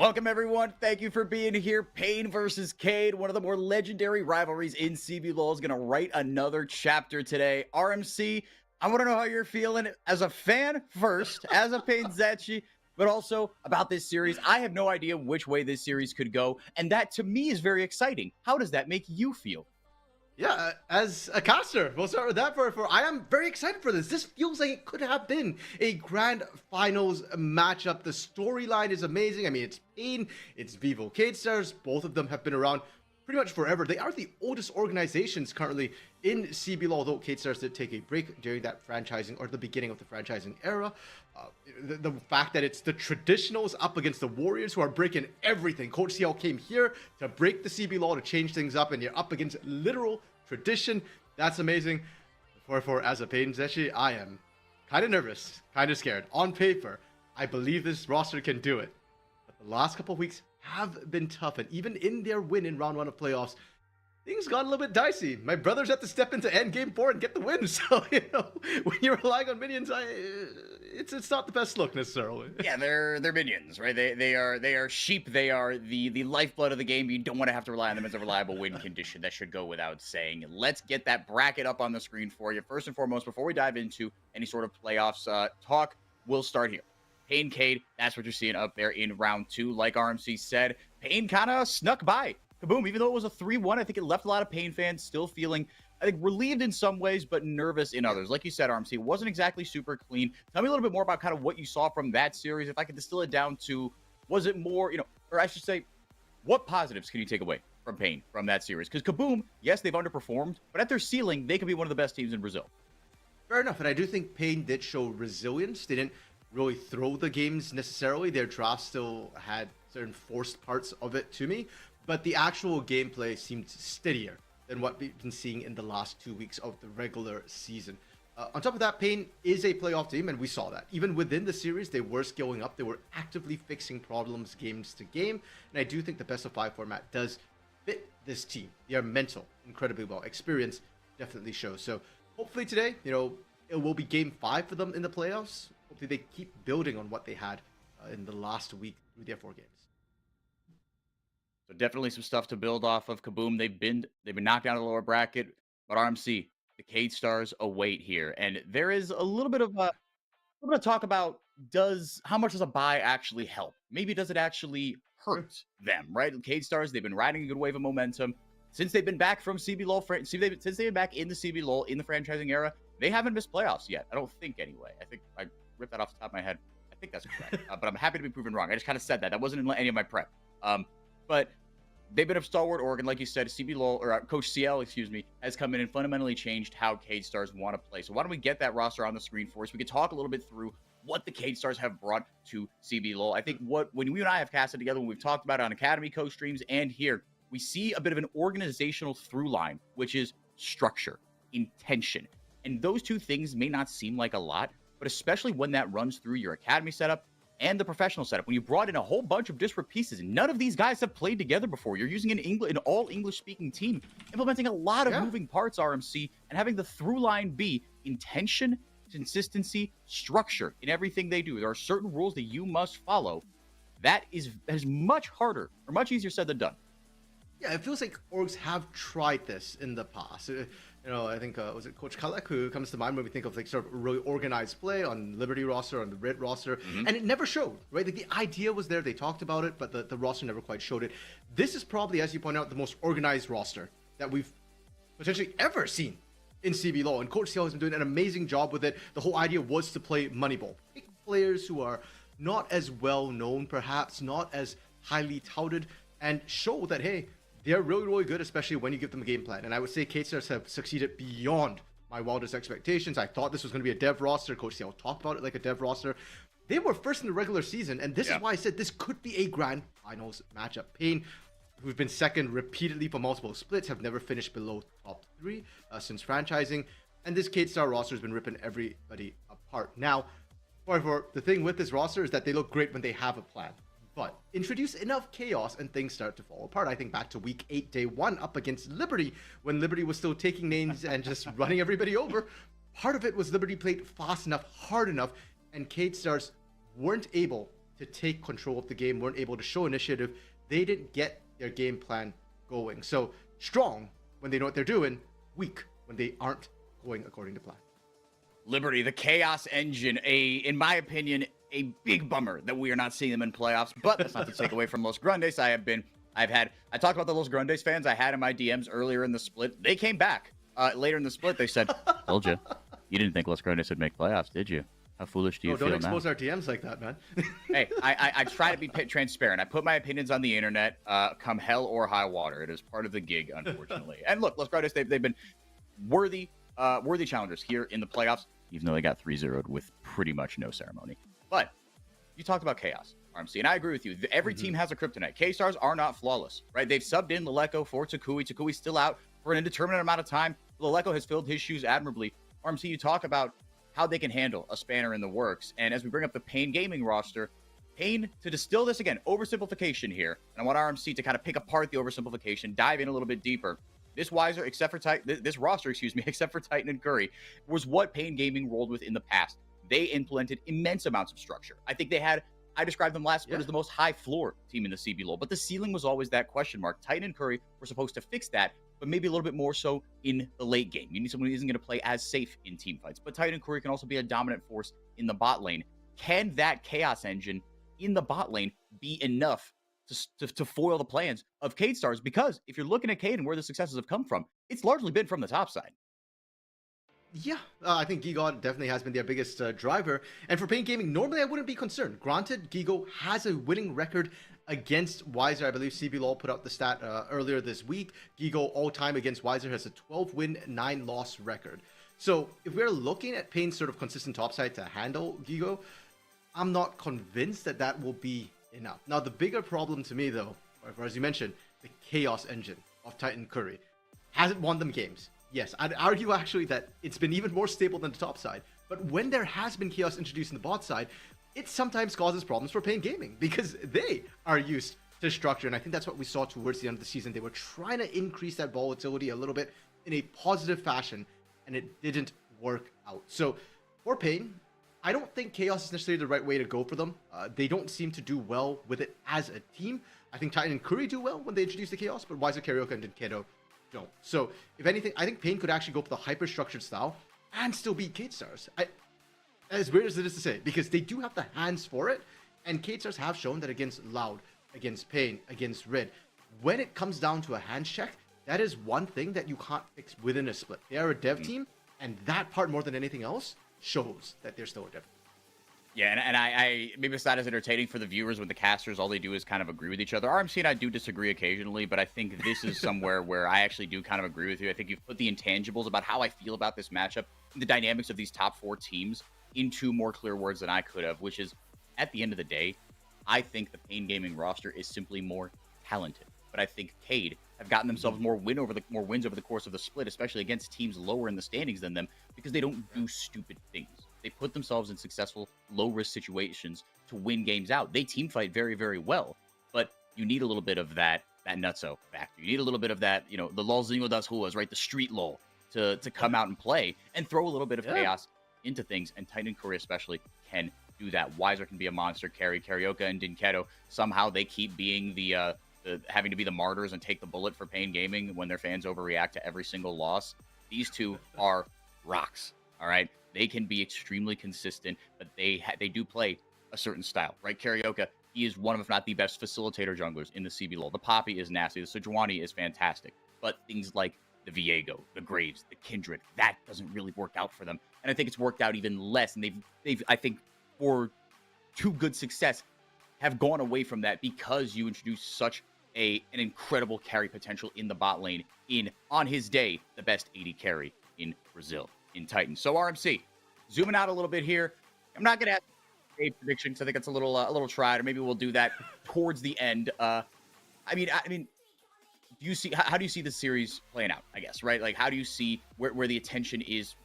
Welcome, everyone. Thank you for being here. Pain versus Cade, one of the more legendary rivalries in CBLOL, is going to write another chapter today. RMC, I want to know how you're feeling as a fan first, as a Pain Zetchi, but also about this series. I have no idea which way this series could go, and that to me is very exciting. How does that make you feel? Yeah, as a caster, we'll start with that. I am very excited for this. This feels like it could have been a grand finals matchup. The storyline is amazing. I mean, it's Pain, it's Vivo K-Stars. Both of them have been around pretty much forever. They are the oldest organizations currently in CBLOL, although K-Stars did take a break during that franchising or the beginning of the franchising era. The fact that it's the traditionals up against the Warriors who are breaking everything. Coach CL came here to break the CBLOL, to change things up, and you're up against literal tradition. That's amazing. For as a Pain Zetchi, I am kind of nervous, kind of scared. On paper, I believe this roster can do it. But the last couple of weeks have been tough, and even in their win in round 1 of playoffs, things got a little bit dicey. My brothers had to step into end game 4 and get the win. So, when you're relying on minions, it's not the best look necessarily. Yeah, they're minions, right? They are sheep. They are the lifeblood of the game. You don't want to have to rely on them as a reliable win condition. That should go without saying. Let's get that bracket up on the screen for you. First and foremost, before we dive into any sort of playoffs talk, we'll start here. Pain Cade, that's what you're seeing up there in round 2. Like RMC said, Pain kind of snuck by KaBuM, even though it was a 3-1, I think it left a lot of Pain fans still feeling, I think, relieved in some ways, but nervous in others. Like you said, RMC, it wasn't exactly super clean. Tell me a little bit more about kind of what you saw from that series. If I could distill it down to, was it more, or I should say, what positives can you take away from Pain from that series? Because KaBuM, yes, they've underperformed, but at their ceiling, they could be one of the best teams in Brazil. Fair enough, and I do think Pain did show resilience. They didn't really throw the games necessarily. Their draft still had certain forced parts of it to me, but the actual gameplay seemed steadier than what we've been seeing in the last 2 weeks of the regular season. On top of that, Pain is a playoff team, and we saw that. Even within the series, they were scaling up. They were actively fixing problems games to game, and I do think the best-of-5 format does fit this team. They are mental incredibly well. Experience definitely shows. So hopefully today, it will be game 5 for them in the playoffs. Hopefully they keep building on what they had in the last week through their 4 games. So definitely some stuff to build off of. KaBuM, they've been knocked down to the lower bracket, but RMC, the Cade Stars await here, and there is a little bit of talk about how much does a bye actually help? Maybe does it actually hurt them? Right, Cade Stars, they've been riding a good wave of momentum since they've been back from CBLOL. Since they've been back in the CBLOL in the franchising era, they haven't missed playoffs yet. I don't think anyway. I think I ripped that off the top of my head. I think that's correct, but I'm happy to be proven wrong. I just kind of said that. That wasn't in any of my prep. But they've been a stalwart organ, like you said. CBLOL, or Coach CL, excuse me, has come in and fundamentally changed how Cade Stars want to play. So why don't we get that roster on the screen for us? We could talk a little bit through what the Cade Stars have brought to CBLOL. I think when we and I have casted together, when we've talked about it on Academy Coach streams and here, we see a bit of an organizational through line, which is structure, intention. And those two things may not seem like a lot, but especially when that runs through your academy setup and the professional setup, when you brought in a whole bunch of disparate pieces, none of these guys have played together before. You're using an all English-speaking team, implementing a lot of moving parts, RMC, and having the through line be intention, consistency, structure in everything they do. There are certain rules that you must follow. That is much harder or much easier said than done. Yeah, it feels like orgs have tried this in the past. I think, was it Coach Kalek who comes to mind when we think of like sort of really organized play on Liberty roster, on the Red roster, and it never showed, right? Like the idea was there, they talked about it, but the roster never quite showed it. This is probably, as you point out, the most organized roster that we've potentially ever seen in CBLOL, and Coach CL has been doing an amazing job with it. The whole idea was to play Moneyball. Pick players who are not as well known, perhaps, not as highly touted, and show that, hey, they're really, really good, especially when you give them a game plan. And I would say K-Stars have succeeded beyond my wildest expectations. I thought this was going to be a dev roster. Coach CL talked about it like a dev roster. They were first in the regular season, and this is why I said this could be a grand finals matchup. Pain, who've been second repeatedly for multiple splits, have never finished below top 3 since franchising. And this K-Star roster has been ripping everybody apart. Now, however, the thing with this roster is that they look great when they have a plan. But introduce enough chaos and things start to fall apart. I think back to week 8, day 1 up against Liberty, when Liberty was still taking names and just running everybody over. Part of it was Liberty played fast enough, hard enough, and Cade Stars weren't able to take control of the game, weren't able to show initiative. They didn't get their game plan going. So strong when they know what they're doing, weak when they aren't going according to plan. Liberty, the chaos engine, in my opinion, a big bummer that we are not seeing them in playoffs, but that's not to take away from Los Grandes. I talked about the Los Grandes fans I had in my DMs earlier in the split. They came back later in the split. They said, told you. You didn't think Los Grandes would make playoffs, did you? How foolish do you feel now? Don't expose our DMs like that, man. Hey, I try to be transparent. I put my opinions on the internet, come hell or high water. It is part of the gig, unfortunately. And look, Los Grandes, they've been worthy challengers here in the playoffs, even though they got 3-0'd with pretty much no ceremony. But you talked about chaos, RMC, and I agree with you. Every team has a kryptonite. K-Stars are not flawless, right? They've subbed in Leleko for Takui. Takui's still out for an indeterminate amount of time. Leleko has filled his shoes admirably. RMC, you talk about how they can handle a spanner in the works. And as we bring up the Pain Gaming roster, Pain, to distill this again, oversimplification here. And I want RMC to kind of pick apart the oversimplification, dive in a little bit deeper. This roster, except for Titan and Curry, was what Pain Gaming rolled with in the past. They implemented immense amounts of structure. I think I described them last split as the most high floor team in the CBLOL, but the ceiling was always that question mark. Titan and Curry were supposed to fix that, but maybe a little bit more so in the late game. You need someone who isn't going to play as safe in team fights, but Titan and Curry can also be a dominant force in the bot lane. Can that chaos engine in the bot lane be enough to foil the plans of K-Stars? Because if you're looking at Cade and where the successes have come from, it's largely been from the top side. Yeah, I think Gigo definitely has been their biggest driver. And for Pain Gaming, normally I wouldn't be concerned. Granted, Gigo has a winning record against Weiser. I believe CBLOL put out the stat earlier this week. Gigo all-time against Weiser has a 12-win, 9-loss record. So if we're looking at Pain's sort of consistent topside to handle Gigo, I'm not convinced that that will be enough. Now, the bigger problem to me, though, as you mentioned, the chaos engine of Titan Curry hasn't won them games. Yes, I'd argue actually that it's been even more stable than the top side. But when there has been chaos introduced in the bot side, it sometimes causes problems for Pain Gaming because they are used to structure. And I think that's what we saw towards the end of the season. They were trying to increase that volatility a little bit in a positive fashion, and it didn't work out. So for Pain, I don't think chaos is necessarily the right way to go for them. They don't seem to do well with it as a team. I think Titan and Curry do well when they introduce the chaos, but Weiser, Karaoke, and Dinkedo don't. So if anything, I think Pain could actually go for the hyper-structured style and still beat K-Stars. As weird as it is to say, because they do have the hands for it, and K-Stars have shown that against Loud, against Pain, against Red, when it comes down to a hands check, that is one thing that you can't fix within a split. They are a dev team, and that part more than anything else shows that they're still a dev team. Yeah, and I maybe it's not as entertaining for the viewers when the casters, all they do is kind of agree with each other. RMC and I do disagree occasionally, but I think this is somewhere where I actually do kind of agree with you. I think you've put the intangibles about how I feel about this matchup, the dynamics of these top 4 teams into more clear words than I could have, which is, at the end of the day, I think the Pain Gaming roster is simply more talented. But I think Cade have gotten themselves more wins over the course of the split, especially against teams lower in the standings than them, because they don't do stupid things. They put themselves in successful, low-risk situations to win games out. They team fight very, very well, but you need a little bit of that nutso factor. You need a little bit of that, the LOLzinho das ruas, right? The street LOL to come out and play and throw a little bit of chaos into things. And Titan Curry especially can do that. Weiser can be a monster. Karaoke and Dinkedo, somehow they keep being the having to be the martyrs and take the bullet for Pain Gaming when their fans overreact to every single loss. These two are rocks, all right? They can be extremely consistent, but they do play a certain style, right? Karaoke, he is one of, if not the best facilitator junglers in the CBLOL. The Poppy is nasty. The Sejuani is fantastic. But things like the Viego, the Graves, the Kindred, that doesn't really work out for them. And I think it's worked out even less. And they've I think, for too good success, have gone away from that because you introduce such an incredible carry potential in the bot lane on his day, the best AD carry in Brazil. In Titan. So RMC, zooming out a little bit here. I'm not gonna ask a prediction because I think it's a little tried, or maybe we'll do that towards the end. I mean, do you see how do you see the series playing out? I guess, right? Like, how do you see where the attention is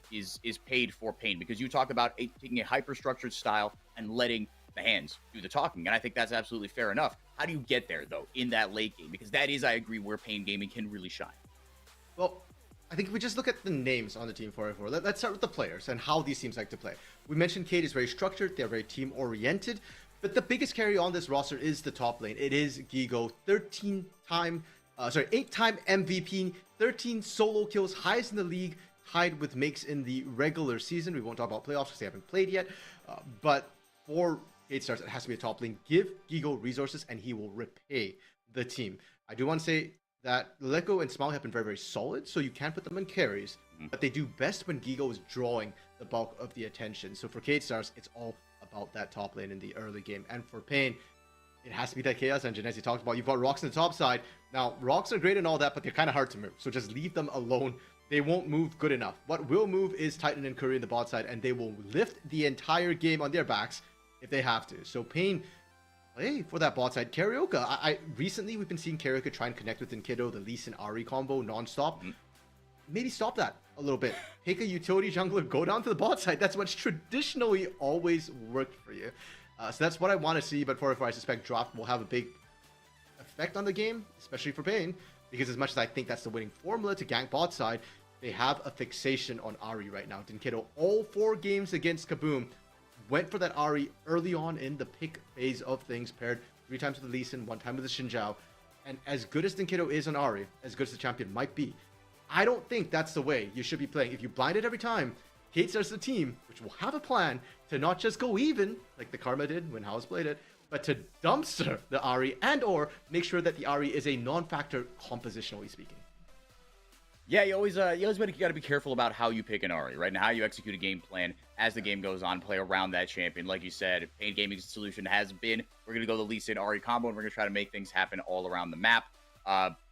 paid for Pain? Because you talk about taking a hyper structured style and letting the hands do the talking, and I think that's absolutely fair enough. How do you get there though in that late game? Because that is, I agree, where Pain Gaming can really shine. Well, I think if we just look at the names on the team 4v4, let's start with the players and how these teams like to play. We mentioned Cade is very structured, they're very team-oriented, But the biggest carry on this roster is the top lane. It is Gigo, 8-time MVP, 13 solo kills, highest in the league, tied with makes in the regular season. We won't talk about playoffs because they haven't played yet. But for 8 stars, it has to be a top lane. Give Gigo resources and he will repay the team. I do want to say that Leko and Smiley have been very, very solid, so you can put them in carries, but they do best when Gigo is drawing the bulk of the attention. So for K stars, it's all about that top lane in the early game. And for Pain, it has to be that Chaos Engine, as you talked about. You've got Rocks on the top side. Now, Rocks are great and all that, but they're kind of hard to move. So just leave them alone. They won't move good enough. What will move is Titan and Curry in the bot side, and they will lift the entire game on their backs if they have to. So Pain, play for that bot side. Karaoke, recently we've been seeing Karaoke try and connect with Nkiddo, the Lee Sin Ari combo nonstop. Maybe stop that a little bit. Take a utility jungler, go down to the bot side. That's what's traditionally always worked for you. So that's what I want to see, but for I suspect draft will have a big effect on the game, especially for Pain, because as much as I think that's the winning formula to gank bot side, they have a fixation on Ari right now. Nkiddo, all 4 games against KaBuM, went for that Ari early on in the pick phase of things, paired 3 times with the Lee Sin, 1 time with the Xin Zhao. And as good as Nkiddo is on Ari, as good as the champion might be, I don't think that's the way you should be playing. If you blind it every time, Kate starts the team, which will have a plan to not just go even, like the Karma did when House played it, but to dumpster the Ari and or make sure that the Ari is a non-factor compositionally speaking. Yeah, you always got to be careful about how you pick an Ari, right? And how you execute a game plan as the game goes on, play around that champion. Like you said, Pain Gaming's solution has been, we're going to go the Lee Sin Ari combo, and we're going to try to make things happen all around the map.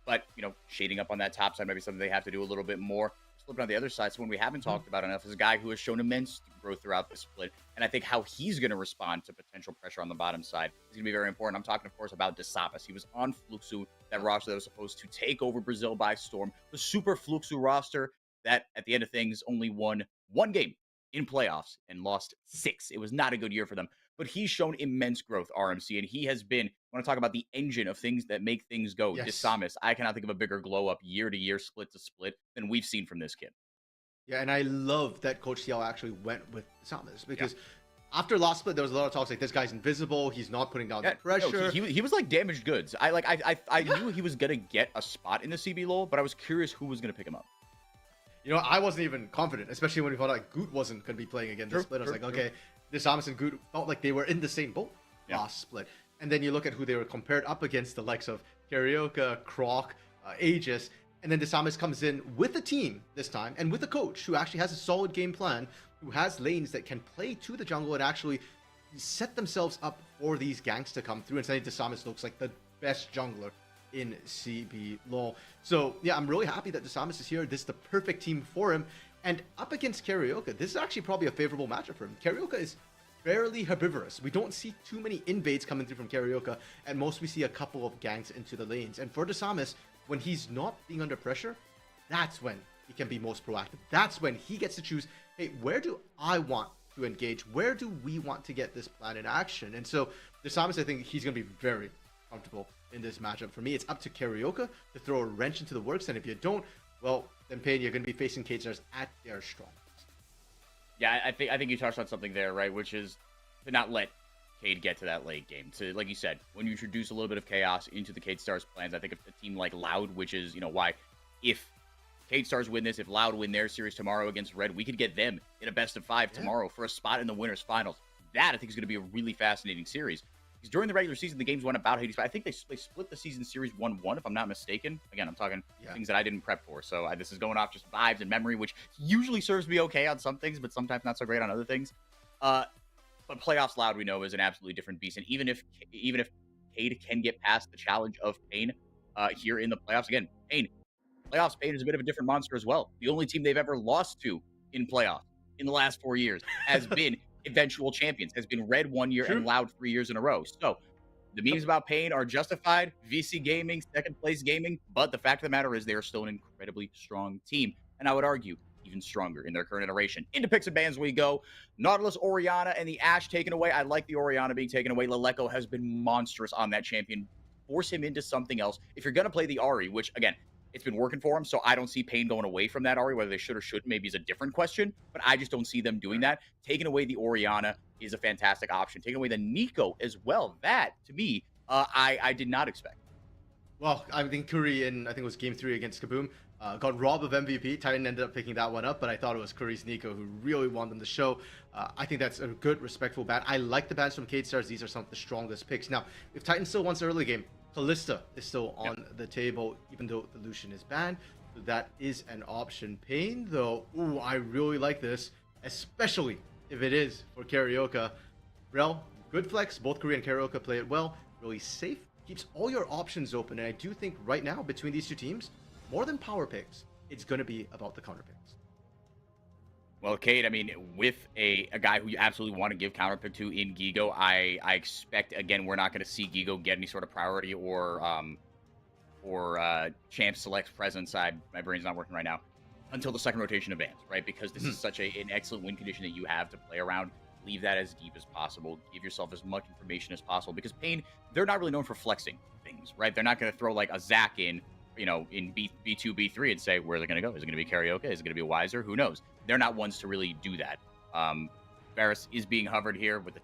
But, shading up on that top side might be something they have to do a little bit more. Flipping on the other side, someone we haven't talked about enough is a guy who has shown immense growth throughout the split. And I think how he's going to respond to potential pressure on the bottom side is going to be very important. I'm talking, of course, about Desapas. He was on Fluxu, that roster that was supposed to take over Brazil by storm. The super Fluxu roster that, at the end of things, only won 1 game in playoffs and lost 6. It was not a good year for them. But he's shown immense growth, RMC, and he has been, I want to talk about the engine of things that make things go. Yes. Desamas, I cannot think of a bigger glow up year to year, split to split than we've seen from this kid. Yeah, and I love that Coach CL actually went with Desamas because after last split, there was a lot of talks like this guy's invisible, he's not putting down the pressure. No, he was like damaged goods. I knew he was gonna get a spot in the CBLOL, but I was curious who was gonna pick him up. I wasn't even confident, especially when we found out Goot wasn't going to be playing again this split. I was like, okay, Desamas and Goot felt like they were in the same boat last split. And then you look at who they were compared up against, the likes of Karaoke, Croc, Aegis, and then Desamas comes in with a team this time, and with a coach who actually has a solid game plan, who has lanes that can play to the jungle and actually set themselves up for these ganks to come through. And suddenly Desamas looks like the best jungler in CBLOL. So yeah, I'm really happy that Desamas is here. This is the perfect team for him. And up against Karaoke, this is actually probably a favorable matchup for him. Karaoke is fairly herbivorous. We don't see too many invades coming through from Karaoke. At most, we see a couple of ganks into the lanes. And for Desamas, when he's not being under pressure, that's when he can be most proactive. That's when he gets to choose, hey, where do I want to engage? Where do we want to get this plan in action? And so Desamas, I think he's going to be very comfortable in this matchup. For me, it's up to Karaoke to throw a wrench into the works, and if you don't, well, then Pain, you're going to be facing K-Stars at their strongest. Yeah, I think you touched on something there, right? Which is to not let Cade get to that late game. To, like you said, when you introduce a little bit of chaos into the Cade Stars plans, I think a team like Loud, which is, why if Cade Stars win this, if Loud win their series tomorrow against Red, we could get them in a best of 5 tomorrow for a spot in the winners finals. That I think is going to be a really fascinating series. Because during the regular season, the games went about 85. I think they split the season series 1-1, if I'm not mistaken. Again, I'm talking things that I didn't prep for. So this is going off just vibes and memory, which usually serves me okay on some things, but sometimes not so great on other things. But playoffs Loud, we know, is an absolutely different beast. And even if Cade can get past the challenge of Pain here in the playoffs, again, playoffs Pain is a bit of a different monster as well. The only team they've ever lost to in playoffs in the last 4 years has been eventual champions, has been Red 1 year and Loud 3 years in a row. So the memes about Pain are justified. VC Gaming, second place gaming, but the fact of the matter is they are still an incredibly strong team. And I would argue even stronger in their current iteration. Into picks and bans we go. Nautilus, Orianna, and the Ashe taken away. I like the Orianna being taken away. Laleko has been monstrous on that champion. Force him into something else. If you're going to play the Ahri, which, again, it's been working for him, so I don't see Pain going away from that Ahri. Whether they should or shouldn't maybe is a different question, but I just don't see them doing that. Taking away the Orianna is a fantastic option. Taking away the Nico as well. That, to me, I did not expect. Well, I think Curry in, I think it was game 3 against KaBuM, got robbed of MVP. Titan ended up picking that one up, but I thought it was Curry's Nico who really won them the show. I think that's a good, respectful ban. I like the bans from K-Stars. These are some of the strongest picks. Now, if Titan still wants the early game, Kalista is still on the table, even though the Lucian is banned. So that is an option. Pain, though, ooh, I really like this, especially if it is for Karaoke. Rel, good flex. Both Korea and Karaoke play it well. Really safe. Keeps all your options open. And I do think right now, between these two teams, more than power picks, it's going to be about the counter picks. Well, Cade, I mean, with a guy who you absolutely want to give counter pick to in Gigo, I expect, again, we're not going to see Gigo get any sort of priority or champ select presence. My brain's not working right now until the second rotation of bans, right? Because this is such an excellent win condition that you have to play around. Leave that as deep as possible. Give yourself as much information as possible, because Pain, they're not really known for flexing things, right? They're not going to throw like a Zac in, you know, in B2, B3 and say, where's it going to go? Is it going to be Karaoke? Is it going to be Wiser? Who knows? They're not ones to really do that. Varus is being hovered here with the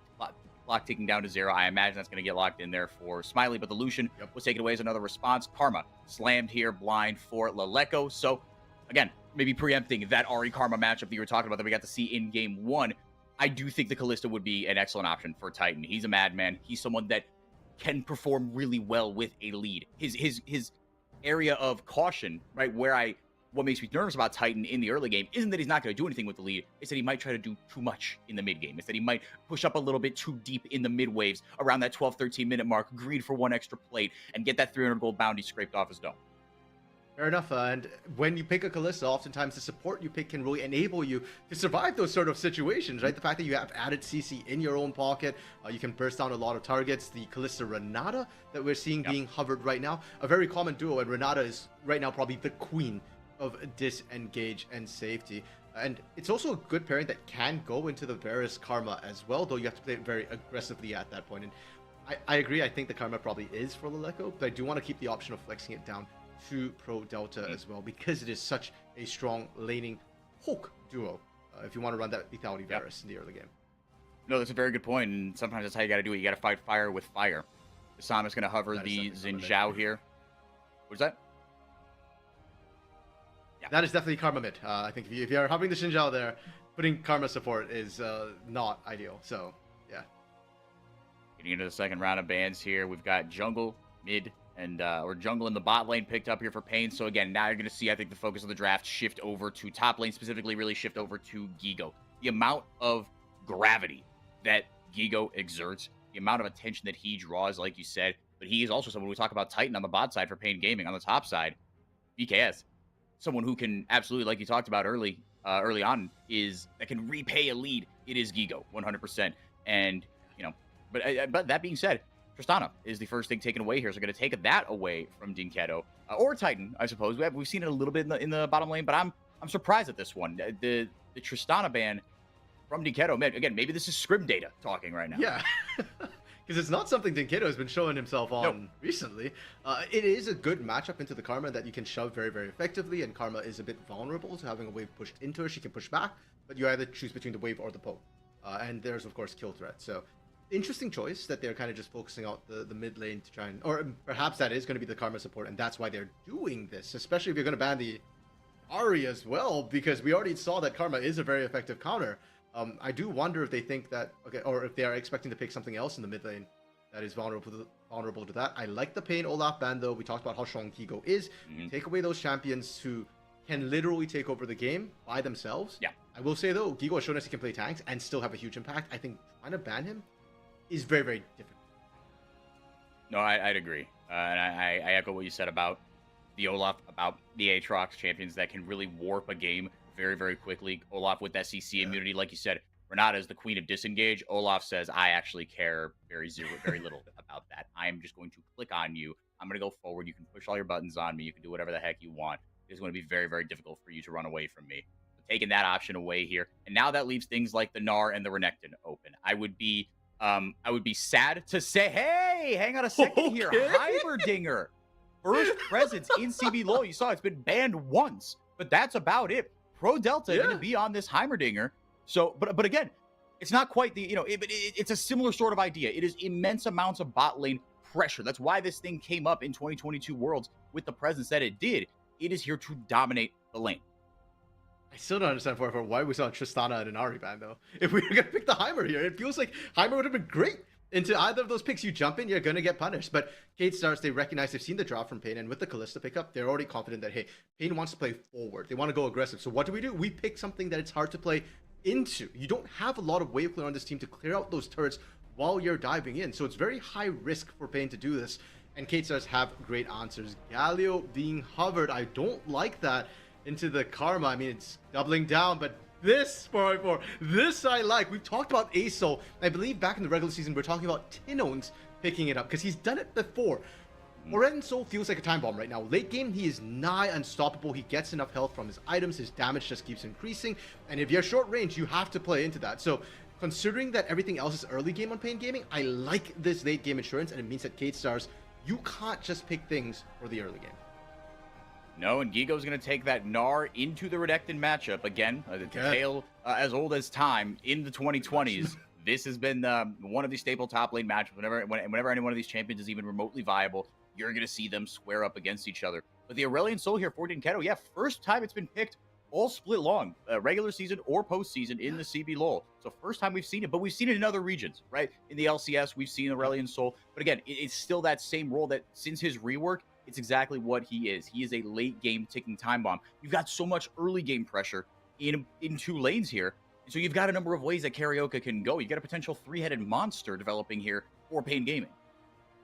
clock ticking down to 0. I imagine that's going to get locked in there for Smiley, but the Lucian was taken away as another response. Karma slammed here blind for Laleko. So again, maybe preempting that Ari Karma matchup that you were talking about that we got to see in game 1. I do think the Kalista would be an excellent option for Titan. He's a madman. He's someone that can perform really well with a lead. His area of caution, right, what makes me nervous about Titan in the early game isn't that he's not going to do anything with the lead. It's that he might try to do too much in the mid game. It's that he might push up a little bit too deep in the mid waves around that 12, 13 minute mark, greed for one extra plate, and get that 300 gold bounty scraped off his dome. Fair enough. And when you pick a Kalista, oftentimes the support you pick can really enable you to survive those sort of situations, right? The fact that you have added CC in your own pocket, you can burst down a lot of targets. The Kalista Renata that we're seeing being hovered right now, a very common duo, and Renata is right now probably the queen of disengage and safety. And it's also a good pairing that can go into the Varus Karma as well, though you have to play it very aggressively at that point. And I agree, I think the Karma probably is for Laleko, but I do want to keep the option of flexing it down to Pro Delta as well, because it is such a strong laning Hulk duo if you want to run that lethality Varus in the early game. No, that's a very good point, and sometimes that's how you got to do it. You got to fight fire with fire. Sam is going to hover the Xin Zhao here. What is that? Yeah. That is definitely Karma mid. I think if you're hovering the Xin Zhao there, putting Karma support is not ideal. So, yeah. Getting into the second round of bans here, we've got jungle, mid, and or jungle in the bot lane picked up here for Pain. So again, now you're going to see, I think, the focus of the draft shift over to top lane, specifically really shift over to Gigo. The amount of gravity that Gigo exerts, the amount of attention that he draws, like you said, but he is also someone, we talk about Titan on the bot side for Pain Gaming, on the top side, VKS, someone who can absolutely, like you talked about early on, is that can repay a lead. It is Gigo, 100%. And, you know, but that being said, Tristana is the first thing taken away here, so going to take that away from Dinketo or Titan, I suppose. We've seen it a little bit in the bottom lane, but I'm surprised at this one. The Tristana ban from Dinketo, man, again, maybe this is scrim data talking right now. Yeah, because it's not something Dinketo has been showing himself on recently. It is a good matchup into the Karma that you can shove very, very effectively, and Karma is a bit vulnerable to having a wave pushed into her. She can push back, but you either choose between the wave or the poke. And there's, of course, kill threat. So interesting choice that they're kind of just focusing out the mid lane to try and, or perhaps that is going to be the Karma support, and that's why they're doing this, especially if you're going to ban the Ari as well, because we already saw that Karma is a very effective counter. I do wonder if they think that, okay, or if they are expecting to pick something else in the mid lane that is vulnerable to that. I like the Pain Olaf ban, though. We talked about how strong Gigo is. Take away those champions who can literally take over the game by themselves. Yeah. I will say, though, Gigo has shown us he can play tanks and still have a huge impact. I think trying to ban him is very, very difficult. No, I'd agree. And I echo what you said about the Olaf, about the Aatrox champions that can really warp a game very, very quickly. Olaf with that CC immunity, like you said, Renata is the queen of disengage. Olaf says, I actually care very little about that. I'm just going to click on you. I'm going to go forward. You can push all your buttons on me. You can do whatever the heck you want. It's going to be very, very difficult for you to run away from me. So taking that option away here. And now that leaves things like the Gnar and the Renekton open. I would be sad to say, hey, hang on a second here. Heimerdinger. First presence in CBLOL. You saw it's been banned once, but that's about it. Pro Delta going to be on this Heimerdinger. So, but again, It's not quite the, it's a similar sort of idea. It is immense amounts of bot lane pressure. That's why this thing came up in 2022 Worlds with the presence that it did. It is here to dominate the lane. I still don't understand for why we saw Tristana and an Ahri ban though. If we were gonna pick the Heimer here, it feels like Heimer would have been great. Into either of those picks, you jump in, you're gonna get punished. But Cade Stars, they recognize they've seen the draw from Pain, and with the Kalista pickup, they're already confident that hey, Pain wants to play forward. They want to go aggressive. So what do? We pick something that it's hard to play into. You don't have a lot of wave clear on this team to clear out those turrets while you're diving in. So it's very high risk for Pain to do this. And Cade Stars have great answers. Galio being hovered, I don't like that. Into the Karma, I mean, it's doubling down, but this 4x4, this I like. We've talked about Aso. I believe back in the regular season, we are talking about Tinones picking it up because he's done it before. Lorenzo feels like a time bomb right now. Late game, he is nigh unstoppable. He gets enough health from his items. His damage just keeps increasing. And if you're short range, you have to play into that. So considering that everything else is early game on Pain Gaming, I like this late game insurance, and it means that Cade Stars, you can't just pick things for the early game. No, and Gigo's going to take that Gnar into the Renekton matchup. Again, the tale as old as time in the 2020s. This has been one of the staple top lane matchups. Whenever any one of these champions is even remotely viable, you're going to see them square up against each other. But the Aurelion Sol here for Dinketo, yeah, first time it's been picked all split long, regular season or postseason in the CBLOL. So first time we've seen it, but we've seen it in other regions, right? In the LCS, we've seen Aurelion Sol. But again, it's still that same role that since his rework, it's exactly what he is. He is a late game ticking time bomb. You've got so much early game pressure in two lanes here. So you've got a number of ways that Karaoke can go. You've got a potential three-headed monster developing here for Pain Gaming.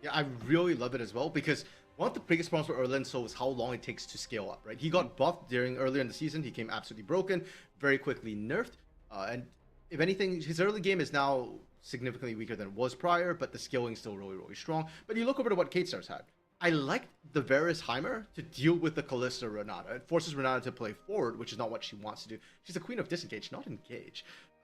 Yeah, I really love it as well because one of the biggest problems for Aurelion Sol is how long it takes to scale up, right? He got buffed earlier in the season. He came absolutely broken, very quickly nerfed. And if anything, his early game is now significantly weaker than it was prior, but the scaling is still really, really strong. But you look over to what Cade Stars had. I like the Varus Heimer to deal with the Kalista Renata. It forces Renata to play forward, which is not what she wants to do. She's the queen of disengage, not engage.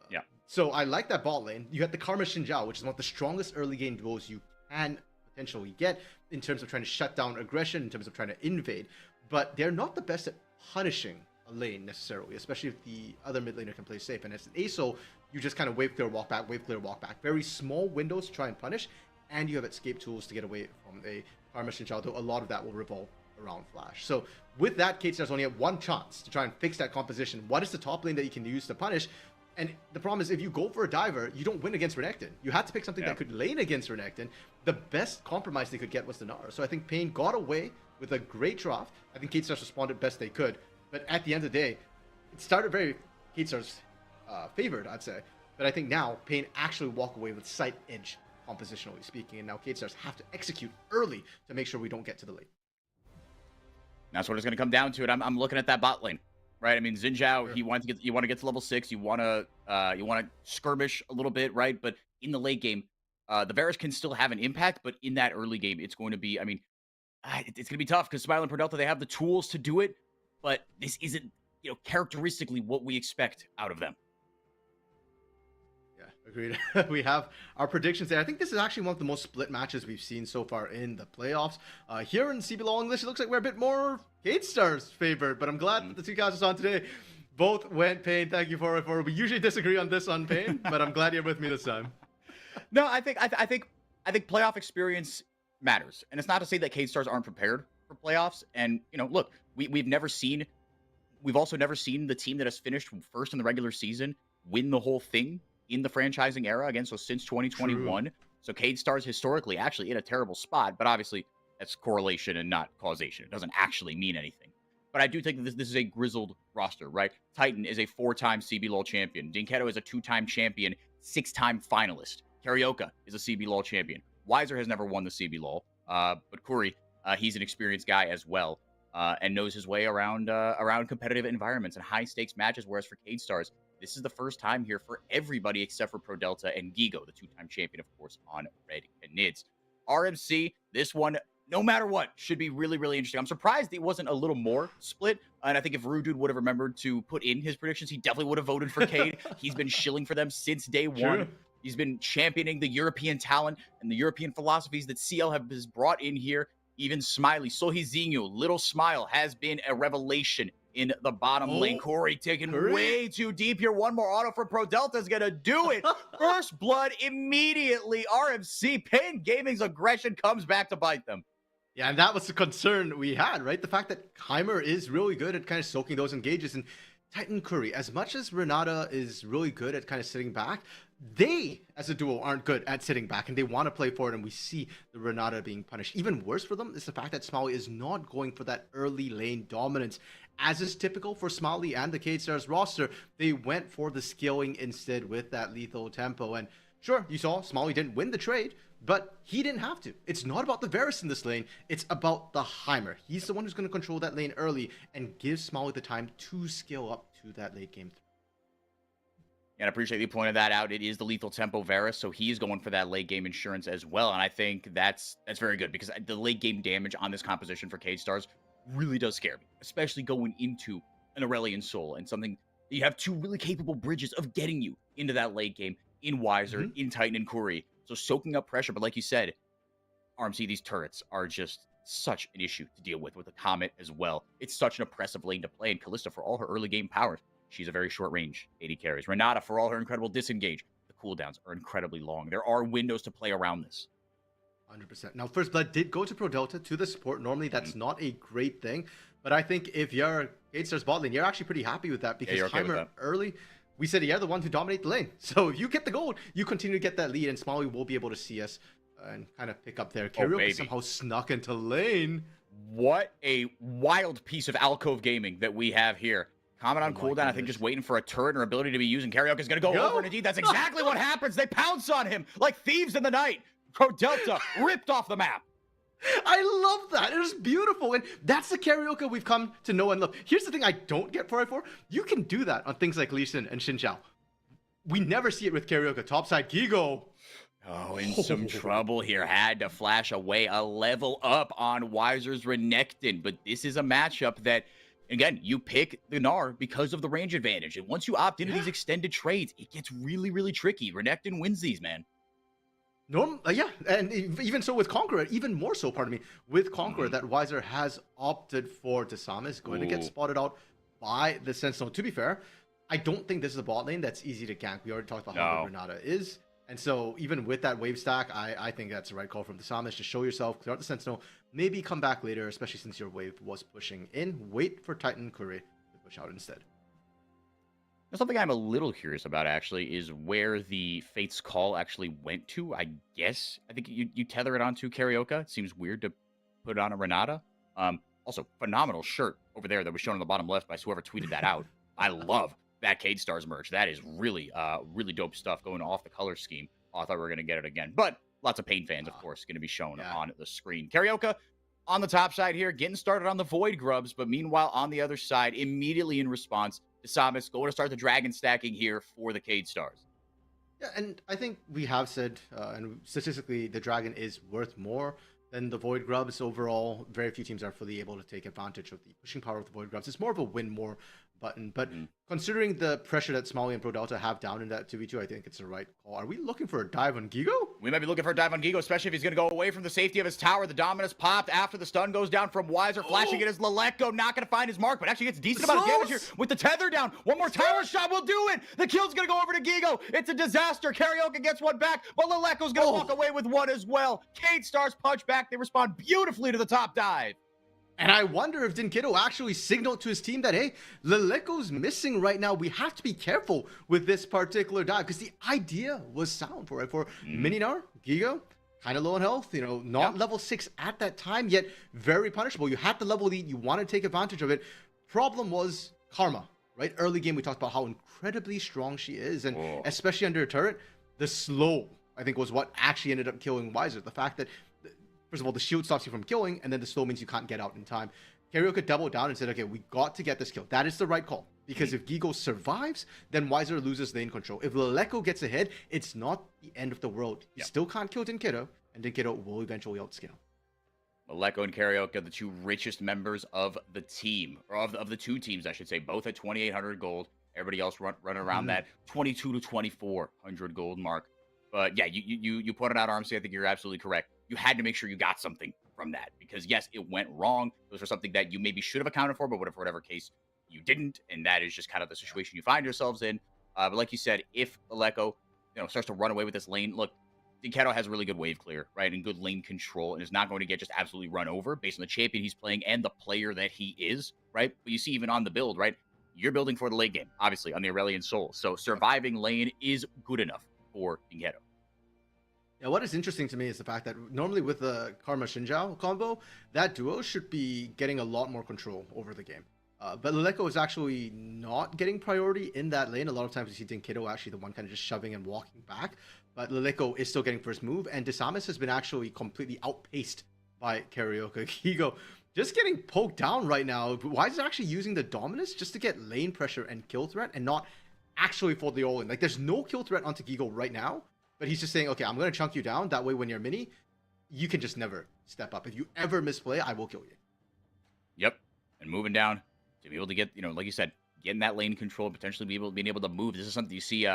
Yeah. So I like that bot lane. You had the Karma Shinjao, which is one of the strongest early game duos you can potentially get in terms of trying to shut down aggression, in terms of trying to invade. But they're not the best at punishing a lane necessarily, especially if the other mid laner can play safe. And as an ASO, you just kind of wave clear, walk back, wave clear, walk back. Very small windows to try and punish. And you have escape tools to get away from a Karma Shinjao, though a lot of that will revolve around Flash. So with that, Cade Stars only have one chance to try and fix that composition. What is the top lane that you can use to punish? And the problem is if you go for a diver, you don't win against Renekton. You had to pick something that could lane against Renekton. The best compromise they could get was the Gnar. So I think Pain got away with a great draft. I think Cade Stars responded best they could. But at the end of the day, it started very Cade Stars favored, I'd say. But I think now Pain actually walk away with slight edge, compositionally speaking, and now Cade Stars have to execute early to make sure we don't get to the late. That's what it's going to come down to. It. I'm looking at that bot lane, right? I mean, Xin Zhao, sure. You want to get to level 6. You want to skirmish a little bit, right? But in the late game, the Varus can still have an impact, but in that early game, it's going to be. I mean, it's going to be tough because Smile and Prodelta, they have the tools to do it, but this isn't characteristically what we expect out of them. Agreed. We have our predictions there. I think this is actually one of the most split matches we've seen so far in the playoffs. Here in CBLOL English, it looks like we're a bit more Cade Stars favored, but I'm glad that the two casters on today both went Pain. Thank you for we usually disagree on this on Pain, but I'm glad you're with me this time. No, I think playoff experience matters, and it's not to say that Cade Stars aren't prepared for playoffs. And look, we've also never seen the team that has finished first in the regular season win the whole thing in the franchising era, again, so since 2021. True. So Cade Stars historically actually in a terrible spot, but obviously that's correlation and not causation. It doesn't actually mean anything. But I do think that this is a grizzled roster, right? Titan is a 4-time CBLOL champion. Dinketo is a 2-time champion, 6-time finalist. Karaoke is a CBLOL champion. Weiser has never won the CBLOL, but Kuri, he's an experienced guy as well, and knows his way around competitive environments and high-stakes matches, whereas for Cade Stars, this is the first time here for everybody except for Prodelta and Gigo, the 2-time champion, of course, on Red and Nids. RMC, this one, no matter what, should be really, really interesting. I'm surprised it wasn't a little more split. And I think if Rude would have remembered to put in his predictions, he definitely would have voted for Cade. He's been shilling for them since day one. True. He's been championing the European talent and the European philosophies that CL has brought in here. Even Smiley, Sohizinho, Little Smile has been a revelation in the bottom lane. Oh, Corey taking Curry? way too deep here. One more auto from Pro Delta is going to do it. First blood immediately. RMC, Pain Gaming's aggression comes back to bite them. Yeah, and that was the concern we had, right? The fact that Heimer is really good at kind of soaking those engages, and Titan Curry, as much as Renata is really good at kind of sitting back, they, as a duo, aren't good at sitting back, and they want to play forward, and we see the Renata being punished. Even worse for them is the fact that Smiley is not going for that early lane dominance. As is typical for Smiley and the K-Stars roster, they went for the skilling instead with that lethal tempo, and sure, you saw Smiley didn't win the trade, but he didn't have to. It's not about the Varus in this lane. It's about the Heimer. He's the one who's going to control that lane early and give Smiley the time to scale up to that late game. And I appreciate you pointed that out. It is the lethal tempo Varus, so he's going for that late game insurance as well. And I think that's very good because the late game damage on this composition for K-Stars really does scare me, especially going into an Aurelion Soul and something you have two really capable bridges of getting you into that late game in Wiser, in Titan and Curry. So soaking up pressure, but like you said, RMC, these turrets are just such an issue to deal with the Comet as well. It's such an oppressive lane to play, and Kalista, for all her early game powers, she's a very short range AD carries. Renata, for all her incredible disengage, the cooldowns are incredibly long. There are windows to play around this. 100%. Now, First Blood did go to Pro Delta to the support. Normally, that's not a great thing, but I think if you're K-Stars bot lane, you're actually pretty happy with that because Heimer early, we said you're the one who dominate the lane. So if you get the gold, you continue to get that lead, and Smiley will be able to see us and kind of pick up there. Karaoke somehow snuck into lane. What a wild piece of alcove gaming that we have here. Comment on cooldown, I think just waiting for a turret or ability to be used, and Karaoke is going to go over, and indeed, that's exactly what happens. They pounce on him like thieves in the night. Pro Delta ripped off the map. I love that. It was beautiful. And that's the Karaoke we've come to know and love. Here's the thing I don't get for I4. You can do that on things like Lee Sin and Xin Zhao. We never see it with Karaoke. Topside Gigo. Oh, in some trouble here. Had to flash away a level up on Wiser's Renekton. But this is a matchup that, again, you pick the Gnar because of the range advantage. And once you opt into these extended trades, it gets really, really tricky. Renekton wins these, man. Yeah, and even so with Conqueror, even more so, pardon me, with Conqueror, that Wiser has opted for Dasama is going to get spotted out by the Sentinel. To be fair, I don't think this is a bot lane that's easy to gank. We already talked about how good Renata is. And so even with that wave stack, I think that's the right call from Dasama is to show yourself, clear out the Sentinel, maybe come back later, especially since your wave was pushing in. Wait for Titan Curry to push out instead. Something I'm a little curious about, actually, is where the Fate's Call actually went to, I guess. I think you tether it onto Karaoke. It seems weird to put it on a Renata. Also, phenomenal shirt over there that was shown on the bottom left by whoever tweeted that out. I love that K-Stars merch. That is really, really dope stuff going off the color scheme. Oh, I thought we were going to get it again. But lots of Pain fans, of course, going to be shown on the screen. Karaoke on the top side here, getting started on the Void Grubs. But meanwhile, on the other side, immediately in response, Samus going to start the dragon stacking here for the K-Stars. Yeah, and I think we have said, and statistically, the dragon is worth more than the Void Grubs. Overall, very few teams are fully able to take advantage of the pushing power of the Void Grubs. It's more of a win more button, but considering the pressure that Smiley and Pro Delta have down in that 2v2, I think it's the right call. Are we looking for a dive on Gigo? We might be looking for a dive on Gigo, especially if he's going to go away from the safety of his tower. The Dominus popped after the stun goes down from Wiser, flashing it as Leleko, not going to find his mark, but actually gets a decent amount of damage here with the tether down. One more tower shot will do it. The kill's going to go over to Gigo. It's a disaster. Karaoke gets one back, but Leleko's going to walk away with one as well. K-Stars punch back. They respond beautifully to the top dive. And I wonder if Dinkido actually signaled to his team that, hey, Leleko's missing right now. We have to be careful with this particular dive because the idea was sound for Mininar, Gigo, kind of low in health, not level 6 at that time, yet very punishable. You had the level lead. You want to take advantage of it. Problem was Karma, right? Early game, we talked about how incredibly strong she is. And especially under a turret, the slow, I think, was what actually ended up killing Wiser. The fact that first of all, the shield stops you from killing, and then the slow means you can't get out in time. Karaoke doubled down and said, okay, we got to get this kill. That is the right call. Because if Gigo survives, then Wiser loses lane control. If Leleko gets ahead, it's not the end of the world. You still can't kill Dinkido, and Dinkido will eventually outscale. Leleko and Karaoke are the two richest members of the team, or of the two teams, I should say, both at 2,800 gold. Everybody else running around that 22 to 2,400 gold mark. But yeah, you pointed out, RMC, I think you're absolutely correct. You had to make sure you got something from that because, yes, it went wrong. It was for something that you maybe should have accounted for, but for whatever case you didn't, and that is just kind of the situation you find yourselves in. But like you said, if Aleko, starts to run away with this lane, look, Dinketo has really good wave clear, right, and good lane control, and is not going to get just absolutely run over based on the champion he's playing and the player that he is, right? But you see, even on the build, right, you're building for the late game, obviously, on the Aurelion Soul. So surviving lane is good enough for Dinketo. Yeah, what is interesting to me is the fact that normally with the Karma Shinjao combo, that duo should be getting a lot more control over the game. But Leleko is actually not getting priority in that lane. A lot of times you see Dinketo actually the one kind of just shoving and walking back. But Leleko is still getting first move, and Desamis has been actually completely outpaced by Karaoke. Higo just getting poked down right now. Why is it actually using the Dominus just to get lane pressure and kill threat and not actually for the all-in? Like, there's no kill threat onto Gigo right now, but he's just saying, okay, I'm going to chunk you down. That way, when you're mini, you can just never step up. If you ever misplay, I will kill you. Yep. And moving down to be able to get, like you said, getting that lane control, potentially being able to move. This is something you see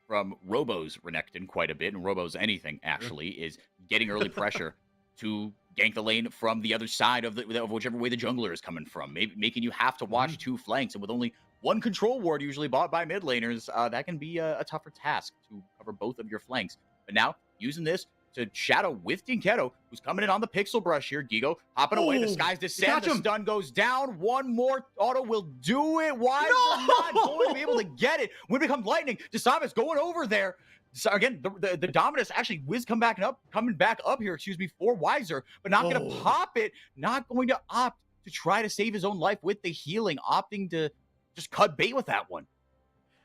from Robo's Renekton quite a bit, and Robo's anything, actually, is getting early pressure to gank the lane from the other side of whichever way the jungler is coming from, maybe making you have to watch two flanks. And with only one control ward usually bought by mid laners, that can be a tougher task to cover both of your flanks. But now, using this to shadow with Dinketo, who's coming in on the pixel brush here. Gigo hopping away. The skies descend. The stun goes down. One more auto will do it. Why is not going to be able to get it? When it becomes lightning, Desamis going over there. So again, the Dominus actually coming back up here, for Wiser, but not going to pop it. Not going to opt to try to save his own life with the healing, opting to just cut bait with that one.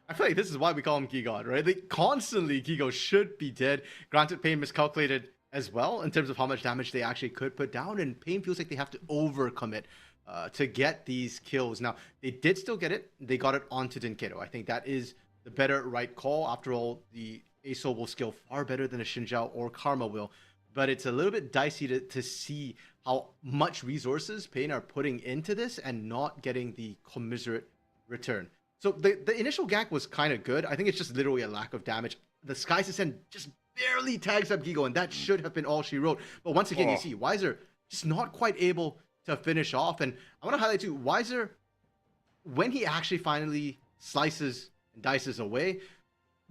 I feel like this is why we call him Gigon, right? Like, constantly, Gigo should be dead. Granted, Pain miscalculated as well in terms of how much damage they actually could put down, and Pain feels like they have to overcommit to get these kills. Now, they did still get it. They got it onto Dinketo. I think that is the better right call. After all, the Aso will scale far better than a Shinjao or Karma will, but it's a little bit dicey to see how much resources Pain are putting into this and not getting the commiserate return. So the initial gank was kind of good. I think it's just literally a lack of damage. The Skies Descent just barely tags up Gigo, and that should have been all she wrote. But once again, you see Wiser just not quite able to finish off. And I want to highlight too, Wiser, when he actually finally slices and dices away,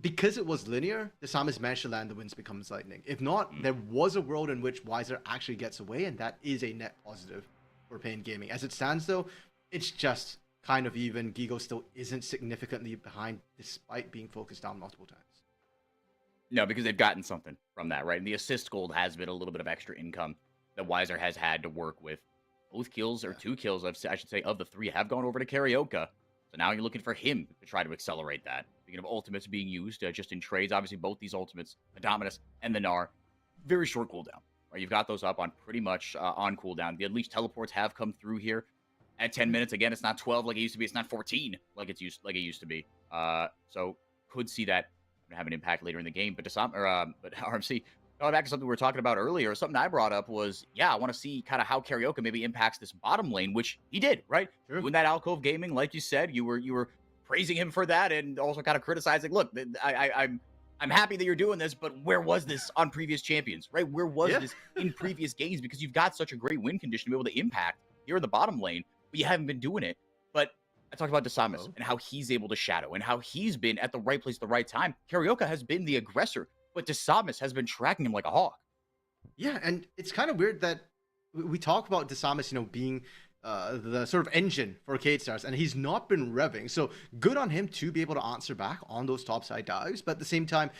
because it was linear, the Desamis managed to land the Winds Becomes Lightning. If not, there was a world in which Wiser actually gets away, and that is a net positive for Pain Gaming. As it stands though, it's just kind of even. Gigo still isn't significantly behind despite being focused down multiple times. No, because they've gotten something from that, right? And the assist gold has been a little bit of extra income that Wiser has had to work with. Both kills, or 2 kills, I should say, of the 3 have gone over to Karaoke. So now you're looking for him to try to accelerate that. Speaking of ultimates being used just in trades, obviously both these ultimates, the Dominus and the Gnar, very short cooldown. Right? You've got those up on pretty much on cooldown. The Unleashed teleports have come through here at 10 minutes. Again, it's not 12 like it used to be. It's not 14 like it used to be. So could see that have an impact later in the game. But RMC, going back to something we were talking about earlier, something I brought up was, I want to see kind of how Karaoke maybe impacts this bottom lane, which he did, right? Sure. Doing that alcove gaming, like you said, you were praising him for that, and also kind of criticizing. Look, I'm happy that you're doing this, but where was this on previous champions, right? Where was this in previous games? Because you've got such a great win condition to be able to impact here in the bottom lane, but you haven't been doing it. But I talked about Desamis and how he's able to shadow and how he's been at the right place at the right time. Karaoke has been the aggressor, but Desamis has been tracking him like a hawk. Yeah, and it's kind of weird that we talk about Desamis, being the sort of engine for K-Stars, and he's not been revving. So good on him to be able to answer back on those topside dives. But at the same time,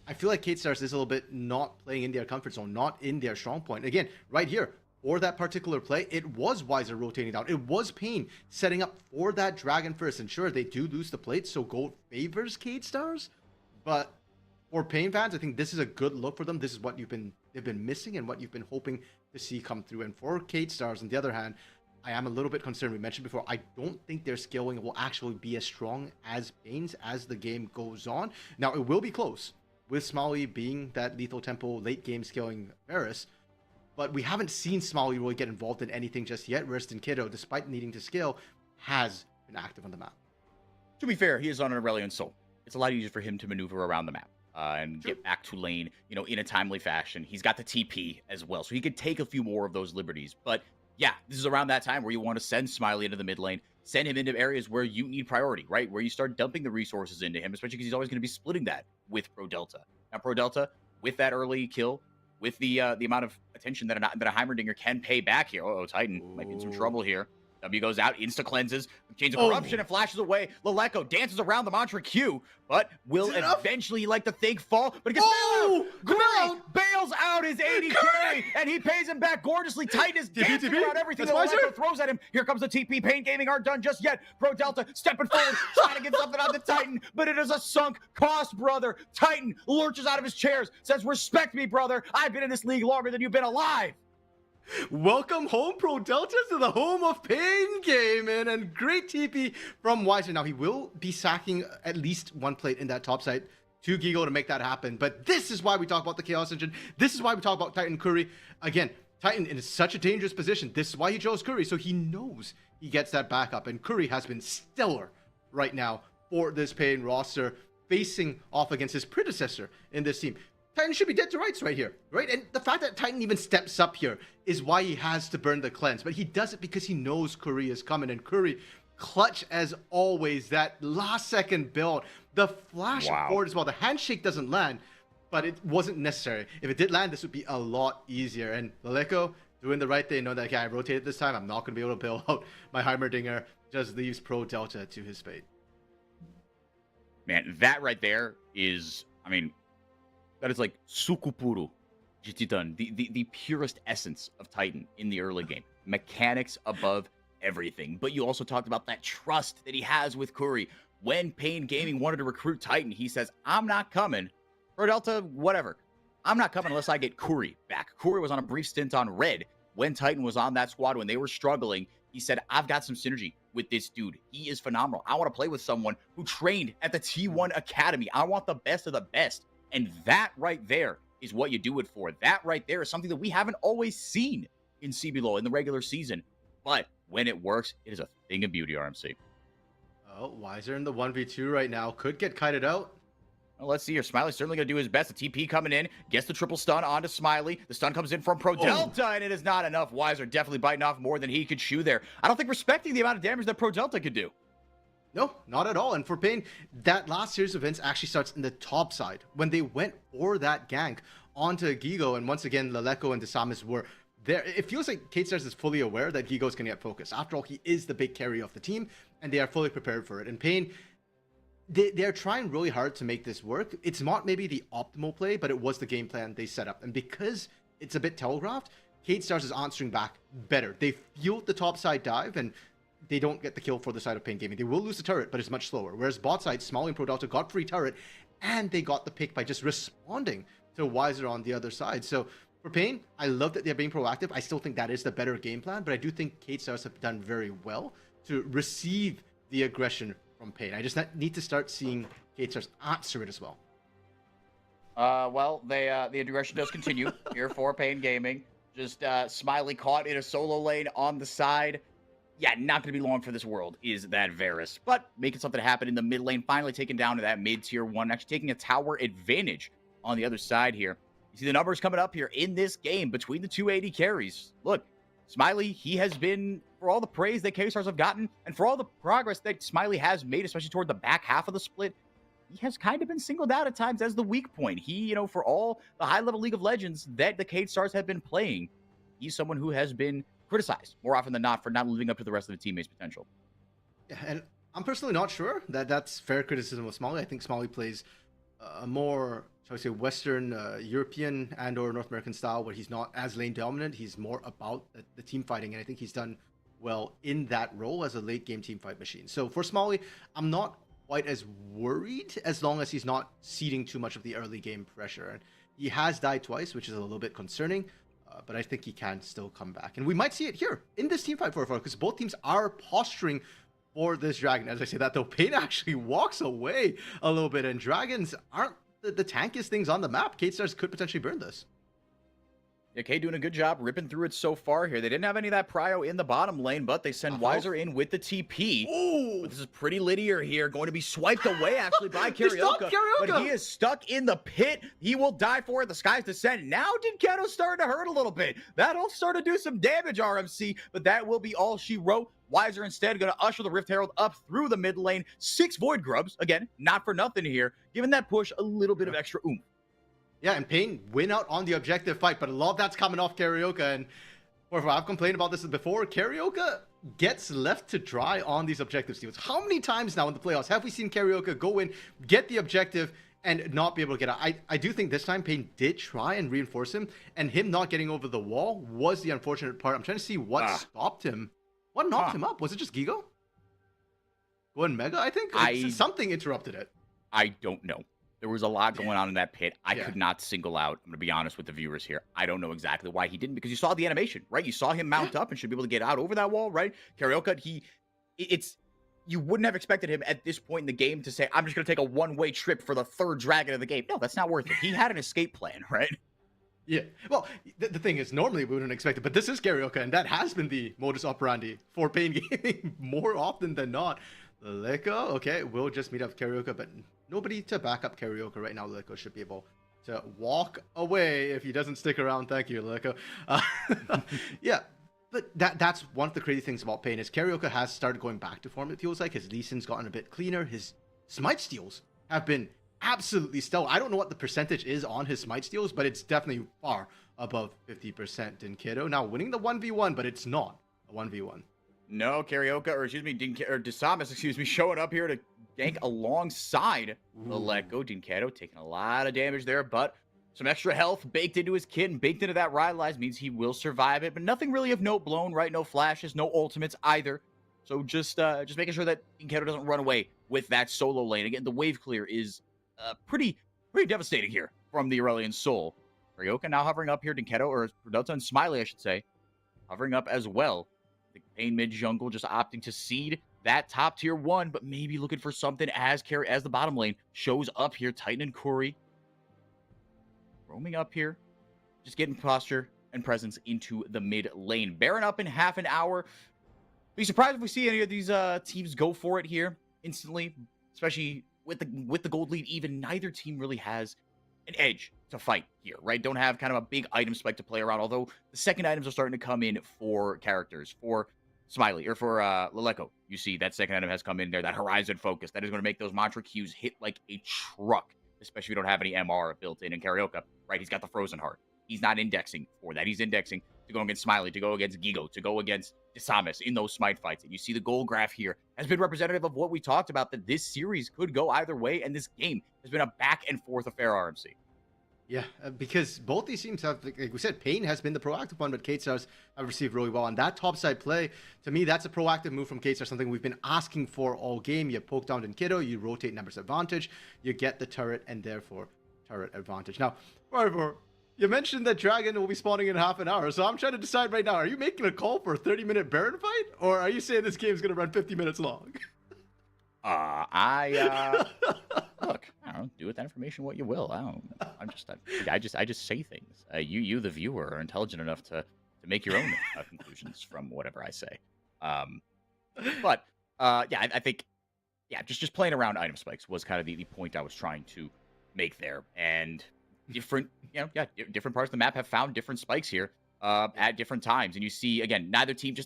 I feel like K-Stars is a little bit not playing in their comfort zone, not in their strong point. Again, right here, for that particular play, it was Wiser rotating down. It was Pain setting up for that Dragon first. And sure, they do lose the plate, so gold favors K-Stars. But for Pain fans, I think this is a good look for them. This is what they've been missing and what you've been hoping to see come through. And for K-Stars, on the other hand, I am a little bit concerned. We mentioned before, I don't think their scaling will actually be as strong as Pain's as the game goes on. Now, it will be close, with Smalley being that lethal tempo late game scaling Varus, but we haven't seen Smalley really get involved in anything just yet, whereas Dinketo, despite needing to scale, has been active on the map. To be fair, he is on an Aurelion Soul. It's a lot easier for him to maneuver around the map and get back to lane, in a timely fashion. He's got the TP as well, so he could take a few more of those liberties. But yeah, this is around that time where you want to send Smiley into the mid lane, send him into areas where you need priority, right? Where you start dumping the resources into him, especially because he's always going to be splitting that with Pro Delta. Now, Pro Delta, with that early kill, with the amount of attention that a Heimerdinger can pay back here. Oh, Titan might be in some Ooh. trouble here. W goes out, insta cleanses, Chains of Oh, Corruption, and flashes away. Laleko dances around the mantra Q, but will is it enough? eventually, like the thing, fall. But it gets Oh, bailed good out. Curry bails out his AD carry, and he pays him back gorgeously. Titan is dancing around everything that Laleko throws at him. Here comes the TP. Pain Gaming aren't done just yet. Pro Delta stepping forward, trying to get something on the Titan, but it is a sunk cost, brother. Titan lurches out of his chairs, says, "Respect me, brother. I've been in this league longer than you've been alive." Welcome home, Pro Deltas, to the home of Pain Gaming, and great TP from Weiser. Now, he will be sacking at least one plate in that top side to Gigo to make that happen, but this is why we talk about the Chaos Engine. This is why we talk about Titan Curry. Again, Titan in such a dangerous position. This is why he chose Curry, so he knows he gets that backup, and Curry has been stellar right now for this Pain roster, facing off against his predecessor in this team. Titan should be dead to rights right here, right? And the fact that Titan even steps up here is why he has to burn the cleanse. But he does it because he knows Curry is coming. And Curry, clutch as always, that last second build. The flash forward as well. The handshake doesn't land, but it wasn't necessary. If it did land, this would be a lot easier. And Laleko doing the right thing, know that, okay, I rotated this time. I'm not going to be able to bail out my Heimerdinger. Just leaves Pro Delta to his fate. Man, that right there is, I mean, that is like Sukupuru Jititan, the purest essence of Titan in the early game. Mechanics above everything. But you also talked about that trust that he has with Curry. When Pain Gaming wanted to recruit Titan, he says, "I'm not coming. Pro Delta, whatever. I'm not coming unless I get Curry back." Curry was on a brief stint on Red when Titan was on that squad, when they were struggling. He said, "I've got some synergy with this dude. He is phenomenal. I want to play with someone who trained at the T1 Academy. I want the best of the best." And that right there is what you do it for. That right there is something that we haven't always seen in CBLOL in the regular season. But when it works, it is a thing of beauty, RMC. Oh, Weiser in the 1v2 right now. Could get kited out. Well, let's see here. Smiley's certainly going to do his best. The TP coming in, gets the triple stun onto Smiley. The stun comes in from Pro Delta, and it is not enough. Weiser definitely biting off more than he could chew there. I don't think respecting the amount of damage that Pro Delta could do. No, not at all. And for Pain, that last series of events actually starts in the top side when they went for that gank onto Gigo. And once again, Laleko and Desamis were there. It feels like K-Stars is fully aware that Gigo's going to get focused. After all, he is the big carry of the team, and they are fully prepared for it. And Pain, they're trying really hard to make this work. It's not maybe the optimal play, but it was the game plan they set up. And because it's a bit telegraphed, K-Stars is answering back better. They fueled the top side dive, and they don't get the kill for the side of Pain Gaming. They will lose the turret, but it's much slower. Whereas bot side, Smalley and Pro Delta got free turret, and they got the pick by just responding to Weiser on the other side. So for Pain, I love that they're being proactive. I still think that is the better game plan, but I do think Kate Stars have done very well to receive the aggression from Pain. I just need to start seeing Kate Stars answer it as well. Well, the aggression does continue here for Pain Gaming. Just Smiley caught in a solo lane on the side. Yeah, not going to be long for this world is that Varus. But making something happen in the mid lane, finally taking down to that mid-tier 1, actually taking a tower advantage on the other side here. You see the numbers coming up here in this game between the two AD carries. Look, Smiley, he has been, for all the praise that K-Stars have gotten, and for all the progress that Smiley has made, especially toward the back half of the split, he has kind of been singled out at times as the weak point. He, you know, for all the high-level League of Legends that the K-Stars have been playing, he's someone who has been criticized more often than not for not living up to the rest of the teammates' potential. Yeah, and I'm personally not sure that that's fair criticism of Smalley. I think Smalley plays a more, shall we say, Western European and or North American style where he's not as lane dominant. He's more about the team fighting, and I think he's done well in that role as a late game team fight machine. So for Smalley, I'm not quite as worried as long as he's not ceding too much of the early game pressure. And he has died twice, which is a little bit concerning. But I think he can still come back. And we might see it here in this team fight for because both teams are posturing for this dragon. As I say that, though, Pain actually walks away a little bit, and dragons aren't the tankiest things on the map. K-Stars could potentially burn this. Yeah, K doing a good job ripping through it so far here. They didn't have any of that prio in the bottom lane, but they send Weiser in with the TP. Oh, But this is pretty linear here. Going to be swiped away, actually, by Carioca. But he is stuck in the pit. He will die for it. The sky's descent. Now Dinketo's starting to hurt a little bit. That'll start to do some damage, RMC, but that will be all she wrote. Weiser instead going to usher the Rift Herald up through the mid lane. 6 Void Grubs. Again, not for nothing here. Giving that push a little bit of extra oomph. yeah, and Pain win out on the objective fight, but a lot of that's coming off Carioca. And I've complained about this before. Carioca gets left to dry on these objective steals. How many times now in the playoffs have we seen Carioca go in, get the objective, and not be able to get out? I do think this time Pain did try and reinforce him, and him not getting over the wall was the unfortunate part. I'm trying to see what stopped him. What knocked him up? Was it just Gigo? Going Mega, I think? Something interrupted it. I don't know. There was a lot going on in that pit. I could not single out. I'm going to be honest with the viewers here. I don't know exactly why he didn't, because you saw the animation, right? You saw him mount up and should be able to get out over that wall, right? Carioca, you wouldn't have expected him at this point in the game to say, I'm just going to take a one-way trip for the 3rd dragon of the game. No, that's not worth it. He had an escape plan, right? Yeah. Well, the thing is, normally we wouldn't expect it, but this is Carioca, and that has been the modus operandi for Pain Gaming more often than not. Leko, okay, we'll just meet up Carioca, but nobody to back up Carioca right now. Leko should be able to walk away if he doesn't stick around. Thank you, Leko. Yeah, but that's one of the crazy things about Pain is Carioca has started going back to form, it feels like. His Lee Sin's gotten a bit cleaner. His smite steals have been absolutely stellar. I don't know what the percentage is on his smite steals, but it's definitely far above 50% in Kiddo. Now winning the 1v1, but it's not a 1v1. No, Carioca, or excuse me, Disamus, excuse me, showing up here to gank alongside the Leko. Dinketo taking a lot of damage there, but some extra health baked into his kit and baked into that Rylai's means he will survive it, but nothing really of note blown, right? No flashes, no ultimates either. So just making sure that Dinketo doesn't run away with that solo lane. Again, the wave clear is pretty devastating here from the Aurelion Soul. Carioca now hovering up here, Dinketo, or Delta and Smiley, I should say, hovering up as well. The Pain mid jungle just opting to seed that top tier 1, but maybe looking for something as the bottom lane shows up here. Titan and Curry roaming up here, just getting posture and presence into the mid lane. Baron up in half an hour. Be surprised if we see any of these teams go for it here instantly, especially with the gold lead. Even neither team really has an edge to fight here, right? Don't have kind of a big item spike to play around, although the second items are starting to come in for characters. For Smiley, or for Leleko, you see that second item has come in there, that Horizon focus, that is going to make those mantra Qs hit like a truck, especially if you don't have any MR built in Carioca, right? He's got the Frozen Heart. He's not indexing for that. He's indexing to go against Smiley, to go against Gigo, to go against Disamus in those smite fights. And you see the goal graph here has been representative of what we talked about, that this series could go either way, and this game has been a back and forth affair, RMC. Yeah, because both these teams have, like we said, Pain has been the proactive one, but K-Stars have received really well. And that topside play, to me, that's a proactive move from K-Stars, something we've been asking for all game. You poke down in Kiddo, you rotate numbers advantage, you get the turret, and therefore turret advantage. Now, Marivor, you mentioned that Dragon will be spawning in half an hour, so I'm trying to decide right now, are you making a call for a 30-minute Baron fight, or are you saying this game's going to run 50 minutes long? Look, I don't know, do with that information what you will. I just say things. You, the viewer, are intelligent enough to make your own conclusions from whatever I say. I think, just playing around item spikes was kind of the point I was trying to make there. And different parts of the map have found different spikes here at different times. And you see, again, neither team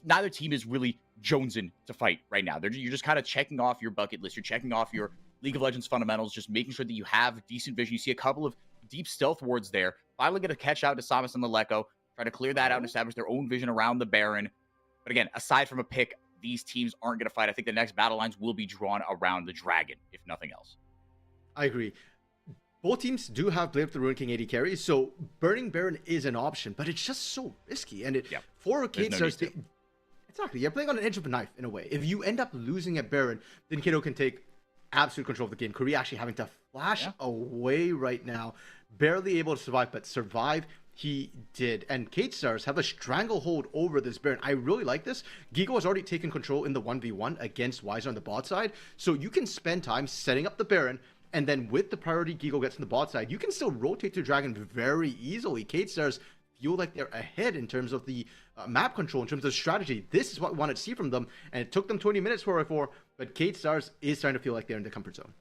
is really jonesing to fight right now. You're just kind of checking off your bucket list. You're checking off your League of Legends fundamentals, just making sure that you have decent vision. You see a couple of deep stealth wards there. Finally going to catch out to Samus and Leleko, try to clear that out and establish their own vision around the Baron. But again, aside from a pick, these teams aren't going to fight. I think the next battle lines will be drawn around the Dragon, if nothing else. I agree. Both teams do have Blade of the Ruin King AD carries, so burning Baron is an option, but it's just so risky. And for K-Stars, exactly, you're playing on an edge of a knife in a way. If you end up losing at Baron, then Kiddo can take absolute control of the game. Korea actually having to flash away right now, barely able to survive, but survive he did. And K-Stars have a stranglehold over this Baron. I really like this. Gigo has already taken control in the 1v1 against Weiser on the bot side, so you can spend time setting up the Baron. And then with the priority Gigo gets on the bot side, you can still rotate to Dragon very easily. K-Stars feel like they're ahead in terms of the map control, in terms of strategy. This is what we wanted to see from them, and it took them 20 minutes for, but Kate Stars is starting to feel like they're in the comfort zone.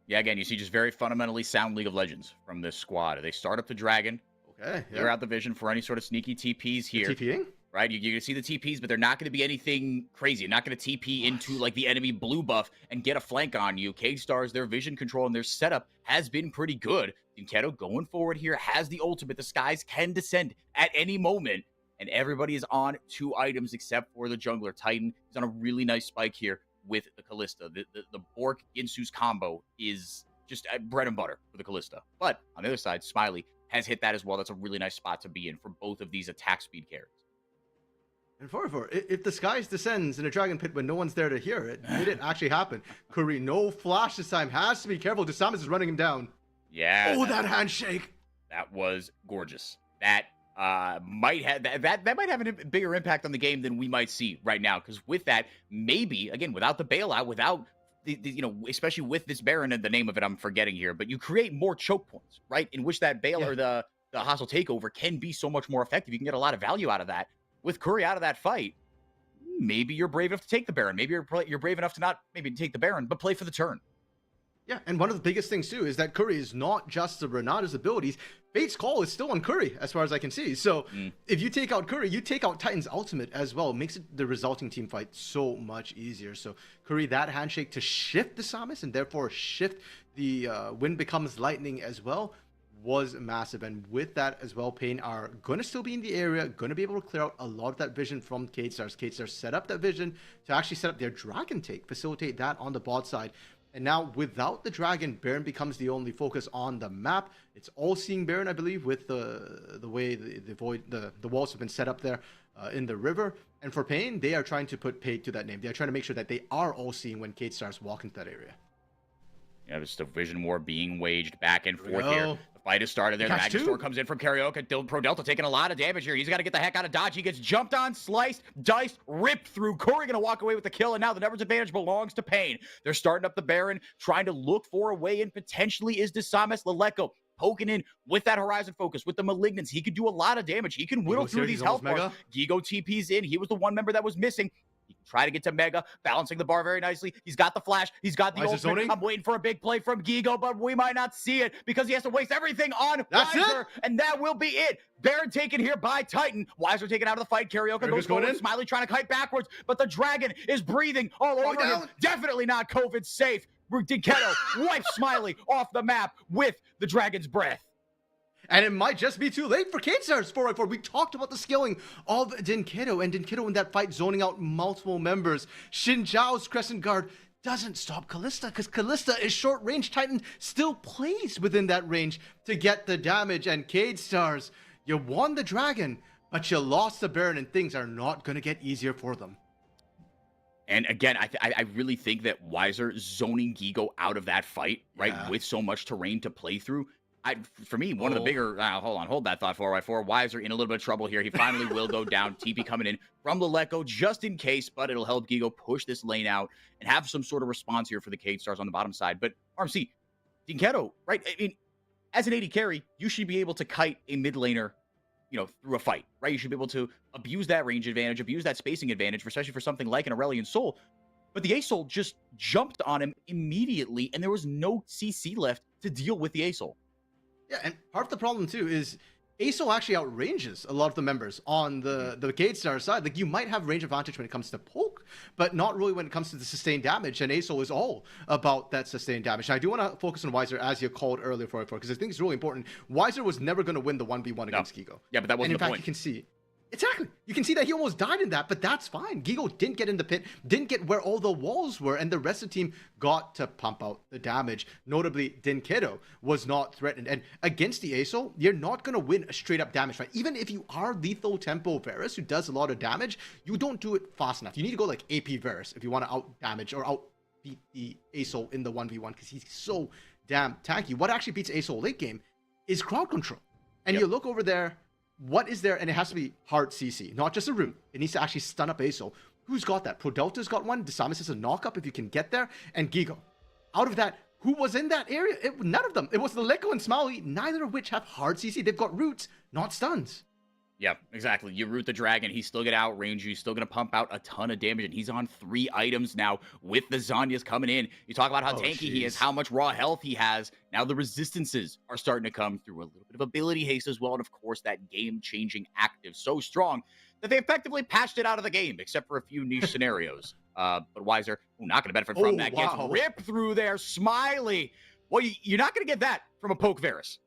Yeah, again, you see just very fundamentally sound League of Legends from this squad. They start up the Dragon. Okay, Clear out the vision for any sort of sneaky TPs here. TPing? Right? You're going to see the TPs, but they're not going to be anything crazy. You're not going to TP into like the enemy blue buff and get a flank on you. K-Stars, their vision control and their setup has been pretty good. Dinketo going forward here has the ultimate. The skies can descend at any moment, and everybody is on 2 items except for the jungler. Titan is on a really nice spike here with the Kalista. The Bork Ginsu's combo is just bread and butter for the Kalista. But on the other side, Smiley has hit that as well. That's a really nice spot to be in for both of these attack speed carries. And for if the skies descends in a dragon pit when no one's there to hear it, did it actually happen? Curry, no flash this time. Has to be careful. Desamas is running him down. Yeah. Oh, that handshake. That was gorgeous. That might have that might have a bigger impact on the game than we might see right now. Because with that, maybe again, without the bailout, without the especially with this Baron and the name of it, I'm forgetting here, but you create more choke points, right? In which that bail or the hostile takeover can be so much more effective. You can get a lot of value out of that. With Curry out of that fight, maybe you're brave enough to take the Baron. Maybe you're brave enough to not maybe take the Baron, but play for the turn. Yeah, and one of the biggest things too is that Curry is not just the Renata's abilities. Fate's Call is still on Curry, as far as I can see. So if you take out Curry, you take out Titan's ultimate as well. It makes the resulting team fight so much easier. So Curry, that handshake to shift the Samus and therefore shift the Wind Becomes Lightning as well was massive. And with that as well, Pain are going to still be in the area, going to be able to clear out a lot of that vision from K-Stars. K-Stars set up that vision to actually set up their Dragon take, facilitate that on the bot side. And now without the Dragon, Baron becomes the only focus on the map. It's all-seeing Baron, I believe, with the way the walls have been set up there in the river. And for Pain, they are trying to put paid to that name. They are trying to make sure that they are all-seeing when K-Stars walk into that area. Yeah, there's the vision war being waged back and forth here. The fight has started there. The Magic Sword comes in from Karaoke. Pro Delta taking a lot of damage here. He's got to get the heck out of Dodge. He gets jumped on, sliced, diced, ripped through. Corey going to walk away with the kill, and now the numbers advantage belongs to Pain. They're starting up the Baron, trying to look for a way in. Potentially is Desamas. Leleko poking in with that Horizon focus, with the Malignance. He could do a lot of damage. He can whittle through these health bars. Gigo TP's in. He was the one member that was missing. He can try to get to Mega, balancing the bar very nicely. He's got the flash. He's got the ultimate. I'm waiting for a big play from Gigo, but we might not see it because he has to waste everything on Weiser, and that will be it. Baron taken here by Titan. Weiser taken out of the fight. Karaoke goes forward. Smiley trying to kite backwards, but the Dragon is breathing all over him. Definitely not COVID safe. Dinketo wipes Smiley off the map with the Dragon's breath. And it might just be too late for K-Stars 4x4. We talked about the skilling of Dinketo, and Dinketo in that fight zoning out multiple members. Xin Zhao's Crescent Guard doesn't stop Kalista because Kalista is short range. Titan still plays within that range to get the damage. And K-Stars, you won the Dragon, but you lost the Baron, and things are not going to get easier for them. And again, I really think that Weiser zoning Gigo out of that fight, right, with so much terrain to play through, for me, one of the bigger, hold that thought, 4x4. Weiser in a little bit of trouble here. He finally will go down. TP coming in from Leleko just in case, but it'll help Gigo push this lane out and have some sort of response here for the K-Stars on the bottom side. But RMC, Dinketo, right? I mean, as an AD carry, you should be able to kite a mid laner, through a fight, right? You should be able to abuse that range advantage, abuse that spacing advantage, especially for something like an Aurelion Soul. But the A-Soul just jumped on him immediately, and there was no CC left to deal with the A-Soul. Yeah, and part of the problem too is ASO actually outranges a lot of the members on the K-Star side. Like, you might have range advantage when it comes to poke, but not really when it comes to the sustained damage, and ASO is all about that sustained damage. And I do want to focus on Weiser, as you called earlier for it, because I think it's really important. Weiser was never going to win the 1v1 against Gigo. Yeah, but that wasn't the point. And in fact, you can see... Exactly. You can see that he almost died in that, but that's fine. Gigo didn't get in the pit, didn't get where all the walls were, and the rest of the team got to pump out the damage. Notably, Dinketo was not threatened. And against the ASO, you're not going to win a straight-up damage fight. Even if you are lethal tempo Varus, who does a lot of damage, you don't do it fast enough. You need to go like AP Varus if you want to out-damage or out-beat the ASO in the 1v1, because he's so damn tanky. What actually beats ASO late game is crowd control. And you look over there, what is there? And it has to be hard CC, not just a root. It needs to actually stun up ASO. Who's got that? Pro Delta's got one. Desamas is a knock-up if you can get there. And Gigo. Out of that, who was in that area? None of them. It was the Leko and Smiley, neither of which have hard CC. They've got roots, not stuns. Yeah, exactly. You root the dragon, he's still gonna outrange you, he's still gonna pump out a ton of damage, and he's on 3 items now with the Zanyas coming in. You talk about how Oh, tanky he is, jeez. how much raw health he has. Now the resistances are starting to come through, a little bit of ability haste as well, and of course that game-changing active so strong that they effectively patched it out of the game, except for a few niche scenarios. But Wiser, who not gonna benefit from Oh, that, gets wow. ripped through there. Smiley. Well, you're not gonna get that from a poke Varus.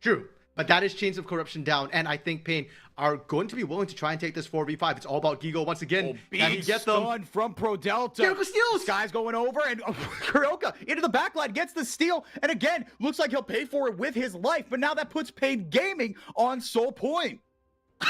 True. But that is Chains of Corruption down, and I think Pain are going to be willing to try and take this 4v5. It's all about Gigo once again. Oh, Can he big get them? stun from Pro Delta. Kiriko steals! This guy's going over, and Kurioka into the backline gets the steal, and again, looks like he'll pay for it with his life, but now that puts Pain Gaming on Soul Point. I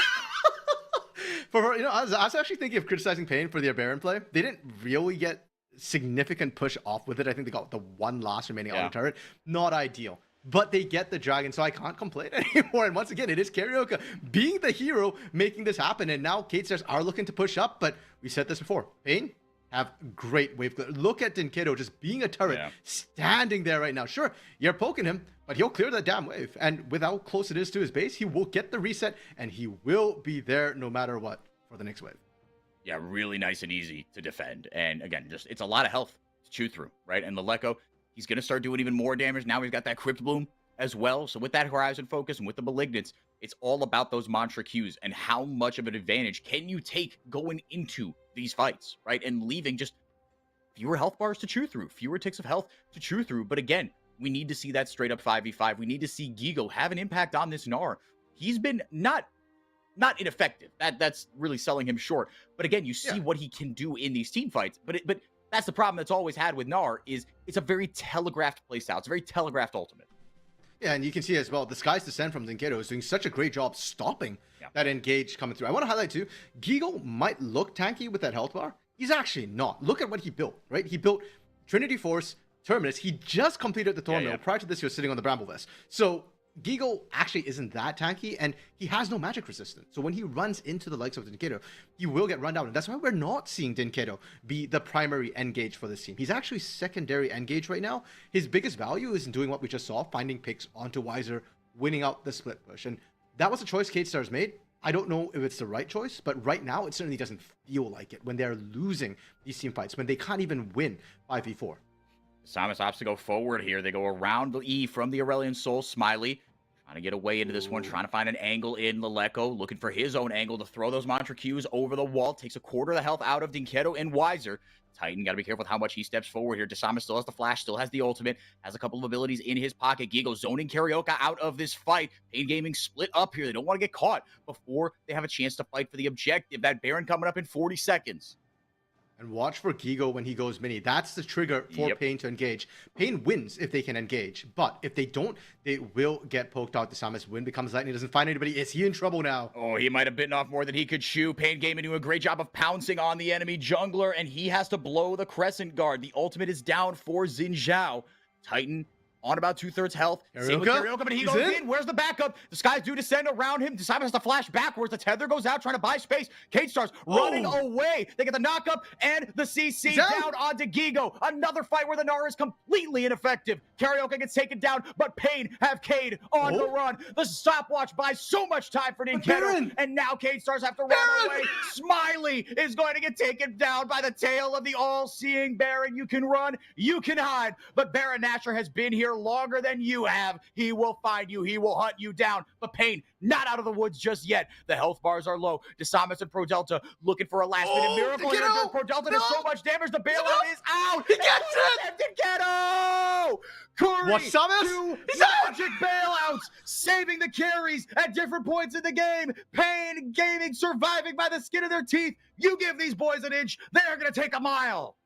was actually thinking of criticizing Pain for their Baron play. They didn't really get significant push off with it. I think they got the one last remaining auto turret. Not ideal. But they get the dragon, so I can't complain anymore. And once again, it is Karioka being the hero making this happen. And now K-Stars are looking to push up, but we said this before. Pain have great wave clear. Look at Dinkedo just being a turret, standing there right now. Sure, you're poking him, but he'll clear that damn wave. And with how close it is to his base, he will get the reset, and he will be there no matter what for the next wave. Yeah, really nice and easy to defend. And again, just it's a lot of health to chew through, right? And Leleko, he's going to start doing even more damage. Now he's got that Crypt Bloom as well. So with that Horizon focus and with the Malignants, it's all about those mantra Qs and how much of an advantage can you take going into these fights, right? And leaving just fewer health bars to chew through, fewer ticks of health to chew through. But again, we need to see that straight up 5v5. We need to see Gigo have an impact on this Gnar. He's been not ineffective. That's really selling him short. But again, you see what he can do in these team fights. But that's the problem that's always had with Gnar is it's a very telegraphed playstyle. It's a very telegraphed ultimate. Yeah, and you can see as well, the Sky's Descent from Dinkedo is doing such a great job stopping that engage coming through. I want to highlight too, Gigo might look tanky with that health bar. He's actually not. Look at what he built, right? He built Trinity Force, Terminus. He just completed the Thorn Mill. Prior to this, he was sitting on the Bramble Vest. So Gigo actually isn't that tanky, and he has no magic resistance. So when he runs into the likes of Dinkedo, he will get run down. And that's why we're not seeing Dinkedo be the primary engage for this team. He's actually secondary engage right now. His biggest value is in doing what we just saw, finding picks onto Wiser, winning out the split push. And that was a choice K-Stars made. I don't know if it's the right choice, but right now it certainly doesn't feel like it when they're losing these team fights, when they can't even win 5v4. Samus opts to go forward here. They go around the E from the Aurelion Soul. Smiley trying to get away into this one, trying to find an angle in Leleko, looking for his own angle to throw those mantra Qs over the wall. Takes a quarter of the health out of Dinkedo and Wiser. Titan got to be careful with how much he steps forward here. Samus still has the flash, still has the ultimate, has a couple of abilities in his pocket. Gigo zoning Karioka out of this fight. Pain Gaming split up here. They don't want to get caught before they have a chance to fight for the objective. That Baron coming up in 40 seconds. And watch for Gigo when he goes mini. That's the trigger for Pain to engage. Pain wins if they can engage, but if they don't, they will get poked out. The Samus win becomes lightning. Doesn't find anybody. Is he in trouble now? Oh, he might have bitten off more than he could chew. Pain Gaming doing a great job of pouncing on the enemy jungler, and he has to blow the Crescent Guard. The ultimate is down for Xin Zhao. Titan on about 2/3 health. Same with Karioka, but he goes in. Where's the backup? The Skies do descend around him. Simon has to flash backwards. The tether goes out, trying to buy space. K-Stars running away. They get the knockup and the CC down onto Gigo. Another fight where the Gnar is completely ineffective. Karioka gets taken down, but Pain have Cade on the run. The stopwatch buys so much time for Dinkedo, and now K-Stars have to run away. Smiley is going to get taken down by the tail of the all-seeing Baron. You can run, you can hide, but Baron Nashor has been here longer than you have. He will find you. He will hunt you down. But Pain, not out of the woods just yet. The health bars are low. Desamas and Pro Delta looking for a last-minute miracle. Pro Delta does so much damage. The bailout is out. He gets it. Dinkedo! Curry What's Samus? to magic bailouts, saving the carries at different points in the game. Pain Gaming surviving by the skin of their teeth. You give these boys an inch, they're going to take a mile.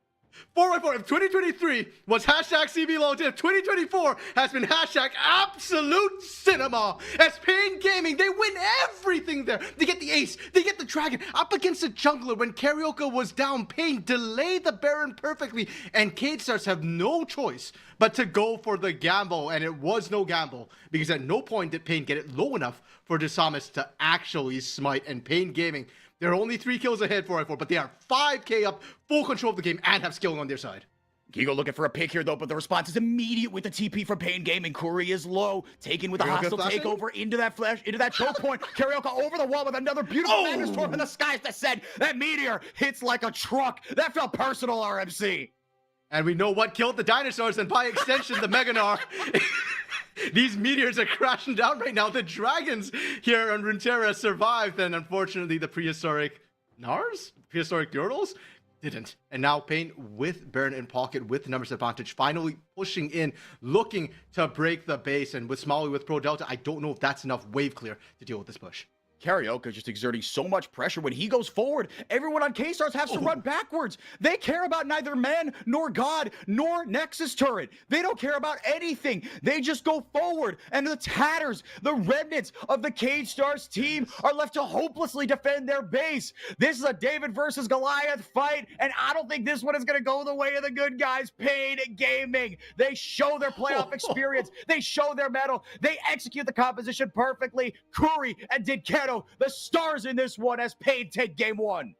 4x4. If 2023 was hashtag CBLOL, 2024 has been hashtag absolute cinema. As Pain Gaming, they win everything there. They get the ace, they get the dragon up against the jungler when Karioka was down. Pain delayed the Baron perfectly, and K-Stars have no choice but to go for the gamble, and it was no gamble because at no point did Pain get it low enough for Desamas to actually smite. And Pain Gaming, they're only 3 kills ahead for I4, but they are 5k up, full control of the game, and have skill on their side. Kigo looking for a pick here, though, but the response is immediate with the TP from Pain Gaming. Curry is low, taken with a hostile takeover into that flash, into that choke point. Karaoke over the wall with another beautiful thunderstorm in the skies descent. That meteor hits like a truck. That felt personal, RMC. And we know what killed the dinosaurs, and by extension, the Meganar. These meteors are crashing down right now. The dragons here on Runeterra survived, and unfortunately, the prehistoric Nars? Prehistoric Yordles? Didn't. And now Pain with Baron in pocket with the numbers advantage, finally pushing in, looking to break the base. And with Smalley with Pro Delta, I don't know if that's enough wave clear to deal with this push. Karaoke just exerting so much pressure. When he goes forward, everyone on K-Stars has to run backwards. They care about neither man nor God nor Nexus turret. They don't care about anything. They just go forward. And the tatters, the remnants of the K-Stars team are left to hopelessly defend their base. This is a David versus Goliath fight, and I don't think this one is going to go the way of the good guys. Pain Gaming. They show their playoff experience. They show their mettle. They execute the composition perfectly. Curry and Didketo, the stars in this one, as Pain take game one.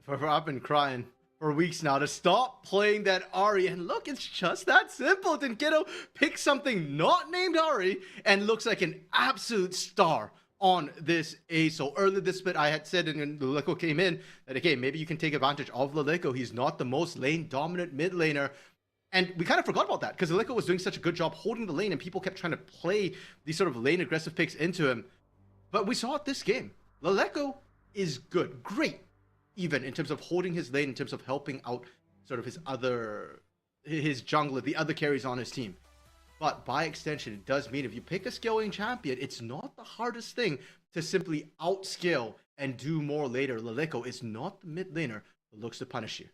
I've been crying for weeks now to stop playing that Ari, and look, it's just that simple. Didketo picks something not named Ari and looks like an absolute star on this A. So early this split, I had said, and when Leleco came in, that okay, maybe you can take advantage of Leleco. He's not the most lane dominant mid laner. And we kind of forgot about that because Leleco was doing such a good job holding the lane, and people kept trying to play these sort of lane aggressive picks into him. But we saw it this game. Leleco is good, great, even in terms of holding his lane, in terms of helping out sort of his jungler, the other carries on his team. But by extension, it does mean if you pick a scaling champion, it's not the hardest thing to simply outscale and do more later. Leleco is not the mid laner that looks to punish you.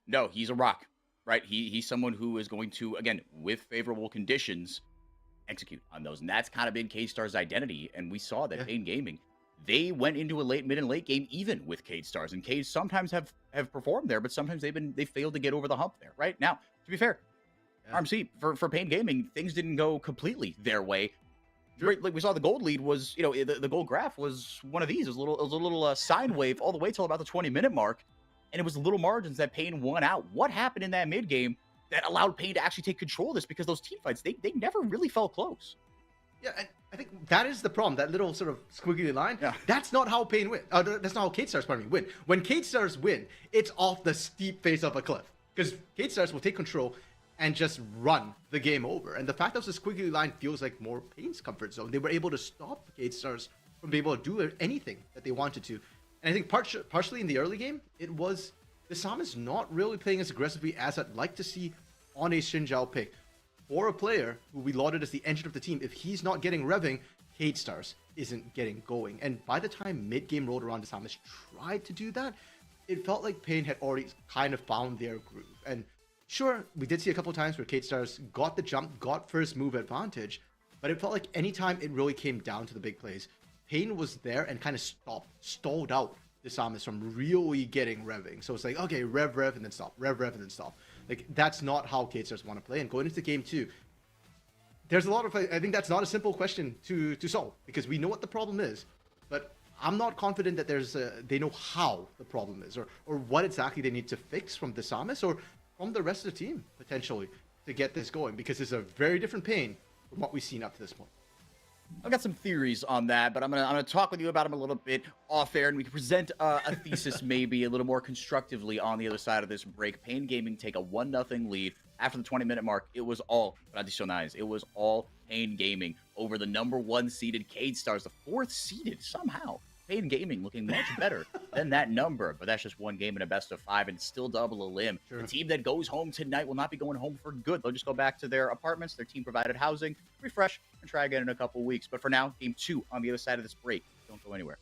No, he's a rock, right? He's someone who is going to, again, with favorable conditions, execute on those. And that's kind of been K-Star's identity. And we saw that Pain Gaming, they went into a mid and late game even with K-Stars. And K sometimes have performed there, but sometimes they failed to get over the hump there. Right now, to be fair, RMC for Pain Gaming, things didn't go completely their way. Right, like we saw, the gold lead was, the gold graph was one of these. It was a little sine wave all the way till about the 20-minute mark, and it was little margins that Pain won out. What happened in that mid game that allowed Pain to actually take control of this? Because those team fights, they never really felt close. Yeah, I think that is the problem. That little sort of squiggly line. Yeah. That's not how Pain win. That's not how K-Stars win. When K-Stars win, it's off the steep face of a cliff. Because K-Stars will take control and just run the game over. And the fact that it was a squiggly line feels like more Pain's comfort zone. They were able to stop the K-Stars from being able to do anything that they wanted to. And I think partially in the early game, it was the Samus not really playing as aggressively as I'd like to see on a Xin Zhao pick. For a player who we lauded as the engine of the team, if he's not getting revving, K-Stars isn't getting going. And by the time mid-game rolled around, the Samus tried to do that, it felt like Pain had already kind of found their groove. And sure, we did see a couple times where K-Stars got the jump, got first move advantage, but it felt like anytime it really came down to the big plays, Pain was there and kind of stalled out the Samus from really getting revving. So it's like, okay, rev, and then stop, rev, and then stop. Like, that's not how K-Stars want to play. And going into game two, there's a lot of, I think that's not a simple question to solve, because we know what the problem is, but I'm not confident that they know how the problem is, or what exactly they need to fix from the Samus or from the rest of the team, potentially, to get this going, because it's a very different Pain from what we've seen up to this point. I've got some theories on that, but I'm gonna talk with you about them a little bit off air, and we can present a thesis maybe a little more constructively on the other side of this break. Pain Gaming take a 1-0 lead after the 20-minute mark. It was all tradicionais. It was all Pain Gaming over the #1 seeded K-Stars, the 4th seeded somehow. Pain Gaming looking much better than that number, but that's just one game in a best of 5 and still double a limb. Sure. The team that goes home tonight will not be going home for good. They'll just go back to their apartments, their team provided housing, refresh, and try again in a couple weeks. But for now, game 2 on the other side of this break. Don't go anywhere.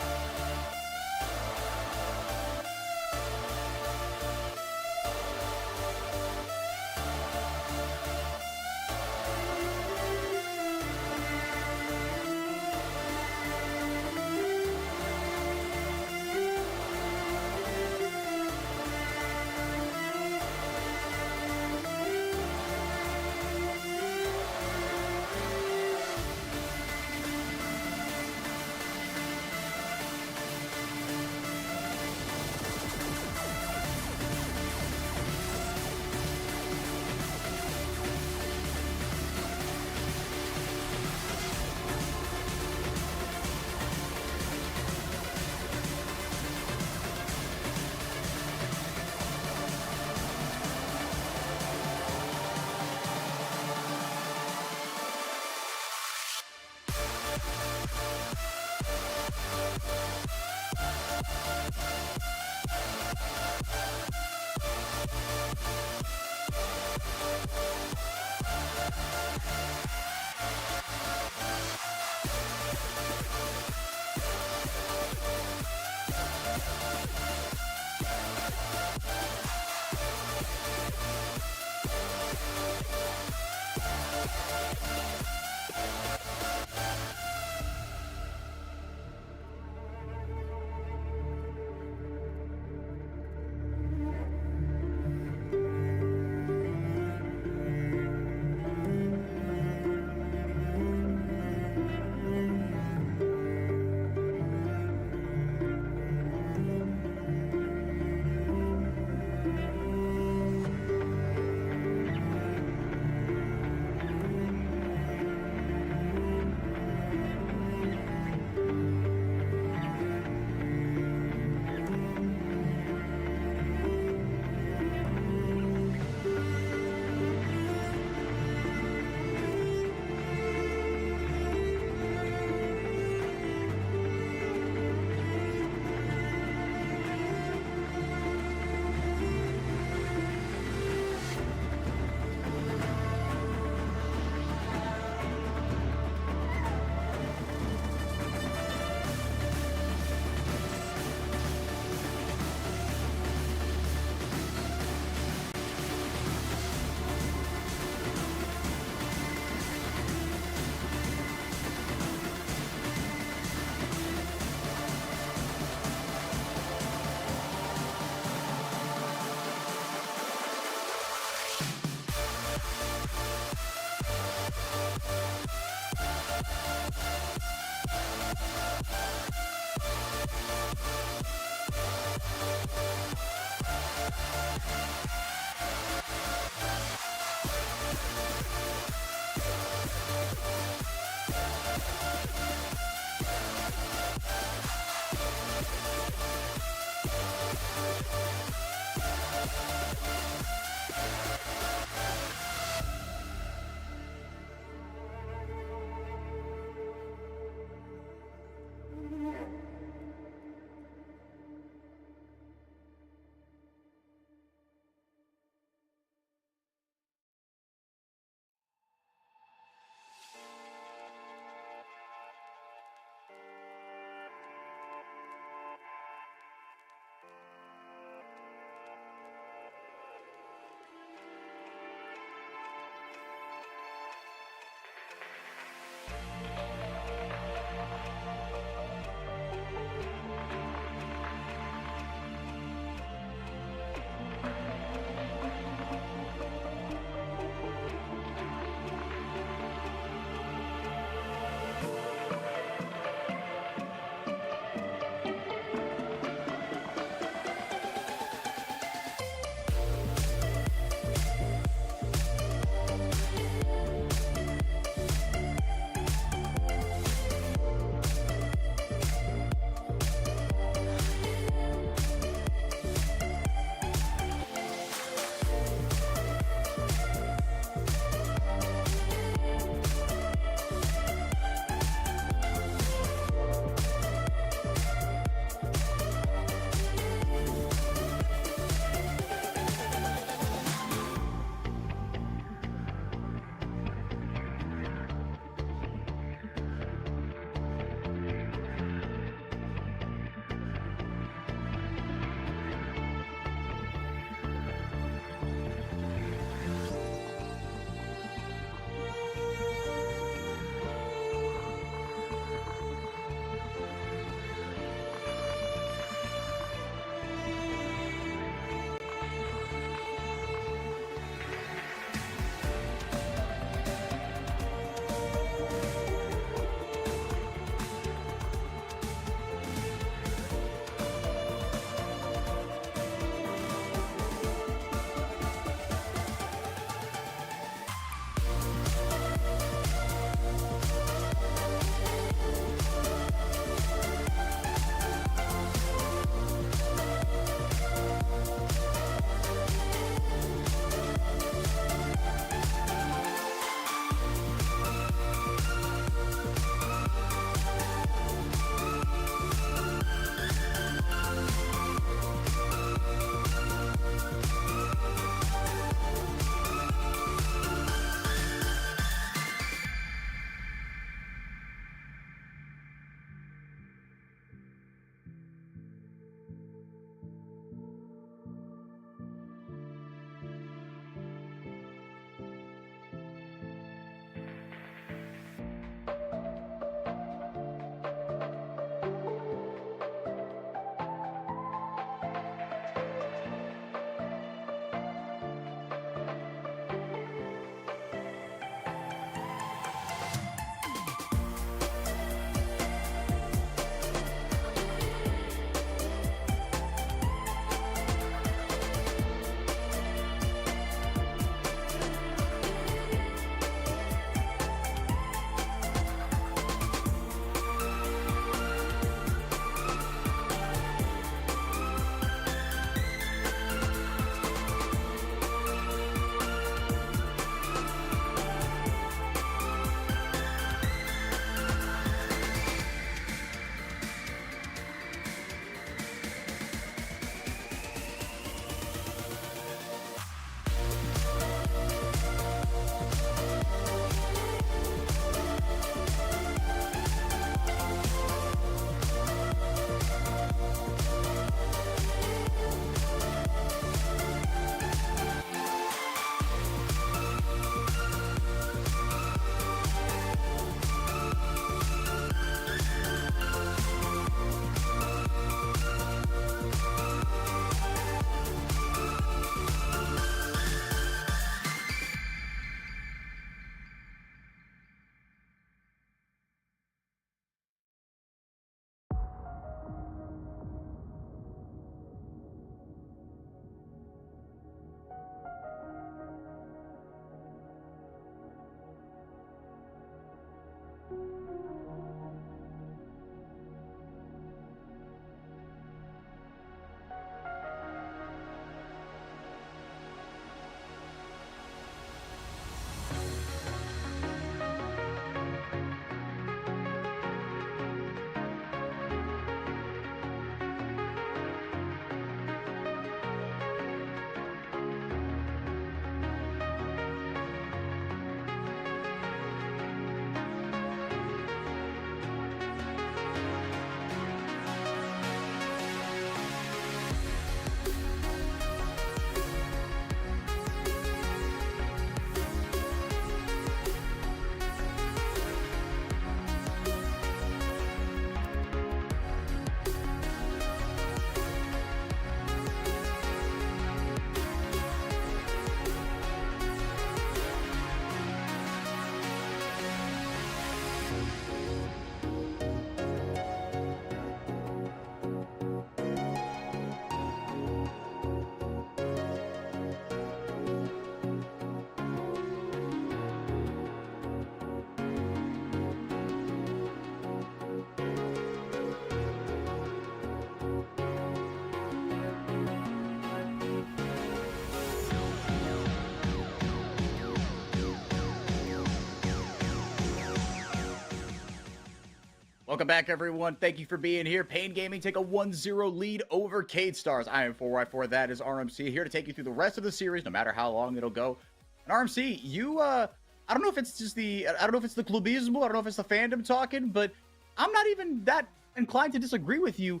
Welcome back, everyone. Thank you for being here. Pain Gaming take a 1-0 lead over Cade Stars. I am 4x4. That is RMC here to take you through the rest of the series, no matter how long it'll go. And RMC, I don't know if it's just I don't know if it's the clubismo, I don't know if it's the fandom talking, but I'm not even that inclined to disagree with you.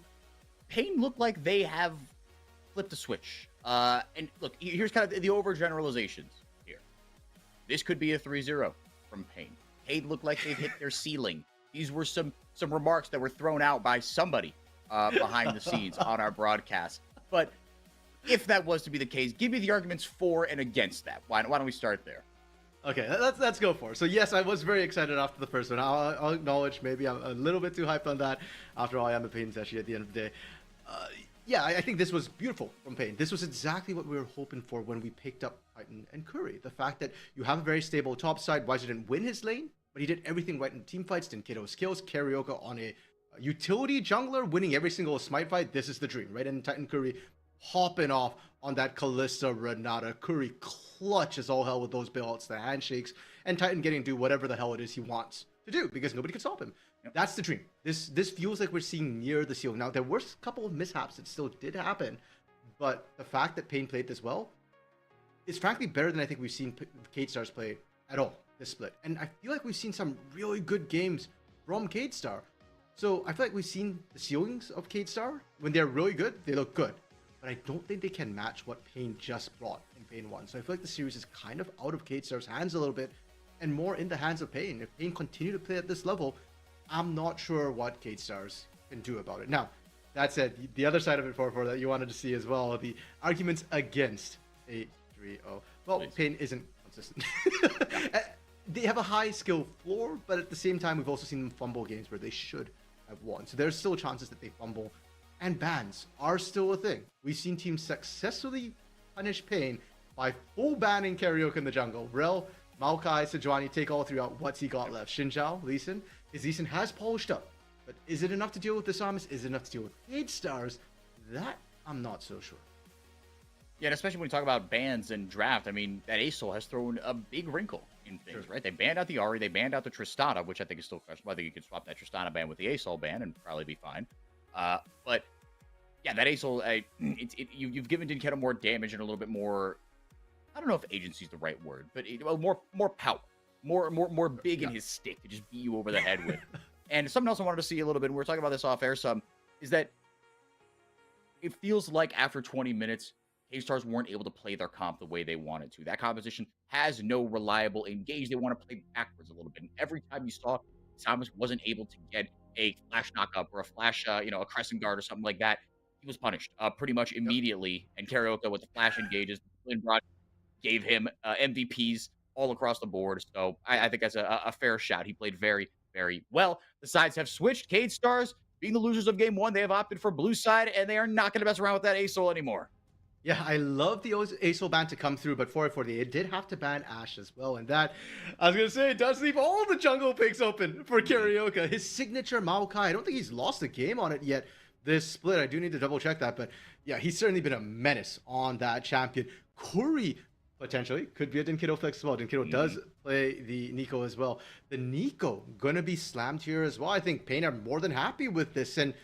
Pain look like they have flipped a switch. And look, here's kind of the overgeneralizations here. This could be a 3-0 from Pain. Cade looked like they've hit their ceiling. These were some remarks that were thrown out by somebody behind the scenes on our broadcast. But if that was to be the case, give me the arguments for and against that. Why don't we start there? Okay, let's go for it. So yes, I was very excited after the first one. I'll acknowledge maybe I'm a little bit too hyped on that. After all, I am a Pain session at the end of the day. Yeah, I think this was beautiful from Pain. This was exactly what we were hoping for when we picked up Titan and Curry. The fact that you have a very stable top side. Wise didn't win his lane, but he did everything right in team fights, didn't kiddo his kills. Karaoke on a utility jungler, winning every single smite fight. This is the dream, right? And Titan Curry hopping off on that Kalista Renata. Curry clutch as all hell with those bailouts, the handshakes, and Titan getting to do whatever the hell it is he wants to do because nobody can stop him. Yep. That's the dream. This feels like we're seeing near the ceiling. Now, there were a couple of mishaps that still did happen, but the fact that Pain played this well is frankly better than I think we've seen Cade Stars play at all this split. And I feel like we've seen some really good games from Cade Star. So I feel like we've seen the ceilings of Cade Star. When they're really good, they look good. But I don't think they can match what Pain just brought in Pain 1. So I feel like the series is kind of out of Cade Star's hands a little bit and more in the hands of Pain. If Pain continue to play at this level, I'm not sure what Cade Stars can do about it. Now, that said, the other side of it, 4-4, that you wanted to see as well, the arguments against a 3-0. Well, please. Pain isn't consistent. They have a high skill floor, but at the same time, we've also seen them fumble games where they should have won. So there's still chances that they fumble. And bans are still a thing. We've seen teams successfully punish Pain by full banning Karaoke in the jungle. Rel, Maokai, Sejuani, take all three out. What's he got left? Xin Zhao, Lee Sin. His Lee Sin has polished up. But is it enough to deal with this Armis? Is it enough to deal with Cade Stars? That, I'm not so sure. Yeah, and especially when you talk about bans and draft, I mean, that ASOL has thrown a big wrinkle in things, right? They banned out the Ahri, they banned out the Tristana, which I think is still questionable. I think you could swap that Tristana ban with the ASOL ban and probably be fine. But yeah, that ASOL, you've given Dinketo more damage and a little bit more, I don't know if agency is the right word, but more power, more big in his stick to just beat you over the head with. And something else I wanted to see a little bit, and we were talking about this off air some, is that it feels like after 20 minutes, K-Stars weren't able to play their comp the way they wanted to. That composition has no reliable engage. They want to play backwards a little bit. And every time you saw Samus wasn't able to get a flash knockup or a flash, a crescent guard or something like that, he was punished pretty much immediately. And Karaoke with the flash engages, Lindbrod gave him MVPs all across the board. So I think that's a fair shout. He played very, very well. The sides have switched. Cade Stars, being the losers of game one, they have opted for blue side, and they are not going to mess around with that ASOL anymore. Yeah, I love the ASOL ban to come through, but 440, it did have to ban Ashe as well. And that, I was going to say, it does leave all the jungle picks open for Karaoke. His signature Maokai, I don't think he's lost a game on it yet this split. I do need to double check that, but yeah, he's certainly been a menace on that champion. Curry, potentially, could be a Dinketo flex as well. Dinketo does play the Nico as well. The Nico going to be slammed here as well. I think Pain are more than happy with this, and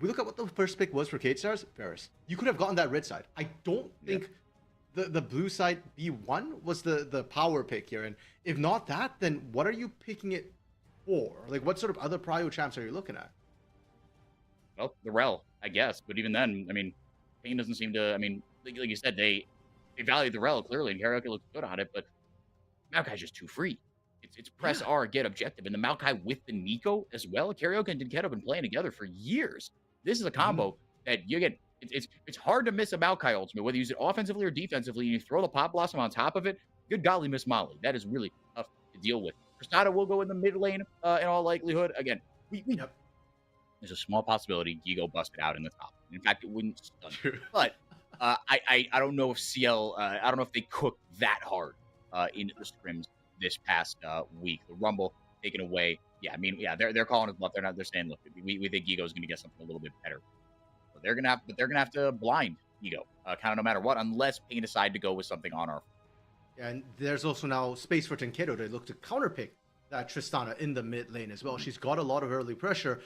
we look at what the first pick was for Cade Stars. Varus, you could have gotten that red side. I don't think the blue side B1 was the power pick here. And if not that, then what are you picking it for? Like, what sort of other prio champs are you looking at? Well, the Rel, I guess. But even then, I mean, Pain doesn't seem to, I mean, like you said, they value the Rel clearly, and Karaoke looks good on it, but Maokai's just too free. It's press R, get objective. And the Maokai with the Nico as well. Karaoke and Dinketo have been playing together for years. This is a combo that you get. It's hard to miss a Maokai ultimate, whether you use it offensively or defensively. And you throw the Pop Blossom on top of it. Good golly, Miss Molly. That is really tough to deal with. Tristana will go in the mid lane in all likelihood. Again, there's a small possibility Gigo busted out in the top. In fact, it wouldn't stun. But I don't know if CL. I don't know if they cooked that hard in the scrims this past week. The Rumble taken away. Yeah, I mean, yeah, they're calling us bluff. They're saying, look, we think Gigo's going to get something a little bit better. So they're gonna have to blind Gigo, kind of no matter what, unless Pain decide to go with something on our. Yeah, and there's also now space for Dinketo to look to counterpick that Tristana in the mid lane as well. She's got a lot of early pressure,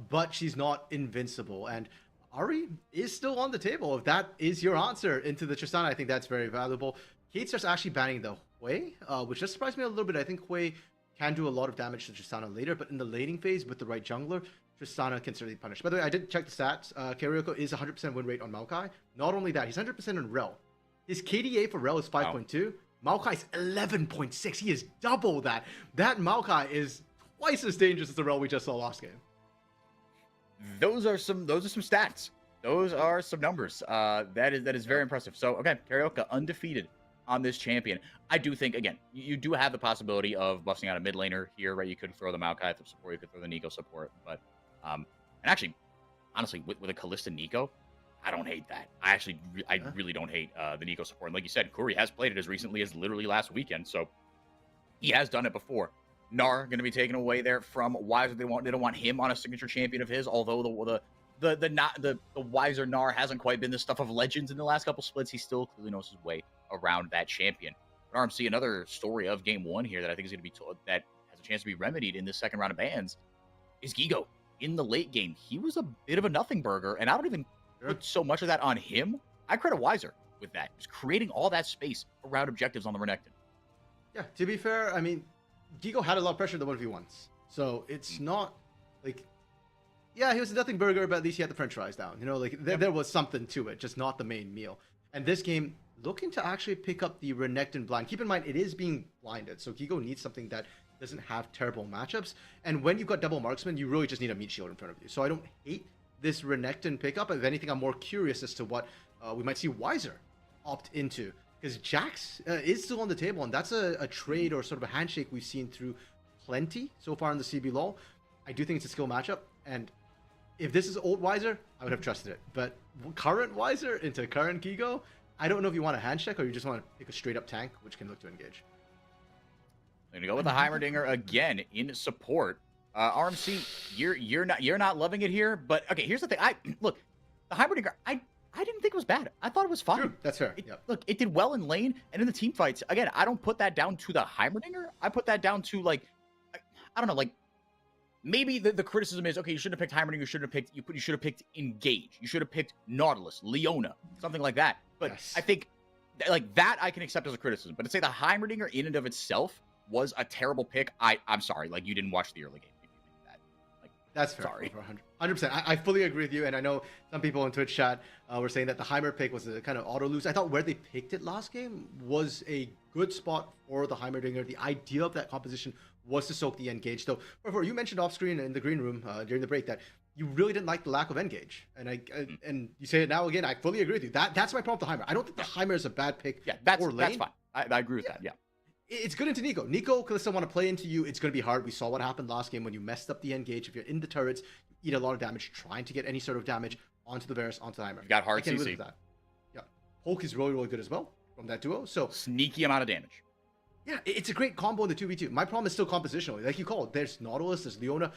but she's not invincible. And Ari is still on the table. If that is your answer into the Tristana, I think that's very valuable. Kate starts actually banning the Hui, which just surprised me a little bit. I think Hui can do a lot of damage to Tristana later, but in the laning phase with the right jungler, Tristana can certainly punish. By the way, I did check the stats. Kyriako is 100% win rate on Maokai. Not only that, he's 100% on Rel. His KDA for Rel is 5.2. Wow. Maokai is 11.6. He is double that. That Maokai is twice as dangerous as the Rel we just saw last game. Those are some stats. Those are some numbers. That is very impressive. So okay, Karaoke undefeated on this champion. I do think, again, you do have the possibility of busting out a mid laner here, right? You could throw the Maokai support, you could throw the Nico support, but and actually, honestly, with a Kalista Nico, I don't hate that. I really don't hate the Nico support. And like you said, Curry has played it as recently as literally last weekend, so he has done it before. Gnar going to be taken away there from Wiser. They don't want him on a signature champion of his, although the Wiser Gnar hasn't quite been the stuff of legends in the last couple splits. He still clearly knows his way around that champion. But RMC, another story of game one here that I think is going to be told, that has a chance to be remedied in this second round of bans, is Gigo. In the late game, he was a bit of a nothing burger, and I don't even put so much of that on him. I credit Wiser with that. Just creating all that space around objectives on the Renekton. Yeah, to be fair, I mean, Gigo had a lot of pressure the 1v1s. So it's not like, yeah, he was a nothing burger, but at least he had the french fries down. You know, like there was something to it, just not the main meal. And this game, looking to actually pick up the Renekton blind. Keep in mind, it is being blinded. So Gigo needs something that doesn't have terrible matchups. And when you've got double marksman, you really just need a meat shield in front of you. So I don't hate this Renekton pickup. If anything, I'm more curious as to what we might see Wiser opt into. Because Jax is still on the table, and that's a trade or sort of a handshake we've seen through plenty so far in the CBLOL. I do think it's a skill matchup, and if this is old Wiser, I would have trusted it. But current Wiser into current Gigo, I don't know if you want a handshake or you just want to pick a straight-up tank, which can look to engage. I'm gonna go with the Heimerdinger again in support. RMC, you're not loving it here, but okay. Here's the thing. Look, the Heimerdinger, I didn't think it was bad. I thought it was fine. True. That's fair. Yep. Look, it did well in lane and in the team fights. Again, I don't put that down to the Heimerdinger. I put that down to, like, I don't know, like, maybe the criticism is, okay, you shouldn't have picked Heimerdinger. You should have picked Engage. You should have picked Nautilus, Leona, something like that. But yes. I think like that I can accept as a criticism. But to say the Heimerdinger in and of itself was a terrible pick, I'm sorry. Like, you didn't watch the early game. That's fair. Sorry. 100%. I fully agree with you. And I know some people in Twitch chat were saying that the Heimer pick was a kind of auto lose. I thought where they picked it last game was a good spot for the Heimerdinger. The idea of that composition was to soak the Engage. So, before you mentioned off screen in the green room during the break that you really didn't like the lack of Engage. And and you say it now again, I fully agree with you. That's my problem with the Heimer. I don't think the Heimer is a bad pick. Yeah, that's fine. I agree with that. Yeah. It's good into Nico. Nico, Kalista want to play into you. It's going to be hard. We saw what happened last game when you messed up the Engage. If you're in the turrets, you eat a lot of damage trying to get any sort of damage onto the Varus, onto the Heimer. You've got hard CC. With that. Yeah. Hulk is really, really good as well from that duo. So sneaky amount of damage. Yeah, it's a great combo in the 2v2. My problem is still compositionally. Like you call it, there's Nautilus, there's Leona.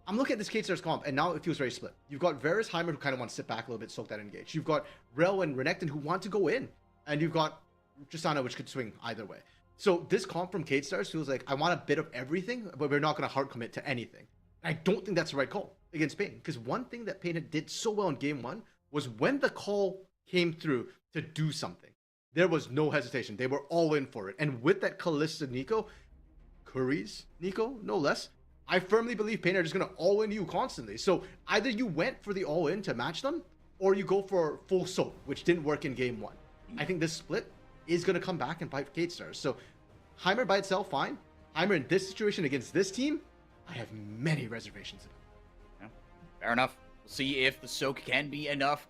I'm looking at this K-Stars comp, and now it feels very split. You've got Varus, Heimer, who kind of want to sit back a little bit, soak that Engage. You've got Rel and Renekton, who want to go in. And you've got Tristana, which could swing either way. So this comp from Kate Stars feels like I want a bit of everything, but we're not going to hard commit to anything. And I don't think that's the right call against Pain, because one thing that Pain did so well in game one was when the call came through to do something, there was no hesitation. They were all in for it. And with that Kalista Nico, Curry's Nico, no less, I firmly believe Pain are just going to all in you constantly. So either you went for the all in to match them, or you go for full soak, which didn't work in game one. I think this split is going to come back and bite Kate Stars. So Heimer by itself, fine. Heimer in this situation against this team, I have many reservations about. Yeah, fair enough. We'll see if the soak can be enough.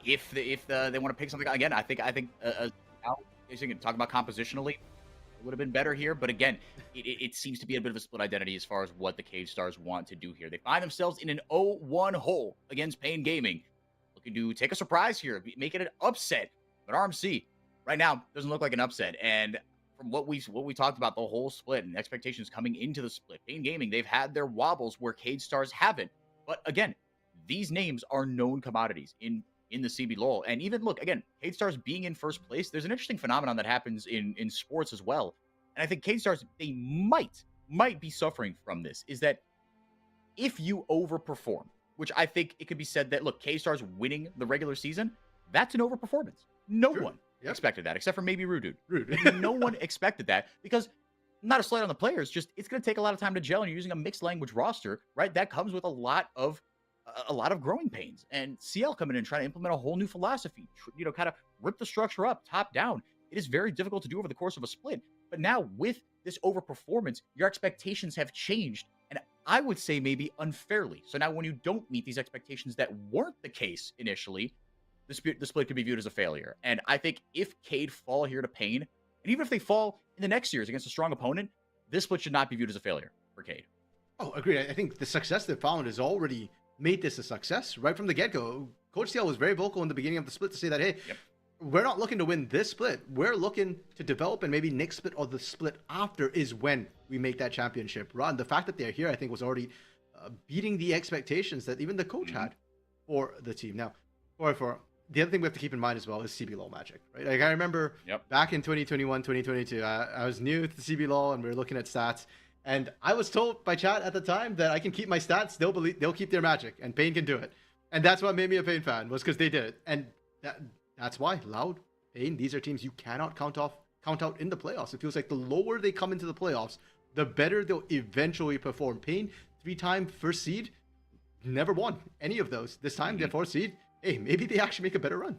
If they want to pick something again, I think now you can talk about compositionally, it would have been better here. But again, it seems to be a bit of a split identity as far as what the Cave Stars want to do here. They find themselves in an 0-1 hole against Pain Gaming, looking to take a surprise here, make it an upset. But RMC right now doesn't look like an upset, and from what we talked about the whole split and expectations coming into the split, Pain Gaming, they've had their wobbles where Cade Stars haven't. But again, these names are known commodities in the CBLOL. And even look, again, Cade Stars being in first place, there's an interesting phenomenon that happens in sports as well. And I think Cade Stars, they might might be suffering from this is that if you overperform, which I think it could be said that, look, K-Stars winning the regular season, that's an overperformance. No Sure. one Yep. expected that, except for maybe Rude. Rude. No one expected that because not a slight on the players, just it's going to take a lot of time to gel and you're using a mixed language roster, right? That comes with a lot of growing pains. And CL coming in and trying to implement a whole new philosophy, kind of rip the structure up top down. It is very difficult to do over the course of a split. But now with this overperformance, your expectations have changed. And I would say maybe unfairly. So now when you don't meet these expectations that weren't the case initially, the split could be viewed as a failure. And I think if Cade fall here to Pain, and even if they fall in the next series against a strong opponent, this split should not be viewed as a failure for Cade. Oh, agreed. I think the success they've found has already made this a success right from the get-go. Coach CL was very vocal in the beginning of the split to say that, hey, Yep. we're not looking to win this split. We're looking to develop, and maybe next split or the split after is when we make that championship run. The fact that they're here, I think, was already beating the expectations that even the coach had for the team. Now, for the other thing we have to keep in mind as well is CBLOL magic, right? Like I remember back in 2021, 2022, I was new to the CBLOL and we were looking at stats. And I was told by chat at the time that I can keep my stats. They'll keep their magic, and Pain can do it. And that's what made me a Pain fan, was because they did it. And that's why Loud, Pain, these are teams you cannot count out in the playoffs. It feels like the lower they come into the playoffs, the better they'll eventually perform. Pain, 3-time first seed, never won any of those. This time they're fourth seed. Hey, maybe they actually make a better run.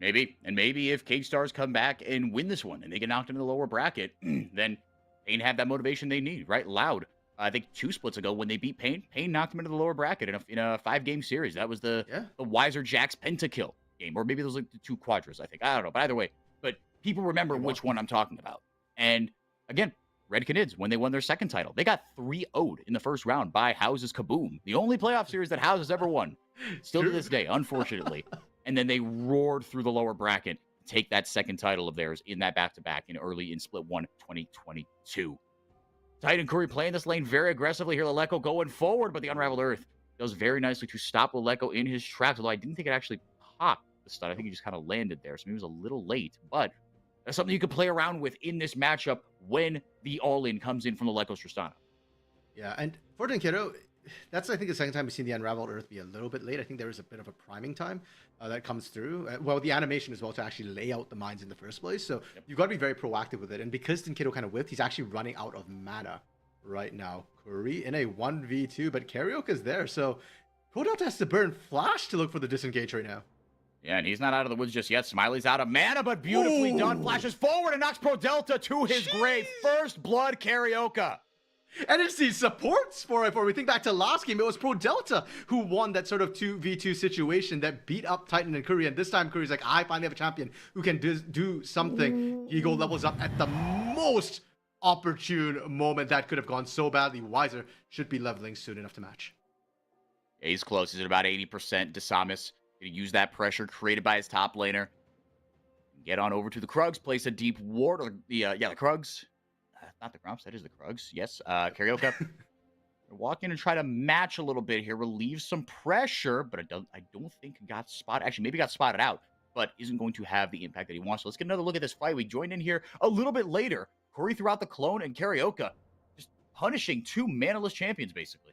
Maybe. And maybe if K-Stars come back and win this one and they get knocked into the lower bracket, then Pain have that motivation they need, right? Loud, I think 2 splits ago when they beat Pain knocked them into the lower bracket in a 5-game series. That was the Wiser Jacks pentakill game, or maybe those like the 2 quadras, I think. I don't know, but either way. But people remember which one I'm talking about. And again, Red Canids, when they won their second title, they got 3-0'd in the first round by House's KaBuM, the only playoff series that House has ever won. Still to this day, unfortunately. And then they roared through the lower bracket to take that second title of theirs in that back-to-back in Split 1 2022. Titan Curry playing this lane very aggressively here. Leleko going forward, but the Unraveled Earth does very nicely to stop Leleko in his tracks, although I didn't think it actually popped the stun. I think he just kind of landed there, so maybe it was a little late, but that's something you can play around with in this matchup when the all-in comes in from Leleko's Tristana. Yeah, and for Dinkedo, that's, I think, the second time we've seen the Unraveled Earth be a little bit late. I think there is a bit of a priming time that comes through. Well, the animation as well to actually lay out the mines in the first place. So you've got to be very proactive with it. And because Dinkedo kind of whiffed, he's actually running out of mana right now. Curry in a 1v2, but Karaoke's there. So Pro Delta has to burn Flash to look for the disengage right now. Yeah, and he's not out of the woods just yet. Smiley's out of mana, but beautifully done. Flashes forward and knocks Pro Delta to his grave. First blood, Karaoke. And it's these supports for it. We think back to last game, it was Pro Delta who won that sort of 2v2 situation that beat up Titan and Curry. And this time Curry's like, I finally have a champion who can do something. Ego levels up at the most opportune moment. That could have gone so badly. Wiser should be leveling soon enough to match. Yeah, he's close. He's at about 80%. Desamis going to use that pressure created by his top laner. Get on over to the Krugs. Place a deep ward. Or the Krugs. Not the Grumps, that is the Krugs. Yes, Karaoke. Walk in and try to match a little bit here, relieve some pressure, but I don't think got spotted. Actually, maybe got spotted out, but isn't going to have the impact that he wants. So let's get another look at this fight. We joined in here a little bit later. Corey threw out the clone, and Karaoke just punishing 2 manaless champions, basically.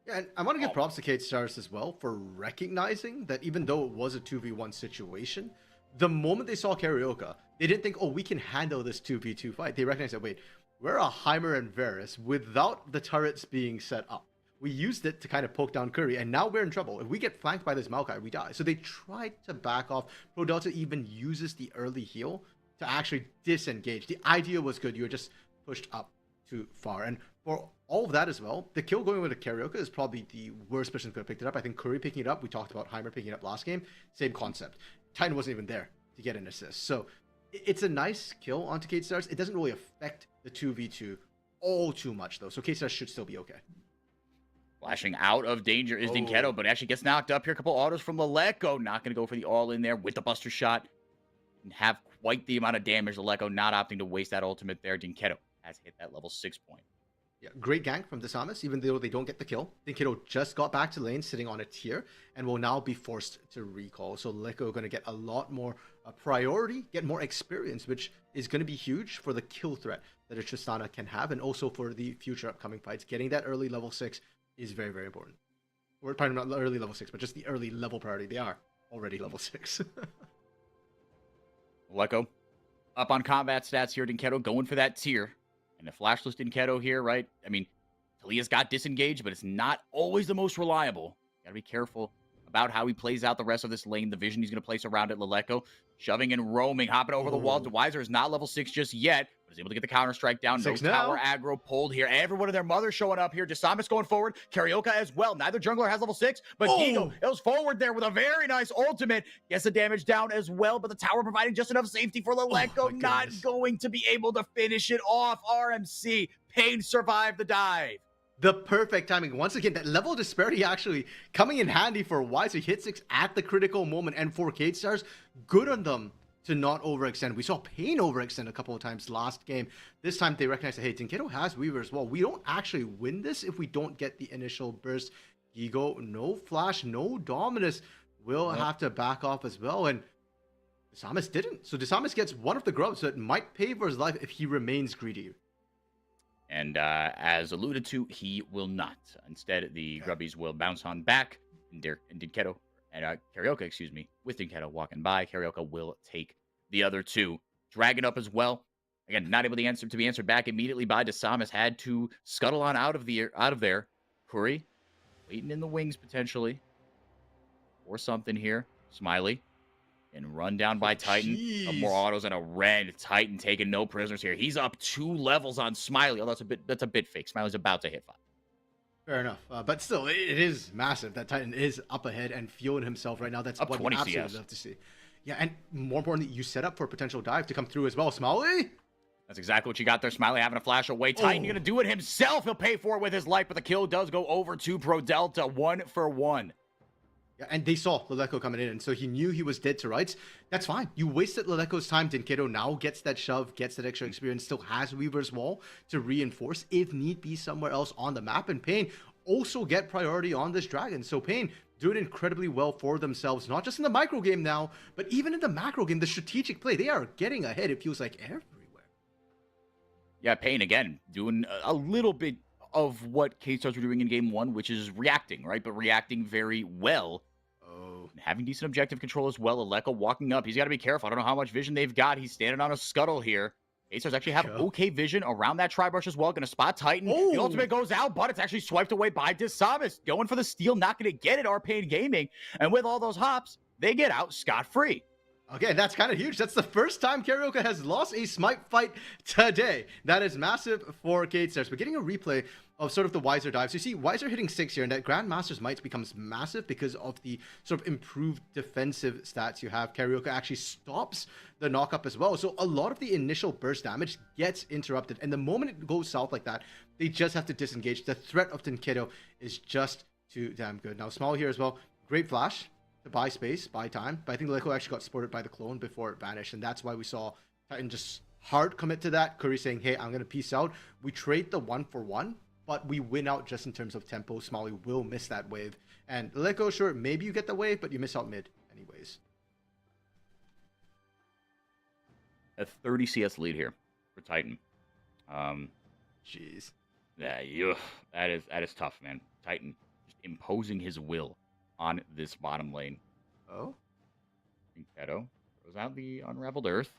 Yeah, and I want to give props to K-Stars as well for recognizing that even though it was a 2v1 situation, the moment they saw Karaoke, they didn't think, oh, we can handle this 2v2 fight. They recognized that, wait, we're a Heimer and Varus without the turrets being set up. We used it to kind of poke down Curry, and now we're in trouble. If we get flanked by this Maokai, we die. So they tried to back off. Pro Delta even uses the early heal to actually disengage. The idea was good. You were just pushed up too far. And for all of that as well, the kill going with a Karaoke is probably the worst person who could have picked it up. I think Curry picking it up, we talked about Heimer picking it up last game. Same concept. Titan wasn't even there to get an assist. So it's a nice kill onto K-Stars. It doesn't really affect the 2v2 all too much, though. So K-Stars should still be okay. Flashing out of danger is Dinkedo, but actually gets knocked up here. A couple autos from Leleko. Not going to go for the all-in there with the Buster Shot. And have quite the amount of damage. Leleko not opting to waste that ultimate there. Dinkedo has hit that level 6 point. Yeah, great gank from Desamis, even though they don't get the kill. Dinkedo just got back to lane, sitting on a tier, and will now be forced to recall. So Leleko going to get a lot more a priority, get more experience, which is going to be huge for the kill threat that a Tristana can have, and also for the future upcoming fights. Getting that early level 6 is very, very important. We're probably not early level 6, but just the early level priority. They are already level 6. Leko up on combat stats here. Dinketo going for that tier. And the flashless Dinketo here, right? I mean, Talia's got disengaged, but it's not always the most reliable. Got to be careful about how he plays out the rest of this lane. The vision he's going to place around it. Leleko shoving and roaming, hopping over the wall. Weiser is not level 6 just yet, but is able to get the counter strike down. No tower aggro pulled here. Everyone and their mother showing up here. Desamis going forward. Karioka as well. Neither jungler has level 6, but Gigo goes forward there with a very nice ultimate. Gets the damage down as well, but the tower providing just enough safety for Leleko. Not going to be able to finish it off. RMC. Pain survived the dive. The perfect timing. Once again, that level of disparity actually coming in handy for Weiser. Hit 6 at the critical moment, and for K-Stars, good on them to not overextend. We saw Pain overextend a couple of times last game. This time they recognize that, hey, Dinketo has Weaver as well. We don't actually win this if we don't get the initial burst. Gigo, no flash, no Dominus. Will have to back off as well, and Desamis didn't. So Desamis gets one of the grubs, so it might pay for his life if he remains greedy. And as alluded to, he will not. Instead, the Grubbies will bounce on back. And Dinketo, and Karioka, excuse me, with Dinketo walking by. Karioka will take the other two. Dragon up as well. Again, not able to be answered back immediately by Desamis. Had to scuttle on out of there. Curry waiting in the wings potentially. Or something here. Smiley. And run down by Titan. More autos and a red. Titan taking no prisoners here. He's up 2 levels on Smiley. Oh, that's a bit fake. Smiley's about to hit 5. Fair enough. But still, it is massive that Titan is up ahead and fueling himself right now. That's up what 20 we absolutely CS. love to see. Yeah, and more importantly, you set up for a potential dive to come through as well. Smiley? That's exactly what you got there. Smiley having a flash away. Titan going to do it himself. He'll pay for it with his life, but the kill does go over to Pro Delta. 1 for 1. Yeah, and they saw Leleko coming in, and so he knew he was dead to rights. That's fine. You wasted Leleko's time. Dinketo now gets that shove, gets that extra experience, still has Weaver's Wall to reinforce if need be somewhere else on the map. And Pain also get priority on this Dragon. So Pain doing incredibly well for themselves, not just in the micro game now, but even in the macro game, the strategic play. They are getting ahead, it feels like, everywhere. Yeah, Pain, again, doing a little bit of what K-Stars were doing in game 1, which is reacting, right? But reacting very well. And having decent objective control as well. Aleko walking up. He's got to be careful. I don't know how much vision they've got. He's standing on a scuttle here. K-Stars actually have okay vision around that tri-brush as well. Going to spot Titan. The ultimate goes out, but it's actually swiped away by Desamis. Going for the steal. Not going to get it, Pain Gaming. And with all those hops, they get out scot-free. Okay, that's kind of huge. That's the first time Karioka has lost a smite fight today. That is massive for K-Stars. But getting a replay of sort of the Weiser dives. You see Weiser hitting 6 here, and that Grandmaster's might becomes massive because of the sort of improved defensive stats you have. Karioka actually stops the knock-up as well. So a lot of the initial burst damage gets interrupted. And the moment it goes south like that, they just have to disengage. The threat of Dinketo is just too damn good. Now, Small here as well. Great flash to buy space, buy time. But I think Leko actually got supported by the clone before it vanished. And that's why we saw Titan just hard commit to that. Curry saying, hey, I'm going to peace out. We trade the 1-for-1, but we win out just in terms of tempo. Smalley will miss that wave. And Leko, sure, maybe you get the wave, but you miss out mid anyways. A 30 CS lead here for Titan. Jeez. Yeah, that is tough, man. Titan just imposing his will on this bottom lane. Dinketo throws out the Unraveled Earth.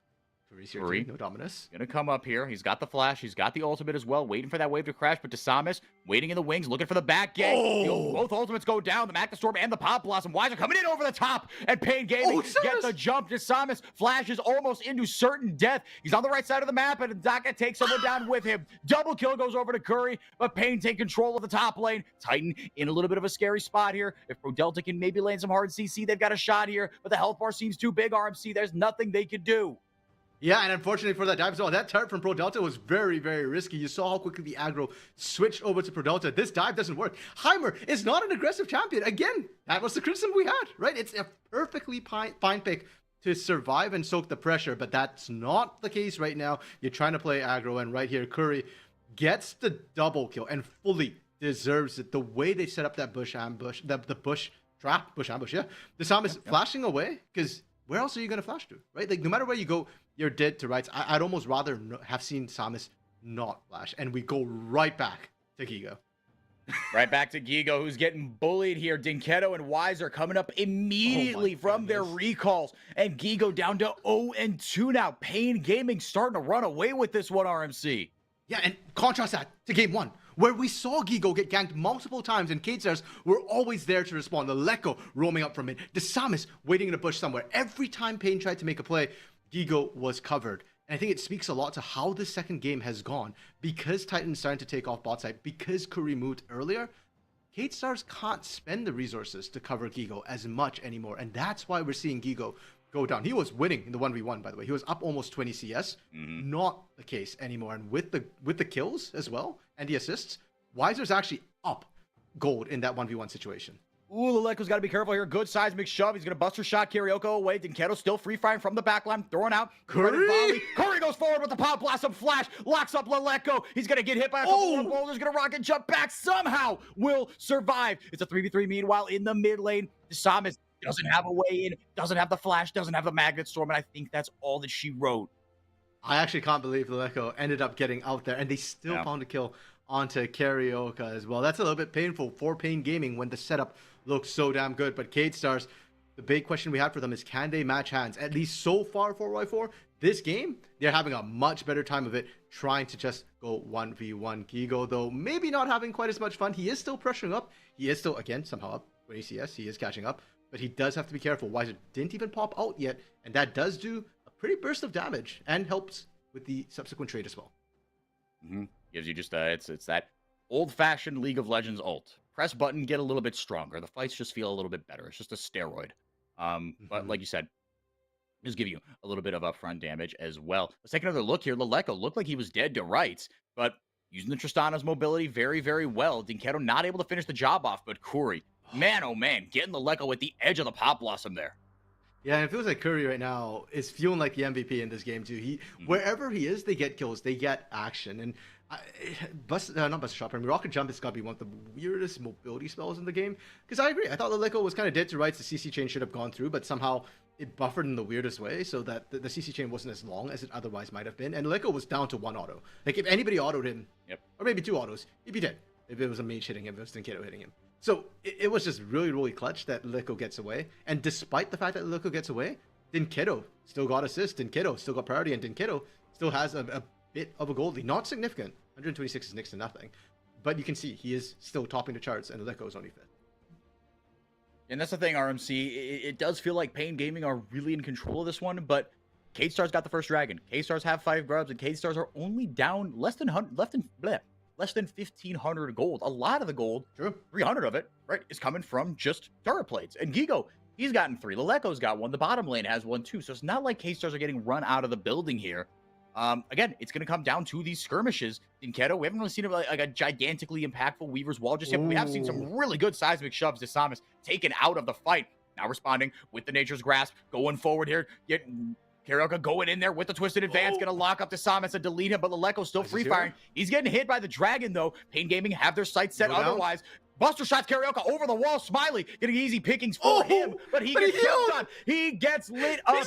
Curry, no Dominus. Gonna come up here. He's got the flash. He's got the ultimate as well. Waiting for that wave to crash, but Desamis waiting in the wings, looking for the back gate. Both ultimates go down. The Magna Storm and the Pop Blossom. Weiser coming in over the top, and Pain Gaming get the jump. Desamis flashes almost into certain death. He's on the right side of the map, and Daka takes someone down with him. Double kill goes over to Curry, but Pain take control of the top lane. Titan in a little bit of a scary spot here. If Pro Delta can maybe land some hard CC, they've got a shot here, but the health bar seems too big, RMC. There's nothing they can do. Yeah, and unfortunately for that dive as well, that turret from Pro Delta was very, very risky. You saw how quickly the aggro switched over to Pro Delta. This dive doesn't work. Heimer is not an aggressive champion. Again, that was the criticism we had, right? It's a perfectly fine pick to survive and soak the pressure, but that's not the case right now. You're trying to play aggro, and right here, Curry gets the double kill and fully deserves it. The way they set up that bush ambush, the bush trap, bush ambush, yeah. The Sam is flashing away because where else are you going to flash to, right? Like, no matter where you go, you're dead to rights. I'd almost rather have seen Samus not flash, and we go right back to Gigo. Right back to Gigo, who's getting bullied here. Dinketo and Wise are coming up immediately from their recalls. And Gigo down to 0-2 now. Pain Gaming starting to run away with this one, RMC. Yeah, and contrast that to game one, where we saw Gigo get ganked multiple times, and K-Stars were always there to respond. The Lekko roaming up from it. The Samus waiting in a bush somewhere. Every time Pain tried to make a play, Gigo was covered. And I think it speaks a lot to how the second game has gone. Because Titan's starting to take off bot side, because Curry moved earlier, K-Stars can't spend the resources to cover Gigo as much anymore. And that's why we're seeing Gigo go down. He was winning in the 1v1, by the way. He was up almost 20 CS. Not the case anymore. And with the kills as well, and the assists, Weiser's actually up gold in that 1v1 situation. Ooh, Leleko's got to be careful here. Good seismic shove. He's going to bust her shot. Karaoke away. Dinketo still free firing from the backline. Throwing out. Curry! Curry goes forward with the Power Blossom flash. Locks up Leleko. He's going to get hit by a couple of boulders. Going to rocket jump back. Somehow will survive. It's a 3v3 meanwhile in the mid lane. Samus doesn't have a way in. Doesn't have the flash. Doesn't have the magnet storm. And I think that's all that she wrote. I actually can't believe Leleko ended up getting out there. And they still found a kill onto Karaoke as well. That's a little bit painful for Pain Gaming when the setup looks so damn good. But K-Stars, the big question we have for them is, can they match hands? At least so far, 4x4, this game, they're having a much better time of it, trying to just go 1v1. Gigo, though, maybe not having quite as much fun. He is still pressuring up. He is still, again, somehow up with ACS. He is catching up. But he does have to be careful. Weiser didn't even pop out yet. And that does do a pretty burst of damage and helps with the subsequent trade as well. Gives you just, it's that old-fashioned League of Legends ult. Press button, get a little bit stronger. The fights just feel a little bit better. It's just a steroid. But like you said, just give you a little bit of upfront damage as well. Let's take another look here. Leleko looked like he was dead to rights, but using the Tristana's mobility very, very well. Dinketo not able to finish the job off, but Curry, man, oh man, getting Leleko at the edge of the Pop Blossom there. Yeah, and it feels like Curry right now is feeling like the MVP in this game too. Wherever he is, they get kills, they get action, and not Buster Shot, Rocket Jump has got to be one of the weirdest mobility spells in the game. Because I agree, I thought Leleko was kind of dead to rights. The CC chain should have gone through, but somehow it buffered in the weirdest way, so that the CC chain wasn't as long as it otherwise might have been. And Leleko was down to one auto. Like, if anybody autoed him, or maybe two autos, he'd be dead. If it was a mage hitting him, if it was Dinketo hitting him. So it was just really, really clutch that Leleko gets away. And despite the fact that Leleko gets away, Dinketo still got assist, Dinketo still got priority, and Dinketo still has a bit of a gold lead. Not significant. 126 is next to nothing. But you can see he is still topping the charts, and Leleko is only 5th. And that's the thing, RMC. It does feel like Pain Gaming are really in control of this one, but K-Stars got the first dragon. K-Stars have 5 grubs, and K-Stars are only down less than 1,500 gold. A lot of the gold, 300 of it, right, is coming from just turret plates. And Gigo, he's gotten 3. Leleko's got 1. The bottom lane has 1 too. So it's not like K-Stars are getting run out of the building here. Again, it's going to come down to these skirmishes. Dinketo, we haven't really seen like a gigantically impactful Weaver's Wall just yet, but we have seen some really good seismic shoves to Samus taken out of the fight. Now responding with the Nature's Grasp, going forward here. Karaoke going in there with the Twisted Advance, going to lock up to Samus and delete him, but Leleko's still free firing. He's getting hit by the dragon, though. Pain Gaming have their sights set otherwise. Buster shots Karaoke over the wall. Smiley getting easy pickings for him, but he gets jumped on. He gets lit up. He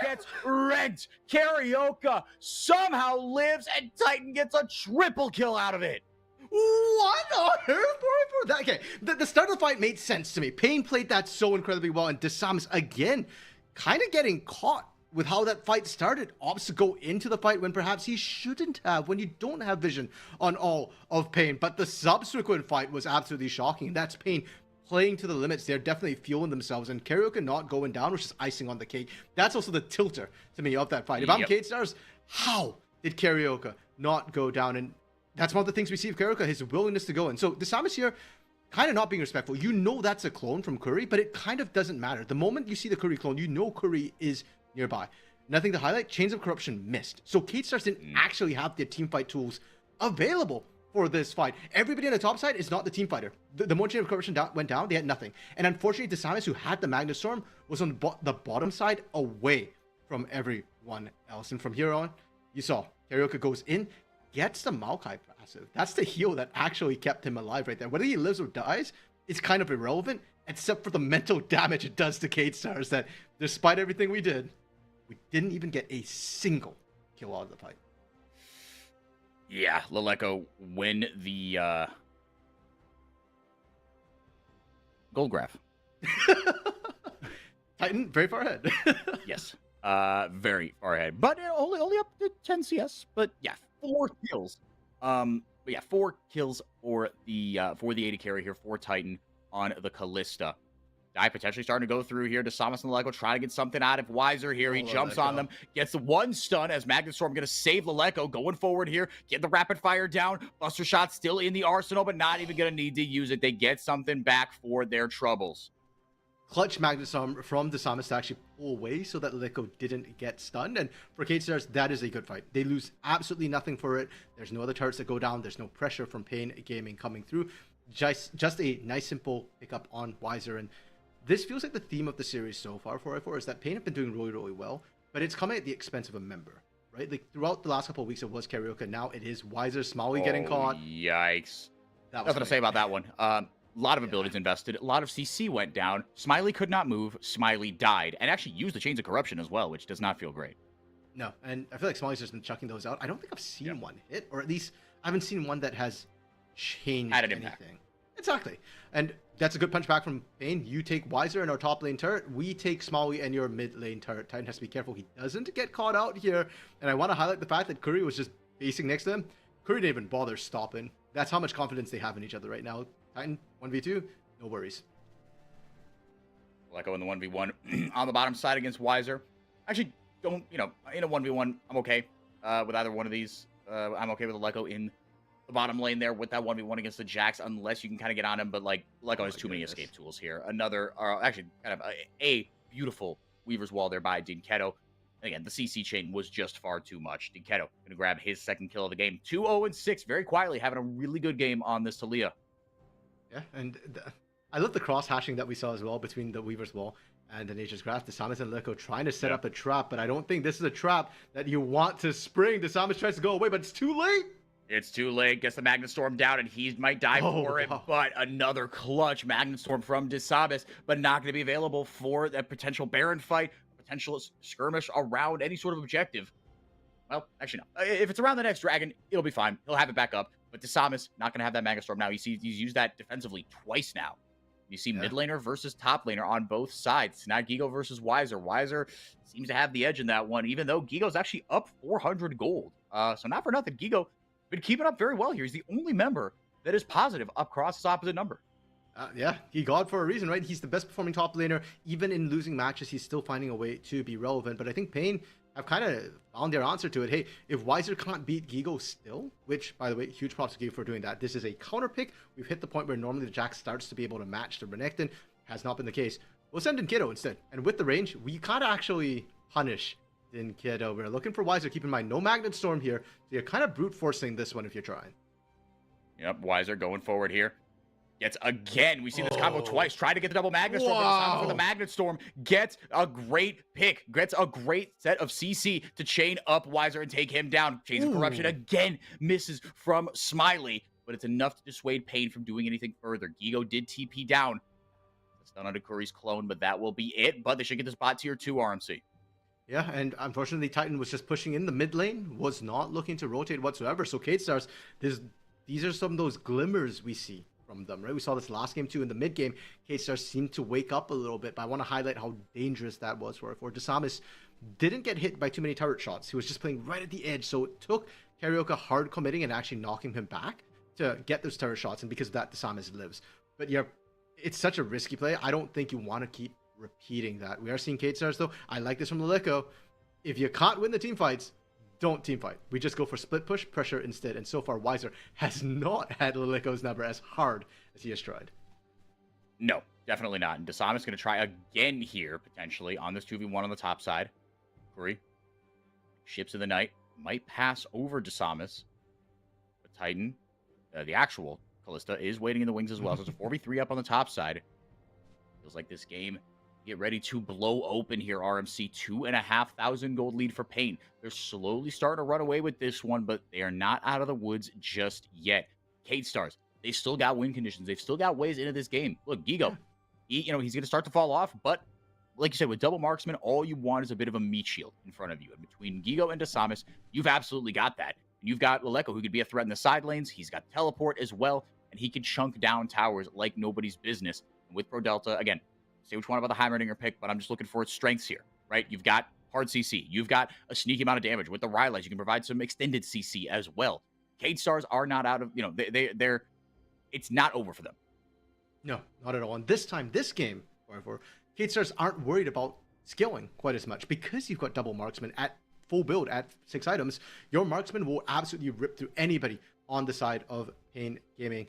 gets rent. Karaoke somehow lives, and Titan gets a triple kill out of it. What on earth? That? Okay, the start of the fight made sense to me. Pain played that so incredibly well, and Samus again kind of getting caught with how that fight started. Opts to go into the fight when perhaps he shouldn't have, when you don't have vision on all of Pain. But the subsequent fight was absolutely shocking. That's Pain playing to the limits. They're definitely fueling themselves, and Karaoke not going down, which is icing on the cake. That's also the tilter to me of that fight. If I'm K-Stars, how did Karaoke not go down? And that's one of the things we see of Karaoke, his willingness to go in. So the Samus here, kind of not being respectful. You know that's a clone from Curry, but it kind of doesn't matter. The moment you see the Curry clone, you know Curry is nearby. Nothing to highlight, Chains of Corruption missed. So K-Stars didn't actually have their teamfight tools available for this fight. Everybody on the top side is not the team fighter. The moment Chains of Corruption went down, they had nothing. And unfortunately, Samus, who had the Magnet Storm, was on the bottom side away from everyone else. And from here on, you saw Karaoke goes in, gets the Maokai passive. That's the heal that actually kept him alive right there. Whether he lives or dies, it's kind of irrelevant. except for the mental damage it does to Kate Stars that despite everything we did, we didn't even get a single kill out of the fight. Yeah, Leleco win the gold graph. Titan, very far ahead. Yes. Very far ahead. But only up to 10 CS. But yeah, 4 kills. But yeah, 4 kills for the AD carry here for Titan on the Callista. Guy potentially starting to go through here to Samus and Leleco, trying to get something out of Weiser here. He jumps on them, gets the 1 stun as Magnet Storm going to save Leleco, going forward here, get the rapid fire down. Buster Shot still in the arsenal, but not even going to need to use it. They get something back for their troubles. Clutch Magnet Storm from the Samus to actually pull away so that Leleco didn't get stunned. And for Kate Stars, that is a good fight. They lose absolutely nothing for it. There's no other turrets that go down. There's no pressure from Pain Gaming coming through. Just a nice, simple pickup on Weiser. And this feels like the theme of the series so far for I4 is that Pain have been doing really, really well, but it's coming at the expense of a member, right? Like throughout the last couple of weeks, it was Karaoke. Now it is Weiser, Smalley getting caught. Yikes. Nothing to say about that one. A lot of abilities invested. A lot of CC went down. Smiley could not move. Smiley died. And actually used the Chains of Corruption as well, which does not feel great. No, and I feel like Smiley's just been chucking those out. I don't think I've seen one hit, or at least I haven't seen one that has changed Added anything. impact. Exactly. And that's a good punch back from Pain. You take Weiser in our top lane turret. We take Smalley and your mid lane turret. Titan has to be careful he doesn't get caught out here. And I want to highlight the fact that Curry was just basing next to him. Curry didn't even bother stopping. That's how much confidence they have in each other right now. Titan, 1v2, no worries. Leleco in the 1v1 on the bottom side against Weiser. Actually, don't, in a 1v1, I'm okay with either one of these. I'm okay with Leleco in the bottom lane there with that 1v1 against the Jax, unless you can kind of get on him. But, Leleco has too many escape tools here. Another, actually, kind of a beautiful Weaver's Wall there by Dinketo. Again, the CC chain was just far too much. Dinketo going to grab his second kill of the game. 2-0-6, very quietly having a really good game on this Talia. Yeah, and I love the cross-hashing that we saw as well between the Weaver's Wall and the Nature's Graph. Samus and Leleco trying to set up a trap, but I don't think this is a trap that you want to spring. Samus tries to go away, but it's too late. It's too late. Gets the Magnet Storm down, and he might die for it. But another clutch Magnet Storm from Samus, but not going to be available for that potential Baron fight, potential skirmish around any sort of objective. Well, actually, no. If it's around the next dragon, it'll be fine. He'll have it back up. But Samus, not going to have that Magnet Storm now. You see, he's used that defensively twice now. You see mid laner versus top laner on both sides. Now Gigo versus Weiser. Weiser seems to have the edge in that one, even though Gigo's actually up 400 gold. So not for nothing, Gigo been keeping up very well here. He's the only member that is positive across his opposite number. Yeah, he got for a reason, right? He's the best performing top laner. Even in losing matches, he's still finding a way to be relevant. But I think Pain have kind of found their answer to it. Hey, if Weiser can't beat Gigo still, which, by the way, huge props to Gigo for doing that. This is a counter pick. We've hit the point where normally the Jax starts to be able to match the Renekton. Has not been the case. We'll send in Kiddo instead. And with the range, we can't actually punish in Kiddo. We're looking for Weiser. Keep in mind, no Magnet Storm here. So you're kind of brute forcing this one if you're trying. Yep, Weiser going forward here. Gets again. We see this combo twice. Try to get the double Magnet Storm. For the Magnet Storm. Gets a great pick. Gets a great set of CC to chain up Weiser and take him down. Chains of Corruption again misses from Smiley, but it's enough to dissuade Pain from doing anything further. Gigo did TP down. It's done under Curry's clone, but that will be it. But they should get this bot tier 2 RMC. Yeah, and unfortunately, Titan was just pushing in the mid lane, was not looking to rotate whatsoever. So Kate Stars, these are some of those glimmers we see from them, right? We saw this last game too in the mid game. Kate Stars seemed to wake up a little bit, but I want to highlight how dangerous that was for Samus. Didn't get hit by too many turret shots. He was just playing right at the edge, so it took Karaoke hard committing and actually knocking him back to get those turret shots, and because of that, Samus lives. But yeah, it's such a risky play. I don't think you want to keep repeating that. We are seeing Kate Stars though. I like this from Leleco. If you can't win the team fights, don't team fight. We just go for split push pressure instead. And so far, Weiser has not had Leleco's number as hard as he has tried. No, definitely not. And Dasama's going to try again here, potentially, on this 2v1 on the top side. Curry. Ships of the Night might pass over Dasamis. But Titan, the actual Callista, is waiting in the wings as well. So it's a 4v3 up on the top side. Feels like this game get ready to blow open here, RMC. 2,500 gold lead for Pain. They're slowly starting to run away with this one, but they are not out of the woods just yet. Kate Stars, they still got win conditions. They've still got ways into this game. Look, Gigo, he's going to start to fall off. But like you said, with double marksman, all you want is a bit of a meat shield in front of you. And between Gigo and Dasamis, you've absolutely got that. And you've got Laleko, who could be a threat in the side lanes. He's got teleport as well, and he can chunk down towers like nobody's business. And with Pro Delta, again, say what you want about the Heimerdinger pick, but I'm just looking for its strengths here, right? You've got hard CC. You've got a sneaky amount of damage. With the Rylai's, you can provide some extended CC as well. Cade Stars are not out of, they're it's not over for them. No, not at all. And this time, this game, however, Cade Stars aren't worried about scaling quite as much because you've got double marksman at full build at 6 items. Your marksman will absolutely rip through anybody on the side of Pain Gaming.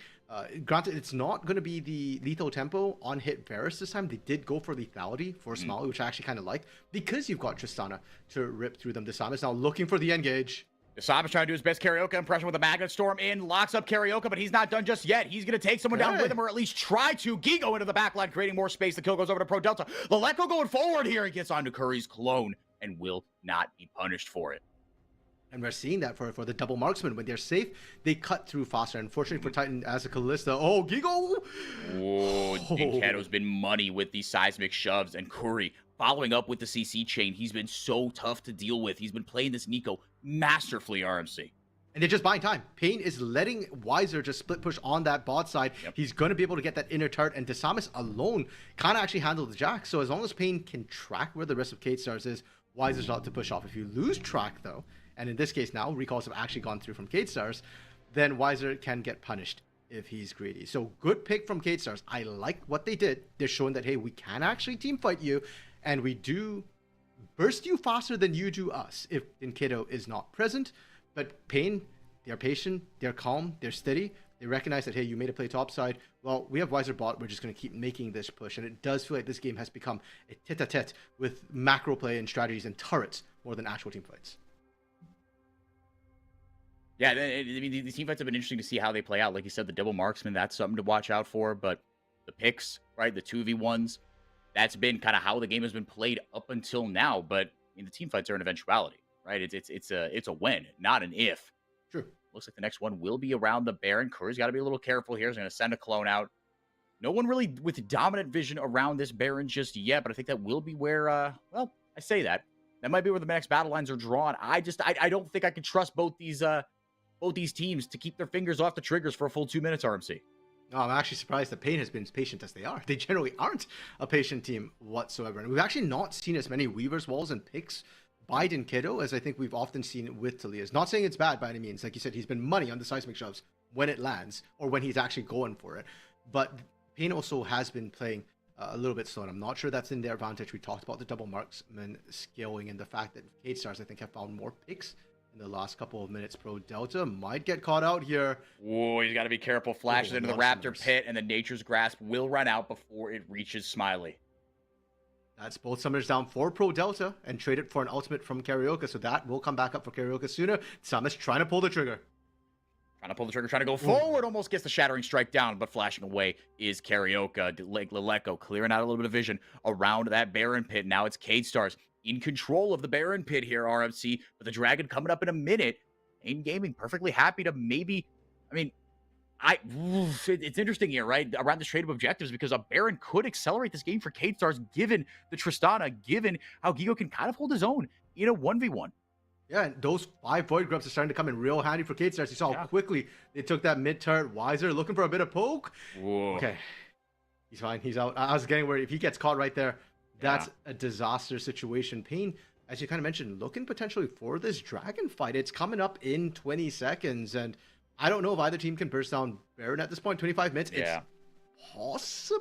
Granted, it's not going to be the lethal tempo on hit Varus this time. They did go for lethality for Smalley, which I actually kind of like, because you've got Tristana to rip through them. The Sam is now looking for the engage. Dasamis trying to do his best Karaoke impression with a Magnet Storm in, locks up Karaoke, but he's not done just yet. He's going to take someone down with him, or at least try to. Gigo into the backline, creating more space. The kill goes over to Pro Delta. Laleko going forward here. He gets onto Curry's clone and will not be punished for it. And we're seeing that for the double marksman. When they're safe, they cut through faster. Unfortunately for Titan as a Callista. Oh, Gigo! Oh, Kato's been money with these seismic shoves, and Curry following up with the CC chain. He's been so tough to deal with. He's been playing this Nico masterfully, RMC. And they're just buying time. Pain is letting Wiser just split push on that bot side. Yep. He's going to be able to get that inner turret, and Dasamis alone can't actually handle the Jack. So as long as Pain can track where the rest of Cade Stars is, Wiser's not to push off. If you lose track, though, and in this case now, recalls have actually gone through from Cade Stars, then Wiser can get punished if he's greedy. So good pick from Cade Stars. I like what they did. They're showing that, hey, we can actually team fight you, and we do burst you faster than you do us if Kato is not present. But Pain, they're patient, they're calm, they're steady. They recognize that, hey, you made a play topside. Well, we have Wiser bot. We're just going to keep making this push. And it does feel like this game has become a tete-a-tete with macro play and strategies and turrets more than actual team fights. Yeah, I mean, the team fights have been interesting to see how they play out. Like you said, the double marksman, that's something to watch out for. But the picks, right, the 2v1s, that's been kind of how the game has been played up until now. But I mean, the team fights are an eventuality, right? It's a when, not an if. True. Looks like the next one will be around the Baron. Curry's got to be a little careful here. He's going to send a clone out. No one really with dominant vision around this Baron just yet, but I think that will be where, well, I say that. That might be where the next battle lines are drawn. I don't think I can trust both these teams to keep their fingers off the triggers for a full 2 minutes, RMC. No, I'm actually surprised that Pain has been as patient as they are. They generally aren't a patient team whatsoever. And we've actually not seen as many Weaver's Walls and picks by Dinkedo as I think we've often seen with Talia's. Not saying it's bad by any means. Like you said, he's been money on the seismic shoves when it lands or when he's actually going for it. But Pain also has been playing a little bit slow, and I'm not sure that's in their advantage. We talked about the double marksman scaling and the fact that Cade Stars, I think, have found more picks in the last couple of minutes. Pro Delta might get caught out here. Whoa, he's got to be careful. Flashes into the Raptor pit, and the Nature's Grasp will run out before it reaches Smiley. That's both summoners down for Pro Delta and trade it for an ultimate from Karaoke, so that will come back up for Karaoke sooner. Samus trying to pull the trigger. Trying to go forward, almost gets the Shattering Strike down, but flashing away is Karaoke. Laleko clearing out a little bit of vision around that Baron pit. Now it's Cade Stars in control of the Baron pit here, RMC, but the Dragon coming up in a minute. Pain Gaming perfectly happy to maybe, I mean, it's interesting here, right? Around the trade of objectives, because a Baron could accelerate this game for Cade Stars, given the Tristana, given how Gigo can kind of hold his own in a 1v1. Yeah, and those 5 Void Grubs are starting to come in real handy for Cade Stars. You saw how quickly they took that mid-turret. Wiser looking for a bit of poke. Whoa. Okay. He's fine. He's out. I was getting worried. If he gets caught right there, that's a disaster situation. Pain, as you kind of mentioned, looking potentially for this Dragon fight. It's coming up in 20 seconds, and I don't know if either team can burst down Baron at this point. 25 minutes. Yeah. It's possible,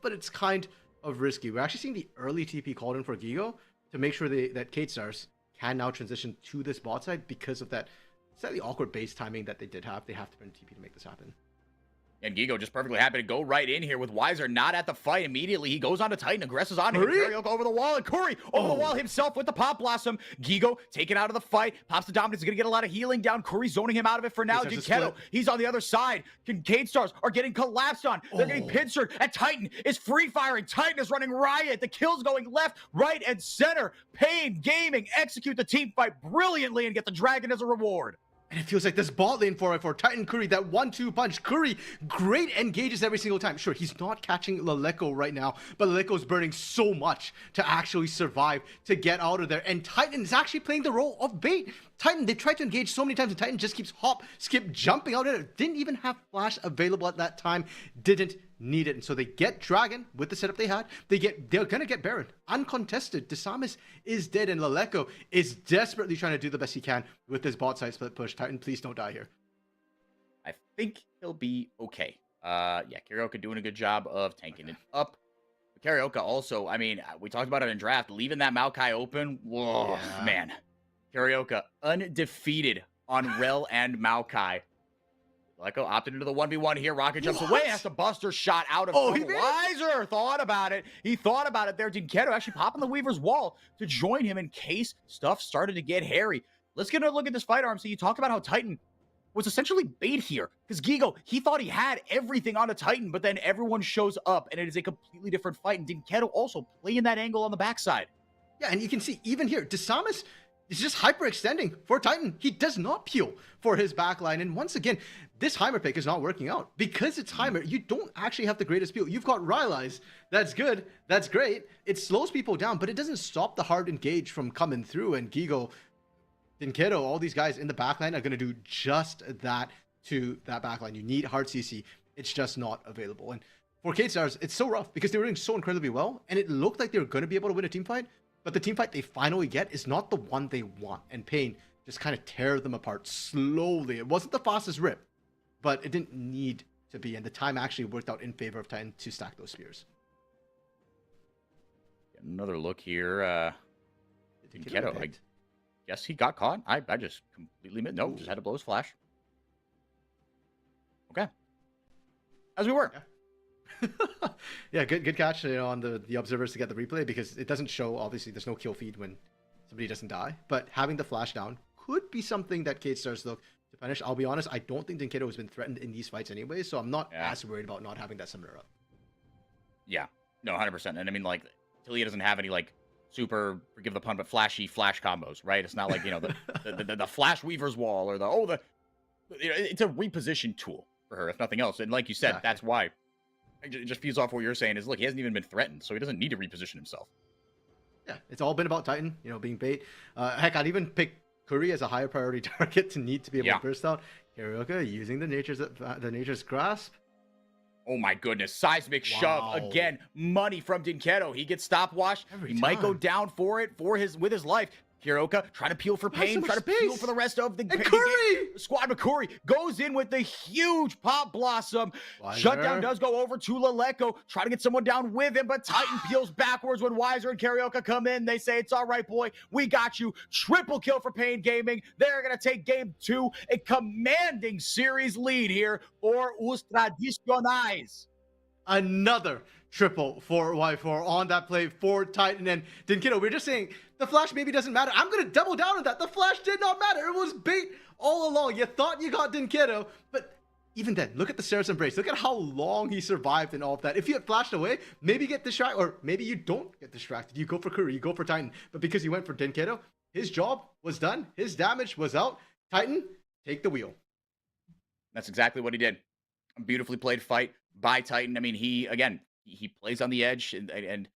but it's kind of risky. We're actually seeing the early TP called in for Gigo to make sure that Cade Stars can now transition to this bot side because of that slightly awkward base timing that they did have. They have to burn TP to make this happen. And Gigo just perfectly happy to go right in here with Wiser not at the fight immediately. He goes on to Titan, aggresses on him. Karaoke over the wall, and Curry over the wall himself with the Pop Blossom. Gigo taken out of the fight. Pops the Dominance is going to get a lot of healing down. Curry zoning him out of it for now. Dinkedo, he's on the other side. Cade Stars are getting collapsed on. They're getting pincered, and Titan is free firing. Titan is running riot. The kills going left, right, and center. Pain Gaming execute the team fight brilliantly and get the Dragon as a reward. And it feels like this bot lane for Titan Curry, that 1-2 punch. Curry, great engages every single time. Sure, he's not catching Laleko right now, but Laleko's burning so much to actually survive, to get out of there. And Titan is actually playing the role of bait. Titan, they tried to engage so many times, and Titan just keeps hop, skip, jumping out at it. Didn't even have flash available at that time. Didn't need it. And so they get Dragon with the setup they had. They're gonna get Baron. Uncontested. Desamis is dead, and Laleko is desperately trying to do the best he can with this bot side split push. Titan, please don't die here. I think he'll be okay. Yeah, Karaoke doing a good job of tanking it up. But Karaoke also, I mean, we talked about it in draft, leaving that Maokai open. Whoa, Yeah. man. Karaoke undefeated on Rel and Maokai. Leko opted into the 1v1 here. Rocket jumps away, has to Buster shot out of he trouble. Weiser thought about it. He thought about it there. Dinketo actually popping the Weaver's wall to join him in case stuff started to get hairy. Let's get a look at this fight, RMC. You talked about how Titan was essentially bait here. Because Gigo, he thought he had everything on a Titan, but then everyone shows up, and it is a completely different fight. And Dinketo also playing that angle on the backside. Yeah, and you can see even here, Desamis is just hyperextending for Titan. He does not peel for his backline. And once again, this Heimer pick is not working out. Because it's Heimer, you don't actually have the greatest peel. You've got Rylai's. That's good. That's great. It slows people down, but it doesn't stop the hard engage from coming through. And Gigo, Dinketo, all these guys in the backline are going to do just that to that backline. You need hard CC. It's just not available. And for K-Stars, it's so rough because they were doing so incredibly well. And it looked like they were going to be able to win a team fight. But the team fight they finally get is not the one they want. And Pain just kind of tear them apart slowly. It wasn't the fastest rip, but it didn't need to be. And the time actually worked out in favor of Titan to stack those spears. Another look here. Dinketo, I guess he got caught. I just completely missed. Nope, just had to blow his flash. Okay. As we were. Yeah. Yeah, good catch, on the observers to get the replay, because it doesn't show, obviously there's no kill feed when somebody doesn't die, but having the flash down could be something that K-Stars look to punish. I'll be honest, I don't think Dinketo has been threatened in these fights anyway, so I'm not as worried about not having that summoner up. Yeah, no, 100%. And I mean, like, Tillia doesn't have any, like, super, forgive the pun, but flashy flash combos, right? It's not like, the Flash Weaver's Wall or it's a reposition tool for her, if nothing else. And like you said, Exactly. that's why it just feeds off what you're saying is, look, he hasn't even been threatened, so he doesn't need to reposition himself. Yeah, it's all been about Titan, being bait. Heck, I'd even pick Curry as a higher priority target to need to be able to burst out. Karaoke using the nature's grasp. Oh my goodness, seismic shove again. Money from Dinketo. He gets stopwatch. He might go down for it with his life. Karaoke trying to peel for Pain, trying to peel for the rest of the Curry squad. But Curry goes in with the huge pop blossom. Shutdown does go over to Laleko, trying to get someone down with him, but Titan peels backwards when Weiser and Karaoke come in. They say, it's all right, boy. We got you. Triple kill for Pain Gaming. They're going to take game 2. A commanding series lead here for Os Tradicionais. Another triple for Y4 on that play for Titan and Dinketo. We're just saying the flash maybe doesn't matter. I'm going to double down on that. The flash did not matter. It was bait all along. You thought you got Dinketo, but even then, look at the Sarah's Embrace. Look at how long he survived and all of that. If you had flashed away, maybe you get distracted, or maybe you don't get distracted. You go for Curry, you go for Titan. But because you went for Dinketo, his job was done. His damage was out. Titan, take the wheel. That's exactly what he did. A beautifully played fight by Titan. I mean, he plays on the edge and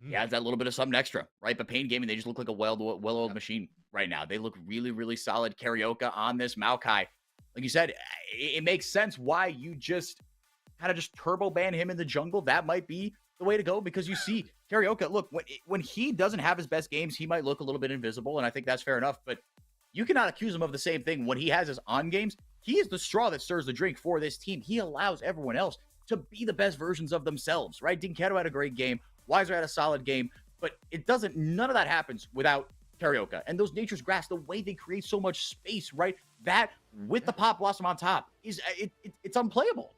he adds that little bit of something extra, right? But Pain Gaming, they just look like a well-oiled machine right now. They look really, really solid. Karaoke on this Maokai. Like you said, it makes sense why you just kind of just turbo ban him in the jungle. That might be the way to go, because you see Karaoke, look, when he doesn't have his best games, he might look a little bit invisible, and I think that's fair enough. But you cannot accuse him of the same thing when he has his on games. He is the straw that stirs the drink for this team. He allows everyone else to be the best versions of themselves, right? Dinketo had a great game. Weiser had a solid game, but none of that happens without Karaoke. And those Nature's Grass, the way they create so much space, right? That with the Pop Blossom on top it's unplayable.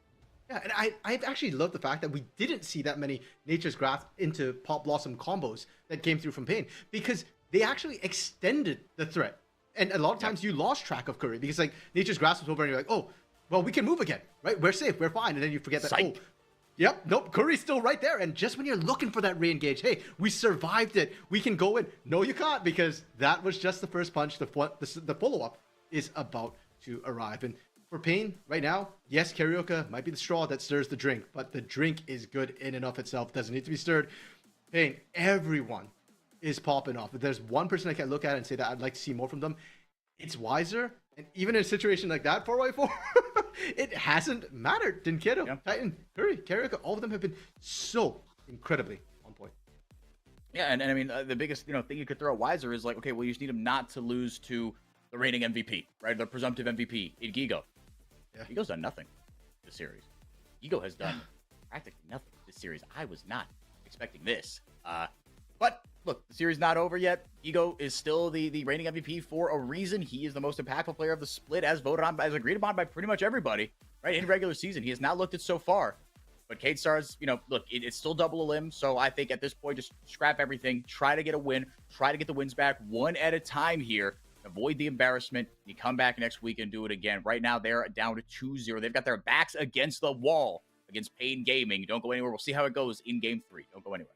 Yeah, and I actually love the fact that we didn't see that many Nature's Grasp into Pop Blossom combos that came through from Pain, because they actually extended the threat. And a lot of times you lost track of Curry because like Nature's Grasp was over and you're like, oh, well, we can move again, right? We're safe, we're fine. And then you forget that, Psych. Yep, nope, Curry's still right there. And just when you're looking for that re-engage, hey, we survived it, we can go in. No, you can't, because that was just the first punch. The follow-up is about to arrive. And for Pain, right now, yes, karaoke might be the straw that stirs the drink, but the drink is good in and of itself. Doesn't need to be stirred. Pain, everyone is popping off. If there's one person I can look at and say that I'd like to see more from them, it's Wiser. And even in a situation like that, 4x4, it hasn't mattered. Dinkedo, Yeah. Titan, Curry, karaoke, all of them have been so incredibly on point. Yeah, and I mean, the biggest thing you could throw at Wiser is like, okay, well, you just need him not to lose to the reigning MVP, right? The presumptive MVP in Gigo. Yeah. Gigo's done nothing this series. Gigo has done practically nothing this series. I was not expecting this. But look, the series not over yet. Gigo is still the reigning MVP for a reason. He is the most impactful player of the split, as voted on, as agreed upon by pretty much everybody, right? In regular season, he has not looked it so far. But K-Stars, look, it's still double a limb. So I think at this point, just scrap everything. Try to get a win. Try to get the wins back one at a time here. Avoid the embarrassment. You come back next week and do it again. Right now, they're down to 2-0. They've got their backs against the wall against Pain Gaming. Don't go anywhere. We'll see how it goes in Game 3. Don't go anywhere.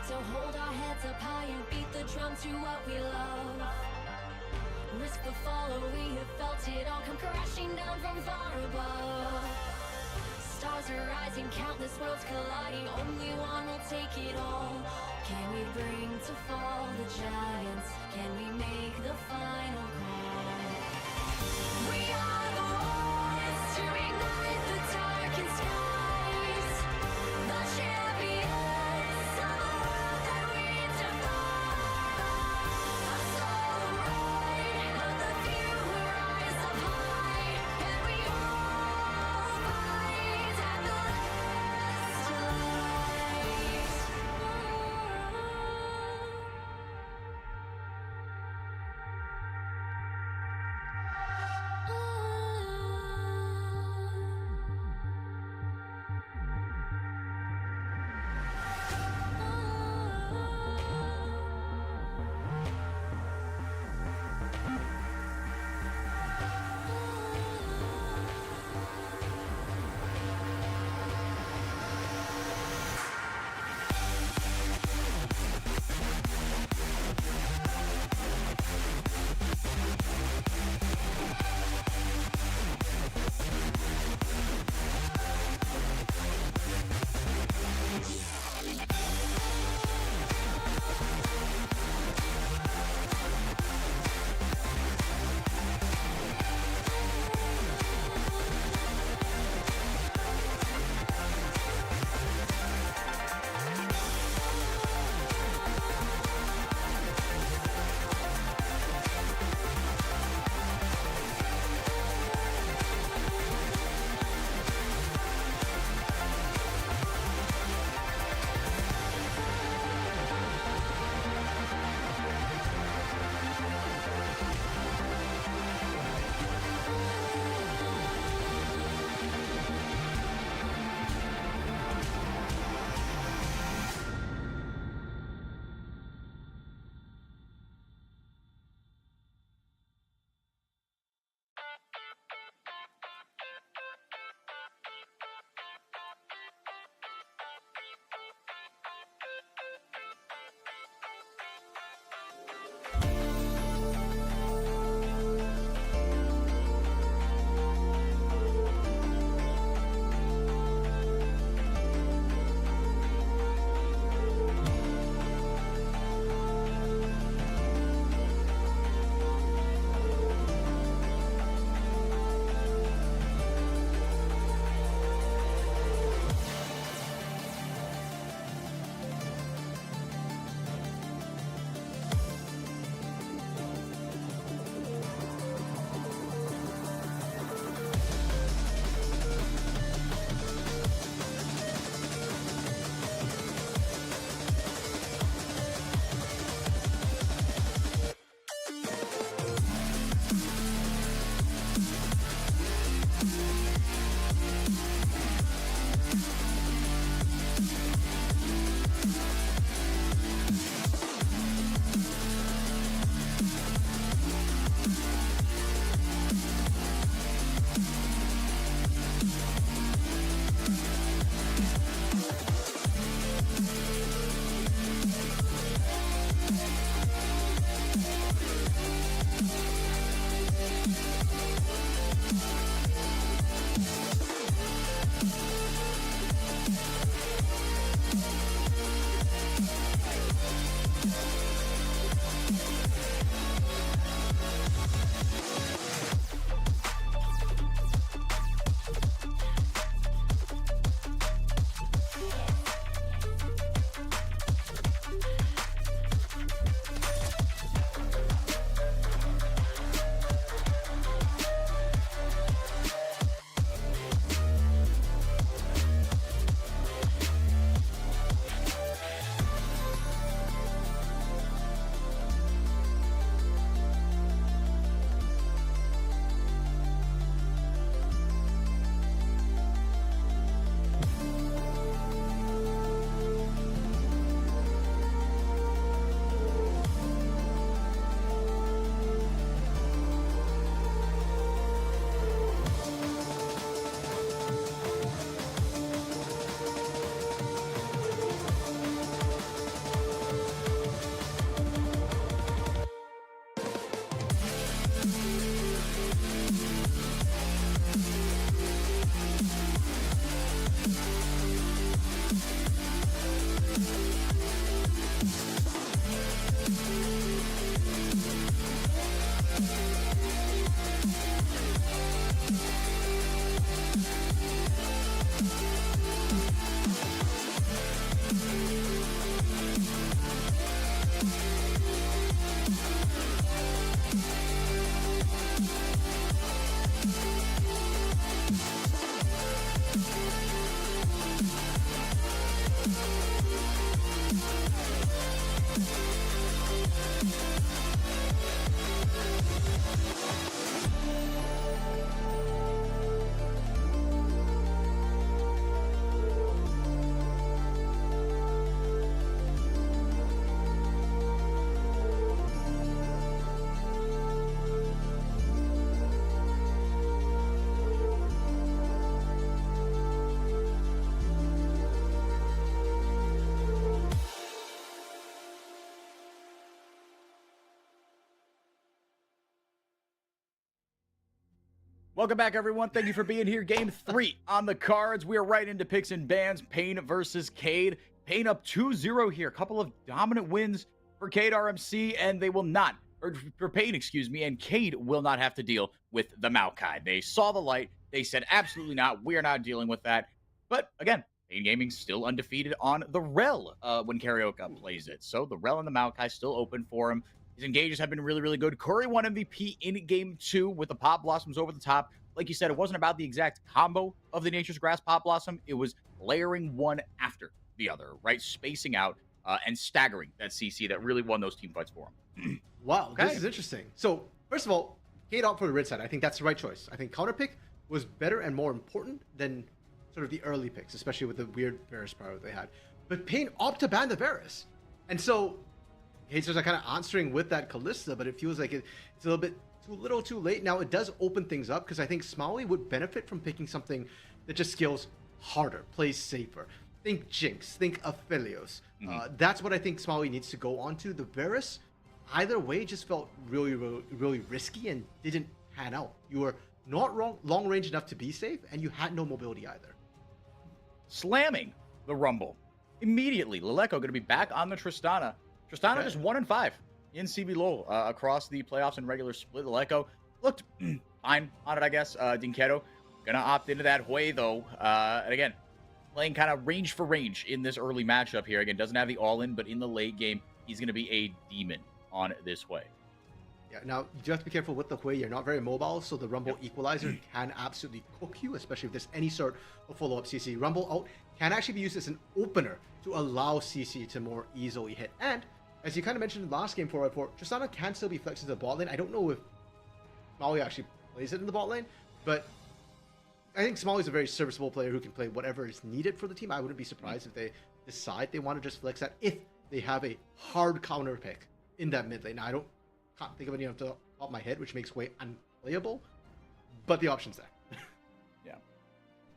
to hold our heads up high and beat the drum to what we love. Risk the fall, or we have felt it all come crashing down from far above. Stars are rising, countless worlds colliding, only one will take it all. Can we bring to fall the giants? Can we make the final call? We are the ones to ignite the darkened skies, the champions of the world that we defy. A soul right of the few who rise up high, and we all fight at the last light. Welcome back, everyone. Thank you for being here. Game 3 on the cards. We are right into picks and bans. Pain versus Cade. Pain up 2-0 here. A couple of dominant wins for Cade RMC, and they will not, or for Pain, excuse me, and Cade will not have to deal with the Maokai. They saw the light. They said, absolutely not. We are not dealing with that. But again, Pain Gaming's still undefeated on the Rel when Karaoke plays it. So the Rel and the Maokai still open for him. His engages have been really, really good. Curry won MVP in Game 2 with the Pop Blossoms over the top. Like you said, it wasn't about the exact combo of the Nature's Grass Pop Blossom. It was layering one after the other, right? Spacing out and staggering that CC that really won those team fights for him. Wow, Okay. this is interesting. So, first of all, Cade out for the red side. I think that's the right choice. I think counter pick was better and more important than sort of the early picks, especially with the weird Varus power they had. But Pain opt to ban the Varus. And so, Haters are kind of answering with that Kalista, but it feels like it's a little bit too little too late. Now, it does open things up because I think Smiley would benefit from picking something that just scales harder, plays safer. Think Jinx, think Aphelios. That's what I think Smiley needs to go on to. The Varus, either way, just felt really, really, really risky and didn't pan out. You were not long range enough to be safe, and you had no mobility either. Slamming the Rumble. Immediately, Leleco going to be back on the Tristana. Tristana just 1-5 in CBLOL across the playoffs and regular split. Leleco looked fine on it, I guess. Dinketo gonna opt into that Hui, though. And again, playing kind of range for range in this early matchup here. Again, doesn't have the all-in, but in the late game, he's going to be a demon on this Hui. Yeah, now you do have to be careful with the Hui. You're not very mobile, so the Rumble Equalizer can absolutely cook you, especially if there's any sort of follow-up CC. Rumble out can actually be used as an opener to allow CC to more easily hit. And as you kind of mentioned in the last game 4x4, Tristana can still be flexed to the bot lane. I don't know if Smalley actually plays it in the bot lane, but I think Smalley's a very serviceable player who can play whatever is needed for the team. I wouldn't be surprised if they decide they want to just flex that if they have a hard counter pick in that mid lane. Now, can't think of any off the top of my head, which makes Hui unplayable, but the option's there. Yeah.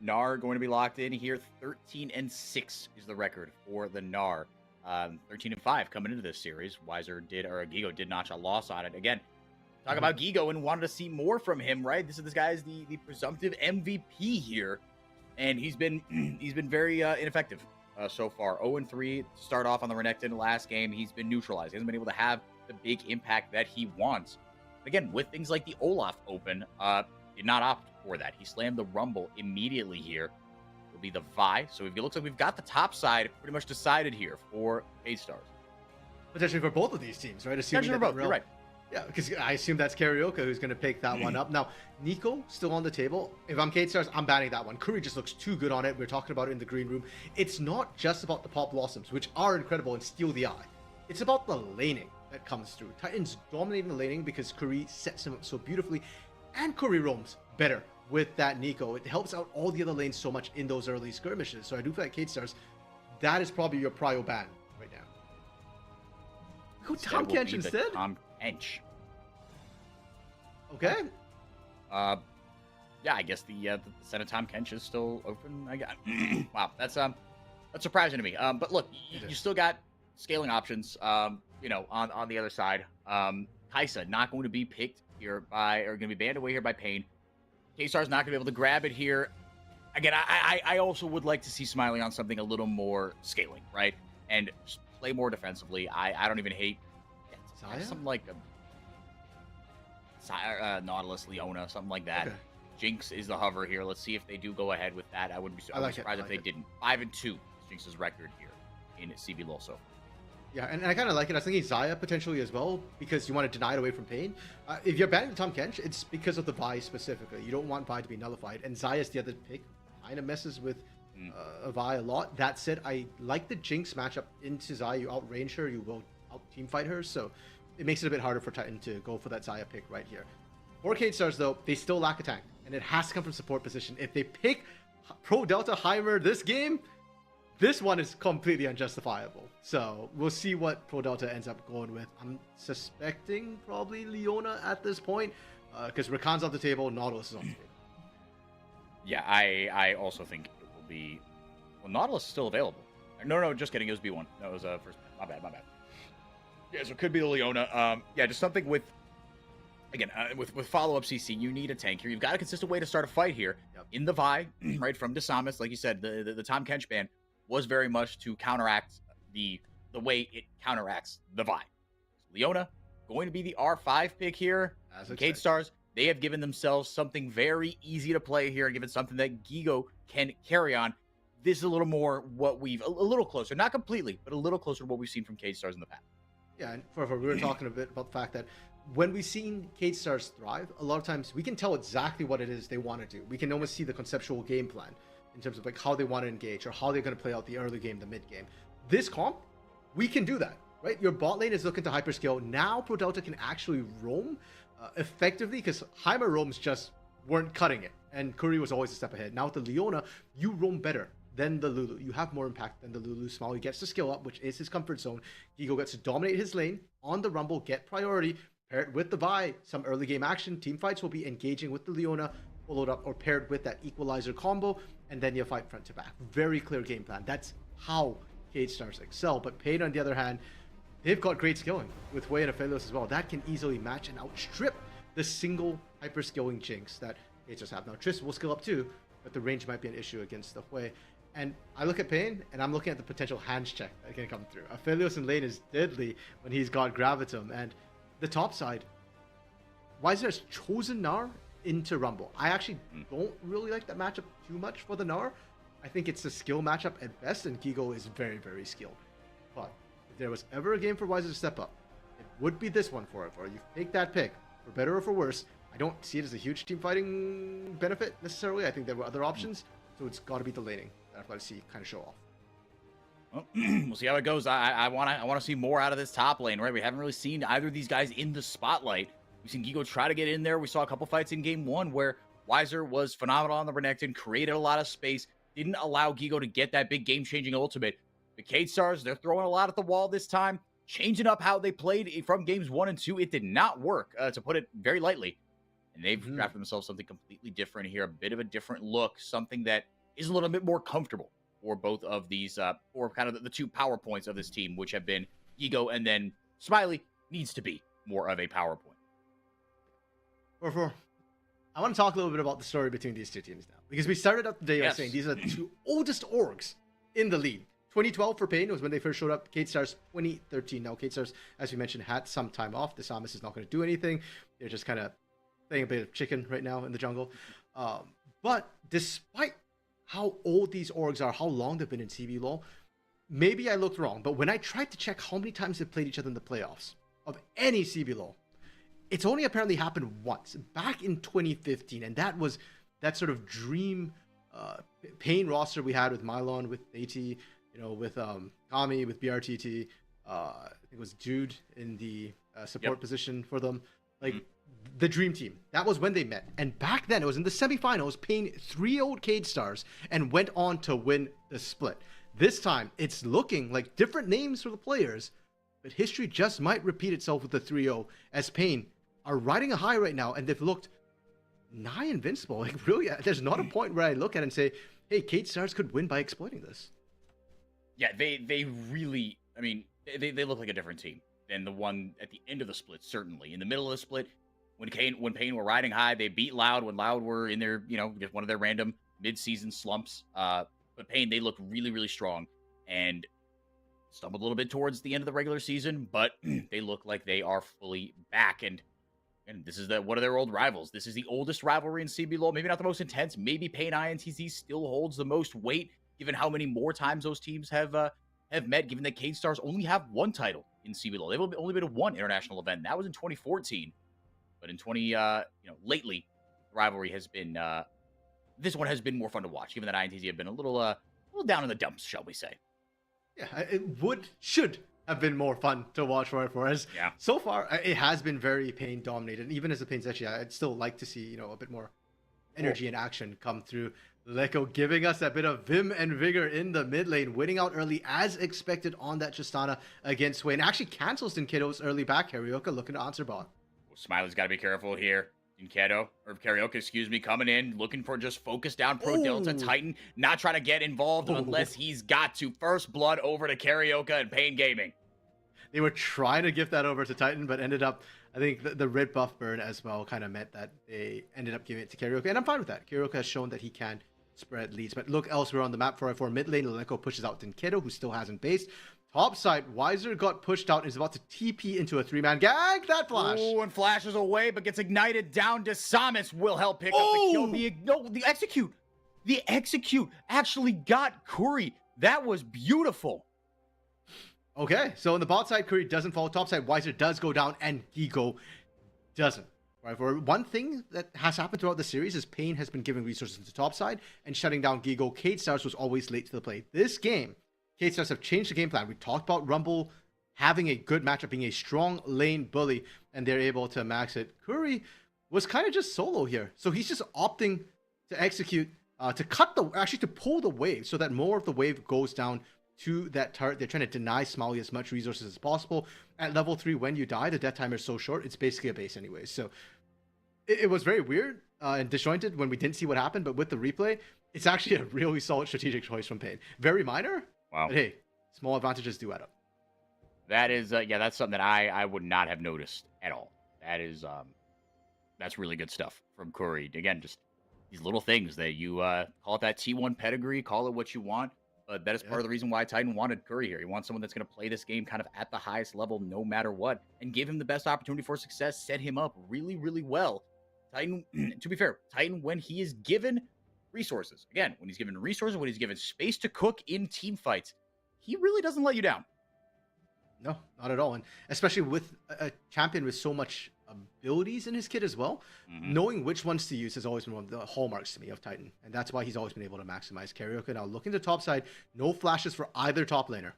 Gnar going to be locked in here. 13-6 is the record for the Gnar. 13-5 coming into this series. Gigo did notch a loss on it. Again, talk about Gigo and wanted to see more from him, right? This guy is the presumptive MVP here, and he's been very ineffective so far. 0-3 to start off on the Renekton last game. He's been neutralized. He hasn't been able to have the big impact that he wants. Again, with things like the Olaf Open, did not opt for that. He slammed the Rumble immediately here. Be the Vi. So it looks like we've got the top side pretty much decided here for A-Stars. Potentially for both of these teams, right? Assuming Potentially for both, you're right. Yeah, because I assume that's Karaoke who's going to pick that one up. Now, Nico still on the table. If I'm K-Stars, I'm banning that one. Curry just looks too good on it. We are talking about it in the green room. It's not just about the Pop Blossoms, which are incredible and steal the eye. It's about the laning that comes through. Titan's dominating the laning because Curry sets him up so beautifully, and Curry roams better with that Nico. It helps out all the other lanes so much in those early skirmishes. So I do feel like K-Stars, that is probably your prio ban right now. Go Tom Kench instead? Tom Kench. Okay. Yeah, I guess the set of Tom Kench is still open. I got wow, that's surprising to me. But look, you still got scaling options. You know, on the other side. Kaisa not going to be picked here going to be banned away here by Pain. K-Star's not going to be able to grab it here. Again, I also would like to see Smiley on something a little more scaling, right? And just play more defensively. I don't even hate something like Nautilus, Leona, something like that. Okay. Jinx is the hover here. Let's see if they do go ahead with that. I wouldn't be surprised if they didn't. 5-2 is Jinx's record here in CBLOL so far. Yeah, and I kind of like it. I was thinking Xayah potentially as well, because you want to deny it away from Pain. If you're banning Tom Kench, it's because of the Vi specifically. You don't want Vi to be nullified. And Xayah's the other pick. Kind of messes with Vi a lot. That said, I like the Jinx matchup into Xayah. You outrange her, you will out-teamfight her. So it makes it a bit harder for Titan to go for that Xayah pick right here. For K-Stars, though, they still lack a tank. And it has to come from support position. If they pick Pro Delta Heimer this game, this one is completely unjustifiable. So we'll see what Pro Delta ends up going with. I'm suspecting probably Leona at this point, because Rakan's off the table, Nautilus is on the table. Yeah, I also think it will be... Well, Nautilus is still available. No, just kidding. It was B1. No, it was first. My bad. Yeah, so it could be the Leona. Yeah, just something with again, with follow-up CC, you need a tank here. You've got a consistent way to start a fight here. Yep. In the Vi, right, from Desamas, like you said, the Tom Kench ban was very much to counteract the way it counteracts the Vi. Leona, going to be the R5 pick here. Cade Stars, they have given themselves something very easy to play here and given something that Gigo can carry on. This is a little more what we've, a little closer, not completely, but a little closer to what we've seen from Cade Stars in the past. Yeah, and we were talking a bit about the fact that when we've seen Cade Stars thrive, a lot of times we can tell exactly what it is they want to do. We can almost see the conceptual game plan in terms of like how they want to engage or how they're going to play out the early game, the mid game. This comp, we can do that, right? Your bot lane is looking to hyperscale. Now Pro Delta can actually roam effectively because Heimer roams just weren't cutting it. And Curry was always a step ahead. Now with the Leona, you roam better than the Lulu. You have more impact than the Lulu. Smiley gets to skill up, which is his comfort zone. Gigo gets to dominate his lane on the Rumble, get priority, paired with the Vi, some early game action. Team fights will be engaging with the Leona, followed up or paired with that equalizer combo, and then you fight front to back. Very clear game plan. That's how Cade Stars excel. But Pain, on the other hand, they've got great skilling with Wei and Aphelios as well. That can easily match and outstrip the single hyper-skilling Jinx that Cade Stars have. Now, Triss will skill up too, but the range might be an issue against the Wei. And I look at Pain, and I'm looking at the potential hands check that can come through. Aphelios in lane is deadly when he's got Gravitum. And the top side, Weiser has chosen Gnar into Rumble. I actually don't really like that matchup too much for the Gnar. I think it's a skill matchup at best, and Gigo is very, very skilled. But if there was ever a game for Weiser to step up, it would be this one for it. Or you take that pick, for better or for worse. I don't see it as a huge team fighting benefit necessarily. I think there were other options, so it's got to be the laning that I've got to see kind of show off. Well, we'll see how it goes. I want to see more out of this top lane, right? We haven't really seen either of these guys in the spotlight. We've seen Gigo try to get in there. We saw a couple fights in game one where Weiser was phenomenal on the Renekton, created a lot of space, didn't allow Gigo to get that big game-changing ultimate. The Cade Stars, they're throwing a lot at the wall this time, changing up how they played from games 1 and 2. It did not work, to put it very lightly. And they've drafted themselves something completely different here, a bit of a different look, something that is a little bit more comfortable for both of these, or kind of the two power points of this team, which have been Gigo and then Smiley needs to be more of a power point. I want to talk a little bit about the story between these two teams now, because we started up the day by saying these are the two oldest orgs in the league. 2012 for Pain was when they first showed up. Cade Stars 2013. Now Cade Stars, as we mentioned, had some time off. The Samus is not going to do anything. They're just kind of playing a bit of chicken right now in the jungle. But despite how old these orgs are, how long they've been in CBLOL, maybe I looked wrong, but when I tried to check how many times they've played each other in the playoffs of any CBLOL, it's only apparently happened once, back in 2015, and that was that sort of dream Pain roster we had with Mylon, with AT, with Kami, with BRTT. I think it was Jude in the support position for them. Like, the dream team. That was when they met. And back then, it was in the semifinals, Pain 3-0'd Cade Stars and went on to win the split. This time, it's looking like different names for the players, but history just might repeat itself with the 3-0, as Pain are riding a high right now, and they've looked nigh invincible. Like, really, there's not a point where I look at it and say, hey, Cade Stars could win by exploiting this. Yeah, they really, I mean, they look like a different team than the one at the end of the split, certainly. In the middle of the split, when Pain were riding high, they beat Loud when Loud were in their, just one of their random mid-season slumps. But Pain, they look really, really strong and stumbled a little bit towards the end of the regular season, but they look like they are fully back. And this is one of their old rivals. This is the oldest rivalry in CBLOL. Maybe not the most intense. Maybe Pain INTZ still holds the most weight, given how many more times those teams have met, given that Cade Stars only have one title in CBLOL. They've only been to one international event, and that was in 2014. But in lately, the rivalry has been, this one has been more fun to watch, given that INTZ have been a little down in the dumps, shall we say. Yeah, it should have been more fun to watch for us. Yeah. So far, it has been very Pain dominated. And even as the Pain's actually, I'd still like to see, a bit more energy and action come through. Leko giving us a bit of vim and vigor in the mid lane, winning out early as expected on that Tristana against Wayne. Actually cancels Kiddo's early back. Karaoke looking to answer bot. Well, Smiley's got to be careful here. Karaoke, coming in, looking for just focus down Pro Delta Titan, not trying to get involved unless he's got to. First blood over to Karaoke and Pain Gaming. They were trying to give that over to Titan, but ended up I think the red buff burn as well kind of meant that they ended up giving it to Karaoke, and I'm fine with that. Karaoke has shown that he can spread leads, but look elsewhere on the map. 4x4 mid lane, Lelenko pushes out Tinkedo, who still hasn't based. Top side, Weiser got pushed out and is about to TP into a 3-man gang. That flash. Oh, and flashes away, but gets ignited down to Samus. Will help pick up the kill. The execute. The execute actually got Curry. That was beautiful. Okay, so on the bot side, Curry doesn't fall. Top side, Weiser does go down, and Gigo doesn't. Right, for one thing that has happened throughout the series is Pain has been giving resources to top side and shutting down Gigo. K-Stars was always late to the play. This game, K-Stars have changed the game plan. We talked about Rumble having a good matchup, being a strong lane bully, and they're able to max it. Curry was kind of just solo here. So he's just opting to execute, to pull the wave so that more of the wave goes down to that turret. They're trying to deny Smalley as much resources as possible. At level 3, when you die, the death timer is so short, it's basically a base anyway. So it was very weird and disjointed when we didn't see what happened, but with the replay, it's actually a really solid strategic choice from Pain. Very minor, wow. But hey, small advantages do add up. That is, that's something that I would not have noticed at all. That is, that's really good stuff from Curry. Again, just these little things that you call it that T1 pedigree, call it what you want. But that is part of the reason why Titan wanted Curry here. He wants someone that's going to play this game kind of at the highest level no matter what and give him the best opportunity for success, set him up really, really well. Titan, to be fair, Titan, when he is given resources, again, when he's given resources, when he's given space to cook in team fights, he really doesn't let you down. No, not at all. And especially with a champion with so much abilities in his kit as well, knowing which ones to use has always been one of the hallmarks to me of Titan. And that's why he's always been able to maximize Karaoke. Now, looking to top side, no flashes for either top laner.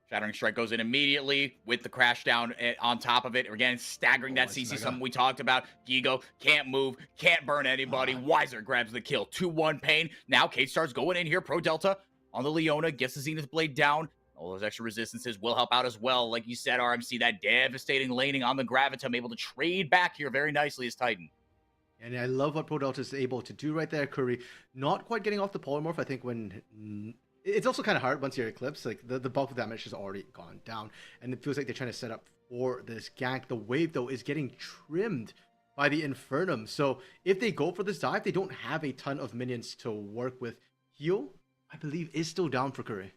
Shattering Strike goes in immediately with the crash down on top of it. Again, staggering that CC, something we talked about. Gigo can't move, can't burn anybody. Weiser grabs the kill. 2-1 Pain. Now Kate starts going in here. Pro Delta on the Leona, gets the Zenith Blade down. All those extra resistances will help out as well. Like you said, RMC, that devastating laning on the Gravitum, able to trade back here very nicely as Titan. And I love what Pro Delta is able to do right there. Curry not quite getting off the polymorph. I think when it's also kind of hard once you're Eclipse, like the bulk of damage has already gone down. And it feels like they're trying to set up for this gank. The wave, though, is getting trimmed by the Infernum. So if they go for this dive, they don't have a ton of minions to work with. Heal, I believe, is still down for Curry.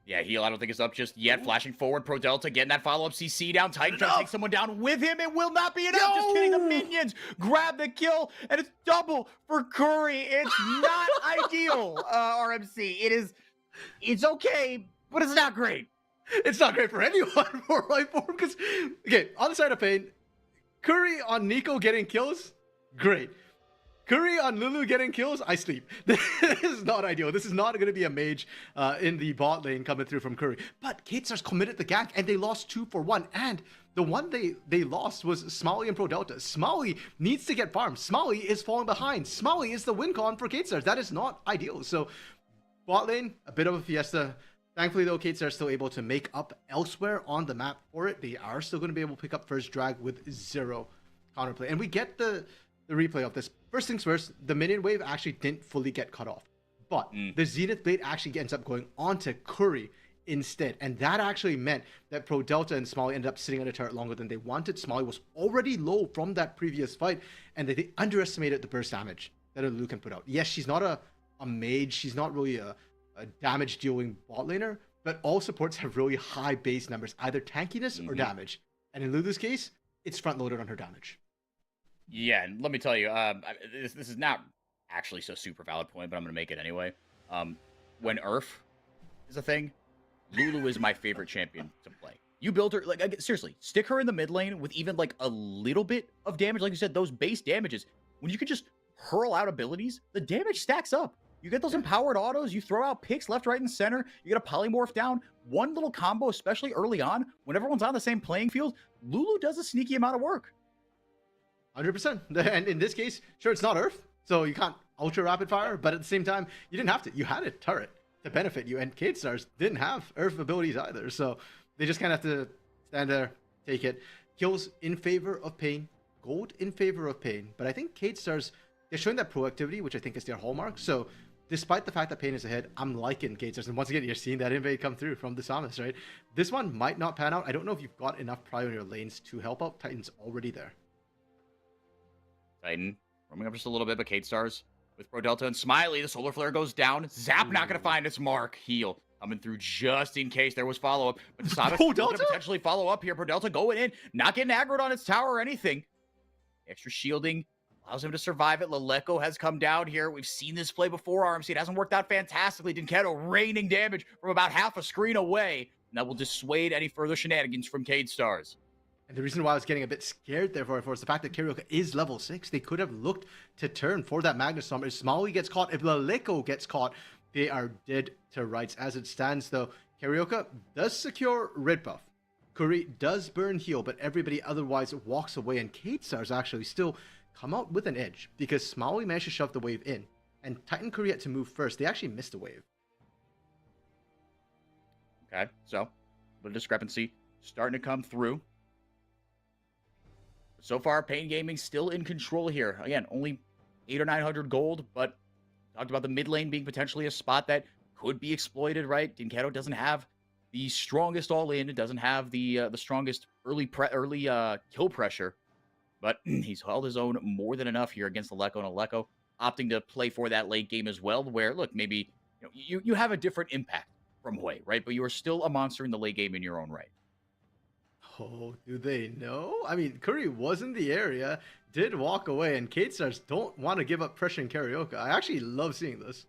Yeah, heal, I don't think it's up just yet. Flashing forward, Pro Delta getting that follow-up CC down. Titan trying to take someone down with him. It will not be enough. Just kidding. The minions grab the kill, and it's double for Curry. It's not ideal, RMC. It's okay, but it's not great. It's not great for anyone, because, okay, on the side of Pain, Curry on Nico getting kills, great. Curry on Lulu getting kills, I sleep. This is not ideal. This is not going to be a mage in the bot lane coming through from Curry. But K-Stars committed the gank, and they lost 2-for-1. And the one they lost was Smalley and Pro Delta. Smalley needs to get farmed. Smalley is falling behind. Smalley is the win con for K-Stars. That is not ideal. So bot lane, a bit of a fiesta. Thankfully, though, K-Stars are still able to make up elsewhere on the map for it. They are still going to be able to pick up first drag with 0 counterplay. And we get the replay of this. First things first, the minion wave actually didn't fully get cut off, but the Zenith Blade actually ends up going onto Curry instead, and that actually meant that Pro Delta and Smalley ended up sitting on the turret longer than they wanted. Smalley was already low from that previous fight, and they underestimated the burst damage that a Lulu can put out. Yes, she's not a mage, she's not really a damage dealing bot laner, but all supports have really high base numbers, either tankiness or damage, and in Lulu's case, it's front loaded on her damage. Yeah, and let me tell you, this is not actually so super valid point, but I'm going to make it anyway. When Earth is a thing, Lulu is my favorite champion to play. You build her, like, seriously, stick her in the mid lane with even, like, a little bit of damage. Like you said, those base damages, when you can just hurl out abilities, the damage stacks up. You get those empowered autos, you throw out picks left, right, and center, you get a polymorph down. One little combo, especially early on, when everyone's on the same playing field, Lulu does a sneaky amount of work. 100%. And in this case, sure, it's not Earth, so you can't ultra rapid fire, but at the same time, you didn't have to. You had a turret to benefit you, and K-Stars didn't have Earth abilities either, so they just kind of have to stand there, take it. Kills in favor of Pain, gold in favor of Pain, but I think K-Stars, they're showing that proactivity, which I think is their hallmark, so despite the fact that Pain is ahead, I'm liking Gators. And once again, you're seeing that invade come through from the Samus, right? This one might not pan out. I don't know if you've got enough prio in your lanes to help out. Titan's already there. Titan roaming up just a little bit, but Kate Stars with Pro Delta and Smiley. The Solar Flare goes down. Zap not going to find its mark. Heal coming through just in case there was follow-up. But Samus going to potentially follow up here. Pro Delta going in, not getting aggroed on its tower or anything. Extra shielding allows him to survive it. Laleko has come down here. We've seen this play before, RMC. It hasn't worked out fantastically. Dinketo raining damage from about half a screen away. And that will dissuade any further shenanigans from Cade Stars. And the reason why I was getting a bit scared there for is the fact that Karioka is level 6. They could have looked to turn for that Magnus Storm. If Smalley gets caught, if Laleko gets caught, they are dead to rights. As it stands, though, Karioka does secure red buff. Curry does burn heal, but everybody otherwise walks away. And Cade Stars actually still come out with an edge because Smalley managed to shove the wave in. And Titan Curry had to move first. They actually missed the wave. Okay, so the discrepancy starting to come through. So far, Pain Gaming still in control here. Again, only 800 or 900 gold, but talked about the mid lane being potentially a spot that could be exploited, right? Dinketo doesn't have the strongest all-in. It doesn't have the strongest early kill pressure, but he's held his own more than enough here against Laleko, and Laleko opting to play for that late game as well, where, look, maybe you have a different impact from Hui, right? But you are still a monster in the late game in your own right. Oh, do they know? I mean, Curry was in the area, did walk away, and Cade Stars don't want to give up pressure in Karioka. I actually love seeing this.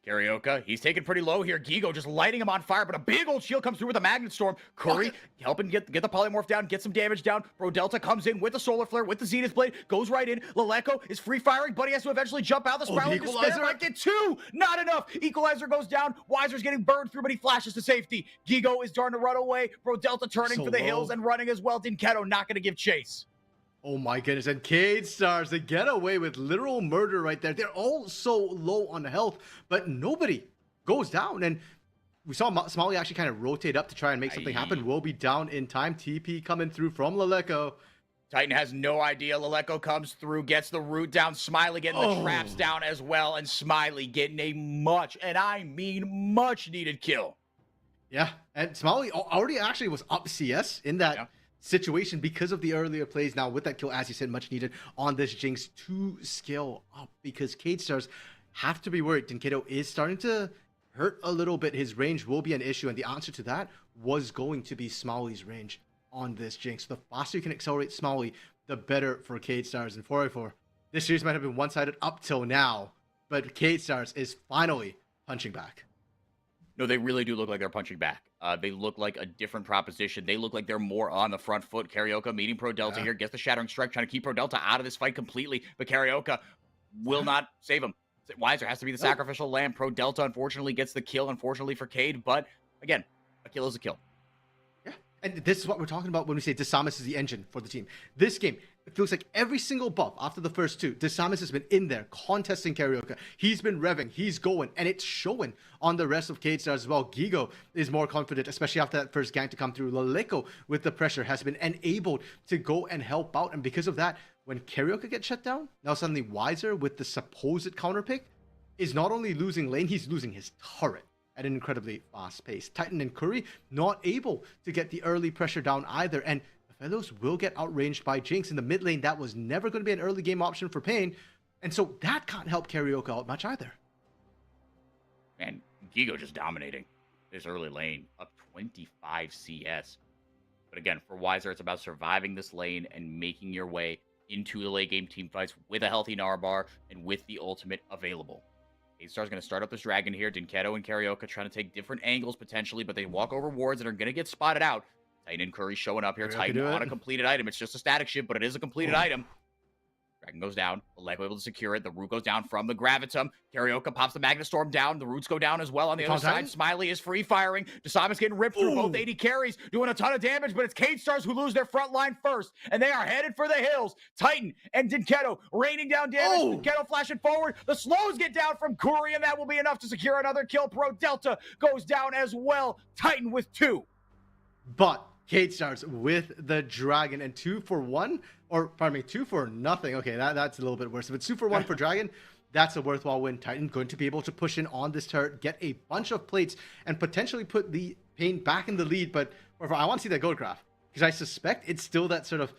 Karioka, he's taken pretty low here. Gigo just lighting him on fire, but a big old shield comes through with a Magnet Storm. Curry helping get the polymorph down, get some damage down. Pro Delta comes in with the Solar Flare, with the Zenith Blade, goes right in. Laleko is free firing, but he has to eventually jump out. The Spiral Despair might get two. Not enough. Equalizer goes down. Weiser's getting burned through, but he flashes to safety. Gigo is starting to run away. Pro Delta turning for the hills and running as well. Dinketo not going to give chase. Oh my goodness, and Cade Stars, they get away with literal murder right there. They're all so low on health, but nobody goes down. And we saw Smalley actually kind of rotate up to try and make something happen. Will be down in time. TP coming through from Laleko. Titan has no idea. Laleko comes through, gets the root down. Smiley getting the traps down as well. And Smiley getting a much, and I mean much needed kill. Yeah, and Smalley already actually was up CS in that situation because of the earlier plays. Now with that kill, as you said, much needed on this Jinx to scale up because Cade Stars have to be worried. Dinketo is starting to hurt a little bit. His range will be an issue, and the answer to that was going to be Smalley's range on this Jinx. The faster you can accelerate Smalley, the better for Cade Stars. And 4x4, this series might have been one-sided up till now, but Cade Stars is finally punching back. No, they really do look like they're punching back. They look like a different proposition. They look like they're more on the front foot. Karioka meeting Pro Delta here, gets the Shattering Strike, trying to keep Pro Delta out of this fight completely, but Karioka will not save him. Weiser has to be the sacrificial lamb. Pro Delta, unfortunately, gets the kill, unfortunately for Cade, but again, a kill is a kill. Yeah, and this is what we're talking about when we say Desamus is the engine for the team. This game, it feels like every single buff after the first two, Desamus has been in there contesting Karioka. He's been revving, he's going, and it's showing on the rest of Cade Stars as well. Gigo is more confident, especially after that first gank to come through. Laleko, with the pressure, has been enabled to go and help out, and because of that, when Karioka gets shut down, now suddenly Weiser, with the supposed counter pick, is not only losing lane, he's losing his turret at an incredibly fast pace. Titan and Curry not able to get the early pressure down either, and the fellows will get outranged by Jinx in the mid lane. That was never going to be an early game option for Pain, and so that can't help Karioka out much either. Man, Gigo just dominating this early lane, up 25 CS. But again, for Weiser, it's about surviving this lane and making your way into the late game team fights with a healthy Narbar and with the ultimate available. A-Star's going to start up this dragon here. Dinketo and Karioka trying to take different angles potentially, but they walk over wards and are going to get spotted out. Titan and Curry showing up here. Titan on a completed item. It's just a static ship, but it is a completed item. Dragon goes down. Laleko able to secure it. The root goes down from the Gravitum. Karioka pops the Magnet Storm down. The roots go down as well on the other side. Smiley is free firing. Desamus getting ripped through. Both AD carries, doing a ton of damage, but it's Cade Stars who lose their front line first, and they are headed for the hills. Titan and Dinketo raining down damage. Dinketo flashing forward. The slows get down from Curry, and that will be enough to secure another kill. Pro Delta goes down as well. Titan with 2. But Cade Stars with the dragon, and 2 for 1, or pardon me, 2 for nothing. Okay, that's a little bit worse. But 2 for 1 for dragon. That's a worthwhile win. Titan going to be able to push in on this turret, get a bunch of plates, and potentially put the Pain back in the lead. But I want to see that gold graph, because I suspect it's still that sort of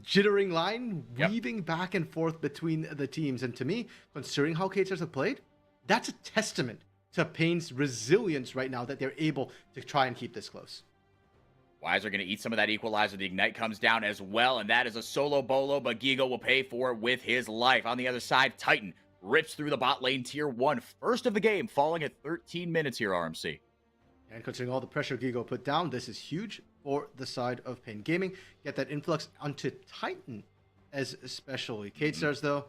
jittering line, weaving back and forth between the teams. And to me, considering how KStars have played, that's a testament to Pain's resilience right now that they're able to try and keep this close. Wiser going to eat some of that equalizer. The Ignite comes down as well, and that is a solo bolo, but Gigo will pay for it with his life. On the other side, Titan rips through the bot lane tier 1, first of the game, falling at 13 minutes here, RMC. And considering all the pressure Gigo put down, this is huge for the side of Pain Gaming. Get that influx onto Titan especially. KStars, though,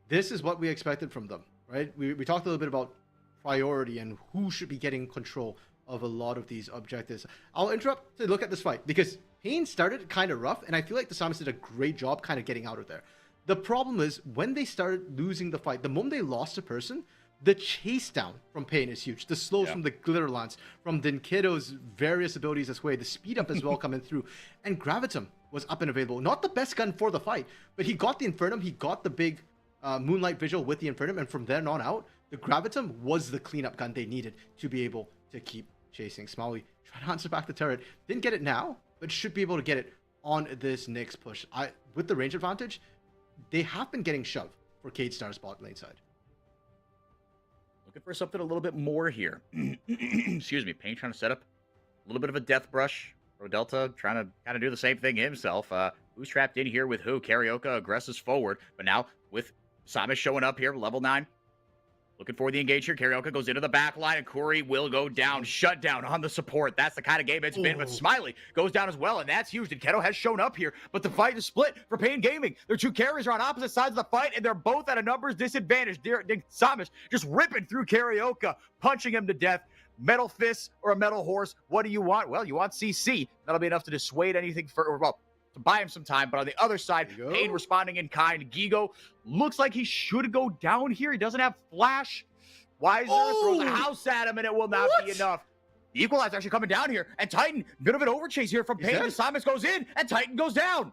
this is what we expected from them, right? We talked a little bit about priority and who should be getting control of a lot of these objectives. I'll interrupt to look at this fight, because Pain started kind of rough, and I feel like the Samus did a great job kind of getting out of there. The problem is, when they started losing the fight, the moment they lost a person, the chase down from Pain is huge. The slows from the Glitter Lance, from Dinkito's various abilities as well, the speed up as well coming through. And Gravitum was up and available. Not the best gun for the fight, but he got the Infernum, he got the big Moonlight Visual with the Infernum, and from then on out, the Gravitum was the cleanup gun they needed to be able to keep chasing. Smiley trying to answer back the turret. Didn't get it now, but should be able to get it on this next push. With the range advantage, they have been getting shoved for KStars bot lane side. Looking for something a little bit more here. Excuse me. Pain trying to set up a little bit of a death brush. Pro Delta trying to kind of do the same thing himself. Who's trapped in here with who? Carioca aggresses forward. But now with Samus showing up here, level 9. Looking for the engage here. Carioca goes into the back line, and Corey will go down. Shut down on the support. That's the kind of game it's been. But Smiley goes down as well, and that's huge. Keto has shown up here, but the fight is split for Pain Gaming. Their two carries are on opposite sides of the fight, and they're both at a numbers disadvantage. Samus just ripping through Carioca, punching him to death. Metal fists or a metal horse? What do you want? Well, you want CC. That'll be enough to dissuade anything for, well, to buy him some time. But on the other side, Pain responding in kind. Gigo looks like he should go down here. He doesn't have flash. Wiser throws a house at him, and it will not be enough. The equalizer actually coming down here, and Titan, bit of an overchase here from Pain. Samus goes in, and Titan goes down.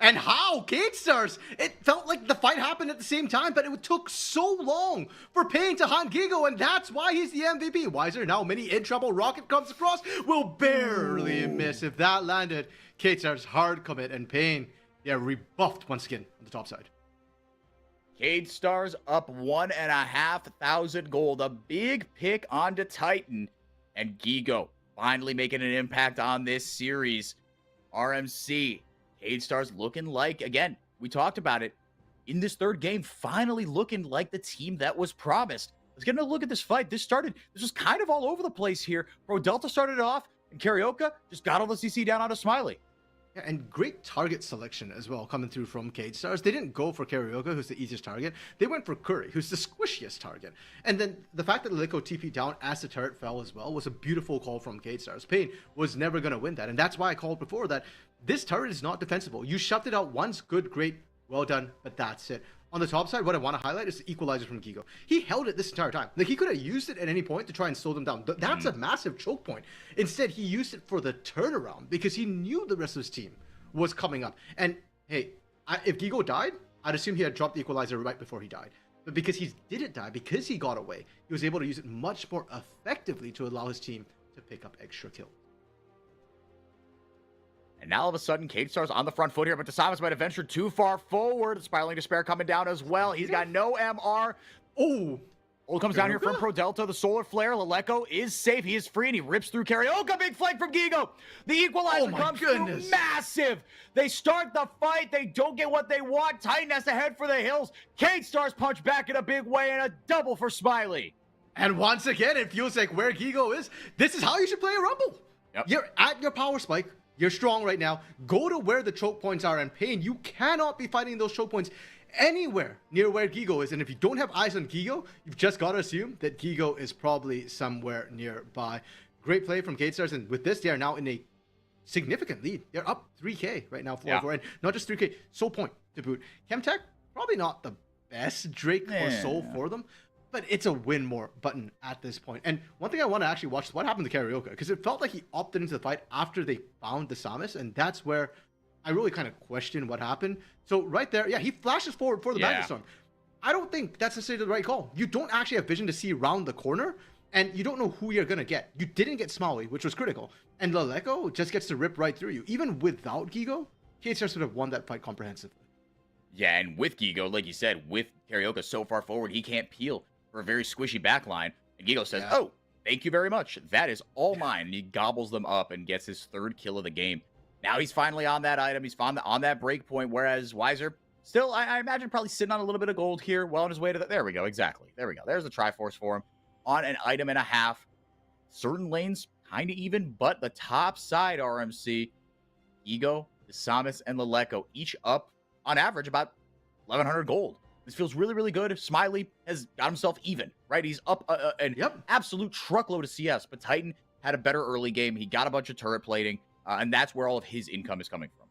And how? KStars! It felt like the fight happened at the same time, but it took so long for Pain to hunt Gigo, and that's why he's the MVP. Wiser now, Mini in trouble. Rocket comes across, will barely miss. If that landed, KStars hard commit, and Pain, rebuffed once again on the top side. KStars up 1,500 gold. A big pick onto Titan, and Gigo finally making an impact on this series. RMC. KStars looking like, again, we talked about it, in this third game, finally looking like the team that was promised. Let's get a look at this fight. This was kind of all over the place here. Pro Delta started it off, and Carioca just got all the CC down onto Smiley. Yeah, and great target selection as well coming through from KStars. They didn't go for Carioca, who's the easiest target. They went for Curry, who's the squishiest target. And then the fact that Liko TP down as the turret fell as well was a beautiful call from KStars. Pain was never going to win that. And that's why I called before that this turret is not defensible. You shoved it out once, good, great, well done, but that's it. On the top side, what I want to highlight is the equalizer from Gigo. He held it this entire time. Like, he could have used it at any point to try and slow them down. That's a massive choke point. Instead, he used it for the turnaround because he knew the rest of his team was coming up. And hey, if Gigo died, I'd assume he had dropped the equalizer right before he died. But because he didn't die, because he got away, he was able to use it much more effectively to allow his team to pick up extra kills. And now all of a sudden, KStars on the front foot here, but Samus might have ventured too far forward. Spiraling Despair coming down as well. He's got no MR. Ult comes down here from Pro Delta. The Solar Flare. Laleko is safe. He is free, and he rips through Carioca. Big flank from Gigo. The equalizer comes through. Massive. They start the fight. They don't get what they want. Titan has to head for the hills. KStars punch back in a big way, and a double for Smiley. And once again, it feels like where Gigo is, this is how you should play a Rumble. You're at your power spike. You're strong right now. Go to where the choke points are, and Pain, you cannot be fighting those choke points anywhere near where Gigo is. And if you don't have eyes on Gigo, you've just got to assume that Gigo is probably somewhere nearby. Great play from KStars, and with this, they are now in a significant lead. They're up 3K right now, 4-4, and not just 3K, Soul Point to boot. Chemtech, probably not the best Drake or Soul for them, but it's a win more button at this point. And one thing I want to actually watch is what happened to Carioca, because it felt like he opted into the fight after they found the Samus, and that's where I really kind of question what happened. So right there, he flashes forward for the Magic Storm. I don't think that's necessarily the right call. You don't actually have vision to see around the corner, and you don't know who you're gonna get. You didn't get Smalley, which was critical, and Laleko just gets to rip right through you. Even without Gigo, KSR would have won that fight comprehensively. Yeah, and with Gigo, like you said, with Carioca so far forward, he can't peel for a very squishy backline. And Gigo says, "Oh, thank you very much. That is all mine." And he gobbles them up and gets his 3rd kill of the game. Now he's finally on that item. He's on that break point, whereas Weiser still, I imagine, probably sitting on a little bit of gold here, well on his way to there we go. Exactly. There we go. There's the Triforce for him on an item and a half. Certain lanes kind of even, but the top side RMC, Ego, Samus, and Laleko each up on average about 1,100 gold. This feels really, really good. Smiley has got himself even, right? He's up an absolute truckload of CS, but Titan had a better early game. He got a bunch of turret plating, and that's where all of his income is coming from.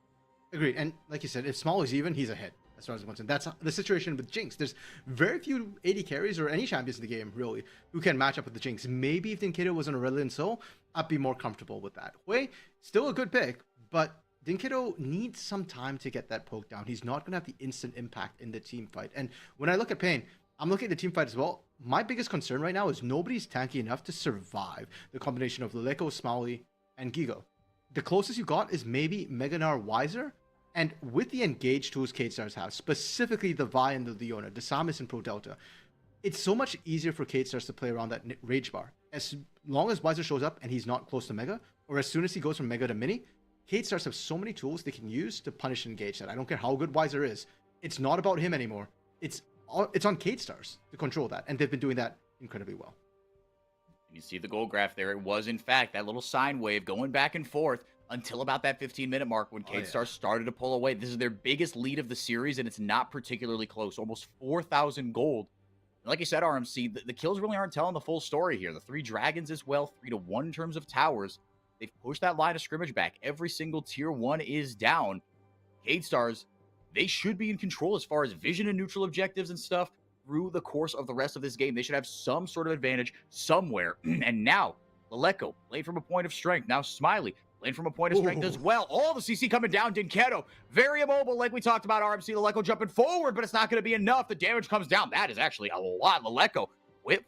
Agreed. And like you said, if Small is even, he's ahead as far as I'm concerned. That's the situation with Jinx. There's very few AD carries or any champions in the game, really, who can match up with the Jinx. Maybe if Dinkido was on Aurelion Soul, I'd be more comfortable with that. Hui, still a good pick, but Dinkido needs some time to get that poke down. He's not going to have the instant impact in the team fight. And when I look at Pain, I'm looking at the team fight as well. My biggest concern right now is nobody's tanky enough to survive the combination of Laleko, Smalley, and Gigo. The closest you got is maybe Meganar Weiser. And with the engaged tools K-Stars have, specifically the Vi and the Leona, the Samus and Pro Delta, it's so much easier for K-Stars to play around that rage bar. As long as Weiser shows up and he's not close to Mega, or as soon as he goes from Mega to Mini, K-Stars have so many tools they can use to punish and engage that. I don't care how good Weiser is. It's not about him anymore. It's on K-Stars to control that, and they've been doing that incredibly well. You see the gold graph there. It was, in fact, that little sine wave going back and forth until about that 15-minute mark when K-Star started to pull away. This is their biggest lead of the series, and it's not particularly close. Almost 4,000 gold. And like you said, RMC, the kills really aren't telling the full story here. The 3 dragons as well, 3-1 in terms of towers. They've pushed that line of scrimmage back. Every single tier 1 is down. K-Stars, they should be in control as far as vision and neutral objectives and stuff through the course of the rest of this game. They should have some sort of advantage somewhere. And now, Laleko played from a point of strength. Now Smiley playing from a point of strength as well. All the CC coming down. Dinkedo, very immobile, like we talked about. RMC, Laleko jumping forward, but it's not going to be enough. The damage comes down. That is actually a lot. Laleko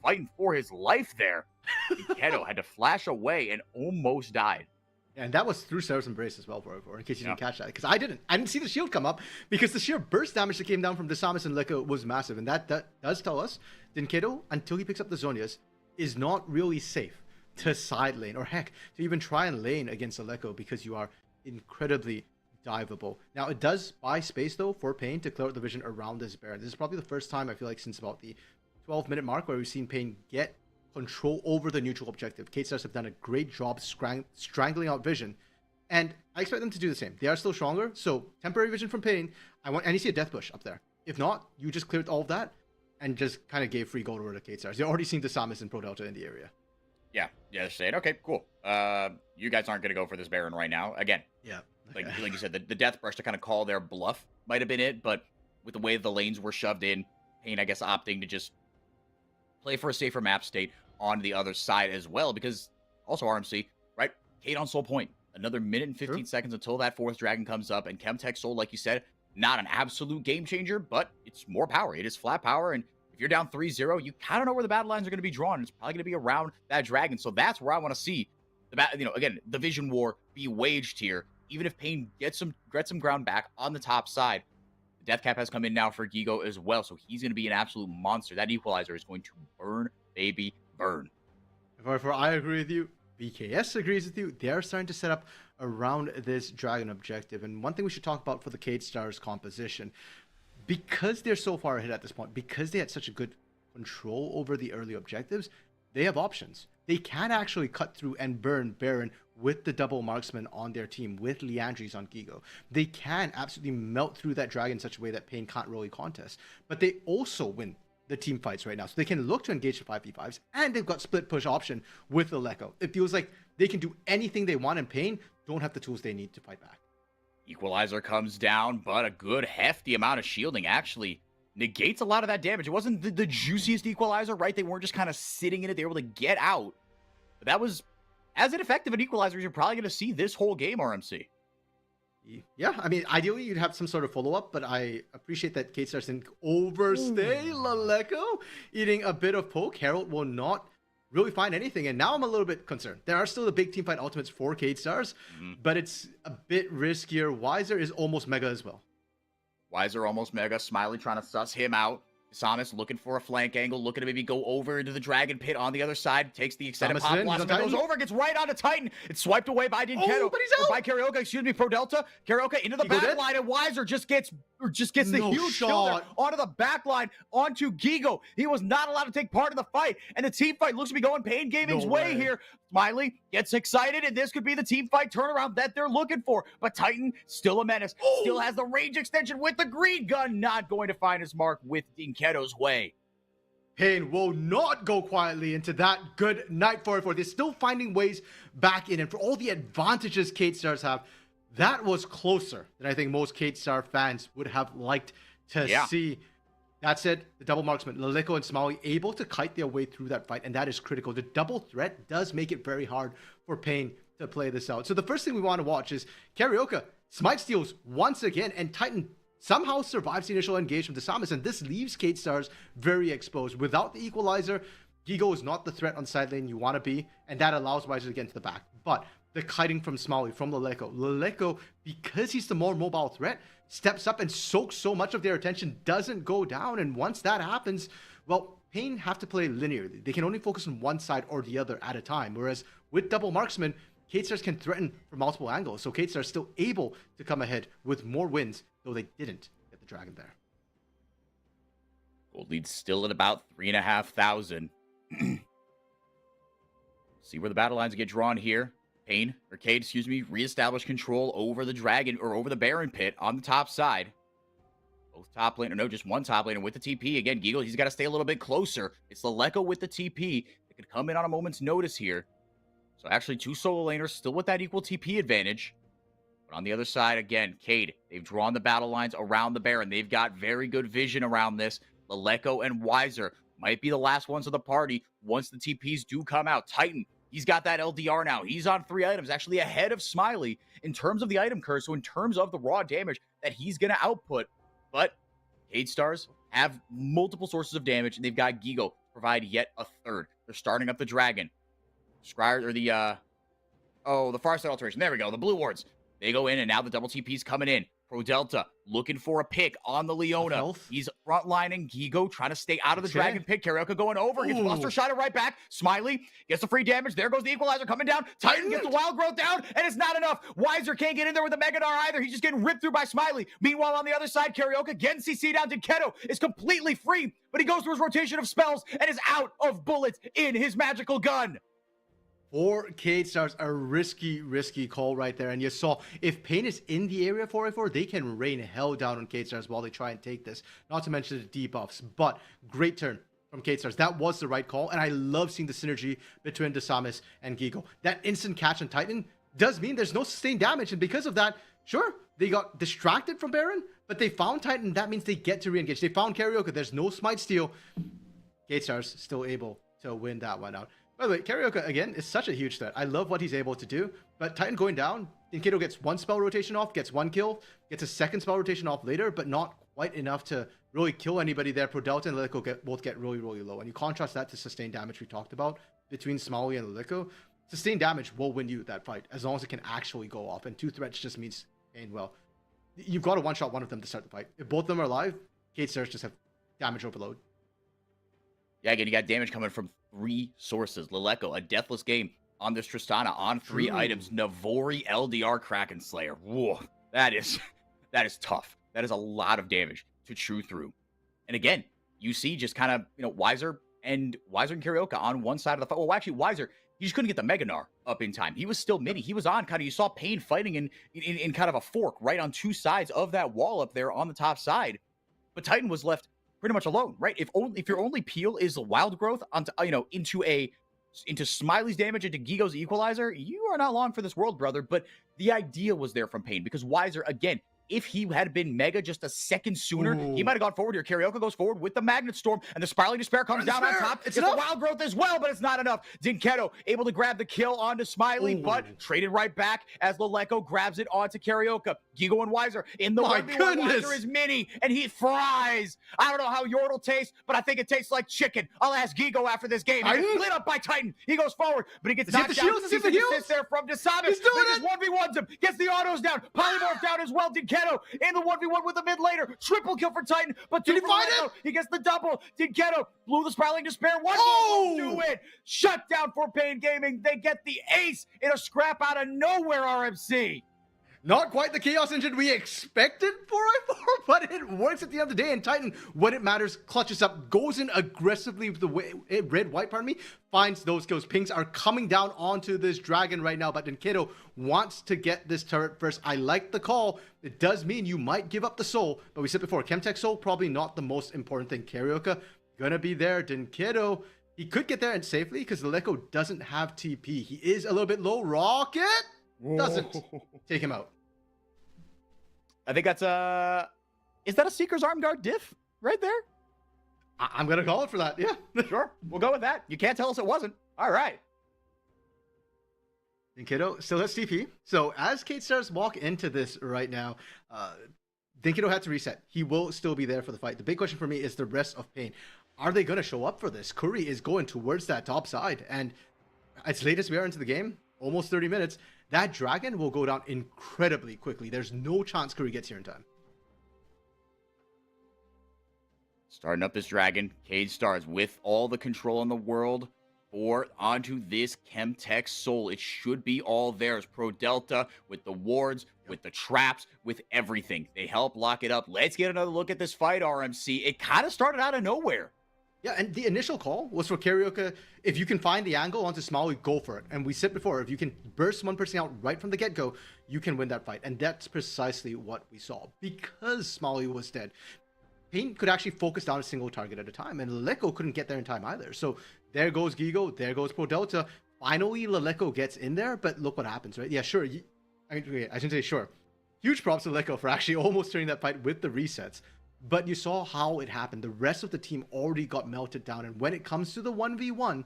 fighting for his life there. Dinkedo had to flash away and almost died. And that was through Sarah's Embrace as well, for in case you didn't catch that. Because I didn't see the shield come up, because the sheer burst damage that came down from the Samus and Laleko was massive. And that does tell us Dinkedo, until he picks up the Zhonya's, is not really safe to side lane, or heck, to even try and lane against Laleko, because you are incredibly diveable. Now, it does buy space, though, for Pain to clear out the vision around this Baron. This is probably the first time, I feel like, since about the 12-minute mark where we've seen Pain get control over the neutral objective. K-Stars have done a great job strangling out vision, and I expect them to do the same. They are still stronger, so temporary vision from Pain. And you see a death push up there. If not, you just cleared all of that and just kind of gave free gold over to K-Stars. You're already seeing the Samus and Pro Delta in the area. Yeah, they're saying, okay, cool. You guys aren't going to go for this Baron right now. Again, like you said, the death brush to kind of call their bluff might have been it, but with the way the lanes were shoved in, Pain, I guess, opting to just play for a safer map state on the other side as well, because also RMC, right? Kate on Soul Point. Another minute and 15 seconds until that 4th dragon comes up, and Chemtech Soul, like you said, not an absolute game changer, but it's more power. It is flat power, and if you're down 3-0, you kind of know where the battle lines are going to be drawn. It's probably going to be around that dragon. So that's where I want to see again, the vision war be waged here. Even if Pain gets some ground back on the top side, the death cap has come in now for Gigo as well. So he's going to be an absolute monster. That equalizer is going to burn, baby, burn. Therefore, I agree with you. VKS agrees with you. They're starting to set up around this dragon objective. And one thing we should talk about for the K-Stars composition, because they're so far ahead at this point, because they had such a good control over the early objectives, they have options. They can actually cut through and burn Baron with the double marksman on their team, with Leandries on Gigo. They can absolutely melt through that dragon in such a way that Pain can't really contest. But they also win the team fights right now. So they can look to engage the 5v5s, and they've got split push option with Laleko. It feels like they can do anything they want, and Pain don't have the tools they need to fight back. Equalizer comes down, but a good hefty amount of shielding actually negates a lot of that damage. It wasn't the juiciest equalizer, right? They weren't just kind of sitting in it. They were able to get out. But that was as ineffective an equalizer as you're probably going to see this whole game, RMC. Yeah, I mean, ideally you'd have some sort of follow-up, but I appreciate that Kate Stars didn't overstay. Laleko eating a bit of poke. Harold will not really find anything, and now I'm a little bit concerned. There are still the big team fight ultimates for Kate Stars, but it's a bit riskier. Wiser is almost mega as well. Wiser almost mega. Smiley trying to suss him out. Samus looking for a flank angle, looking to maybe go over into the Dragon Pit on the other side. Takes the extended pop blossom, goes over, gets right onto Titan. It's swiped away by Dinketo. But he's out. By Karaoke, excuse me, Pro Delta. Karaoke into the back line, and Wiser just gets the huge kill there onto the back line, onto Gigo. He was not allowed to take part in the fight, and the team fight looks to be going Pain Gaming's way here. Smiley gets excited, and this could be the team fight turnaround that they're looking for. But Titan, still a menace, still has the range extension with the green gun, not going to find his mark with Dinketo's way. Pain will not go quietly into that good night for it. They're still finding ways back in, and for all the advantages Kate Stars have, that was closer than I think most Kate Star fans would have liked to see. That said, the double marksman, Laleko and Smiley, able to kite their way through that fight, and that is critical. The double threat does make it very hard for Pain to play this out. So the first thing we want to watch is Karaoke smite steals once again, and Titan somehow survives the initial engage from the Samus, and this leaves Kate Stars very exposed. Without the equalizer, Gigo is not the threat on side lane you want to be, and that allows Wiser to get into the back. But the kiting from Smiley, from Laleko. Laleko, because he's the more mobile threat, steps up and soaks so much of their attention, doesn't go down, and once that happens, well, Pain have to play linearly. They can only focus on one side or the other at a time, whereas with double marksman, Kate Stars can threaten from multiple angles, so Kate Stars still able to come ahead with more wins, though they didn't get the dragon there. Gold lead's still at about 3,500. See where the battle lines get drawn here. Pain, or Cade, excuse me, reestablish control over the dragon, or over the Baron Pit on the top side. Both top lane, or no, just one top laner with the TP. Again, Gigo, he's got to stay a little bit closer. It's Laleko with the TP. It could come in on a moment's notice here. So actually, two solo laners still with that equal TP advantage. But on the other side, again, Cade, they've drawn the battle lines around the Baron. They've got very good vision around this. Laleko and Wiser might be the last ones of the party once the TPs do come out. Titan, he's got that LDR now. He's on 3 items, actually ahead of Smiley in terms of the item curve. So in terms of the raw damage that he's going to output. But Cade Stars have multiple sources of damage, and they've got Gigo to provide yet a third. They're starting up the Dragon. Scryer, or the Far Side Alteration. There we go, the Blue Wards. They go in, and now the double TP's coming in. Pro Delta looking for a pick on the Leona. He's frontlining Gigo, trying to stay out of the Dragon Pit. Karaoke going over, gets Buster Shot right back. Smiley gets the free damage. There goes the Equalizer coming down. Titan gets the Wild Growth down, and it's not enough. Wiser can't get in there with the Megadar either. He's just getting ripped through by Smiley. Meanwhile, on the other side, Karaoke getting CC down. Dinketo is completely free, but he goes through his rotation of spells and is out of bullets in his magical gun. For Kate Stars, a risky call right there. And you saw, if Pain is in the area 4v4, they can rain hell down on Kate Stars while they try and take this. Not to mention the debuffs, but great turn from Kate Stars. That was the right call, and I love seeing the synergy between Samus and Gigo. That instant catch on Titan does mean there's no sustained damage, and because of that, sure, they got distracted from Baron, but they found Titan. That means they get to re-engage. They found Karaoke. There's no Smite Steal. Kate Stars still able to win that one out. By the way, Karaoke, again, is such a huge threat. I love what he's able to do, but Titan going down, Dinketo gets one spell rotation off, gets one kill, gets a second spell rotation off later, but not quite enough to really kill anybody there. Pro Delta and Laleko both get really low. And you contrast that to sustained damage we talked about between Smiley and Laleko. Sustained damage will win you that fight, as long as it can actually go off. And two threats just means Pain, well, you've got to one-shot one of them to start the fight. If both of them are alive, Kate Stars just have damage overload. Yeah, again, you got damage coming from 3 sources. Laleko, a deathless game on this Tristana on 3 items. Navori, LDR, Kraken Slayer. Whoa, that is tough. That is a lot of damage to chew through. And again, you see just kind of, Wiser and Karaoke on one side of the fight. Well, actually, Wiser, he just couldn't get the Meganar up in time. He was still mini. He was on kind of, you saw Pain fighting in kind of a fork right on 2 sides of that wall up there on the top side. But Titan was left pretty much alone, right? If your only peel is the Wild Growth onto into Smiley's damage, into Gigo's Equalizer, you are not long for this world, brother. But the idea was there from Pain, because Wiser, again, if he had been Mega just a second sooner, he Ooh. might have gone forward here. Karaoke goes forward with the Magnet Storm, and the Spiraling Despair comes down on top. It's the Wild Growth as well, but it's not enough. Dinketo able to grab the kill onto Smiley, but traded right back as Leleco grabs it onto Karaoke. Gigo and Weiser in the 1v1. Weiser is mini, and he fries. I don't know how Yordle tastes, but I think it tastes like chicken. I'll ask Gigo after this game. He gets lit up by Titan. He goes forward, but he gets knocked down. He's assist there from Desamis. He's doing it. 1v1s him. Gets the autos down. Polymorph down as well. Dinketo in the 1v1 with the mid laner. Triple kill for Titan, but did he find it? He gets the double. Dinketo blew the Spiraling Despair. One do it. Shut down for Pain Gaming. They get the ace in a scrap out of nowhere, RMC. Not quite the Chaos Engine we expected for I4, but it works at the end of the day. And Titan, when it matters, clutches up, goes in aggressively with the way red-white, finds those kills. Pings are coming down onto this dragon right now, but Dinketo wants to get this turret first. I like the call. It does mean you might give up the soul, but we said before, Chemtech soul, probably not the most important thing. Karaoke, gonna be there. Dinketo, he could get there and safely because Leleco doesn't have TP. He is a little bit low. Rocket doesn't take him out. I think that's is that a Seeker's Arm Guard diff right there? I'm gonna call it for that. Yeah, sure. We'll go with that. You can't tell us it wasn't. All right. Dinketo still has TP. So as Kate Stars walk into this right now, Dinketo had to reset. He will still be there for the fight. The big question for me is the rest of Pain. Are they gonna show up for this? Curry is going towards that top side, and as late as we are into the game, almost 30 minutes, that dragon will go down incredibly quickly. There's no chance Curry gets here in time. Starting up this dragon, Cade Stars with all the control in the world for onto this Chemtech soul. It should be all theirs. Pro Delta with the wards, with the traps, with everything. They help lock it up. Let's get another look at this fight, RMC. It kind of started out of nowhere. Yeah, and the initial call was for Karaoke. If you can find the angle onto Smiley, go for it. And we said before, if you can burst one person out right from the get-go, you can win that fight. And that's precisely what we saw. Because Smiley was dead, Pain could actually focus down a single target at a time. And Leleco couldn't get there in time either. So there goes Gigo, there goes Pro Delta. Finally, Leleco gets in there, but look what happens, right? Yeah, sure. I shouldn't say sure. Huge props to Leleco for actually almost turning that fight with the resets. But you saw how it happened. The rest of the team already got melted down. And when it comes to the 1v1,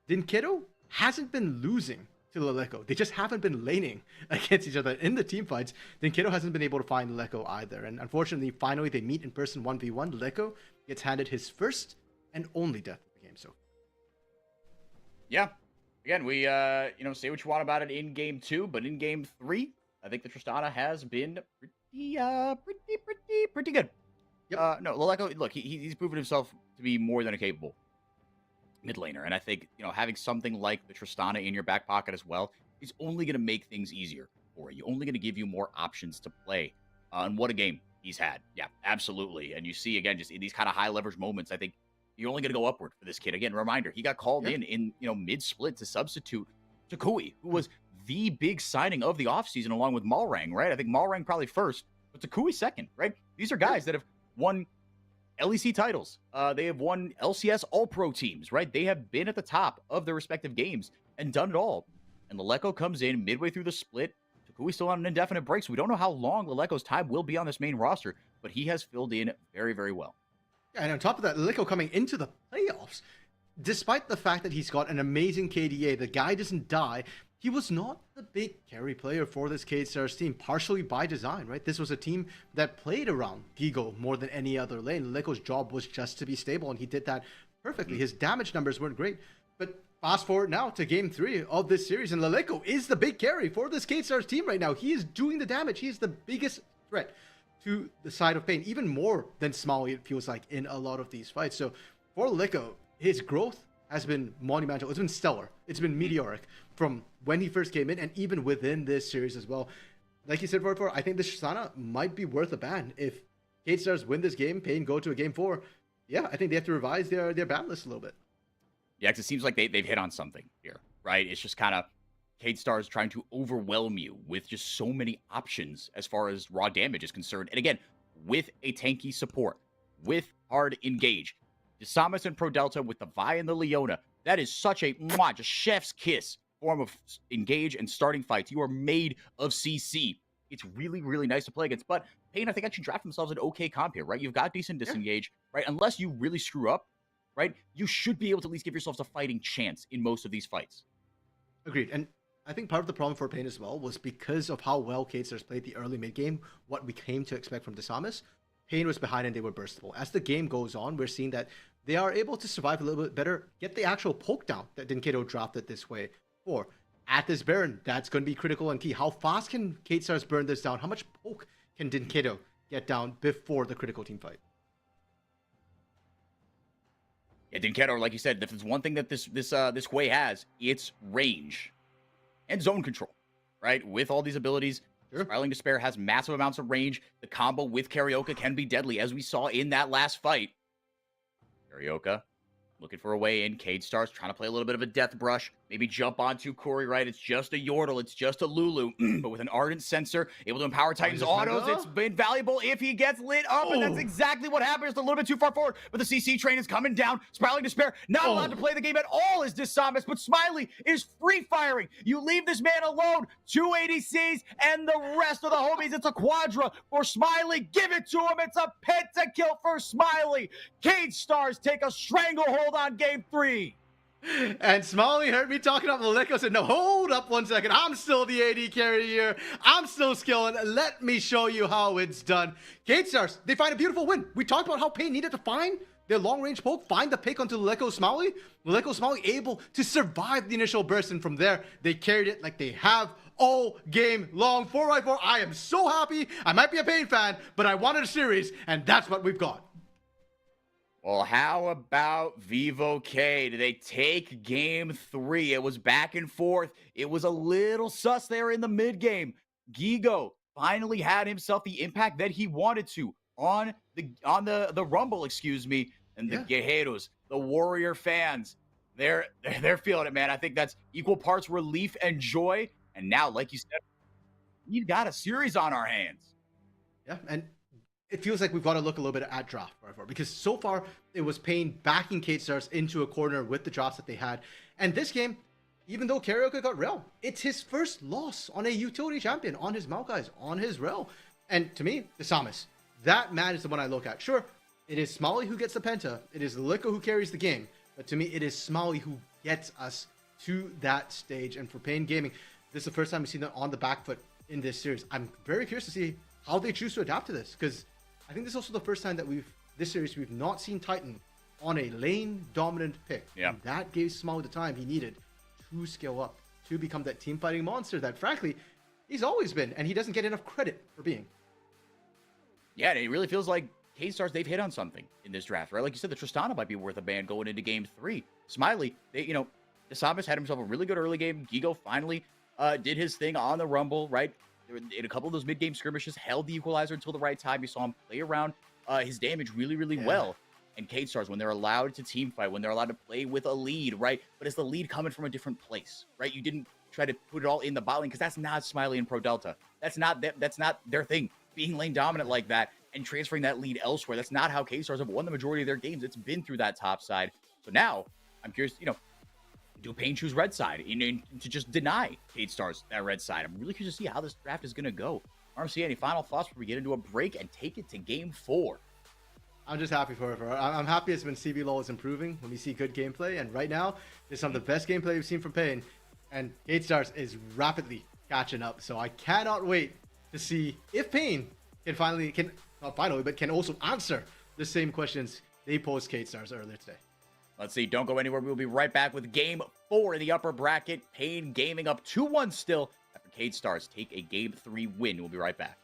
Dinketo hasn't been losing to Leleco. They just haven't been laning against each other in the team fights. Dinketo hasn't been able to find Leleco either. And unfortunately, finally, they meet in person 1v1. Leleco gets handed his first and only death of the game. So, yeah. Again, we, say what you want about it in game 2, but in game 3, I think the Tristana has been pretty good. Yep. No, Leleco, look, he's proven himself to be more than a capable mid laner. And I think, having something like the Tristana in your back pocket as well is only going to make things easier for you. Only going to give you more options to play. And what a game he's had. Yeah, absolutely. And you see, again, just in these kind of high leverage moments, I think you're only going to go upward for this kid. Again, reminder, he got called in mid-split to substitute Takui, who was the big signing of the offseason along with Malrang, right? I think Malrang probably first, but Takui second, right? These are guys that have won LEC titles. They have won LCS All-Pro teams, right? They have been at the top of their respective games and done it all. And Leleco comes in midway through the split. Takui still on an indefinite break, so we don't know how long Leleco's time will be on this main roster, but he has filled in very, very well. Yeah, and on top of that, Leleco coming into the playoffs, despite the fact that he's got an amazing KDA, the guy doesn't die. He was not the big carry player for this Cade Stars team, partially by design, right? This was a team that played around Gigo more than any other lane. Leleco's job was just to be stable, and he did that perfectly. His damage numbers weren't great, but fast forward now to game 3 of this series, and Leleco is the big carry for this Cade Stars team right now. He is doing the damage. He is the biggest threat to the side of Pain, even more than Smalley, it feels like, in a lot of these fights. So for Leleco, his growth has been monumental. It's been stellar. It's been meteoric from when he first came in and even within this series as well. Like you said before, I think this Tristana might be worth a ban. If Cade Stars win this game, Pain go to a game 4, yeah, I think they have to revise their ban list a little bit. Yeah, because it seems like they've hit on something here, right? It's just kind of Cade Stars trying to overwhelm you with just so many options as far as raw damage is concerned. And again, with a tanky support, with hard engage, Desamis and Pro Delta with the Vi and the Leona, that is such a just chef's kiss form of engage and starting fights. You are made of CC. It's really, really nice to play against. But Pain, I think, actually draft themselves an okay comp here, right? You've got decent disengage, right? Unless you really screw up, right? You should be able to at least give yourselves a fighting chance in most of these fights. Agreed. And I think part of the problem for Pain as well was because of how well K-Stars played the early mid game, what we came to expect from Desamas. Pain was behind and they were burstable. As the game goes on, we're seeing that they are able to survive a little bit better, get the actual poke down that Dinkato drafted this way for. At this Baron, that's going to be critical and key. How fast can K-Stars burn this down? How much poke can Dinkato get down before the critical team fight? Yeah, Dinkato, like you said, if there's one thing that this Hui has, it's range and zone control, right? With all these abilities, Spiraling Despair has massive amounts of range. The combo with Carioca can be deadly, as we saw in that last fight. Carioca looking for a way in. K-Stars trying to play a little bit of a death brush. Maybe jump onto Corey, right? It's just a Yordle. It's just a Lulu. But with an Ardent Sensor, able to empower Titan's autos. It's been valuable if he gets lit up. And that's exactly what happened. It's a little bit too far forward. But the CC train is coming down. Spiraling Despair not allowed to play the game at all as Desamas. But Smiley is free firing. You leave this man alone. 2 ADCs and the rest of the homies. It's a quadra for Smiley. Give it to him. It's a pentakill for Smiley. K-Stars take a stranglehold on game 3. And Smiley heard me talking up Leleco, said, no, hold up 1 second. I'm still the AD carry here. I'm still skilling. Let me show you how it's done. K-Stars, they find a beautiful win. We talked about how Pain needed to find their long-range poke, find the pick onto Leleco Smiley. Leleco Smiley able to survive the initial burst, and from there, they carried it like they have all game long. 4x4, I am so happy. I might be a Pain fan, but I wanted a series, and that's what we've got. Well, how about Vivo K? Did they take game 3? It was back and forth. It was a little sus there in the mid game. Gigo finally had himself the impact that he wanted to on the Rumble, excuse me. And the Guerreros, the Warrior fans, they're feeling it, man. I think that's equal parts relief and joy. And now, like you said, we've got a series on our hands. Yeah, and it feels like we've got to look a little bit at draft, because so far it was Pain backing K-Stars into a corner with the drafts that they had. And this game, even though Carioca got Rel, it's his first loss on a utility champion, on his Maokais, on his Rel. And to me, Desamas, that man is the one I look at. Sure, it is Smiley who gets the penta, it is Leleco who carries the game, but to me, it is Smiley who gets us to that stage. And for Pain Gaming, this is the first time we've seen them on the back foot in this series. I'm very curious to see how they choose to adapt to this, because I think this is also the first time that we've not seen Titan on a lane dominant pick. Yeah. And that gave Smiley the time he needed to scale up, to become that team fighting monster that frankly he's always been, and he doesn't get enough credit for being. Yeah, and it really feels like K-Stars, they've hit on something in this draft, right? Like you said, the Tristana might be worth a ban going into game 3. Smiley, Desamas had himself a really good early game. Gigo finally did his thing on the Rumble, right? In a couple of those mid-game skirmishes, held the equalizer until the right time. You saw him play around his damage really well. And K-Stars, when they're allowed to team fight, when they're allowed to play with a lead, right? But it's the lead coming from a different place, right? You didn't try to put it all in the bot lane, because that's not Smiley and Pro Delta. That's not their thing. Being lane dominant like that and transferring that lead elsewhere. That's not how K-Stars have won the majority of their games. It's been through that top side. So now, I'm curious, do Pain choose red side to just deny K-Stars that red side? I'm really curious to see how this draft is going to go. RMC, any final thoughts before we get into a break and take it to game 4? I'm just happy for her. I'm happy it's when CBLOL is improving, when we see good gameplay. And right now, it's some of the best gameplay we've seen from Pain. And K-Stars is rapidly catching up. So I cannot wait to see if Pain can also answer the same questions they posed K-Stars earlier today. Let's see. Don't go anywhere. We'll be right back with game 4 in the upper bracket. Pain Gaming up 2-1 still after K-Stars take a game 3 win. We'll be right back.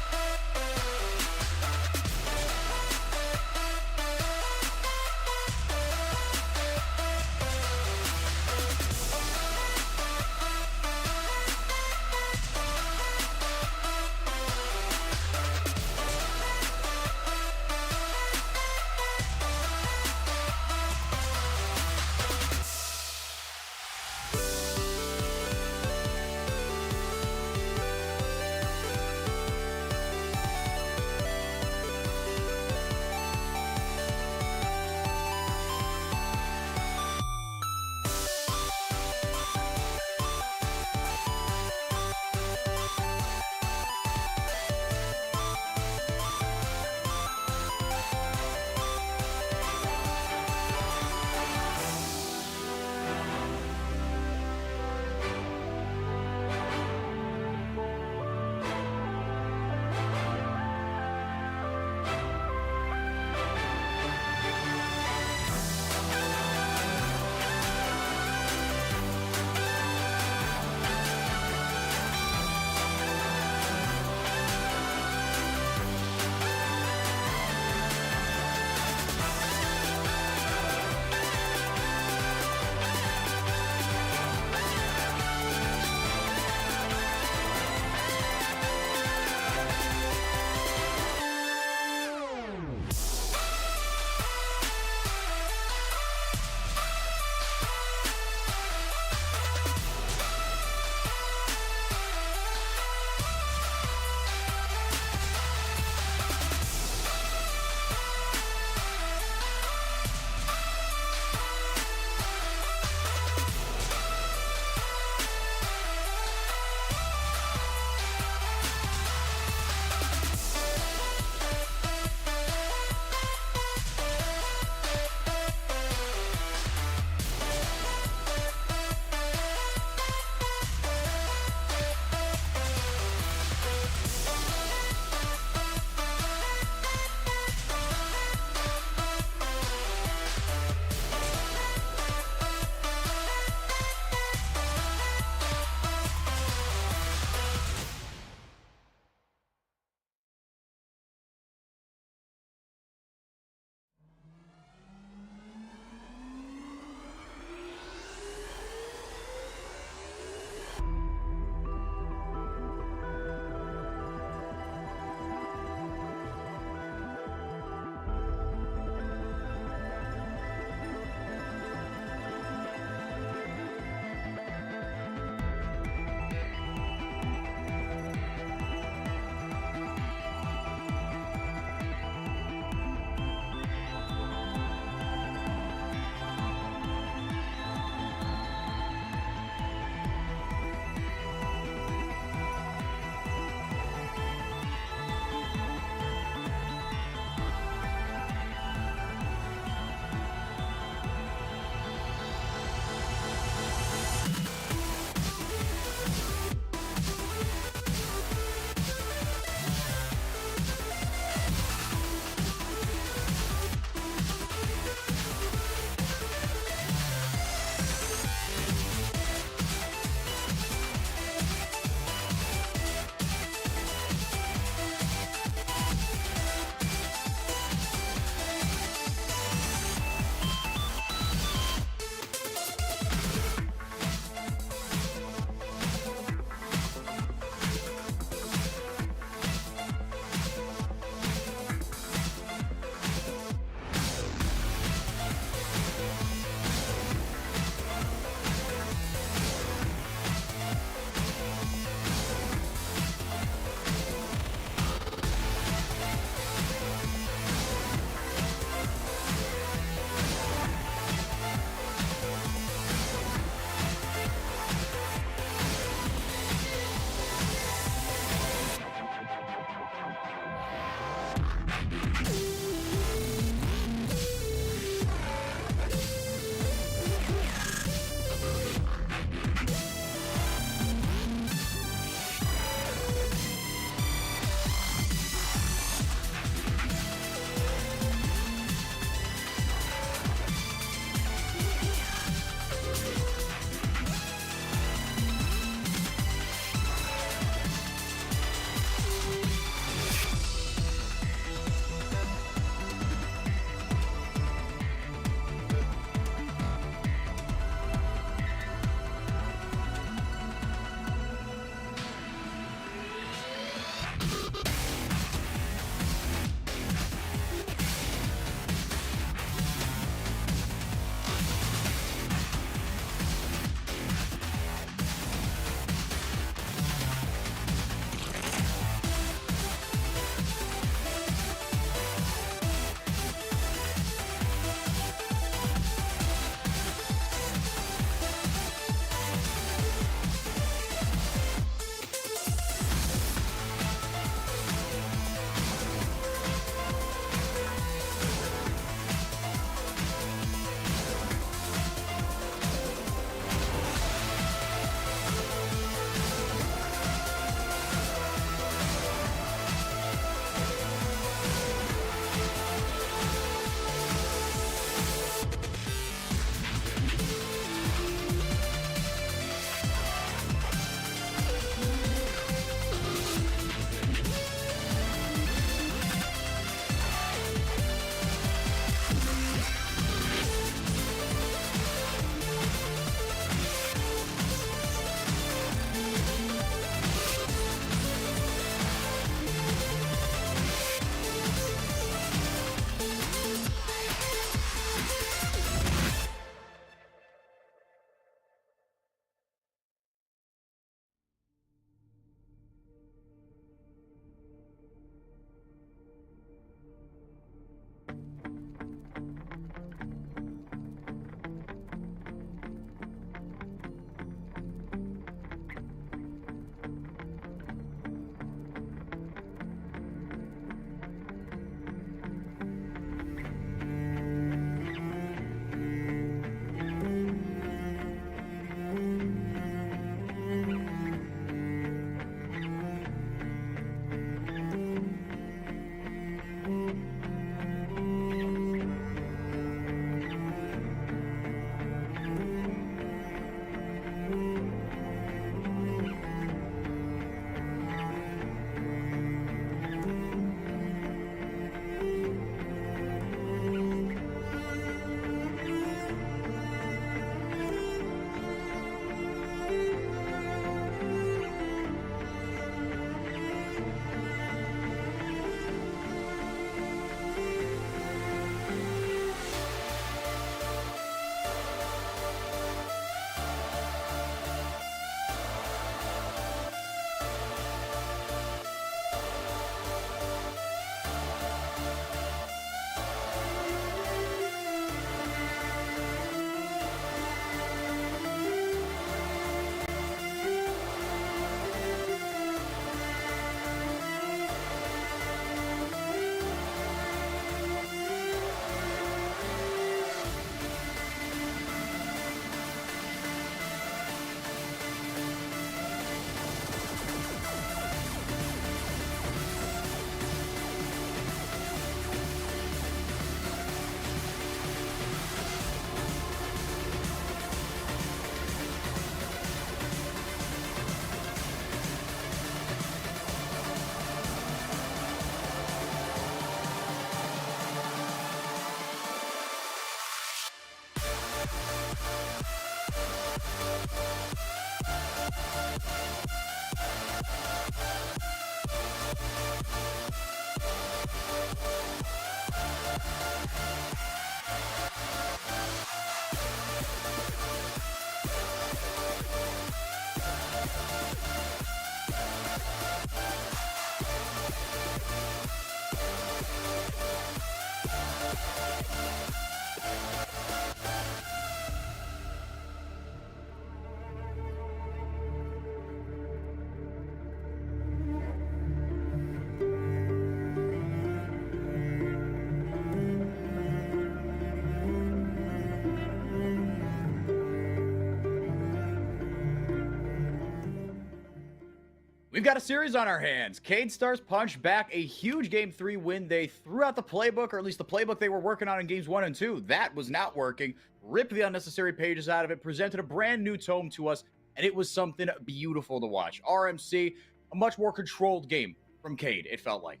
We've got a series on our hands. Cade Stars punched back a huge Game 3 win. They threw out the playbook, or at least the playbook they were working on in Games 1 and 2. That was not working. Ripped the unnecessary pages out of it, presented a brand new tome to us, and it was something beautiful to watch. RMC, a much more controlled game from Cade, it felt like.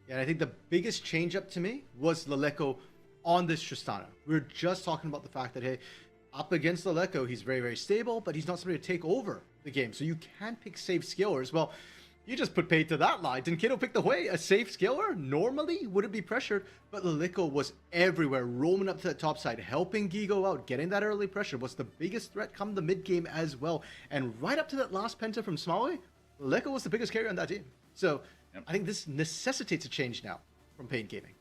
Yeah, and I think the biggest change up to me was Leleco on this Tristana. We were just talking about the fact that, hey, up against Leleco, he's very, very stable, but he's not somebody to take over the game. So you can pick safe skillers. Well, you just put paid to that lie. Didn't Kato pick the way? A safe skiller normally wouldn't be pressured, but Leleco was everywhere, roaming up to the top side, helping Gigo out, getting that early pressure, was the biggest threat come the mid game as well. And right up to that last penta from Smawi, Leleco was the biggest carry on that team. So I think this necessitates a change now from Pain Gaming.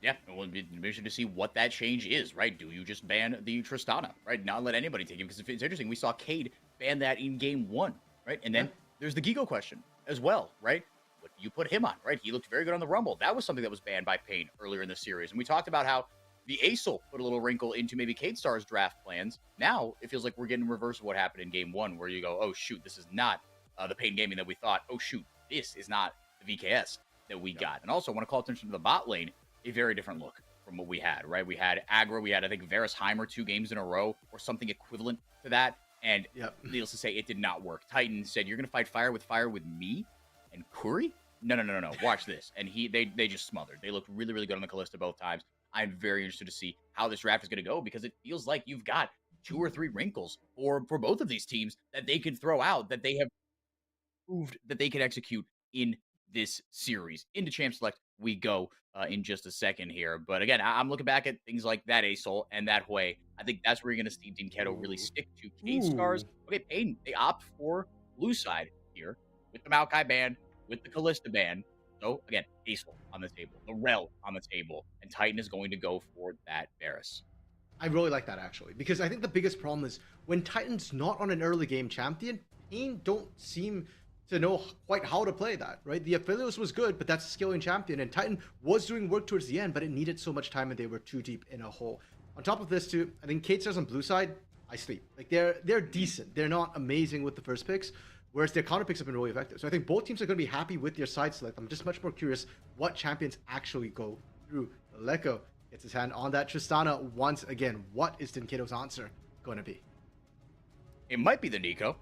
Yeah, it will be interesting to see what that change is, right? Do you just ban the Tristana, right? Not let anybody take him? Because it's interesting. We saw Cade ban that in Game 1, right? And then there's the Gigo question as well, right? What do you put him on, right? He looked very good on the Rumble. That was something that was banned by Pain earlier in the series. And we talked about how the Acel put a little wrinkle into maybe Cade Star's draft plans. Now, it feels like we're getting reverse of what happened in Game 1, where you go, oh, shoot, this is not the Pain Gaming that we thought. Oh, shoot, this is not the VKS that we got. And also, I want to call attention to the bot lane. A very different look from what we had, right? We had Aggro, we had, I think, Varisheimer 2 games in a row or something equivalent to that. And needless to say, it did not work. Titan said, you're going to fight fire with me and Curry? No. Watch this. And they just smothered. They looked really, really good on the Kalista both times. I'm very interested to see how this draft is going to go, because it feels like you've got 2 or 3 wrinkles for both of these teams that they can throw out, that they have proved that they can execute in this series. Into Champ Select we go in just a second here. But again, I'm looking back at things like that Acel and that Hui. I think that's where you're going to see Dinketo really stick to Cade Stars. Okay, Pain, they opt for blue side here with the Maokai ban, with the Kalista ban. So again, Acel on the table, the Rel on the table, and Titan is going to go for that Varus. I really like that, actually, because I think the biggest problem is when Titan's not on an early game champion, Pain don't seem to know quite how to play that, right? The Aphelios was good, but that's a scaling champion, and Titan was doing work towards the end, but it needed so much time and they were too deep in a hole. On top of this too, I think Cade Stars on blue side, I sleep. Like they're decent. They're not amazing with the first picks, whereas their counter picks have been really effective. So I think both teams are going to be happy with their side select. I'm just much more curious what champions actually go through. Leleco gets his hand on that Tristana once again. What is Dinketo's answer going to be? It might be the Nico,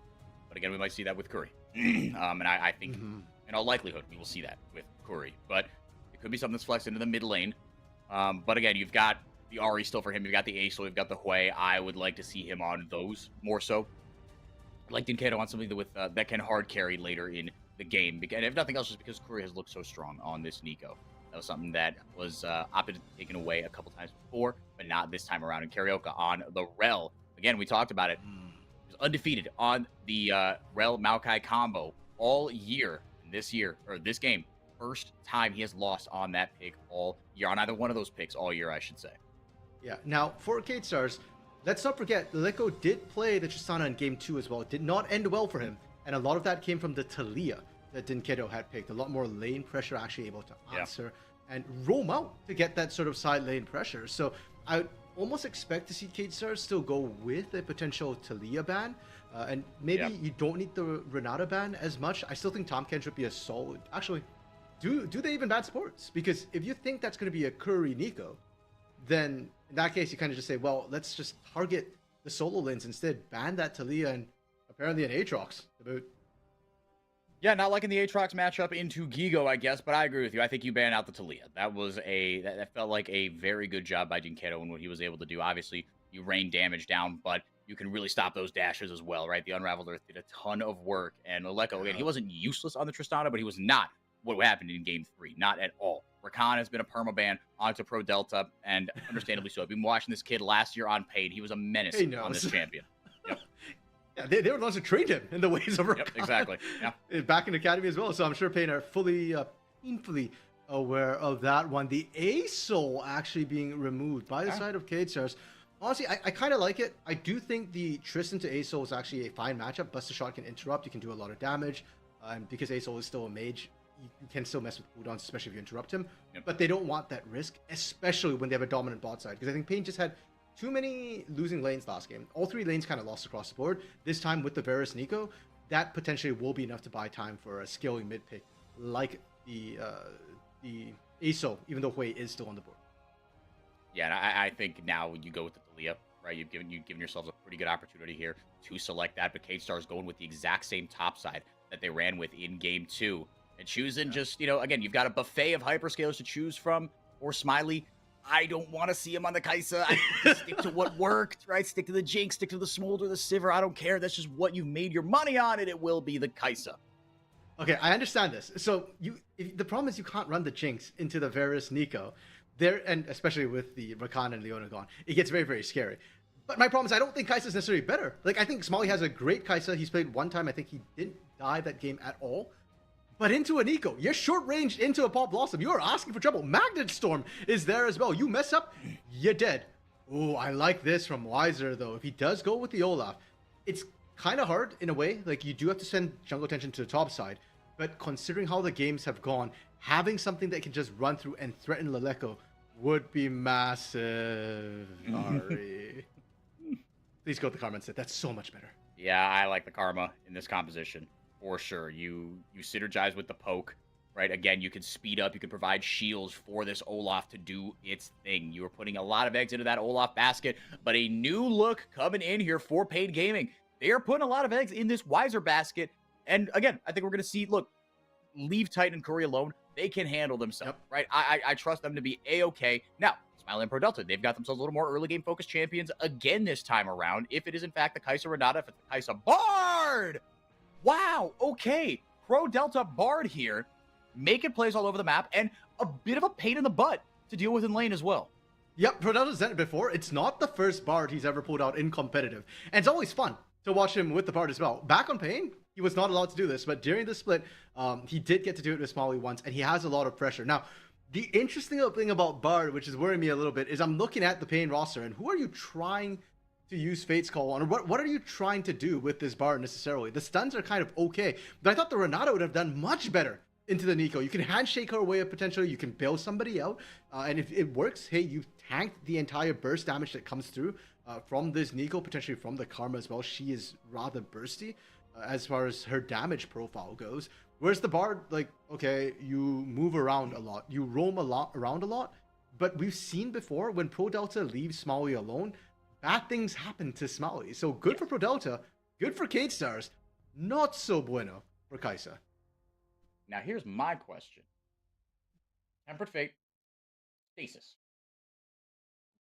but again, we might see that with Curry. And I think in all likelihood we will see that with Curry, but it could be something that's flexed into the mid lane. But again, you've got the Ahri still for him, you've got the Acel, you've got the Hui. I would like to see him on those more so. I'd like Dinketo on something that can hard carry later in the game, and if nothing else, just because Curry has looked so strong on this Nico. That was something that was opted taken away a couple times before, but not this time around in Karaoke on the Rel. Again, we talked about it. Undefeated on the Rel Maokai combo all year. This game, first time he has lost on that pick all year, on either one of those picks all year, I should say. Yeah. Now for Cade Stars, let's not forget Leleco did play the Tristana in game 2 as well. It did not end well for him, and a lot of that came from the Talia that Dinketo had picked. A lot more lane pressure, actually able to answer and roam out to get that sort of side lane pressure. So I would almost expect to see Cade Stars still go with a potential Talia ban. And maybe you don't need the Renata ban as much. I still think Tom Kench would be a solid. Actually, do they even ban sports? Because if you think that's going to be a Curry Nico, then in that case, you kind of just say, well, let's just target the solo lanes instead. Ban that Talia and apparently an Aatrox to boot. Yeah, not liking the Aatrox matchup into Gigo, I guess, but I agree with you. I think you ban out the Talia. That was that felt like a very good job by Dinketo and what he was able to do. Obviously, you rain damage down, but you can really stop those dashes as well, right? The Unraveled Earth did a ton of work, and Aleko, again, he wasn't useless on the Tristana, but he was not what happened in Game 3, not at all. Rakan has been a permaban onto Pro Delta, and understandably so. I've been watching this kid last year on Paid. He was a menace on this champion. Yep. Yeah, they were the ones who trained him in the ways of Rakan. Yep, exactly. Yeah. Back in Academy as well, so I'm sure Pain are fully, painfully aware of that one. The A-Soul actually being removed by the side of K-Stars. Honestly, I kind of like it. I do think the Tristan to A-Soul is actually a fine matchup. Buster Shot can interrupt. You can do a lot of damage. And because A-Soul is still a mage, you can still mess with cooldowns, especially if you interrupt him. Yep. But they don't want that risk, especially when they have a dominant bot side. Because I think Pain just had too many losing lanes last game. All 3 lanes kind of lost across the board. This time with the Varus Nico, that potentially will be enough to buy time for a scaling mid pick like the A-Soul, even though Hui is still on the board. Yeah, and I think now when you go with the Dalia, right, you've given yourselves a pretty good opportunity here to select that, but K-Star's going with the exact same top side that they ran with in Game 2. And choosing just, again, you've got a buffet of hyperscalers to choose from, or Smiley. I don't want to see him on the Kai'Sa. I stick to what worked, right? Stick to the Jinx, stick to the Smolder, the Sivir. I don't care. That's just what you made your money on, and it will be the Kai'Sa. Okay, I understand this. So the problem is you can't run the Jinx into the Varus Nico. There, and especially with the Rakan and Leona gone, it gets very, very scary. But my problem is I don't think Kai'Sa is necessarily better. Like, I think Smiley has a great Kai'Sa. He's played one time. I think he didn't die that game at all. But into a Nico, you're short-ranged into a Pop Blossom. You are asking for trouble. Magnet Storm is there as well. You mess up, you're dead. Oh, I like this from Wiser, though. If he does go with the Olaf, it's kind of hard in a way. Like, you do have to send jungle attention to the top side. But considering how the games have gone, having something that can just run through and threaten Leleko would be massive. Ari. Please go with the Karma instead. That's so much better. Yeah, I like the Karma in this composition. For sure. You synergize with the poke, right? Again, you can speed up, you can provide shields for this Olaf to do its thing. You are putting a lot of eggs into that Olaf basket, but a new look coming in here for Paid Gaming. They are putting a lot of eggs in this Wiser basket. And again, I think we're going to see, look, leave Titan and Curry alone. They can handle themselves, right? I trust them to be A-okay. Now, Smiley and Pro Delta, they've got themselves a little more early game focused champions again this time around. If it is in fact the Kai'Sa Renata, if it's the Kai'Sa Bard. Wow, okay. Pro Delta Bard here, making plays all over the map, and a bit of a pain in the butt to deal with in lane as well. Yep, Pro Delta's done it before. It's not the first Bard he's ever pulled out in competitive. And it's always fun to watch him with the Bard as well. Back on Pain, he was not allowed to do this, but during the split, he did get to do it with Smiley once, and he has a lot of pressure. Now, the interesting thing about Bard, which is worrying me a little bit, is I'm looking at the Pain roster, and who are you trying to use Fate's Call on, or what are you trying to do with this Bard necessarily? The stuns are kind of okay, but I thought the Renata would have done much better into the Nico. You can handshake her away potentially, you can bail somebody out, and if it works, hey, you've tanked the entire burst damage that comes through from this Nico, potentially from the Karma as well. She is rather bursty as far as her damage profile goes. Whereas the Bard, like, okay, you move around a lot, you roam around a lot, but we've seen before when Pro Delta leaves Smiley alone, bad things happen to Smiley. So good for Pro Delta, good for K-Stars, not so bueno for Kai'Sa. Now here's my question. Tempered Fate, Stasis.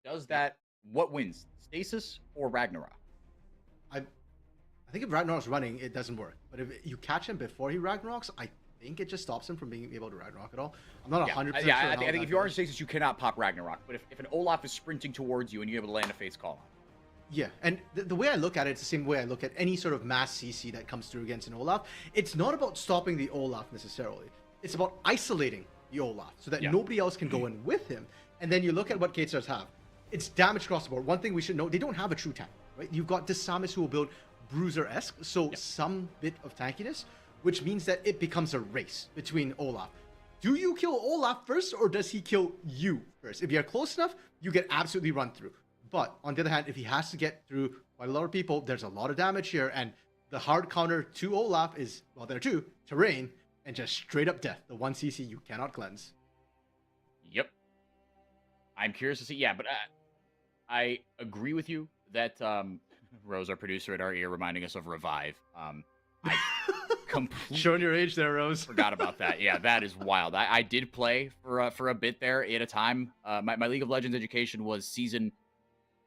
Does that, what wins? Stasis or Ragnarok? I think if Ragnarok's running, it doesn't work. But if you catch him before he Ragnaroks, I think it just stops him from being able to Ragnarok at all. I'm not 100% sure. Yeah, I think if you are in Stasis, you cannot pop Ragnarok. But if an Olaf is sprinting towards you and you're able to land a Fate's Call on. Yeah, and the way I look at it, it's the same way I look at any sort of mass CC that comes through against an Olaf. It's not about stopping the Olaf necessarily. It's about isolating the Olaf so that nobody else can go in with him. And then you look at what K-Stars have. It's damage across the board. One thing we should know, they don't have a true tank, right? You've got Samus who will build Bruiser-esque, so some bit of tankiness, which means that it becomes a race between Olaf. Do you kill Olaf first, or does he kill you first? If you're close enough, you get absolutely run through. But on the other hand, if he has to get through quite a lot of people, there's a lot of damage here, and the hard counter to Olaf is, well, there are two, terrain, and just straight up death. The 1 CC you cannot cleanse. Yep. I'm curious to see, but I agree with you that Rose, our producer at our ear, reminding us of Revive. I completely showing your age there, Rose. Forgot about that. Yeah, that is wild. I did play for a bit there at a time. My League of Legends education was season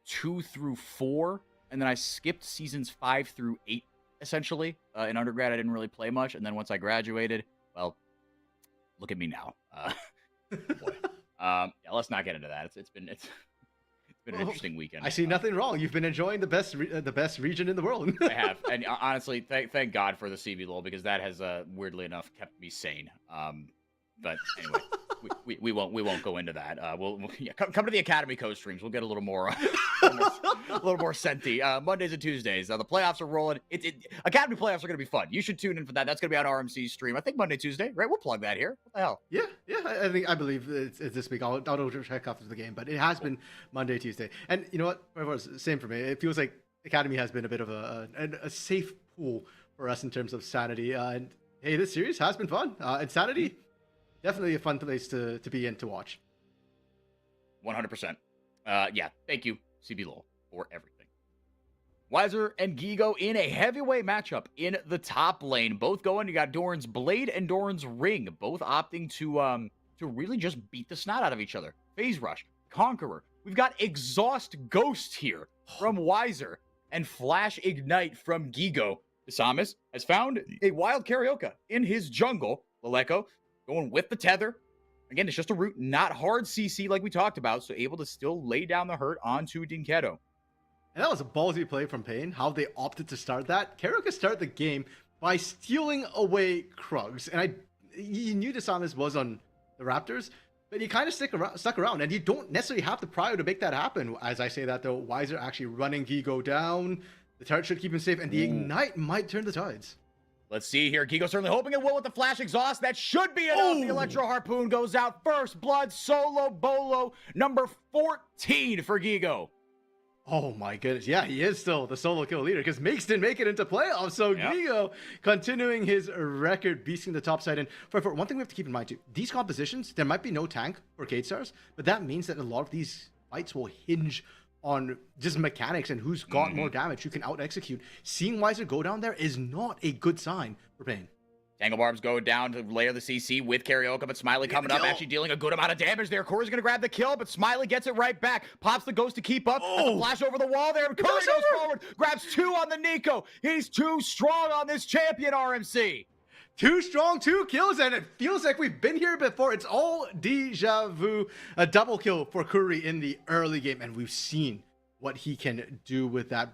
2 through 4, and then I skipped seasons 5 through 8, essentially. In undergrad, I didn't really play much, and then once I graduated, well, look at me now. Boy. Yeah, let's not get into that. It's been an interesting weekend. I see nothing wrong. You've been enjoying the best region in the world. I have, and honestly, thank God for the CBLOL, because that has weirdly enough kept me sane. But anyway, we won't go into that. We'll yeah, come to the Academy co-streams. We'll get a little more a little more senti. Mondays and Tuesdays. The playoffs are rolling. Academy playoffs are going to be fun. You should tune in for that. That's going to be on RMC's stream. I think Monday, Tuesday, right? We'll plug that here. What the hell? Yeah. I believe it's this week. I'll check after the game, but it has been Monday, Tuesday, and you know what? Same for me. It feels like Academy has been a bit of a safe pool for us in terms of sanity. And hey, this series has been fun. And sanity. Definitely a fun place to be in to watch. 100%. Yeah, thank you, CBLOL, for everything. Weiser and Gigo in a heavyweight matchup in the top lane. Both going. You got Doran's Blade and Doran's Ring, both opting to really just beat the snot out of each other. Phase Rush, Conqueror. We've got Exhaust Ghost here from Weiser and Flash Ignite from Gigo. Isamis has found a wild Karaoke in his jungle. Leleko going with the tether. Again, it's just a root, not hard CC like we talked about, so able to still lay down the hurt onto Dinketo. And that was a ballsy play from Pain, how they opted to start that. Karaoke started the game by stealing away Krugs. And you knew Desamis was on the Raptors, but he kind of stuck around. And you don't necessarily have the prio to make that happen. As I say that, though, Weiser actually running Gigo down. The turret should keep him safe, and the Ignite might turn the tides. Let's see here. Gigo certainly hoping it will with the Flash Exhaust. That should be enough. The Electro Harpoon goes out. First blood, solo bolo, number 14 for Gigo. Oh my goodness. Yeah, he is still the solo kill leader because Makes didn't make it into playoffs. So Gigo continuing his record, beasting the top side. And for one thing we have to keep in mind too, these compositions, there might be no tank for K-Stars, but that means that a lot of these fights will hinge on just mechanics and who's got more damage, who can out-execute. Seeing Weiser go down there is not a good sign for Pain. Tangle Barbs go down to layer the CC with Karaoke, but Smiley coming up, actually dealing a good amount of damage there. Corey's going to grab the kill, but Smiley gets it right back. Pops the Ghost to keep up. That's a flash over the wall there. Curry goes forward, grabs 2 on the Nico. He's too strong on this champion, RMC. Too strong, 2 kills, and it feels like we've been here before. It's all deja vu. A double kill for Curry in the early game, and we've seen what he can do with that.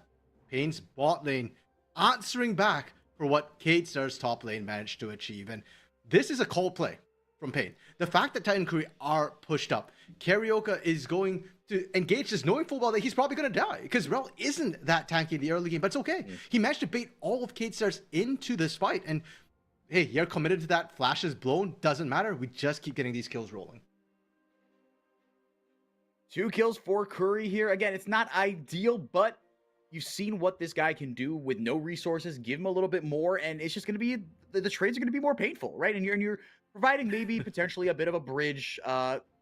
Pain's bot lane answering back for what K-Star's top lane managed to achieve. And this is a cold play from Pain. The fact that Titan Curry are pushed up, Karaoke is going to engage this knowing full well that he's probably going to die because Rel isn't that tanky in the early game, but it's okay. He managed to bait all of K-Stars into this fight, and hey, you're committed to that. Flash is blown. Doesn't matter. We just keep getting these kills rolling. 2 kills for Curry here. Again, it's not ideal, but you've seen what this guy can do with no resources. Give him a little bit more, and it's just going to be the trades are going to be more painful, right? And you're providing maybe potentially a bit of a bridge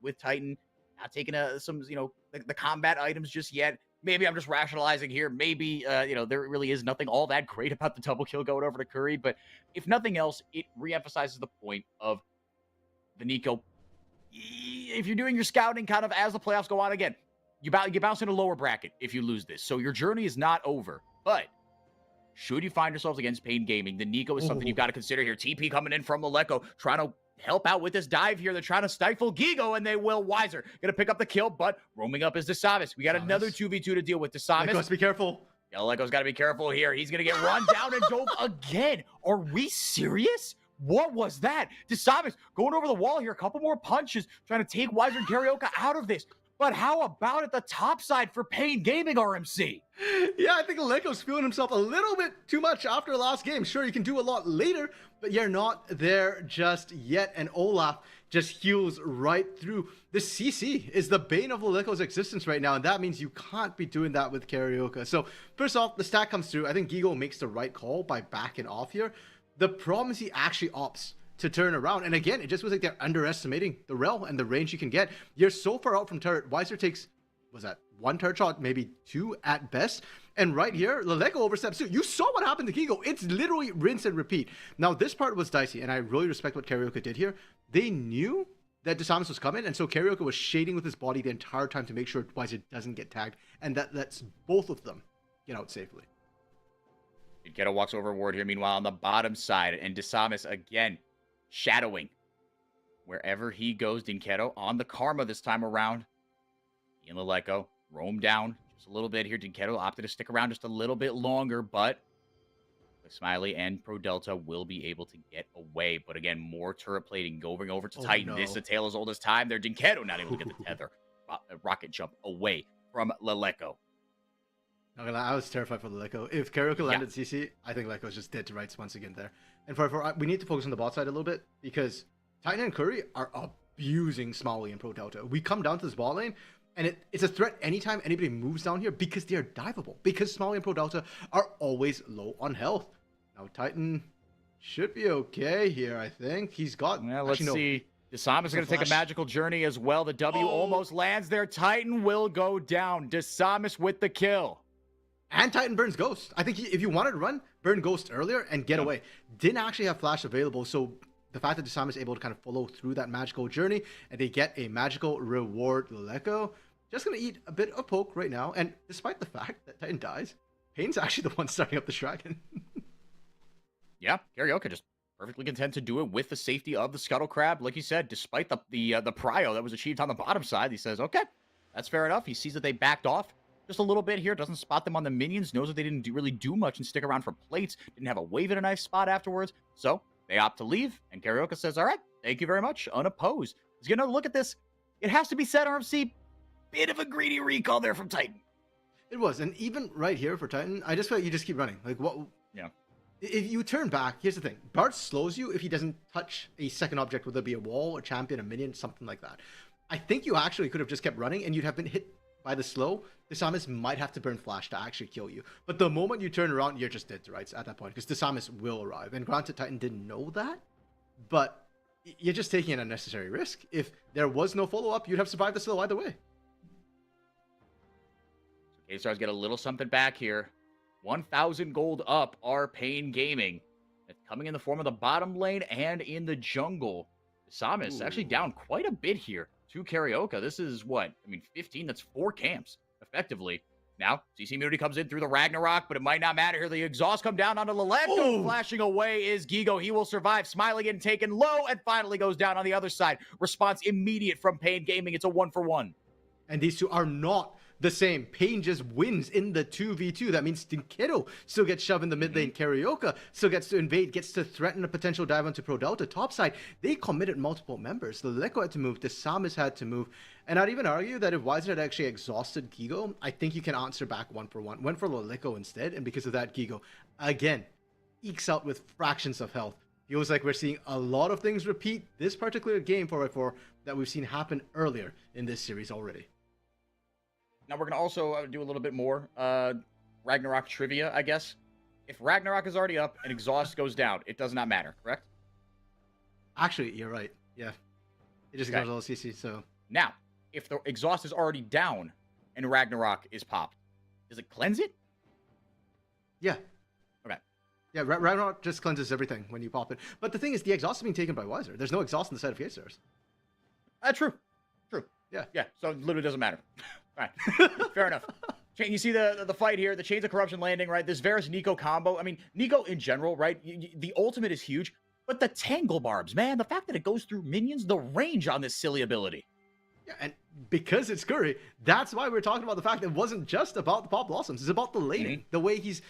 with Titan, not taking some the combat items just yet. Maybe I'm just rationalizing here. Maybe there really is nothing all that great about the double kill going over to Curry, but if nothing else, it reemphasizes the point of the Nico. If you're doing your scouting kind of as the playoffs go on, again, you bounce in a lower bracket if you lose this. So your journey is not over. But should you find yourselves against Pain Gaming, the Nico is something you've got to consider here. TP coming in from Leleko, trying to help out with this dive here. They're trying to stifle Gigo, and they will. Weiser going to pick up the kill, but roaming up is Desamis. We got another 2v2 to deal with. Desamis. Leko's, be careful. Yeah, Leko's got to be careful here. He's going to get run down and dove again. Are we serious? What was that? Desamis going over the wall here. A couple more punches, trying to take Weiser and Karaoke out of this. But how about at the top side for Pain Gaming, RMC? Yeah, I think Leko's feeling himself a little bit too much after the last game. Sure, you can do a lot later, but you're not there just yet. And Olaf just heals right through. The CC is the bane of Leko's existence right now, and that means you can't be doing that with Karaoke. So first off, the stack comes through. I think Gigo makes the right call by backing off here. The problem is he actually opts to turn around. And again, it just was like they're underestimating the rel and the range you can get. You're so far out from turret. Weiser takes, was that 1 turret shot, maybe 2 at best. And right here, Leleko oversteps too. You saw what happened to Gigo. It's literally rinse and repeat. Now, this part was dicey, and I really respect what Karaoke did here. They knew that Desamis was coming, and so Karaoke was shading with his body the entire time to make sure Weiser doesn't get tagged. And that lets both of them get out safely. Dinketo walks over ward here. Meanwhile, on the bottom side, and Desamis again shadowing. Wherever he goes, Dinketo on the Karma this time around. Ian Laleko roam down just a little bit here. Dinketo opted to stick around just a little bit longer, but Smiley and Pro Delta will be able to get away. But again, more turret plating going over to Titan. No. This is a tale as old as time. They're Dinketo not able to get the tether. Rocket jump away from Laleko. Not gonna lie, I was terrified for the Laleko. If Karaoke landed CC, I think Leko's just dead to rights once again there. And for we need to focus on the bot side a little bit because Titan and Curry are abusing Smiley and Pro Delta. We come down to this bot lane, and it's a threat anytime anybody moves down here because they're diveable. Because Smiley and Pro Delta are always low on health. Now Titan should be okay here, I think. He's got... Well, let's see. Desamis is going to take a magical journey as well. The W almost lands there. Titan will go down. Desamis with the kill. And Titan burns Ghost. I think if you wanted to run, burn Ghost earlier and get away. Didn't actually have Flash available, so the fact that Desamis is able to kind of follow through that magical journey and they get a magical reward, Laleko, just going to eat a bit of poke right now. And despite the fact that Titan dies, Pain's actually the one starting up the dragon. Yeah, Karaoke just perfectly content to do it with the safety of the Scuttle Crab. Like you said, despite the prio that was achieved on the bottom side, he says, okay, that's fair enough. He sees that they backed off just a little bit here, doesn't spot them on the minions, knows that they didn't really do much and stick around for plates, didn't have a wave in a nice spot afterwards, so they opt to leave, and Karaoke says, all right, thank you very much, unopposed. He's gonna look at this. It has to be said, RMC, bit of a greedy recall there from Titan. It was, and even right here for Titan, I just feel like you just keep running. Like, what? Yeah. If you turn back, here's the thing. Bart slows you if he doesn't touch a second object, whether it be a wall, a champion, a minion, something like that. I think you actually could have just kept running and you'd have been hit by the slow. Desamis might have to burn Flash to actually kill you. But the moment you turn around, you're just dead to rights at that point because Desamis will arrive. And granted, Titan didn't know that, but you're just taking an unnecessary risk. If there was no follow-up, you'd have survived the slow either way. So K-Stars get a little something back here. 1,000 gold up are Pain Gaming. It's coming in the form of the bottom lane and in the jungle. Desamis actually down quite a bit here to Karaoke. This is what? I mean, 15, that's 4 camps, effectively. Now, CC Immunity comes in through the Ragnarok, but it might not matter here. The exhaust come down onto Laleko. Flashing away is Gigo. He will survive. Smiley getting taken low and finally goes down on the other side. Response immediate from Pain Gaming. It's a 1-for-1. And these two are not the same. Pain just wins in the 2v2. That means Dinketo still gets shoved in the mid lane. Karaoke still gets to invade, gets to threaten a potential dive onto Pro Delta. Topside, they committed multiple members. The Laleko had to move, the Samus had to move. And I'd even argue that if Wiser had actually exhausted Gigo, I think you can answer back 1-for-1. Went for Laleko instead, and because of that, Gigo, again, ekes out with fractions of health. Feels like we're seeing a lot of things repeat this particular game 4x4 that we've seen happen earlier in this series already. Now, we're going to also do a little bit more Ragnarok trivia, I guess. If Ragnarok is already up and exhaust goes down, it does not matter, correct? Actually, you're right. Yeah. It just goes all CC, so... Now, if the exhaust is already down and Ragnarok is popped, does it cleanse it? Yeah. Okay. Yeah, Ragnarok just cleanses everything when you pop it. But the thing is, the exhaust is being taken by Wiser. There's no exhaust on the side of K-Stars. True. True. Yeah. Yeah, so it literally doesn't matter. All right. Fair enough. You see the fight here, the Chains of Corruption landing, right? This Varus-Nico combo. I mean, Nico in general, right? The ultimate is huge, but the Tangle Barbs, man, the fact that it goes through minions, the range on this silly ability. Yeah, and because it's Curry, that's why we're talking about the fact that it wasn't just about the Pop Blossoms. It's about the laning. The way he's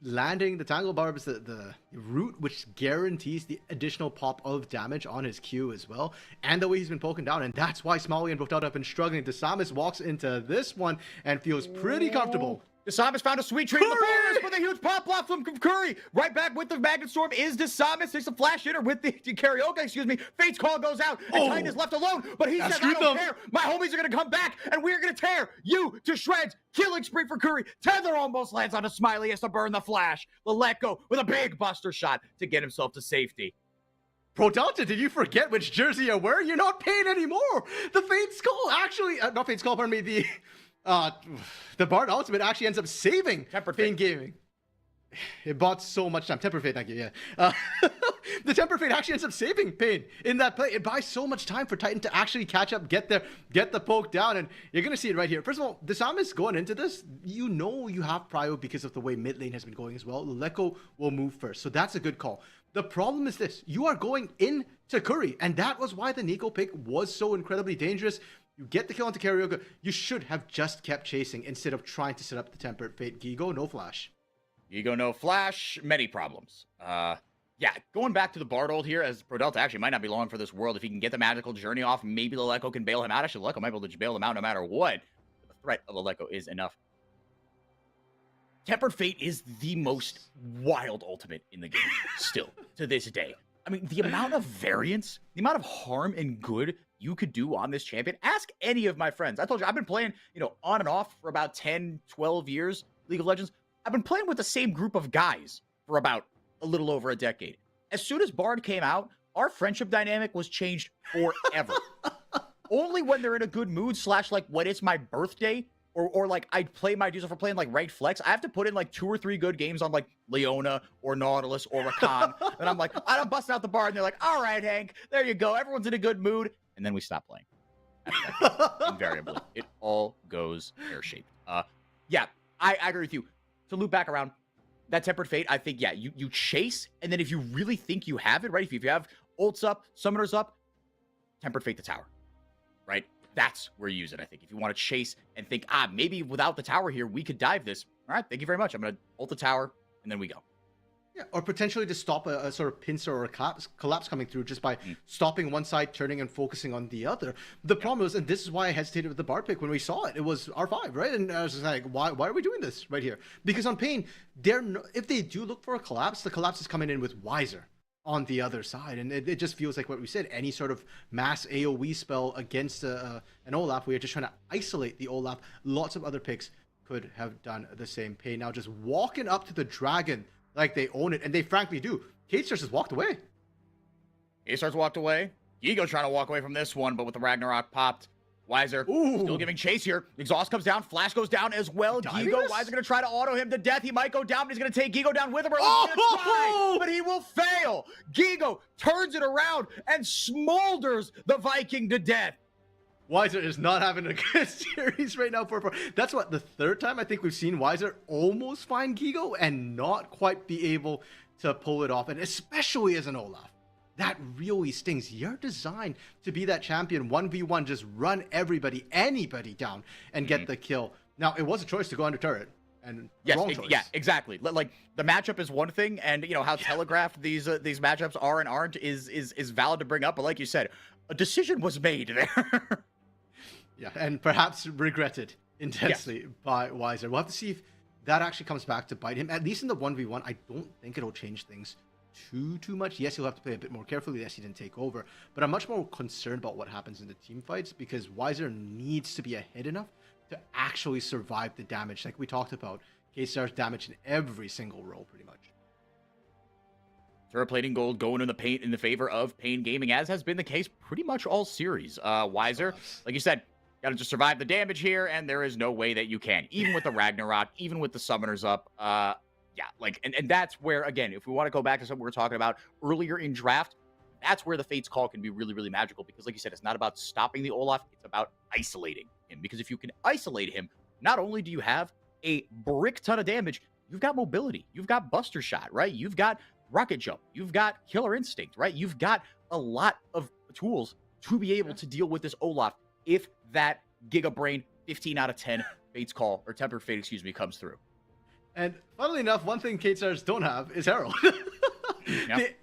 landing the Tangle Barbs, the root, which guarantees the additional pop of damage on his Q as well, and the way he's been poking down, and that's why Smiley and Brookdale have been struggling. Desamis walks into this one and feels pretty comfortable. Desamis found a sweet treat in the forest with a huge pop block from Curry. Right back with the Magnet Storm is Desamis. There's a flash hitter with the Karaoke, excuse me. Fate's call goes out, and Titan is left alone, but he says, I don't care. My homies are going to come back, and we're going to tear you to shreds. Killing spree for Curry. Tether almost lands on a Smiley. He has to burn the flash. Laleko with a big buster shot to get himself to safety. Pro Delta, did you forget which jersey you wear? You're not paying anymore. The Fate Skull actually, not Fate Skull, pardon me, the Bard Ultimate actually ends up saving Tempered Pain Gaming. It bought so much time. Tempered Fate, thank you, yeah. The Temper Fate actually ends up saving Pain in that play. It buys so much time for Titan to actually catch up, get there, get the poke down, and you're going to see it right here. First of all, the Samus going into this, you know you have prio because of the way mid lane has been going as well. Leko will move first, so that's a good call. The problem is this, you are going into Curry, and that was why the Nico pick was so incredibly dangerous. You get the kill onto Karaoke, you should have just kept chasing instead of trying to set up the Tempered Fate. Gigo, no flash. Gigo, no flash, many problems. Yeah, going back to the Bardold here, as ProDelta actually might not be long for this world. If he can get the magical journey off, maybe the Leko can bail him out. Actually, Leko might be able to bail him out no matter what. But the threat of the Leko is enough. Tempered Fate is the most wild ultimate in the game, still, to this day. I mean, the amount of variance, the amount of harm and good you could do on this champion. Ask any of my friends. I told you, I've been playing, on and off for about 10, 12 years, League of Legends. I've been playing with the same group of guys for about a little over a decade. As soon as Bard came out, our friendship dynamic was changed forever. Only when they're in a good mood / like when it's my birthday or like I play my dudes for playing like ranked flex. I have to put in like 2 or 3 good games on like Leona or Nautilus or Rakan. And I'm like, I'm busting out the Bard. And they're like, all right, Hank, there you go. Everyone's in a good mood. And then we stop playing. Invariably. It all goes pear-shaped. Yeah, I agree with you. To loop back around, that Tempered Fate, I think, yeah, you chase, and then if you really think you have it, right? If you have ults up, summoners up, Tempered Fate the tower, right? That's where you use it, I think. If you want to chase and think, maybe without the tower here, we could dive this. All right, thank you very much. I'm going to ult the tower, and then we go. Yeah, or potentially to stop a sort of pincer or a collapse coming through just by stopping one side, turning and focusing on the other. The problem is, and this is why I hesitated with the Bard pick when we saw it, it was R5, right? And I was just like, why are we doing this right here? Because on Pain, if they do look for a collapse, the collapse is coming in with Wiser on the other side. And it just feels like what we said, any sort of mass AoE spell against an Olaf, we are just trying to isolate the Olaf. Lots of other picks could have done the same. Pain now just walking up to the dragon like they own it, and they frankly do. K-Stars just walked away. K-Stars walked away. Gigo trying to walk away from this one, but with the Ragnarok popped, Wiser still giving chase here. Exhaust comes down, Flash goes down as well. Gigo, Wiser going to try to auto him to death. He might go down, but he's going to take Gigo down with him. But he will fail. Gigo turns it around and smolders the Viking to death. Wiser is not having a good series right now. That's what, the third time I think we've seen Wiser almost find Gigo and not quite be able to pull it off. And especially as an Olaf, that really stings. You're designed to be that champion 1v1, just run anybody down and get the kill. Now, it was a choice to go under turret. And wrong choice. Yeah, exactly. Like the matchup is one thing, and how telegraphed these matchups are and aren't is valid to bring up. But like you said, a decision was made there. Yeah, and perhaps regretted intensely by Wiser. We'll have to see if that actually comes back to bite him. At least in the 1v1, I don't think it'll change things too much. Yes, he'll have to play a bit more carefully. Yes, he didn't take over. But I'm much more concerned about what happens in the team fights because Wiser needs to be ahead enough to actually survive the damage. Like we talked about, K-Star's damage in every single role, pretty much. Turret plating gold going in the paint in the favor of Pain Gaming, as has been the case pretty much all series. Wiser, like you said, got to just survive the damage here, and there is no way that you can. Even with the Ragnarok, even with the summoners up. Yeah, like, and that's where, again, if we want to go back to something we were talking about earlier in draft, that's where the Fate's Call can be really, really magical. Because like you said, it's not about stopping the Olaf, it's about isolating him. Because if you can isolate him, not only do you have a brick ton of damage, you've got mobility, you've got Buster Shot, right? You've got Rocket Jump, you've got Killer Instinct, right? You've got a lot of tools to be able to deal with this Olaf if that Giga Brain 15 out of 10 Fate's Call, or Tempered Fate, excuse me, comes through. And funnily enough, one thing K-Stars don't have is Herald.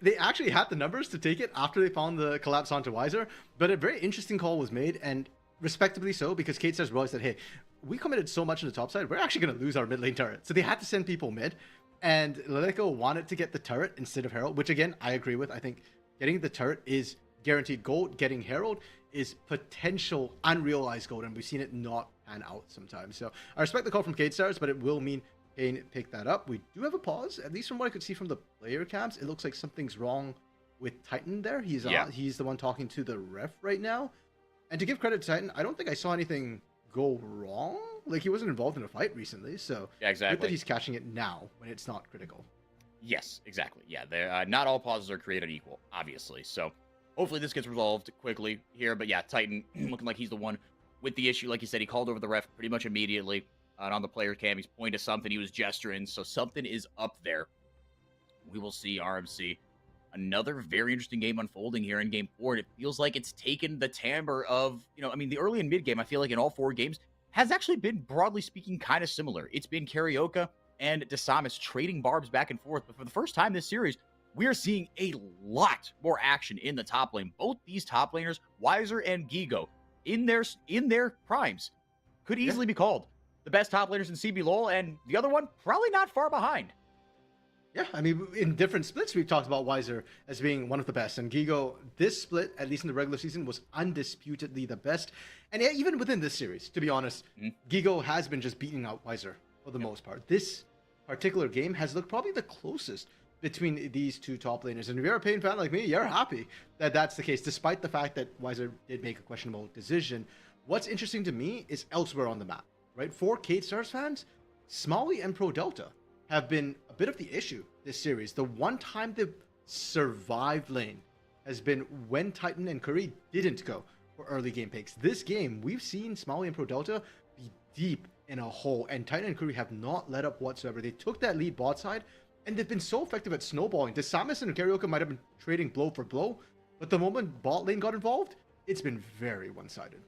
They actually had the numbers to take it after they found the collapse onto Wiser, but a very interesting call was made, and respectably so, because K-Stars realized that, hey, we committed so much on the top side, we're actually going to lose our mid lane turret. So they had to send people mid, and Leleco wanted to get the turret instead of Herald, which again, I agree with. I think getting the turret is guaranteed gold. Getting Herald is potential unrealized gold, and we've seen it not pan out sometimes. So I respect the call from K-Stars, but it will mean Pain pick that up. We do have a pause, at least from what I could see from the player cams. It looks like something's wrong with Titan there. He's the one talking to the ref right now. And to give credit to Titan, I don't think I saw anything go wrong. Like, he wasn't involved in a fight recently, so yeah, exactly. good that he's catching it now when it's not critical. Yes, exactly. Yeah, they're not all pauses are created equal, obviously. So hopefully this gets resolved quickly here. But yeah, Titan looking like he's the one with the issue. Like you said, he called over the ref pretty much immediately. And on the player cam, he's pointing to something. He was gesturing, so something is up there. We will see RMC. Another very interesting game unfolding here in game 4. And it feels like it's taken the timbre of, I mean, the early and mid game, I feel like in all 4 games has actually been, broadly speaking, kind of similar. It's been Karaoke and Desamis trading barbs back and forth. But for the first time this series, we are seeing a lot more action in the top lane. Both these top laners, Weiser and Gigo, in their primes, could easily be called the best top laners in CBLOL, and the other one probably not far behind. Yeah, I mean, in different splits, we've talked about Weiser as being one of the best. And Gigo, this split, at least in the regular season, was undisputedly the best. And yeah, even within this series, to be honest, Gigo has been just beating out Weiser for the most part. This particular game has looked probably the closest between these two top laners. And if you're a Pain fan like me, you're happy that that's the case, despite the fact that Weiser did make a questionable decision. What's interesting to me is elsewhere on the map, right? For K-Stars fans, Smalley and Pro Delta have been a bit of the issue this series. The one time they've survived lane has been when Titan and Curry didn't go for early game picks. This game, we've seen Smalley and Pro Delta be deep in a hole, and Titan and Curry have not let up whatsoever. They took that lead bot side, and they've been so effective at snowballing. Desamis and Karaoke might have been trading blow for blow, but the moment bot lane got involved, it's been very one-sided.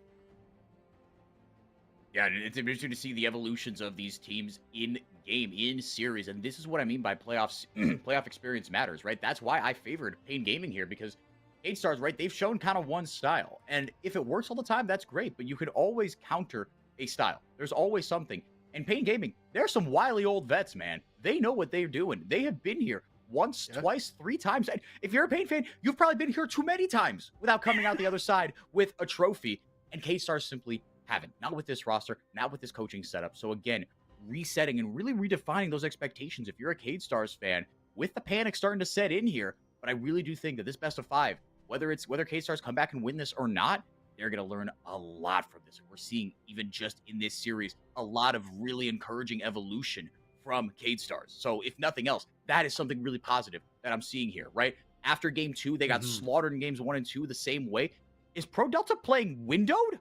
Yeah, it's interesting to see the evolutions of these teams in game, in series, and this is what I mean by playoffs. Playoff experience matters, right? That's why I favored Pain Gaming here, because K-Stars, right? They've shown kind of one style, and if it works all the time, that's great. But you could always counter a style. There's always something. And Pain Gaming, they're some wily old vets, man. They know what they're doing. They have been here once, twice, 3 times. And if you're a Pain fan, you've probably been here too many times without coming out the other side with a trophy. And K-Stars simply haven't. Not with this roster, not with this coaching setup. So again, resetting and really redefining those expectations. If you're a K-Stars fan, with the panic starting to set in here, but I really do think that this best of 5, whether K-Stars come back and win this or not, they're going to learn a lot from this. We're seeing, even just in this series, a lot of really encouraging evolution from K-Stars. So if nothing else, that is something really positive that I'm seeing here, right? After game 2, they got slaughtered in games 1 and 2 the same way. Is Pro Delta playing windowed?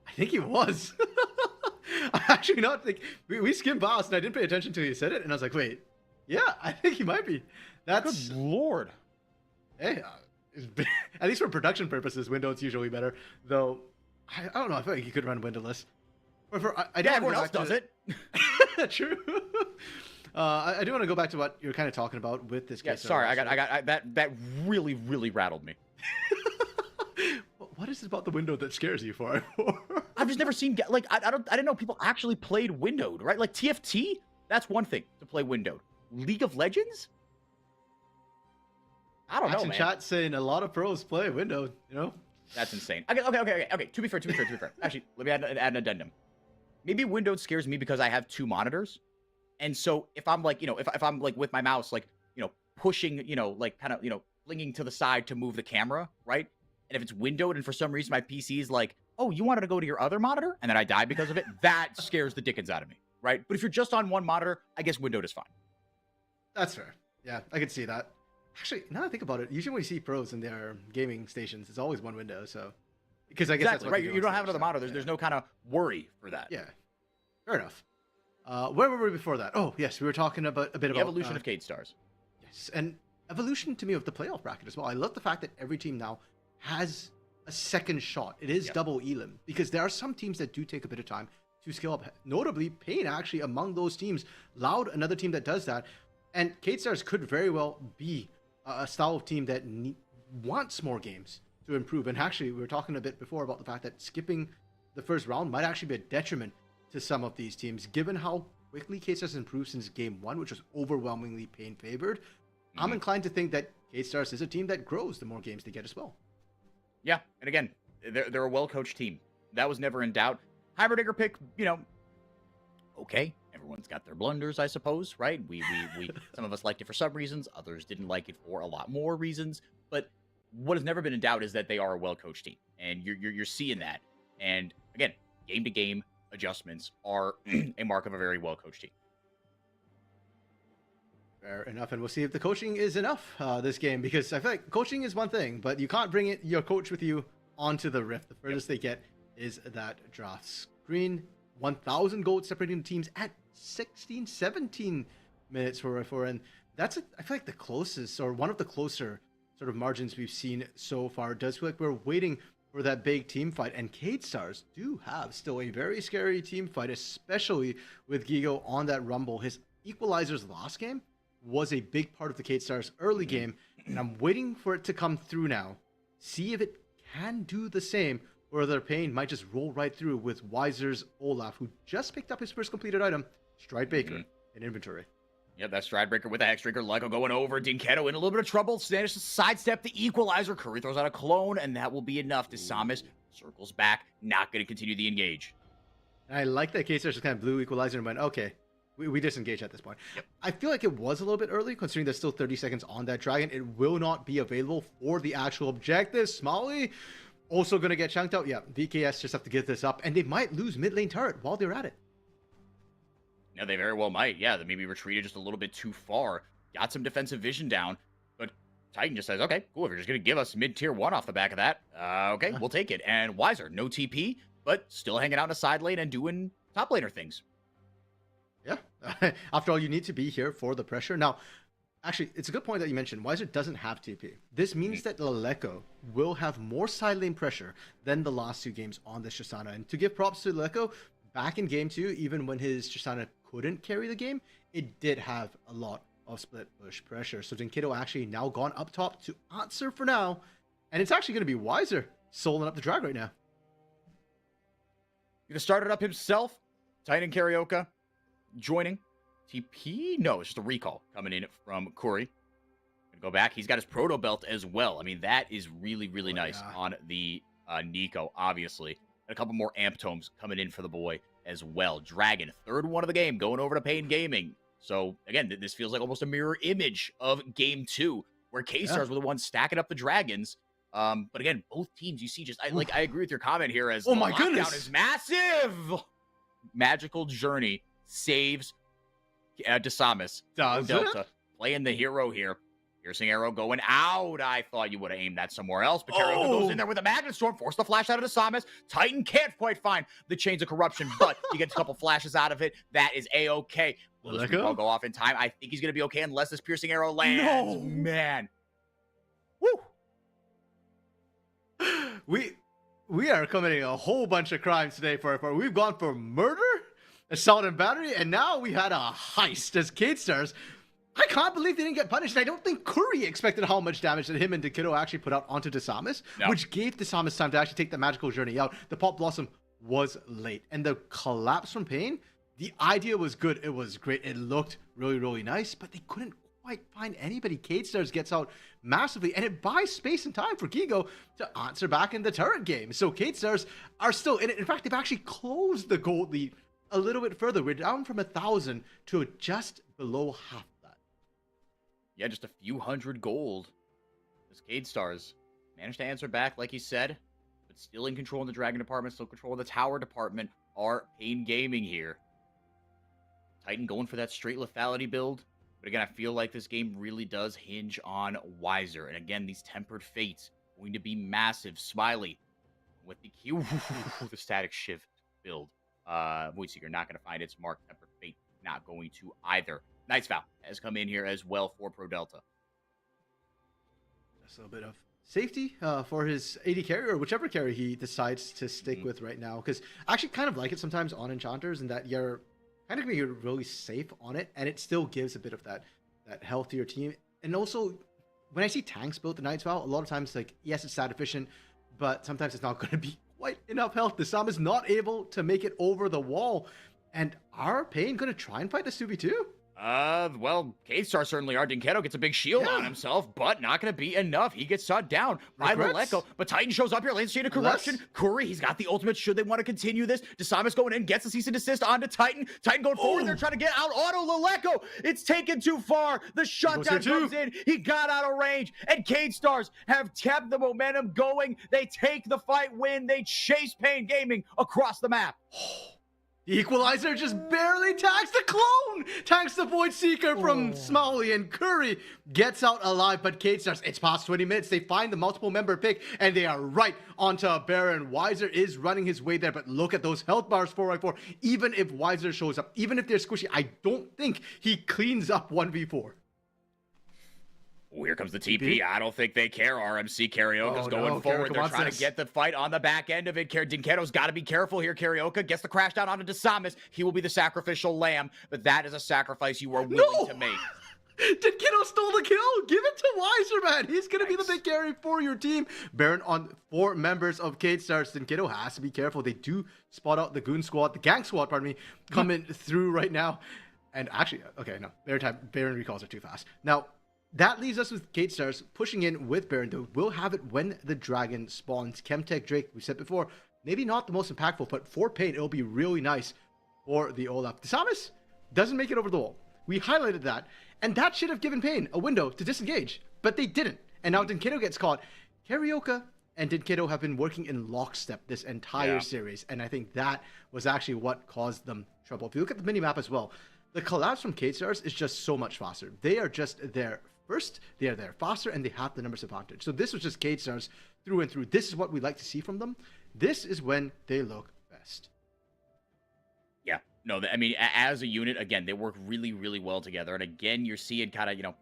I think he was. I actually not think we skimmed past, and I didn't pay attention until you said it, and I was like, wait, yeah, I think he might be. That's good lord. Hey, at least for production purposes, window's usually better. Though I don't know. I feel like you could run windowless. Everyone else does it. True. I do want to go back to what you're kind of talking about with this case. Yeah, sorry, that really rattled me. What is it about the window that scares you for? I've just never seen, like, I didn't know people actually played windowed, right? Like TFT, that's one thing to play windowed. League of Legends? I don't know, man. Chat saying a lot of pros play windowed, you know? That's insane. Okay. To be fair. Actually, let me add an addendum. Maybe windowed scares me because I have 2 monitors. And so if I'm like, if I'm like with my mouse, like, pushing, like kind of, flinging to the side to move the camera, right? And if it's windowed and for some reason my PC is like, oh, you wanted to go to your other monitor? And then I die because of it, that scares the dickens out of me, right? But if you're just on one monitor, I guess windowed is fine. That's fair. Yeah, I can see that. Actually, now that I think about it, usually when you see pros in their gaming stations, it's always one window, so... Because I guess exactly, that's what right. You don't have another monitor. There's no kind of worry for that. Yeah, fair enough. Where were we before that? Oh, yes, we were talking about a bit about... evolution of K-Stars. Yes, and evolution to me of the playoff bracket as well. I love the fact that every team now has a second shot. It is double elim, because there are some teams that do take a bit of time to scale up. Notably, Pain actually among those teams. Loud, another team that does that. And K-Stars could very well be a style of team that wants more games to improve. And actually, we were talking a bit before about the fact that skipping the first round might actually be a detriment to some of these teams, given how quickly K-Stars improved since game 1, which was overwhelmingly Pain favored. I'm inclined to think that K-Stars is a team that grows the more games they get as well. Yeah, and again, they're a well-coached team. That was never in doubt. Hybridigger pick, okay. Everyone's got their blunders, I suppose, right? We some of us liked it for some reasons, others didn't like it for a lot more reasons. But what has never been in doubt is that they are a well-coached team, and you're seeing that. And again, game-to-game adjustments are a mark of a very well-coached team. Fair enough, and we'll see if the coaching is enough this game, because I feel like coaching is one thing, but you can't bring your coach with you onto the Rift. The furthest they get is that draft screen. 1,000 gold separating the teams at 16, 17 minutes for and that's I feel like the closest, or one of the closer sort of margins we've seen so far. It does feel like we're waiting for that big team fight, and Cade Stars do have still a very scary team fight, especially with Gigo on that rumble. His equalizers last game was a big part of the Cade Stars early game, and I'm waiting for it to come through now. See if it can do the same, or their pain might just roll right through with Wiser's Olaf, who just picked up his first completed item, Stride Baker, in inventory. Yep, that Stride Breaker with the Hex Drinker. Lego going over. Dinketo in a little bit of trouble. Manages to sidestep the equalizer. Curry throws out a clone, and that will be enough. Samus circles back. Not going to continue the engage. And I like that K-Star just kind of blew equalizer and went, okay, we disengage at this point. Yep. I feel like it was a little bit early, considering there's still 30 seconds on that dragon. It will not be available for the actual objective. Smalley also going to get chunked out. Yeah, VKS just have to give this up, and they might lose mid lane turret while they're at it. Yeah, they very well might. Yeah, they maybe retreated just a little bit too far. Got some defensive vision down. But Titan just says, okay, cool. If you're just going to give us mid-tier 1 off the back of that, okay, we'll take it. And Wiser, no TP, but still hanging out in a side lane and doing top laner things. Yeah. After all, you need to be here for the pressure. Now, actually, it's a good point that you mentioned. Wiser doesn't have TP. This means that Leleko will have more side lane pressure than the last 2 games on this Shisana. And to give props to Leleko, back in game 2, even when his Shisana couldn't carry the game, it did have a lot of split push pressure. So Dinketo actually now gone up top to answer for now. And it's actually going to be Wiser soloing up the drag right now. Gonna start it up himself. Titan Carioca joining. TP? No, it's just a recall coming in from Curry. Gonna go back. He's got his proto belt as well. I mean, that is really, really nice on the Nico, obviously. And a couple more amp tomes coming in for the boy as well. Dragon, third one of the game, going over to Pain Gaming. So, again, this feels like almost a mirror image of Game 2, where K-Stars were the ones stacking up the Dragons. But again, both teams, you see, I agree with your comment here as oh my goodness, is massive. Magical Journey saves Samus. Delta playing the hero here. Piercing arrow going out. I thought you would have aimed that somewhere else. But Carioca goes in there with a Magnet Storm. Force the flash out of Samus. Titan can't quite find the Chains of Corruption, but he gets a couple flashes out of it. That is A-okay. Will this recall go off in time? I think he's going to be okay unless this piercing arrow lands. No. Man. Woo. We are committing a whole bunch of crimes today. We've gone for murder, assault and battery, and now we had a heist as Cade Stars. I can't believe they didn't get punished. I don't think Curry expected how much damage that him and Dinketo actually put out onto Samus, which gave Samus time to actually take the magical journey out. The Pop Blossom was late, and the collapse from Pain, the idea was good. It was great. It looked really, really nice, but they couldn't quite find anybody. Cade Stars gets out massively, and it buys space and time for Gigo to answer back in the turret game. So Cade Stars are still in it. In fact, they've actually closed the gold lead a little bit further. We're down from 1,000 to just below half. Yeah, just a few hundred gold. This Cade Stars managed to answer back, like he said, but still in control in the Dragon department, still control in the Tower department. Are Pain Gaming here. Titan going for that straight lethality build. But again, I feel like this game really does hinge on Wiser. And again, these Tempered Fates going to be massive. Smiley with the Q. The Static Shift build. Void Seeker not going to find its mark. Tempered Fate not going to either. Knight's Vow has come in here as well for Pro Delta. Just a little bit of safety for his AD carry, or whichever carry he decides to stick with right now. Because I actually kind of like it sometimes on Enchanters, and that you're kind of being really safe on it, and it still gives a bit of that healthier team. And also, when I see tanks built the Knight's Vow, a lot of times, like, yes, it's stat efficient, but sometimes it's not going to be quite enough health. The Sam is not able to make it over the wall. And are Pain going to try and fight this 2v2? Well, K-Star certainly are. Dinketo gets a big shield on himself, but not going to be enough. He gets shot down by Leleko, but Titan shows up here, lanes Chain of Corruption. Curry, he's got the ultimate should they want to continue this. Samus going in, gets a cease and desist onto Titan. Titan going forward, they're trying to get out auto Leleko. It's taken too far. The shutdown comes in. He got out of range, and Cade Stars have kept the momentum going. They take the fight win. They chase Pain Gaming across the map. The equalizer just barely tags the clone! Tags the Void Seeker from Smalley, and Curry gets out alive, but KaBuM, it's past 20 minutes. They find the multiple member pick, and they are right onto Baron. Weiser is running his way there, but look at those health bars 4x4. Even if Weiser shows up, even if they're squishy, I don't think he cleans up 1v4. Oh, here comes the TP. I don't think they care. RMC Karaoke's going forward. They're trying to get the fight on the back end of it. Dinketo's got to be careful here. Karaoke gets the crash down onto Desamis. He will be the sacrificial lamb, but that is a sacrifice you are willing to make. Dinketo stole the kill. Give it to Weiser, man. He's going to be the big carry for your team. Baron on 4 members of KaBuM. Dinketo has to be careful. They do spot out the Goon Squad, the Gang Squad, pardon me, coming through right now. And actually, okay, no. Baron recalls are too fast. Now, that leaves us with KaBuM pushing in with Baron, though. We'll have it when the dragon spawns. Chemtech Drake, we said before, maybe not the most impactful, but for Pain, it'll be really nice for the Olaf. Desamis doesn't make it over the wall. We highlighted that, and that should have given Pain a window to disengage, but they didn't. And now Dinketo gets caught. Karaoke and Dinketo have been working in lockstep this entire series, and I think that was actually what caused them trouble. If you look at the minimap as well, the collapse from KaBuM is just so much faster. They are just there first, they are there faster, and they have the numbers advantage. So this was just KaBuM through and through. This is what we like to see from them. This is when they look best. Yeah, no, I mean, as a unit, again, they work really, really well together. And again, you're seeing kind of, you know,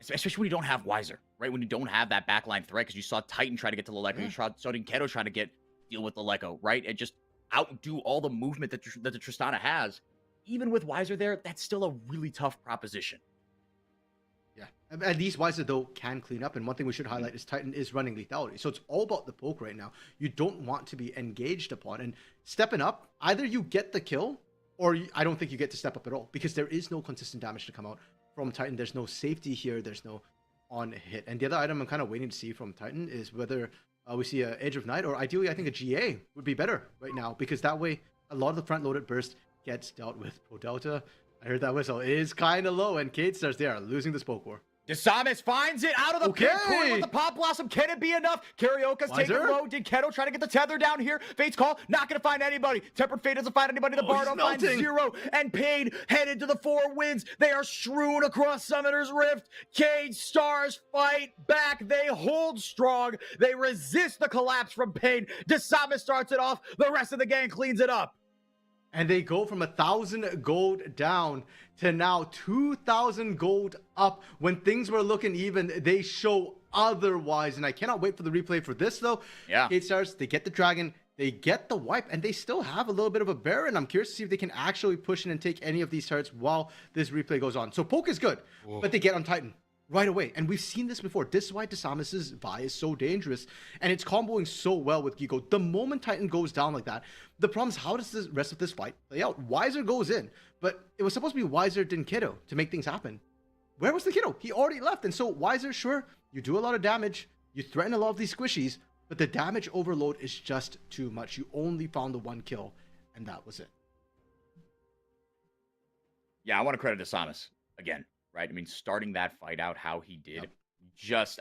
especially when you don't have Weiser, right? When you don't have that backline threat, because you saw Titan try to get to Leleko, you saw Dinketo trying to deal with Leleko, right? And just outdo all the movement that the Tristana has. Even with Weiser there, that's still a really tough proposition. Yeah, at least Weiser, though, can clean up. And one thing we should highlight is Titan is running lethality. So it's all about the poke right now. You don't want to be engaged upon. And stepping up, either you get the kill, or I don't think you get to step up at all. Because there is no consistent damage to come out from Titan. There's no safety here. There's no on hit. And the other item I'm kind of waiting to see from Titan is whether we see an Edge of Night, or ideally, I think a GA would be better right now. Because that way, a lot of the front-loaded burst gets dealt with. Pro Delta, I heard that whistle, is kind of low, and KaBuM, they are losing this poke war. Desamis finds it out of the pit corner with the Pop Blossom. Can it be enough? Karaoke's taking low. Dinketo trying to get the tether down here. Fate's call, not going to find anybody. Tempered Fate doesn't find anybody. The Bardo finds 0. And Pain headed to the 4 wins. They are strewn across Summoner's Rift. KaBuM fight back. They hold strong. They resist the collapse from Pain. Desamis starts it off. The rest of the gang cleans it up. And they go from 1,000 gold down to now 2,000 gold up. When things were looking even, they show otherwise. And I cannot wait for the replay for this, though. Yeah. KaBuM, they get the dragon, they get the wipe, and they still have a little bit of a Baron. I'm curious to see if they can actually push in and take any of these turrets while this replay goes on. So poke is good, but they get on Titan right away. And we've seen this before. This is why Desamis's Vi is so dangerous. And it's comboing so well with Gigo. The moment Titan goes down like that, the problem is, how does the rest of this fight play out? Weiser goes in, but it was supposed to be Weiser Dinketo to make things happen. Where was the kiddo? He already left. And so Weiser, sure, you do a lot of damage. You threaten a lot of these squishies, but the damage overload is just too much. You only found the 1 kill, and that was it. Yeah, I want to credit Desamis again. Right? I mean, starting that fight out how he did,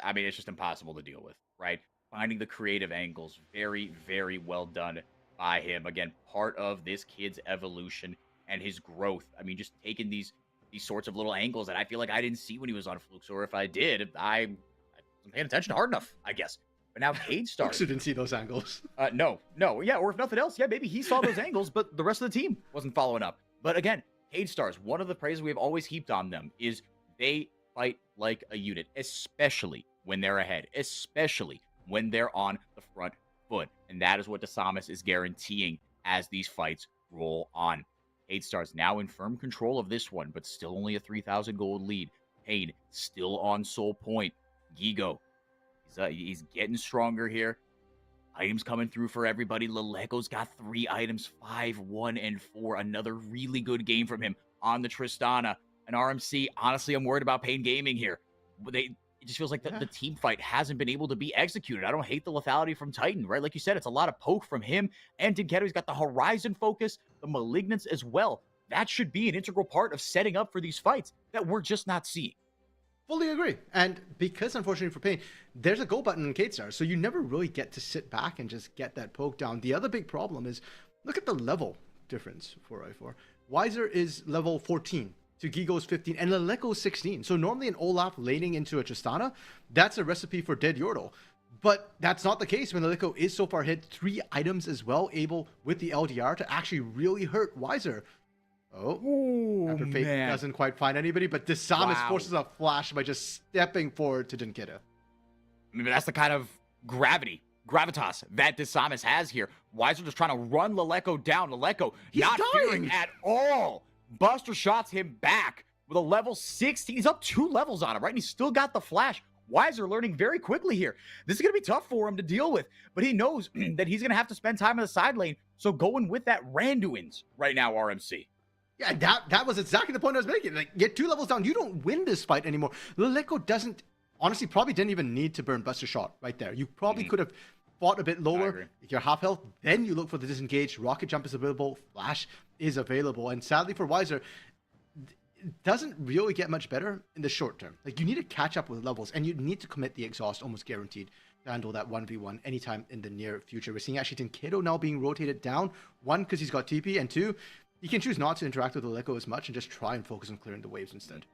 I mean, it's just impossible to deal with, right? Finding the creative angles, very, very well done by him. Again, part of this kid's evolution and his growth. I mean, just taking these sorts of little angles that I feel like I didn't see when he was on Flukes, or if I did, I wasn't paying attention hard enough, I guess. But now KaBuM Flukes didn't see those angles. No, yeah, or if nothing else, yeah, maybe he saw those angles, but the rest of the team wasn't following up. But again, KaBuM, one of the praises we've always heaped on them is they fight like a unit, especially when they're ahead, especially when they're on the front foot. And that is what Desamis is guaranteeing as these fights roll on. KaBuM now in firm control of this one, but still only a 3,000 gold lead. Pain still on Soul Point. Gigo, he's getting stronger here. Items coming through for everybody. Leleko's got 3 items, 5, 1, and 4. Another really good game from him on the Tristana. And RMC, honestly, I'm worried about Pain Gaming here. It just feels like the team fight hasn't been able to be executed. I don't hate the lethality from Titan, right? Like you said, it's a lot of poke from him. And Dinketo's got the Horizon focus, the Malignance as well. That should be an integral part of setting up for these fights that we're just not seeing. Fully agree. And because, unfortunately for Pain, there's a go button in KaBuM, so you never really get to sit back and just get that poke down. The other big problem is, look at the level difference for I4. Weiser is level 14 to Gigo's 15 and Leleko's 16. So normally an Olaf laning into a Tristana, that's a recipe for dead Yordle. But that's not the case when Leleco is so far hit 3 items as well, able with the LDR to actually really hurt Weiser. Oh, after Fate doesn't quite find anybody, but Desamis forces a flash by just stepping forward to Dinkita. I mean, that's the kind of gravitas that Desamis has here. Weiser just trying to run Leleco down. Leleco not fearing at all. Buster shots him back with a level 16. He's up 2 levels on him, right? And he's still got the flash. Weiser learning very quickly here. This is going to be tough for him to deal with, but he knows that he's going to have to spend time in the side lane. So going with that Randuin's right now, RMC. Yeah, that was exactly the point I was making. Like, get 2 levels down. You don't win this fight anymore. Leleco doesn't, honestly, probably didn't even need to burn Buster Shot right there. You probably could have fought a bit lower. If you're half health, then you look for the disengage. Rocket Jump is available. Flash is available. And sadly for Weiser, it doesn't really get much better in the short term. Like, you need to catch up with levels, and you need to commit the exhaust almost guaranteed to handle that 1v1 anytime in the near future. We're seeing actually Tinkedo now being rotated down. 1, because he's got TP, and 2, he can choose not to interact with Leleco as much and just try and focus on clearing the waves instead.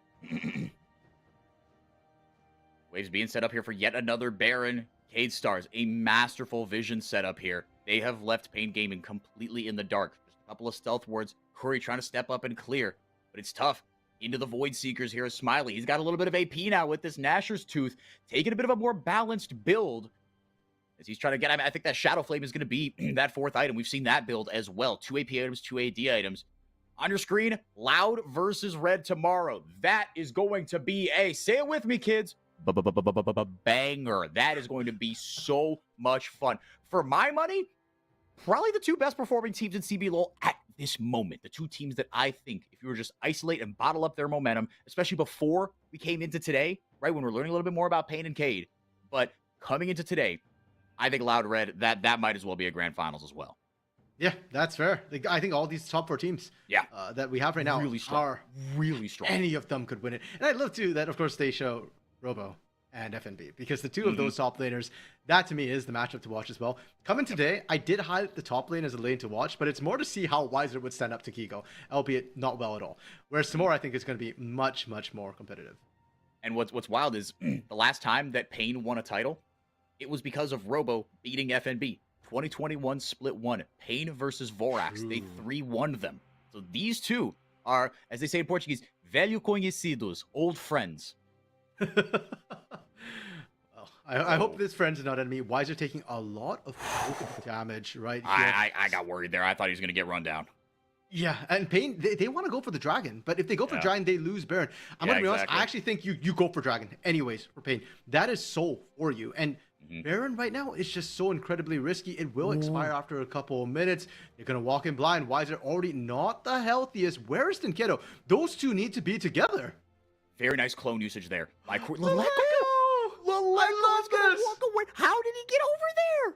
Waves being set up here for yet another Baron. Cade Stars, a masterful vision setup here. They have left Pain Gaming completely in the dark. Just a couple of stealth wards. Curry trying to step up and clear, but it's tough. Into the Void Seekers here is Smiley. He's got a little bit of AP now with this Gnasher's Tooth, taking a bit of a more balanced build as he's trying to get, I think that Shadow Flame is going to be that 4th item. We've seen that build as well. 2 AP items, 2 AD items. On your screen, Loud versus Red tomorrow. That is going to be a, say it with me, kids, banger. That is going to be so much fun. For my money, probably the 2 best performing teams in CBLOL at this moment. The 2 teams that I think, if you were just isolate and bottle up their momentum, especially before we came into today, right, when we're learning a little bit more about Pain and Cade, but coming into today, I think Loud Red, that might as well be a grand finals as well. Yeah, that's fair. I think all these top 4 teams that we have right now are really strong. Any of them could win it. And I'd love to that, of course, they show Robo and FNB, because the 2 of those top laners, that to me is the matchup to watch as well. Coming today, I did highlight the top lane as a lane to watch, but it's more to see how Weiser would stand up to Kigo, albeit not well at all. Whereas Tamora, I think, is going to be much, much more competitive. And what's wild is the last time that Pain won a title, it was because of Robo beating FNB. 2021 Split 1, Pain versus Vorax. They 3-1 them. So these 2 are, as they say in Portuguese, velho conhecidos, old friends. I hope this friend's are not enemy. Weiser taking a lot of damage right here. I got worried there. I thought he was going to get run down. Yeah, and Pain, they want to go for the dragon, but if they go for dragon, they lose Baron. I'm going to be honest, I actually think you go for dragon anyways for Pain. That is soul for you. And Baron right now is just so incredibly risky. It will expire after a couple of minutes. You're going to walk in blind. Weiser already not the healthiest. Where is Tinkedo? Those 2 need to be together. Very nice clone usage there. By I love this. Walk away. How did he get over there?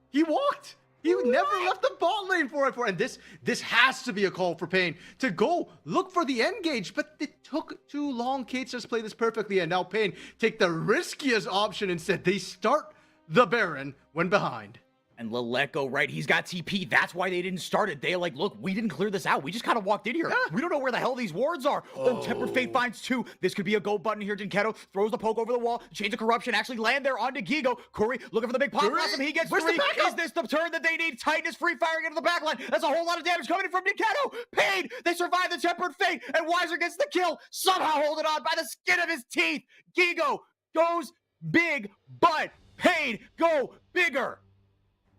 He walked. He never left the bot lane for it. And this has to be a call for Pain to go look for the engage, but it took too long. Kate just played this perfectly, and now Pain take the riskiest option instead. They start the Baron when behind. And Leleco, right, he's got TP. That's why they didn't start it. They're like, look, we didn't clear this out. We just kind of walked in here. We don't know where the hell these wards are. Oh, Tempered Fate finds 2. This could be a go button here. Dinketo throws the poke over the wall. Chains of Corruption actually land there onto Gigo. Curry looking for the big pop blossom. He gets 3. Is this the turn that they need? Tightness free firing into the backline. That's a whole lot of damage coming in from Dinketo. Pain, they survive the Tempered Fate, and Weiser gets the kill. Somehow holding on by the skin of his teeth. Gigo goes big, but Pain go bigger.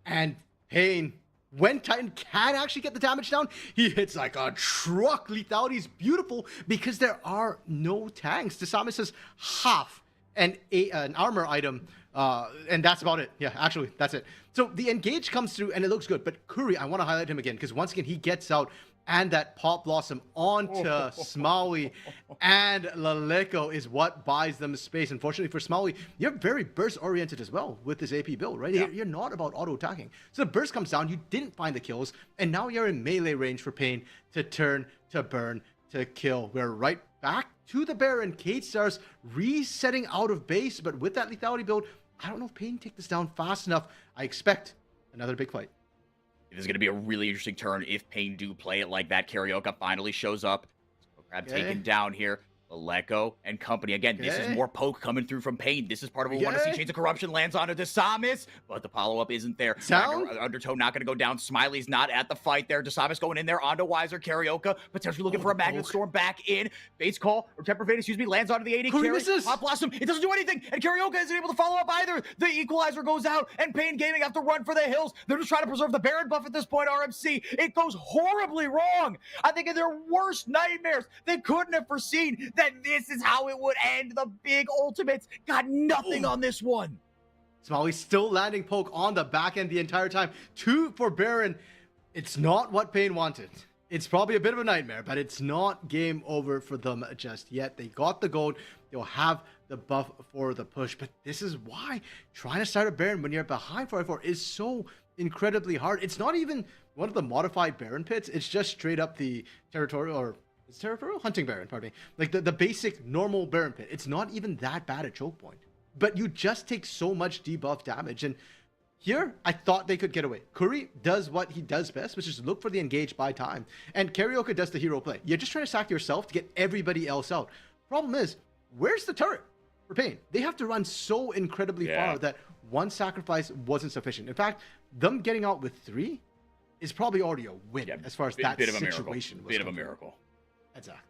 And Pain, when Titan can actually get the damage down, he hits like a truck. Lethality is beautiful because there are no tanks. Desamis has half an armor item, and that's about it. Yeah, actually, that's it. So the engage comes through, and it looks good. But Curry, I want to highlight him again, because once again, he gets out, and that Pop Blossom onto Smaui and Leleco is what buys them space. Unfortunately for Smaui, you're very burst-oriented as well with this AP build, right? You're not about auto-attacking. So the burst comes down, you didn't find the kills, and now you're in melee range for Pain to turn, to burn, to kill. We're right back to the Baron. Kate Stars resetting out of base, but with that lethality build, I don't know if Pain take this down fast enough. I expect another big fight. This is going to be a really interesting turn if Pain do play it like that. Karaoke finally shows up. Grab taken down here. Leleko and company. Again, this is more poke coming through from Pain. This is part of what we want to see. Chains of Corruption lands onto Desamis, but the follow-up isn't there. Undertow not going to go down. Smiley's not at the fight there. Desamis going in there onto Weiser. Karaoke potentially looking for a Magnet Storm back in. Fate's Call, or Temper Fate, excuse me, lands onto the 80. Hot Blossom, it doesn't do anything, and Karaoke isn't able to follow up either. The Equalizer goes out, and Pain Gaming have to run for the hills. They're just trying to preserve the Baron buff at this point, RMC. It goes horribly wrong. I think in their worst nightmares, they couldn't have foreseen that this is how it would end. The big ultimates got nothing on this one. Smiley still landing poke on the back end the entire time. 2 for Baron. It's not what Pain wanted. It's probably a bit of a nightmare, but it's not game over for them just yet. They got the gold. They'll have the buff for the push, but this is why trying to start a Baron when you're behind 4-4 is so incredibly hard. It's not even one of the modified Baron pits. It's just straight up the territorial, or it's territorial hunting Baron, pardon me. Like the basic normal Baron pit. It's not even that bad at choke point, but you just take so much debuff damage. And here, I thought they could get away. Curry does what he does best, which is look for the engage by time. And Karaoke does the hero play. You're just trying to sack yourself to get everybody else out. Problem is, where's the turret for Pain? They have to run so incredibly far that one sacrifice wasn't sufficient. In fact, them getting out with 3 is probably already a win as far as that situation was. Bit of a miracle. Exactly.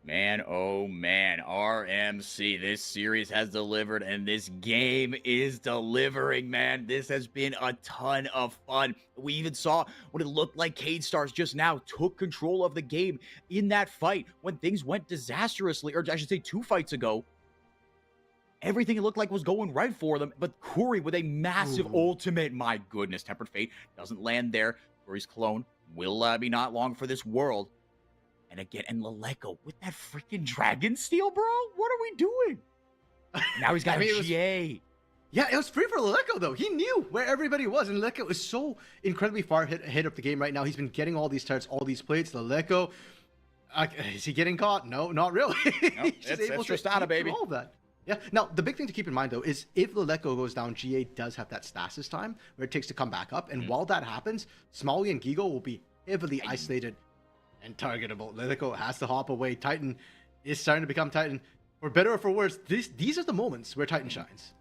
Man, oh man, RMC, this series has delivered, and this game is delivering, man. This has been a ton of fun. We even saw what it looked like Cade Stars just now took control of the game in that fight when things went disastrously, or I should say 2 fights ago. Everything it looked like was going right for them, but Curry with a massive ultimate. My goodness, Tempered Fate doesn't land there. Curry's clone will be not long for this world. And again, and Leleko with that freaking Dragon Steel, bro. What are we doing? Now he's got a GA. Yeah, it was free for Leleko, though. He knew where everybody was, and Leleko is so incredibly far ahead of the game right now. He's been getting all these turrets, all these plates. Leleko, is he getting caught? No, not really. Nope, it's Tristana, baby. All that. Yeah. Now, the big thing to keep in mind, though, is if Leleko goes down, GA does have that stasis time where it takes to come back up. And while that happens, Smalley and Gigo will be heavily isolated and targetable. Leleko has to hop away. Titan is starting to become Titan. For better or for worse, these are the moments where Titan shines.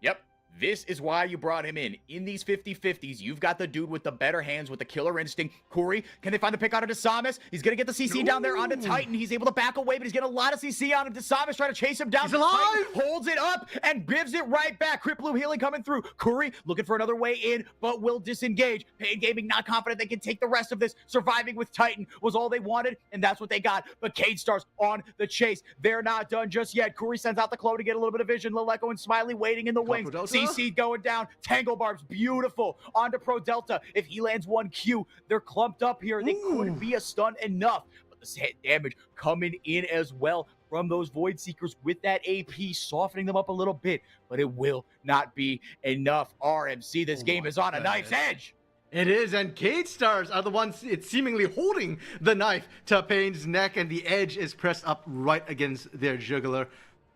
Yep. This is why you brought him in. In these 50-50s, you've got the dude with the better hands, with the killer instinct. Curry, can they find the pick out of Desamis? He's going to get the CC down there onto Titan. He's able to back away, but he's getting a lot of CC on him. Desamis trying to chase him down. He's alive! Titan holds it up and gives it right back. Crit Blue healing coming through. Curry looking for another way in, but will disengage. Pain Gaming not confident they can take the rest of this. Surviving with Titan was all they wanted, and that's what they got. But Cade Stars on the chase. They're not done just yet. Curry sends out the clone to get a little bit of vision. Leleko and Smiley waiting in the wings. CC going down. Tangle Barbs, beautiful. Onto Pro Delta. If he lands 1 Q, they're clumped up here. They couldn't be a stun enough. But the hit damage coming in as well from those Void Seekers with that AP, softening them up a little bit. But it will not be enough. RMC, this game is on a knife's edge. It is, and Cade Stars are the ones it's seemingly holding the knife to Pain's neck, and the edge is pressed up right against their jugular.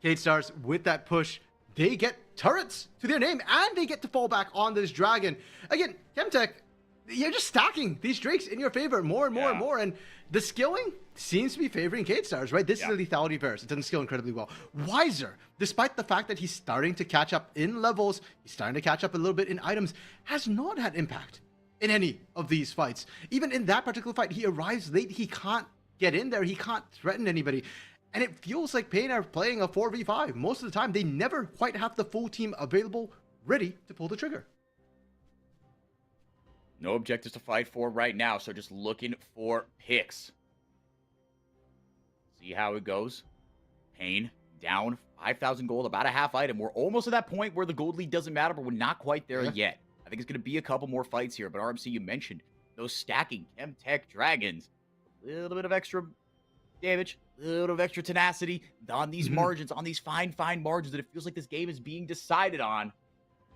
Cade Stars with that push, they get turrets to their name, and they get to fall back on this dragon. Again, Chemtech, you're just stacking these drakes in your favor more and more and more, and the skilling seems to be favoring Cade Stars, right? This is a lethality verse. It doesn't skill incredibly well. Weiser, despite the fact that he's starting to catch up in levels, he's starting to catch up a little bit in items, has not had impact in any of these fights. Even in that particular fight, he arrives late. He can't get in there. He can't threaten anybody. And it feels like Pain are playing a 4v5. Most of the time, they never quite have the full team available, ready to pull the trigger. No objectives to fight for right now, so just looking for picks. See how it goes. Pain down 5,000 gold, about a half item. We're almost at that point where the gold lead doesn't matter, but we're not quite there yet. I think it's going to be a couple more fights here, but RMC, you mentioned those stacking Chemtech Dragons. A little bit of extra damage, a little bit of extra tenacity on these margins, on these fine margins that it feels like this game is being decided on.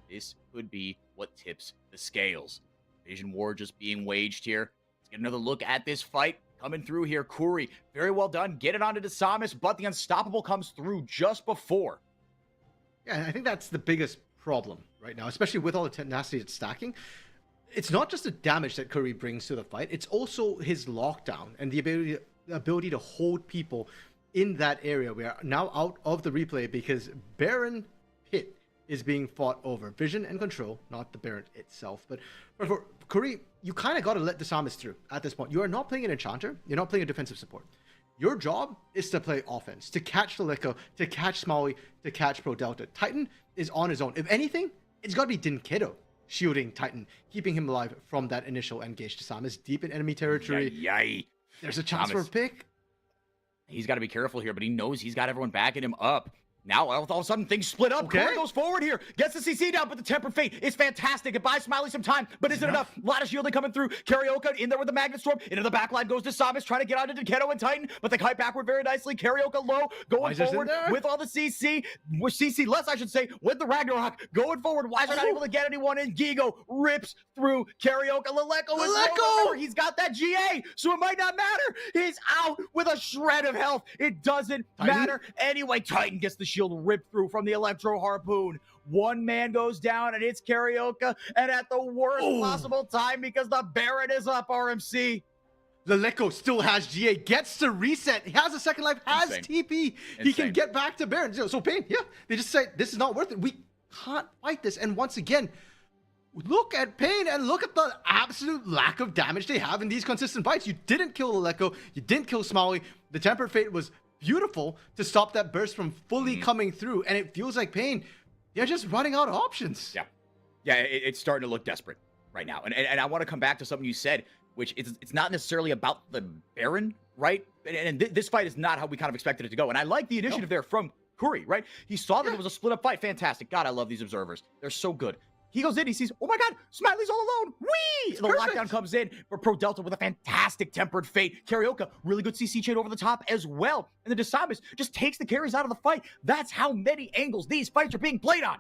This could be what tips the scales. Vision war just being waged here. Let's get another look at this fight coming through here. Curry, very well done. Get it onto Desamis, but the unstoppable comes through just before. Yeah, I think that's the biggest problem right now, especially with all the tenacity it's stacking. it's not just the damage that Curry brings to the fight, it's also his lockdown and the ability to hold people in that area. We are now out of the replay because Baron Pit is being fought over. Vision and control, not the Baron itself. But for Curry, you kind of got to let the Samus through at this point. You are not playing an Enchanter. You're not playing a defensive support. Your job is to play offense, to catch the Lecco, to catch Smalley, to catch Pro Delta. Titan is on his own. If anything, it's got to be Dinkedo shielding Titan, keeping him alive from that initial engage to Samus deep in enemy territory. Yay. There's a chance for a pick. He's got to be careful here, but he knows he's got everyone backing him up. Now, all of a sudden, things split up. Okay. Corey goes forward here. Gets the CC down, but the Tempered Fate is fantastic. It buys Smiley some time, but isn't enough. A lot of shielding coming through. Karaoke in there with the Magnet Storm. Into the backline goes to Samus, trying to get onto Dinkedo and Titan, but they kite backward very nicely. Karaoke low, going forward with all the CC. With CC less, I should say, with the Ragnarok. Going forward. Weiser not able to get anyone in. Gigo rips through Karaoke. Leleco is low. He's got that GA, so it might not matter. He's out with a shred of health. It doesn't matter. Anyway, Titan gets the shield ripped through from the Electro Harpoon. One man goes down, and it's Karaoke, and at the worst possible time because the Baron is up, RMC. Leleco still has GA, gets to reset. He has a second life, has TP. He can get back to Baron. So Pain, yeah, they just say, this is not worth it. We can't fight this. And once again, look at Pain and look at the absolute lack of damage they have in these consistent fights. You didn't kill Leleco. You didn't kill Smalley. The Tempered Fate was beautiful to stop that burst from fully coming through. And it feels like Pain, they're just running out of options. Yeah, it's starting to look desperate right now. And I want to come back to something you said, which it's not necessarily about the Baron, right? And this fight is not how we kind of expected it to go. And I like the initiative there from Curry, right? He saw that it was a split up fight. Fantastic. God, I love these observers. They're so good. He goes in, he sees, oh my God, Smiley's all alone. Whee! The lockdown comes in for Pro Delta with a fantastic Tempered Fate. Karaoke, really good CC chain over the top as well. And the Samus just takes the carries out of the fight. That's how many angles these fights are being played on.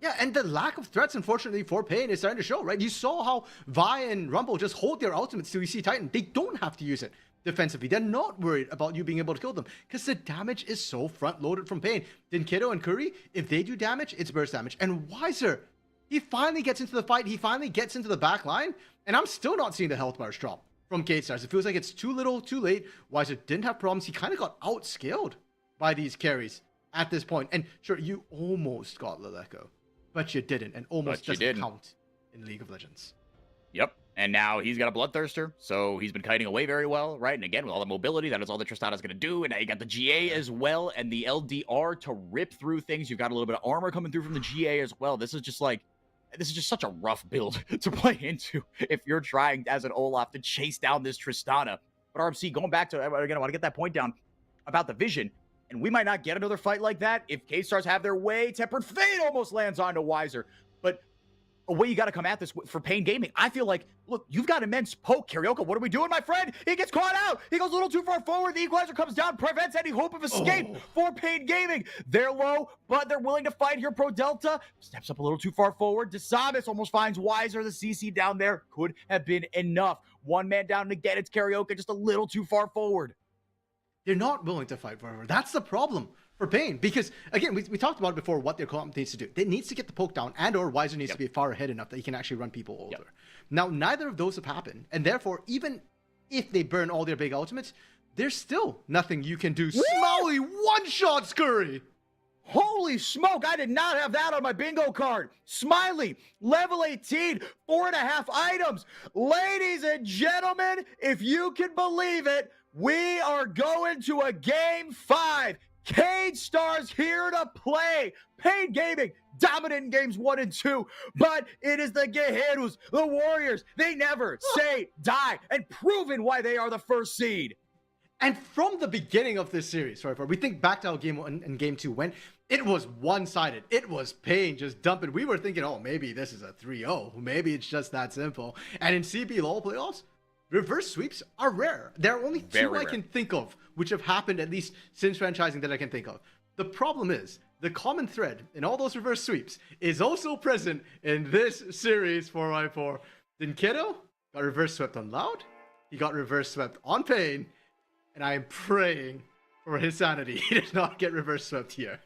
Yeah, and the lack of threats, unfortunately, for Pain is starting to show, right? You saw how Vi and Rumble just hold their ultimates till you see Titan. They don't have to use it defensively. They're not worried about you being able to kill them because the damage is so front-loaded from Pain. Dinkedo and Curry, if they do damage, it's burst damage. And Weiser, he finally gets into the fight. He finally gets into the back line. And I'm still not seeing the health bars drop from K-Stars. It feels like it's too little, too late. Weiser didn't have problems. He kind of got outscaled by these carries at this point. And sure, you almost got Leleco, but you didn't. And almost doesn't count in League of Legends. Yep. And now he's got a Bloodthirster, so he's been kiting away very well, right? And again, with all the mobility, that is all that Tristana's going to do. And now you got the GA as well, and the LDR to rip through things. You've got a little bit of armor coming through from the GA as well. This is just such a rough build to play into if you're trying as an Olaf to chase down this Tristana. But RMC, going back to, again, I want to get that point down about the vision. And we might not get another fight like that if K-Stars have their way. Tempered Fate almost lands onto Weiser. But a way you got to come at this for Pain Gaming. I feel like, look, you've got immense poke. Karaoke, what are we doing, my friend? He gets caught out. He goes a little too far forward. The equalizer comes down, prevents any hope of escape for Pain Gaming. They're low, but they're willing to fight here. Pro Delta steps up a little too far forward. DeSavis almost finds Weiser. The CC down there could have been enough. One man down to get it's Karaoke, just a little too far forward. They're not willing to fight forever. That's the problem for Pain. Because, again, we talked about it before what their comp needs to do. They needs to get the poke down, and or Weiser needs to be far ahead enough that he can actually run people over. Now, neither of those have happened. And therefore, even if they burn all their big ultimates, there's still nothing you can do. Smalley one-shots Curry. Holy smoke, I did not have that on my bingo card. Smiley, level 18, 4.5 items. Ladies and gentlemen, if you can believe it, we are going to a game 5. K-Stars here to play. Pain Gaming, dominant in games 1 and 2. But it is the Guerreros, the Warriors. They never say die, and proven why they are the first seed. And from the beginning of this series, we think back to how game 1 and game 2 went, it was one-sided. It was Pain just dumping. We were thinking, oh, maybe this is a 3-0. Maybe it's just that simple. And in CBLOL playoffs, reverse sweeps are rare. There are only two I can think of which have happened, at least since franchising, that I can think of. The problem is, the common thread in all those reverse sweeps is also present in this series 4x4. Dinkedo got reverse swept on Loud. He got reverse swept on Pain. And I am praying for his sanity. He did not get reverse swept here.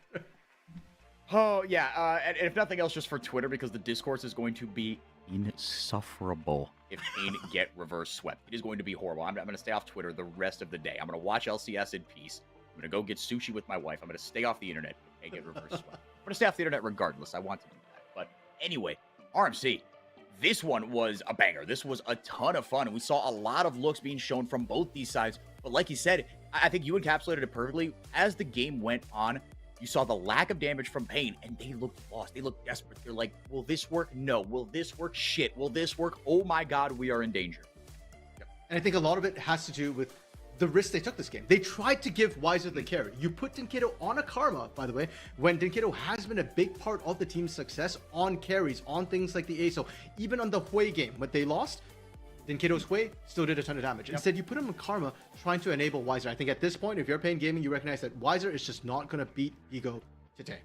Oh, yeah. And if nothing else, just for Twitter, because the discourse is going to be insufferable if Pain get reverse swept. It is going to be horrible. I'm going to stay off Twitter the rest of the day. I'm going to watch LCS in peace. I'm going to go get sushi with my wife. I'm going to stay off the internet and get reverse swept. I'm going to stay off the internet regardless. I want to do that. But anyway, RMC. This one was a banger. This was a ton of fun. And we saw a lot of looks being shown from both these sides. But like you said, I think you encapsulated it perfectly. As the game went on, you saw the lack of damage from Pain, and they looked lost. They looked desperate. They're like, will this work? No. Will this work? Shit. Will this work? Oh my God, we are in danger. Yep. And I think a lot of it has to do with the risk they took this game. They tried to give Wiser the carry. You put Dinkido on a karma, by the way, when Dinkido has been a big part of the team's success on carries, on things like the ASO. Even on the Hui game, when they lost, Dinkido's Hui still did a ton of damage. Instead, you put him in karma trying to enable Wiser. I think at this point, if you're playing gaming, you recognize that Wiser is just not going to beat Ego today.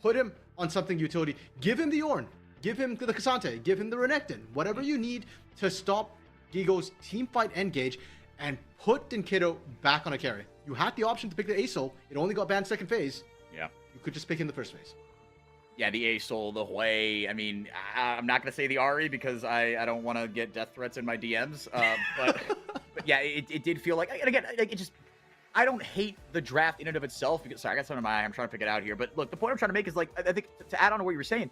Put him on something utility. Give him the Ornn. Give him the Cassante. Give him the Renekton. Whatever you need to stop Gigo's team fight engage, and put Dinkido back on a carry. You had the option to pick the ASO. It only got banned second phase. Yeah. You could just pick in the first phase. Yeah, the ASOL, the Hui. I mean, I'm not going to say the Ari because I don't want to get death threats in my DMs. But yeah, it did feel like, and again, it just, I don't hate the draft in and of itself. Because, sorry, I got something in my eye. I'm trying to pick it out here. But look, the point I'm trying to make is like, I think to add on to what you were saying,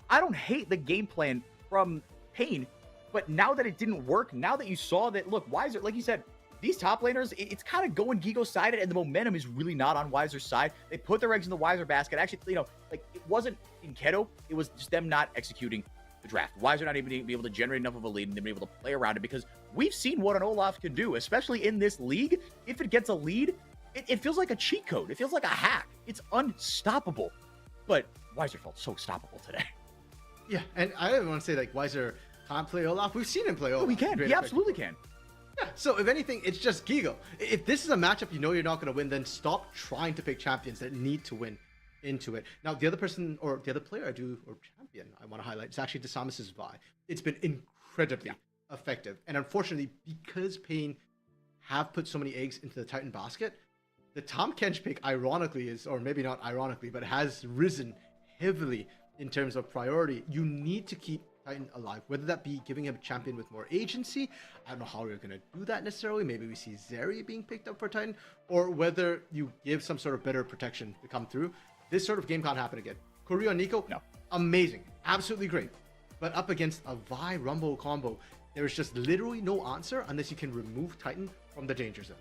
I don't hate the game plan from Pain. But now that it didn't work, now that you saw that, look, Wiser, like you said, these top laners, it's kind of going Gigo's side, and the momentum is really not on Wiser's side. They put their eggs in the Wiser basket. Actually, you know, like, it wasn't in Keto. It was just them not executing the draft. Wiser not even being able to generate enough of a lead and then be able to play around it, because we've seen what an Olaf can do, especially in this league. If it gets a lead, it feels like a cheat code. It feels like a hack. It's unstoppable. But Wiser felt so stoppable today. Yeah, and I don't want to say, like, Wiser can't play Olaf. We've seen him play Olaf. Oh, he can. He absolutely can. Yeah, so if anything, it's just Gigo. If this is a matchup you know you're not going to win, then stop trying to pick champions that need to win into it. Now, the other person, or the other player or champion I want to highlight is actually Desamus's Vi. It's been incredibly effective. And unfortunately, because Pain have put so many eggs into the Titan basket, the Tahm Kench pick, ironically, is, or maybe not ironically, but has risen heavily in terms of priority. You need to keep Titan alive, whether that be giving him a champion with more agency. I don't know how you're going to do that necessarily. Maybe we see Zeri being picked up for Titan, or whether you give some sort of better protection to come through. This sort of game can't happen again. Korea and Nico, no. Amazing, absolutely great. But up against a Vi Rumble combo, there's just literally no answer unless you can remove Titan from the danger zone.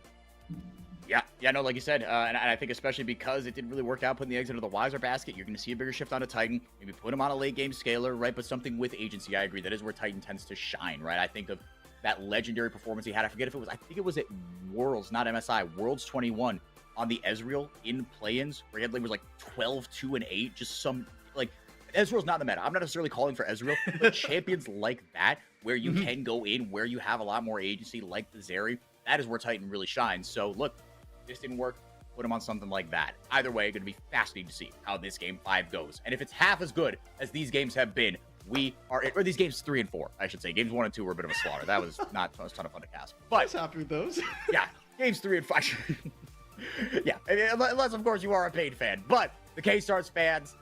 Yeah, no, like you said, and I think especially because it didn't really work out putting the eggs into the Wiser basket, you're going to see a bigger shift onto Titan. Maybe put him on a late game scaler, right? But something with agency, I agree. That is where Titan tends to shine, right? I think of that legendary performance he had. I forget if it was, I think it was at Worlds, not MSI, Worlds 21 on the Ezreal in play-ins, where he had, like, was like 12, 2, and 8. Just some, like, Ezreal's not in the meta. I'm not necessarily calling for Ezreal, but champions like that, where you can go in, where you have a lot more agency, like the Zeri, that is where Titan really shines. So, look, this didn't work, put him on something like that. Either way, going to be fascinating to see how this game 5 goes. And if it's half as good as these games have been, we are, or these games 3 and 4, I should say. Games 1 and 2 were a bit of a slaughter. That was not a ton of fun to cast. But I was happy with those. Yeah, games 3 and 5. Yeah, unless, of course, you are a Pain fan. But the K-Stars fans,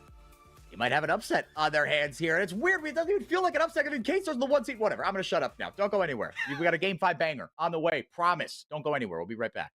you might have an upset on their hands here. And it's weird. It doesn't even feel like an upset. I mean, K-Stars the 1 seed. Whatever. I'm going to shut up now. Don't go anywhere. We got a game 5 banger on the way. Promise. Don't go anywhere. We'll be right back.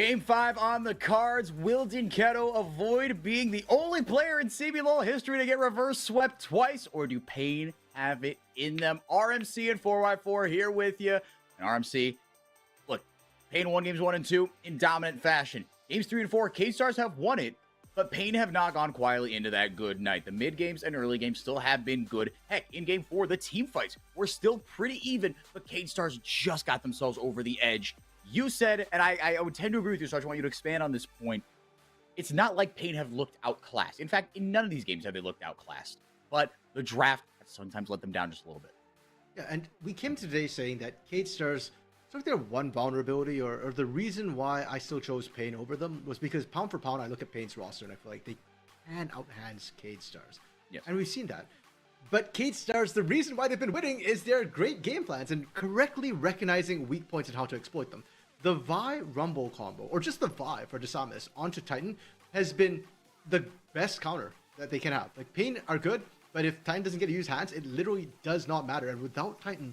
Game 5 on the cards. Will Dinketo avoid being the only player in CBLOL history to get reverse swept twice, or do Pain have it in them? RMC and 4x4 here with you. And RMC, look, Pain won games 1 and 2 in dominant fashion. Games 3 and 4, K-Stars have won it, but Pain have not gone quietly into that good night. The mid games and early games still have been good. Heck, in game 4, the team fights were still pretty even, but K-Stars just got themselves over the edge. You said, and I would tend to agree with you, so I just want you to expand on this point. It's not like Pain have looked outclassed. In fact, in none of these games have they looked outclassed. But the draft has sometimes let them down just a little bit. Yeah, and we came today saying that K-Stars, it's like their one vulnerability, or the reason why I still chose Pain over them was because pound for pound, I look at Pain's roster and I feel like they can outhand K-Stars. Yes. And we've seen that. But K-Stars, the reason why they've been winning is their great game plans and correctly recognizing weak points and how to exploit them. The Vi Rumble combo, or just the Vi for Desamis onto Titan, has been the best counter that they can have. Like, Pain are good, but if Titan doesn't get to use hands, it literally does not matter. And without Titan,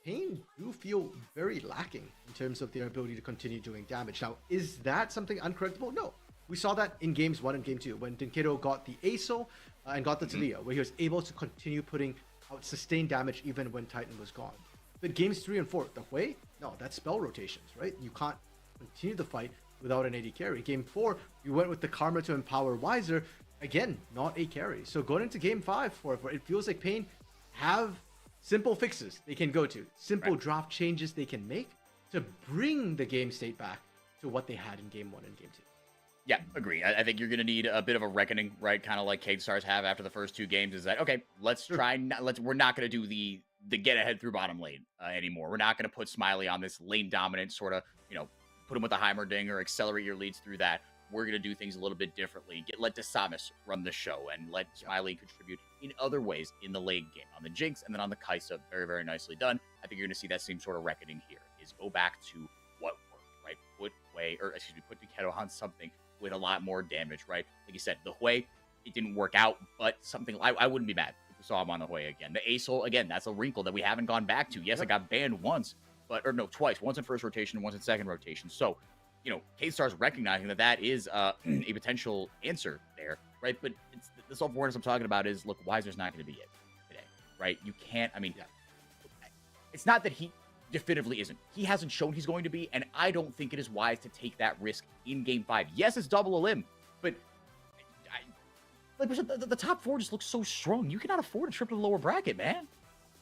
Pain do feel very lacking in terms of their ability to continue doing damage. Now, is that something uncorrectable? No. We saw that in games 1 and game 2 when Dinketo got the ASO and got the Talia, where he was able to continue putting out sustained damage even when Titan was gone. But games 3 and 4, the Hui, no, that's spell rotations, right? You can't continue the fight without an AD carry. Game 4, you went with the Karma to empower Wiser, again, not a carry. So going into game 5, it feels like Pain have simple fixes they can go to, simple draft changes they can make to bring the game state back to what they had in game 1 and game 2. Yeah, agree. I think you're going to need a bit of a reckoning, right? Kind of like K-Stars have after the first 2 games is that, okay, let's try, we're not going to do the get ahead through bottom lane anymore. We're not going to put Smiley on this lane dominant sort of, put him with a Heimerdinger, accelerate your leads through that. We're going to do things a little bit differently. Let Desamis run the show and let Smiley contribute in other ways in the late game on the Jinx and then on the Kai'Sa. Very, very nicely done. I think you're going to see that same sort of reckoning here is go back to what worked, right? Put Dinketo on something with a lot more damage, right? Like you said, the Hui, it didn't work out, but something I wouldn't be mad if we saw him on the Hui again. The Asol, again, that's a wrinkle that we haven't gone back to. Yes, I got banned once, twice. Once in first rotation, once in second rotation. So, K-Star's recognizing that is a potential answer there, right? But it's the self-awareness I'm talking about is, look, Wiser's not going to be it today, right? You can't, it's not that he definitively isn't. He hasn't shown he's going to be, and I don't think it is wise to take that risk in game 5. Yes, it's double a limb, but the top 4 just looks so strong. You cannot afford a trip to the lower bracket, man.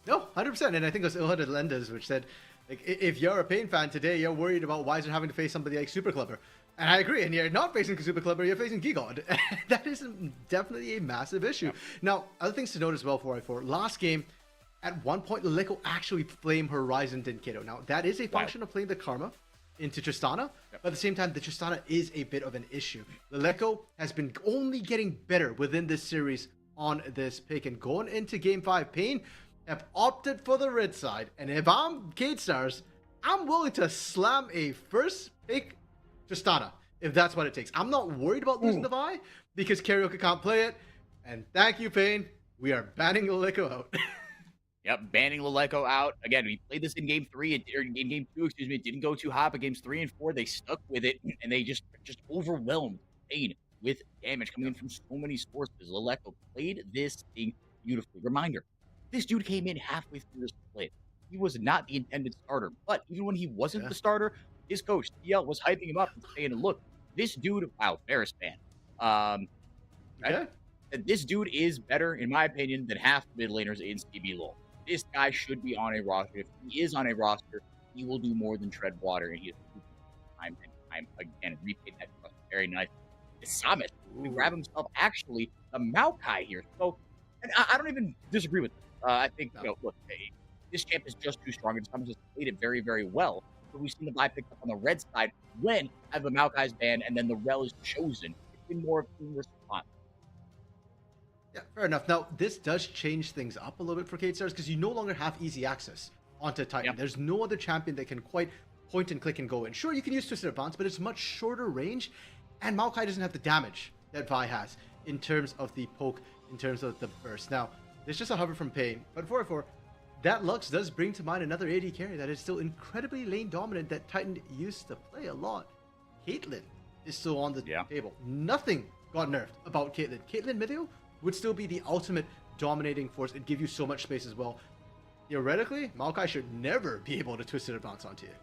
No, 100%. And I think it was Ilhad Lendes which said, like, if you're a Pain fan today, you're worried about Wiser having to face somebody like Super Clever. And I agree. And you're not facing Super Clever, you're facing Gigod. That is definitely a massive issue. Yeah. Now, other things to note as well for last game, at one point, Leleco actually flamed Horizon Dinketo. Now, that is a function of playing the Karma into Tristana, but at the same time, the Tristana is a bit of an issue. Leleco has been only getting better within this series on this pick, and going into game 5, Pain have opted for the red side, and if I'm K-Stars, I'm willing to slam a first pick Tristana, if that's what it takes. I'm not worried about losing the Vi, because Karaoke can't play it, and thank you, Pain, we are banning Leleco out. Yep, banning Leleco out. Again, we played this in game 3, or in game 2, excuse me. It didn't go too hot, but games 3 and 4, they stuck with it, and they just overwhelmed Pain with damage coming in from so many sources. Leleco played this thing beautifully. Reminder, this dude came in halfway through this play. He was not the intended starter, but even when he wasn't the starter, his coach, TL, was hyping him up and saying, look, this dude, wow, Ferris fan. This dude is better, in my opinion, than half the mid laners in CBLOL. This guy should be on a roster. If he is on a roster, he will do more than tread water, and he has time and time again repaid that trust very nice. Desamis to grab himself actually the Maokai here. So, and I don't even disagree with this. I think, look, this champ is just too strong, and Desamis has played it very, very well. But we've seen the buy picked up on the red side when the Maokai's banned and then the Rel is chosen. It's been more of a response. Yeah, fair enough. Now, this does change things up a little bit for K-Stars because you no longer have easy access onto Titan. Yep. There's no other champion that can quite point and click and go in. Sure, you can use Twisted Advance, but it's much shorter range, and Maokai doesn't have the damage that Vi has in terms of the poke, in terms of the burst. Now, there's just a hover from Pain, but 4-4, that Lux does bring to mind another AD carry that is still incredibly lane dominant that Titan used to play a lot. Caitlyn is still on the Yeah. table. Nothing got nerfed about Caitlyn. Caitlyn Mideo would still be the ultimate dominating force and give you so much space as well. Theoretically, Maokai should never be able to twist it or bounce onto you.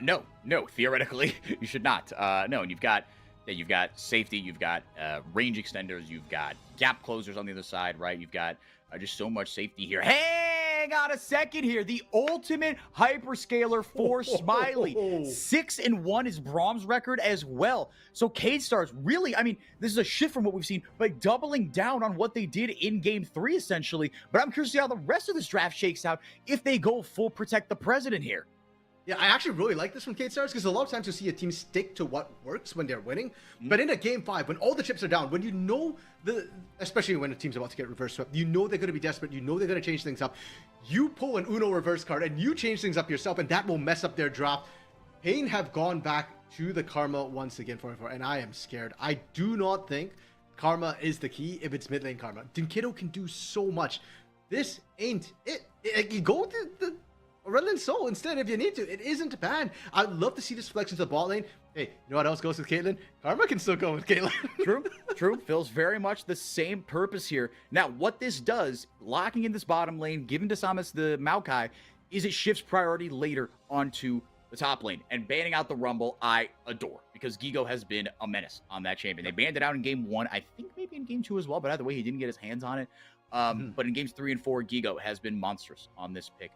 No. Theoretically, you should not. No, and you've got safety, you've got range extenders, you've got gap closers on the other side, right? You've got just so much safety here. Hang on a second here. The ultimate hyperscaler for Smiley. 6-1 is Brahm's record as well. So K-Stars really, I mean, this is a shift from what we've seen, but doubling down on what they did in game 3, essentially. But I'm curious to see how the rest of this draft shakes out if they go full protect the president here. Yeah, I actually really like this from K-Stars because a lot of times you see a team stick to what works when they're winning. But in a game 5, when all the chips are down, when you know especially when a team's about to get reverse swept, you know they're going to be desperate, you know they're going to change things up. You pull an Uno reverse card and you change things up yourself, and that will mess up their draft. Pain have gone back to the Karma once again, and I am scared. I do not think Karma is the key if it's mid lane Karma. Dinkido can do so much. This ain't it. You go to the Red Lane Soul instead if you need to. It isn't bad. I'd love to see this flex into the bot lane. Hey, you know what else goes with Caitlyn? Karma can still go with Caitlyn. True. Feels very much the same purpose here. Now, what this does, locking in this bottom lane, giving Desamas the Maokai, is it shifts priority later onto the top lane. And banning out the Rumble, I adore, because Gigo has been a menace on that champion. They banned it out in game 1, I think maybe in game 2 as well, but either way, he didn't get his hands on it. But in games 3 and 4, Gigo has been monstrous on this pick.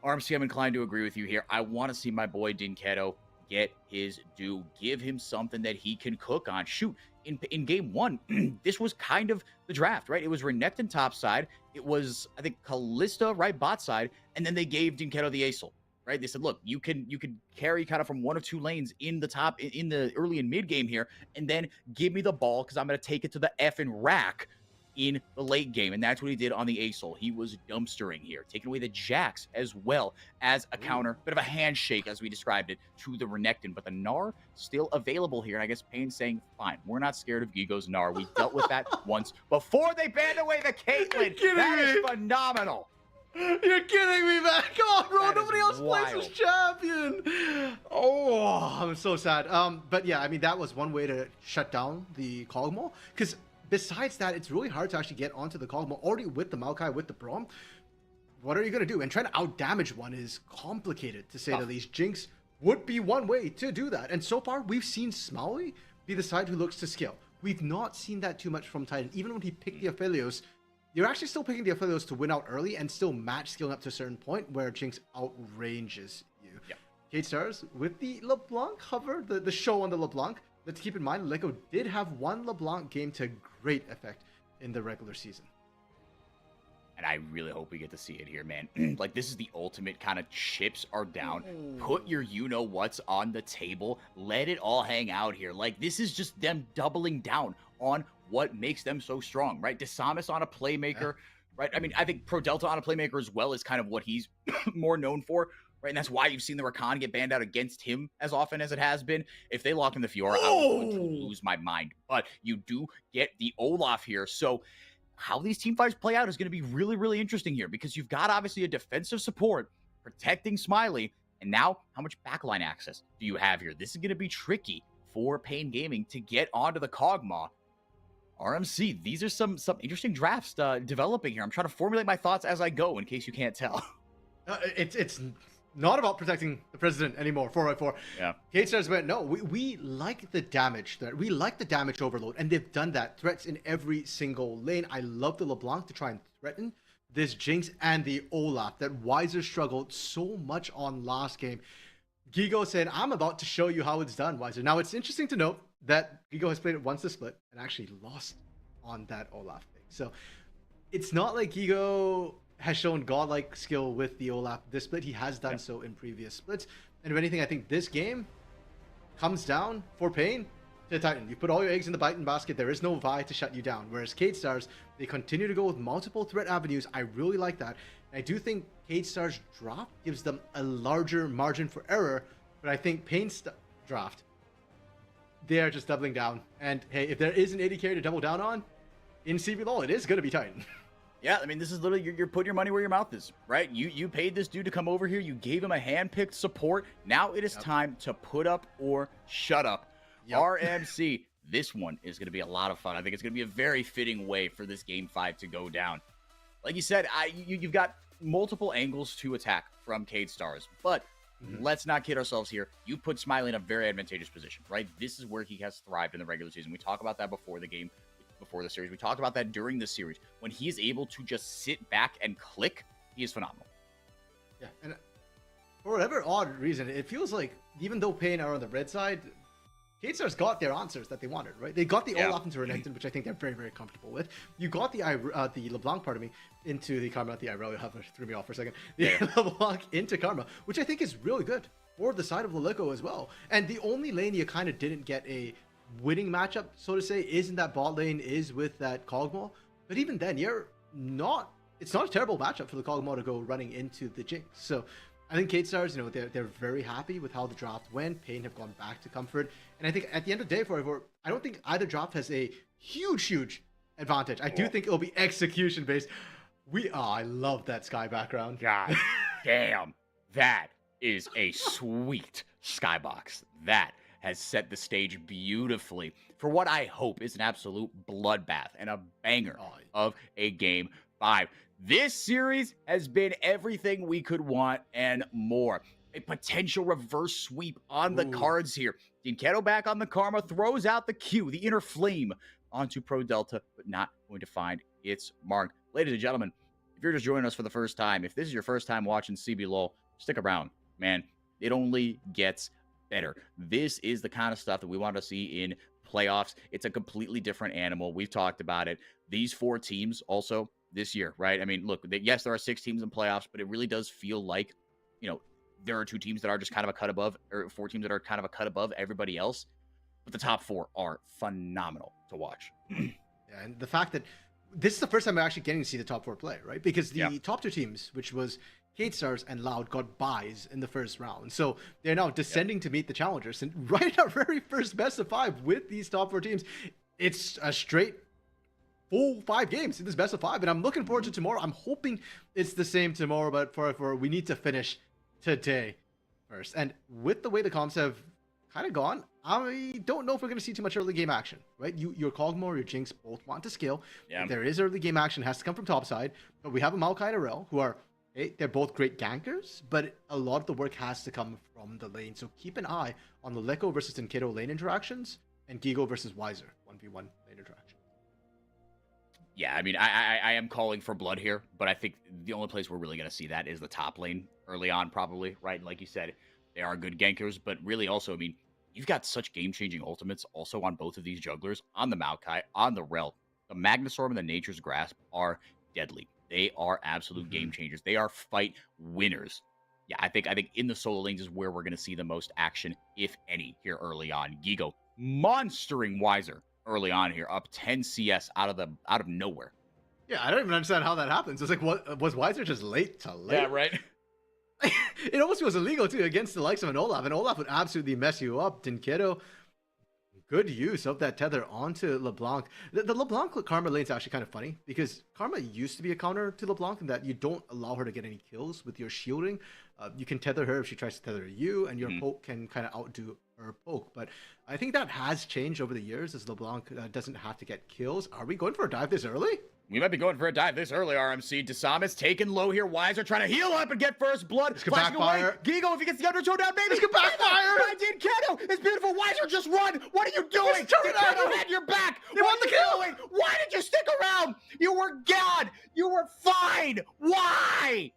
RMC, I'm inclined to agree with you here. I want to see my boy Dinkedo get his due. Give him something that he can cook on. Shoot, in game 1, this was kind of the draft, right? It was Renekton top side. It was, I think, Kalista, right, bot side. And then they gave Dinkedo the Acel, right? They said, look, you can carry kind of from one of two lanes in the top, in the early and mid game here, and then give me the ball because I'm going to take it to the effing rack in the late game. And that's what he did on the Acel. He was dumpstering here, taking away the Jax as well as a counter, bit of a handshake as we described it to the Renekton, but the Gnar still available here. And I guess Pain's saying, fine, we're not scared of Gigo's Gnar. We dealt with that once before they banned away the Caitlyn. That is phenomenal. You're kidding me, man. Come on, bro. That Nobody else wild. plays as champion. Oh, I'm so sad. But yeah, I mean, that was one way to shut down the KaBuM, because besides that, it's really hard to actually get onto the KaBuM already with the Maokai, with the Braum. What are you going to do? And trying to outdamage one is complicated, to say the least. Jinx would be one way to do that. And so far, we've seen Smiley be the side who looks to scale. We've not seen that too much from Titan. Even when he picked the Aphelios, you're actually still picking the Aphelios to win out early and still match scaling up to a certain point where Jinx outranges you. Yeah. K-Stars with the LeBlanc hover, the show on the LeBlanc. Let's keep in mind, Lego did have one LeBlanc game to great effect in the regular season. And I really hope we get to see it here, man. Like, this is the ultimate kind of chips are down. Put your you-know-whats on the table. Let it all hang out here. Like, this is just them doubling down on what makes them so strong, right? Desamas on a playmaker, right? I mean, I think Pro Delta on a playmaker as well is kind of what he's more known for, right? And that's why you've seen the Rakan get banned out against him as often as it has been. If they lock in the Fiora, I would lose my mind. But you do get the Olaf here. So how these team fights play out is going to be really, really interesting here, because you've got obviously a defensive support protecting Smiley. And now how much backline access do you have here? This is going to be tricky for Pain Gaming to get onto the KaBuM. RMC, these are some interesting drafts developing here. I'm trying to formulate my thoughts as I go, in case you can't tell. It's not about protecting the president anymore. 4x4. Yeah. K-Stars went, no, we like the damage threat. We like the damage overload, and they've done that. Threats in every single lane. I love the LeBlanc to try and threaten this Jinx and the Olaf that Weiser struggled so much on last game. Gigo said, I'm about to show you how it's done, Weiser. Now, it's interesting to note that Gigo has played it once the split and actually lost on that Olaf thing. So it's not like Gigo has shown godlike skill with the Olaf this split. He has done so in previous splits. And if anything, I think this game comes down for Pain to Titan. You put all your eggs in the Titan basket. There is no Vi to shut you down. Whereas K-Stars, they continue to go with multiple threat avenues. I really like that. And I do think K-Stars drop gives them a larger margin for error. But I think Pain's draft, they are just doubling down. And hey, if there is an AD carry to double down on in CBLOL, it is going to be Titan. Yeah, I mean, this is literally you're putting your money where your mouth is, right? You paid this dude to come over here. You gave him a hand-picked support. Now it is time to put up or shut up. Yep. RMC, this one is going to be a lot of fun. I think it's going to be a very fitting way for this game 5 to go down. Like you said, you've got multiple angles to attack from Cade Stars, but let's not kid ourselves here. You put Smiley in a very advantageous position, right? This is where he has thrived in the regular season. We talk about that before the game. Before the series. We talked about that during the series. When he is able to just sit back and click, he is phenomenal. Yeah, and for whatever odd reason, it feels like even though Pain are on the red side, K-Stars got their answers that they wanted, right? They got the Olaf into Renekton, which I think they're very, very comfortable with. You got the LeBlanc, pardon me, into the Karma, not the Irelia, threw me off for a second. The LeBlanc into Karma, which I think is really good for the side of Lilico as well. And the only lane you kind of didn't get a winning matchup, so to say, is in that bot lane, is with that Kog'Maw. But even then, it's not a terrible matchup for the Kog'Maw to go running into the Jinx. So I think Cade Stars, they're very happy with how the draft went. Pain have gone back to comfort. And I think at the end of the day, I don't think either draft has a huge advantage. I do think it'll be execution based. I love that sky background. God damn. That is a sweet skybox. That has set the stage beautifully for what I hope is an absolute bloodbath and a banger of a game 5. This series has been everything we could want and more. A potential reverse sweep on the cards here. Dinketo back on the Karma, throws out the Q, the inner flame, onto Pro Delta, but not going to find its mark. Ladies and gentlemen, if you're just joining us for the first time, if this is your first time watching CBLOL, stick around, man. It only gets better. This is the kind of stuff that we want to see in playoffs. It's a completely different animal. We've talked about it. These 4 teams also this year, right? I mean, look, yes, there are 6 teams in playoffs, but it really does feel like, there are 2 teams that are just kind of a cut above, or 4 teams that are kind of a cut above everybody else. But the top 4 are phenomenal to watch. Yeah, and the fact that this is the first time we're actually getting to see the top 4 play, right? Because the top 2 teams, which was Cade Stars and Loud, got buys in the first round. So they're now descending to meet the challengers. And right at our very first best of 5 with these top 4 teams, it's a straight full 5 games in this best of 5. And I'm looking forward to tomorrow. I'm hoping it's the same tomorrow, but for we need to finish today first. And with the way the comps have kind of gone, I don't know if we're going to see too much early game action, right? Your Kog'Maw or your Jinx both want to scale. Yeah. There is early game action, has to come from top side. But we have a Maokai and a Rel who are, they're both great gankers, but a lot of the work has to come from the lane. So keep an eye on the Leko versus Dinketo lane interactions and Gigo versus Wiser 1v1 lane interaction. Yeah, I mean, I am calling for blood here, but I think the only place we're really going to see that is the top lane early on, probably, right? Like you said, they are good gankers, but really also, I mean, you've got such game-changing ultimates also on both of these jugglers, on the Maokai, on the Rel. The Magnustorm and the Nature's Grasp are deadly. They are absolute game changers. They are fight winners. Yeah, I think in the solo lanes is where we're going to see the most action, if any, here early on. Gigo monstering Wiser early on here, up 10 CS out of nowhere. Yeah, I don't even understand how that happens. It's like, what was Wiser just late to late? Yeah, right. It almost feels illegal too against the likes of an Olaf, and Olaf would absolutely mess you up. Dinketo, good use of that tether onto LeBlanc. The LeBlanc Karma lane is actually kind of funny because Karma used to be a counter to LeBlanc in that you don't allow her to get any kills with your shielding. You can tether her if she tries to tether you, and your poke can kind of outdo her poke. But I think that has changed over the years as LeBlanc doesn't have to get kills. Are we going for a dive this early? We might be going for a dive this early, RMC. Dasam is taken low here. Wiser trying to heal up and get first blood. This could backfire. Gigo, if he gets the undertow down, maybe. This could backfire. Dinketo, it's beautiful. Wiser, just run. What are you doing? Dinketo had your back. They want the kill. Why did you stick around? You were God. You were fine. Why?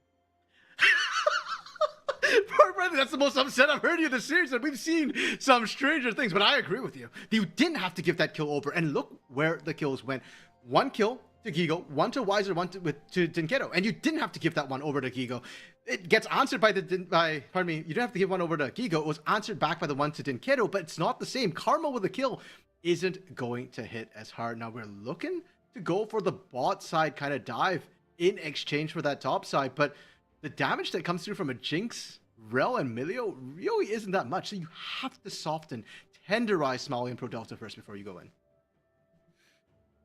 Brother, that's the most upset I've heard you this series, and we've seen some stranger things, but I agree with you. You didn't have to give that kill over, and look where the kills went. 1 kill to Gigo, 1 to Wiser, 1 to Dinketo, and you didn't have to give that one over to Gigo. It gets answered you didn't have to give one over to Gigo. It was answered back by the one to Dinketo, but it's not the same. Karma with a kill isn't going to hit as hard. Now we're looking to go for the bot side kind of dive in exchange for that top side, but the damage that comes through from a Jinx, Rel, and Milio really isn't that much. So you have to soften, tenderize Smiley and Pro Delta first before you go in.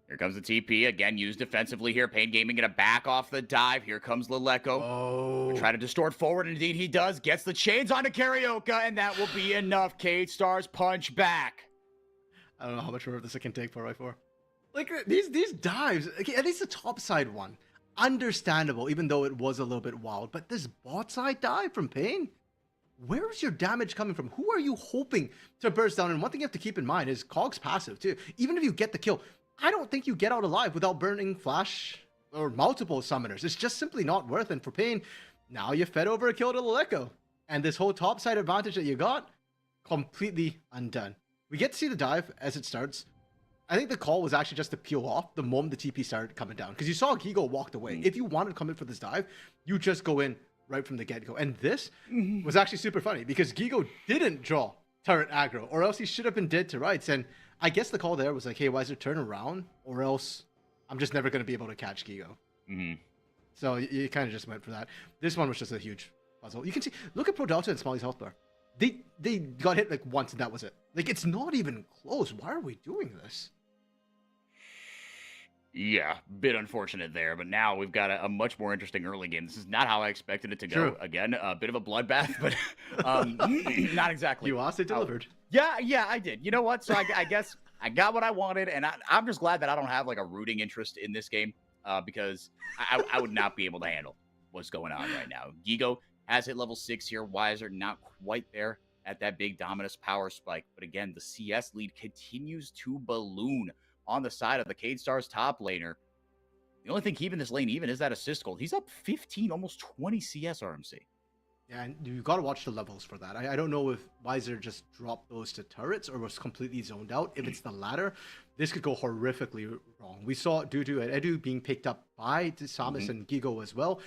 Here comes the TP, again used defensively here. Pain Gaming gonna back off the dive. Here comes Leleko. Oh. Try to distort forward, indeed he does. Gets the chains onto Carioca, and that will be enough. Cade Stars punch back. I don't know how much more of this I can take 4x4. Like, these dives, okay, at least the top side one, understandable, even though it was a little bit wild. But this bot side dive from Pain, where is your damage coming from? Who are you hoping to burst down? And one thing you have to keep in mind is Cog's passive, too. Even if you get the kill, I don't think you get out alive without burning Flash or multiple summoners. It's just simply not worth it. And for Pain, now you fed over a kill to Leleko. And this whole top side advantage that you got, completely undone. We get to see the dive as it starts. I think the call was actually just to peel off the moment the TP started coming down. Because you saw Gigo walked away. If you wanted to come in for this dive, you just go in right from the get-go. And this was actually super funny because Gigo didn't draw turret aggro, or else he should have been dead to rights. And I guess the call there was like, hey, Weiser, turn around, or else I'm just never going to be able to catch Gigo. So you kind of just went for that. This one was just a huge puzzle. You can see, look at Pro Delta and Smalley's health bar. They got hit like once and that was it. Like, it's not even close. Why are we doing this? Yeah, bit unfortunate there, but now we've got a much more interesting early game. This is not how I expected it to go. True. Again, a bit of a bloodbath, but not exactly. You asked, it delivered. Yeah, I did. You know what? So I guess I got what I wanted, and I'm just glad that I don't have like a rooting interest in this game because I would not be able to handle what's going on right now. Gigo has hit level 6 here. Weiser not quite there at that big Dominus power spike, but again, the CS lead continues to balloon on the side of the Cade Stars top laner. The only thing keeping this lane even is that assist gold. He's up 15, almost 20 CS RMC. Yeah, and you got to watch the levels for that. I don't know if Weiser just dropped those to turrets or was completely zoned out. If it's the latter, this could go horrifically wrong. We saw Dudu and Edu being picked up by Samus and Gigo as well.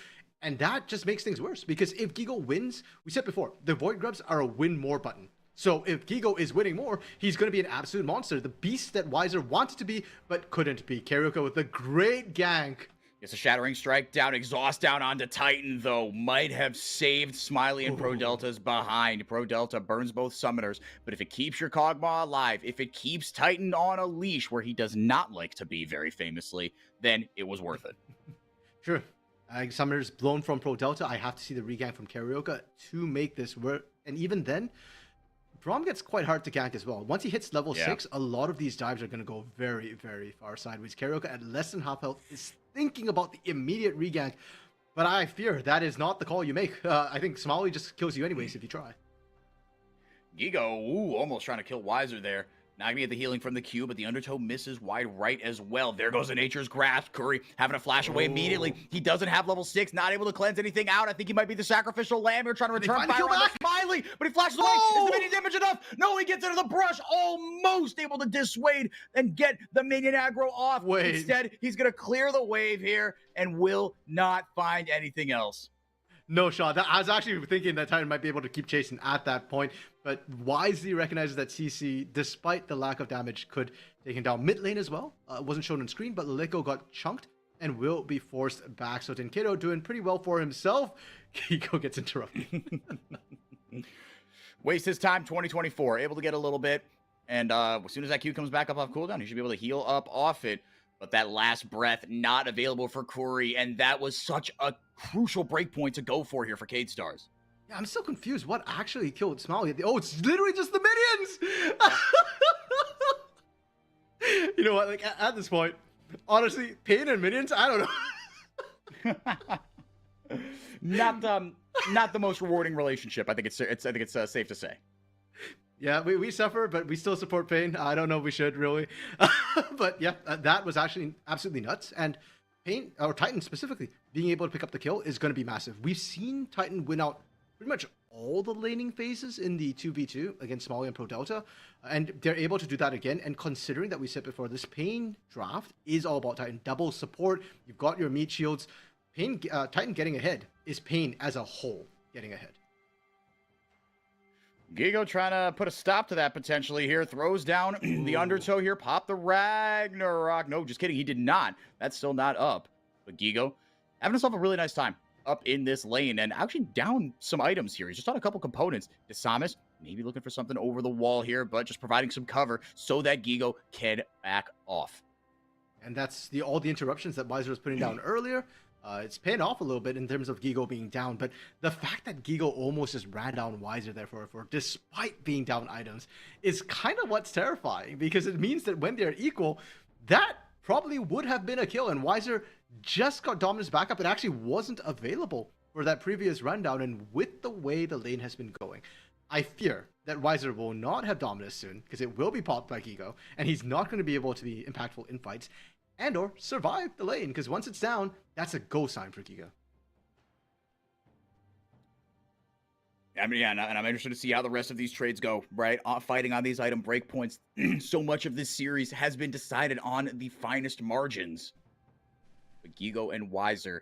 And that just makes things worse because if Gigo wins, we said before, the Void Grubs are a win more button. So if Gigo is winning more, he's going to be an absolute monster. The beast that Weiser wanted to be, but couldn't be. Carioca with a great gank. It's a Shattering Strike down, Exhaust down onto Titan, though. Might have saved Smiley and Pro Delta's behind. Pro Delta burns both summoners, but if it keeps your Kog'Maw alive, if it keeps Titan on a leash where he does not like to be very famously, then it was worth it. Sure. Summoners blown from Pro Delta. I have to see the regank from Carioca to make this work. And even then, Braum gets quite hard to gank as well. Once he hits level 6, a lot of these dives are going to go very, very far sideways. Carioca at less than half health is thinking about the immediate regank, but I fear that is not the call you make. I think Smalley just kills you anyways if you try. Gigo, almost trying to kill Weiser there. Not going to get the healing from the Q, but the Undertow misses wide right as well. There goes the Nature's Grasp. Curry having to flash away immediately. He doesn't have level 6, not able to cleanse anything out. I think he might be the sacrificial lamb here trying to return fire on the Smiley, but he flashes away. Is the minion damage enough? No, he gets into the brush, almost able to dissuade and get the minion aggro off. Instead, he's going to clear the wave here and will not find anything else. No shot. I was actually thinking that Titan might be able to keep chasing at that point, but wisely recognizes that CC, despite the lack of damage, could take him down. Mid lane as well. Wasn't shown on screen, but Leleko got chunked and will be forced back. So Tenkedo doing pretty well for himself. Kiko gets interrupted. Wastes his time, 2024. Able to get a little bit, and as soon as that Q comes back up off cooldown, he should be able to heal up off it. But that last breath, not available for Curry, and that was such a crucial breakpoint to go for here for Cade Stars. Yeah, I'm still confused. What actually killed Smiley? Oh, it's literally just the minions! You know what? Like, at this point, honestly, Pain and minions, I don't know. Not the most rewarding relationship. I think it's safe to say. Yeah, we suffer, but we still support Pain. I don't know if we should, really. But yeah, that was actually absolutely nuts. And Pain, or Titan specifically, being able to pick up the kill is going to be massive. We've seen Titan win out pretty much all the laning phases in the 2v2 against Smalley and Pro Delta. And they're able to do that again. And considering that we said before, this Pain draft is all about Titan. Double support. You've got your meat shields. Titan getting ahead is Pain as a whole getting ahead. Gigo trying to put a stop to that potentially here. Throws down the Undertow here. Pop the Ragnarok. No, just kidding. He did not. That's still not up. But Gigo having himself a really nice time up in this lane and actually down some items here. He's just on a couple components. Samus maybe looking for something over the wall here, but just providing some cover so that Gigo can back off. And that's all the interruptions that Weiser was putting down earlier. It's paying off a little bit in terms of Gigo being down, but the fact that Gigo almost just ran down Weiser there for despite being down items is kind of what's terrifying, because it means that when they're equal, that probably would have been a kill, and Weiser just got dominance back up. It actually wasn't available for that previous rundown, and with the way the lane has been going, I fear that Weiser will not have dominance soon, because it will be popped by Gigo, and he's not going to be able to be impactful in fights and or survive the lane, because once it's down, that's a go sign for Giga. I mean, yeah, and I'm interested to see how the rest of these trades go, right? Fighting on these item breakpoints. So much of this series has been decided on the finest margins. But Gigo and Weiser,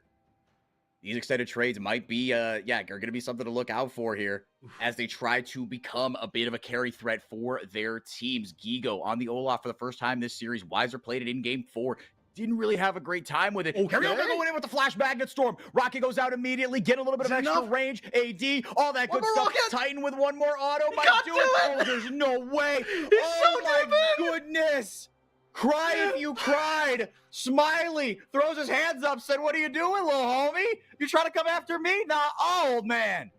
these extended trades might be, are going to be something to look out for here as they try to become a bit of a carry threat for their teams. Gigo on the Olaf for the first time this series. Weiser played it in game 4. Didn't really have a great time with it. Okay. Karioka going in with the flash magnet storm. Rocket goes out immediately, get a little bit of extra range. AD, all that good stuff. Rocket. Titan with one more auto might do it. Oh, there's no way. Oh my goodness. Cry if you cried. Smiley throws his hands up, said, "What are you doing, little homie? You trying to come after me?" Nah, oh, man.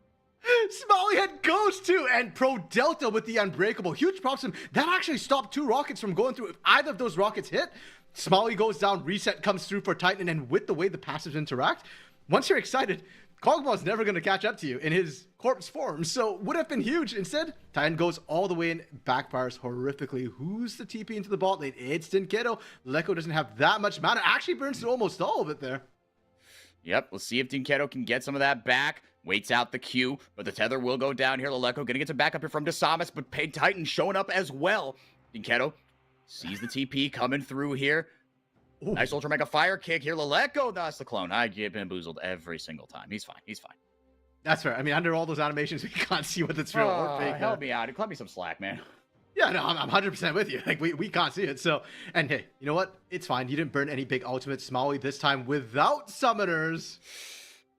Smiley had Ghost too, and Pro Delta with the Unbreakable. Huge props to him. That actually stopped 2 rockets from going through. If either of those rockets hit, Smiley goes down, reset comes through for Titan, and with the way the passives interact, once you're excited, KaBuM's never going to catch up to you in his corpse form, so would have been huge. Instead, Titan goes all the way in, backfires horrifically. Who's the TP into the bot lane? It's Dinketo. Leko doesn't have that much mana. Actually burns through almost all of it there. Yep, let's see if Dinketo can get some of that back. Waits out the Q, but the tether will go down here. Leko gonna get some backup here from Desamas, but Titan showing up as well. Dinketo sees the TP coming through here. Ooh. Nice Ultra Mega Fire kick here. Leko, that's the clone. I get bamboozled every single time. He's fine. He's fine. That's fair. I mean, under all those animations, we can't see whether it's real or fake. Help me out. Cut me some slack, man. Yeah, no, I'm 100% with you. Like, we can't see it. So, and hey, you know what? It's fine. You didn't burn any big ultimates. Smalley this time without summoners.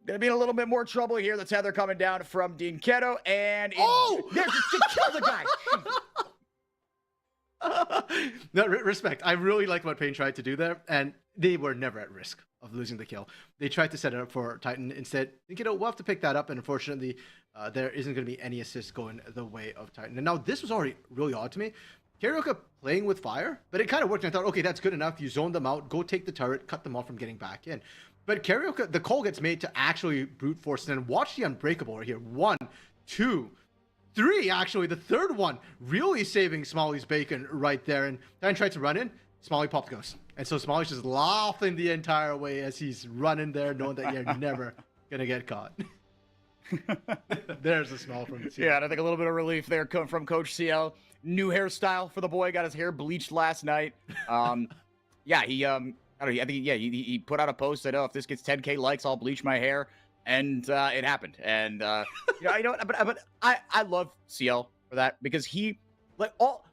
Gonna be in a little bit more trouble here. The tether coming down from Dinketo, and there's just kill the guy. No, respect. I really like what Pain tried to do there, and they were never at risk of losing the kill. They tried to set it up for Titan instead. We'll have to pick that up, and unfortunately, there isn't going to be any assist going the way of Titan. And now this was already really odd to me. Karioka playing with fire, but it kind of worked. And I thought, okay, that's good enough. You zoned them out, go take the turret, cut them off from getting back in. But Karioka, the call gets made to actually brute force, and then watch the Unbreakable right here. 1, 2, 3, actually. The third one really saving Smalley's bacon right there. And then tried to run in. Smalley popped Ghost. And so Smalley's just laughing the entire way as he's running there, knowing that you're never going to get caught. There's a smile from CL. Yeah, and I think a little bit of relief there from Coach CL. New hairstyle for the boy. Got his hair bleached last night. Yeah, he put out a post that, if this gets 10K likes, I'll bleach my hair. And it happened. And but I love CL for that, because he, like, all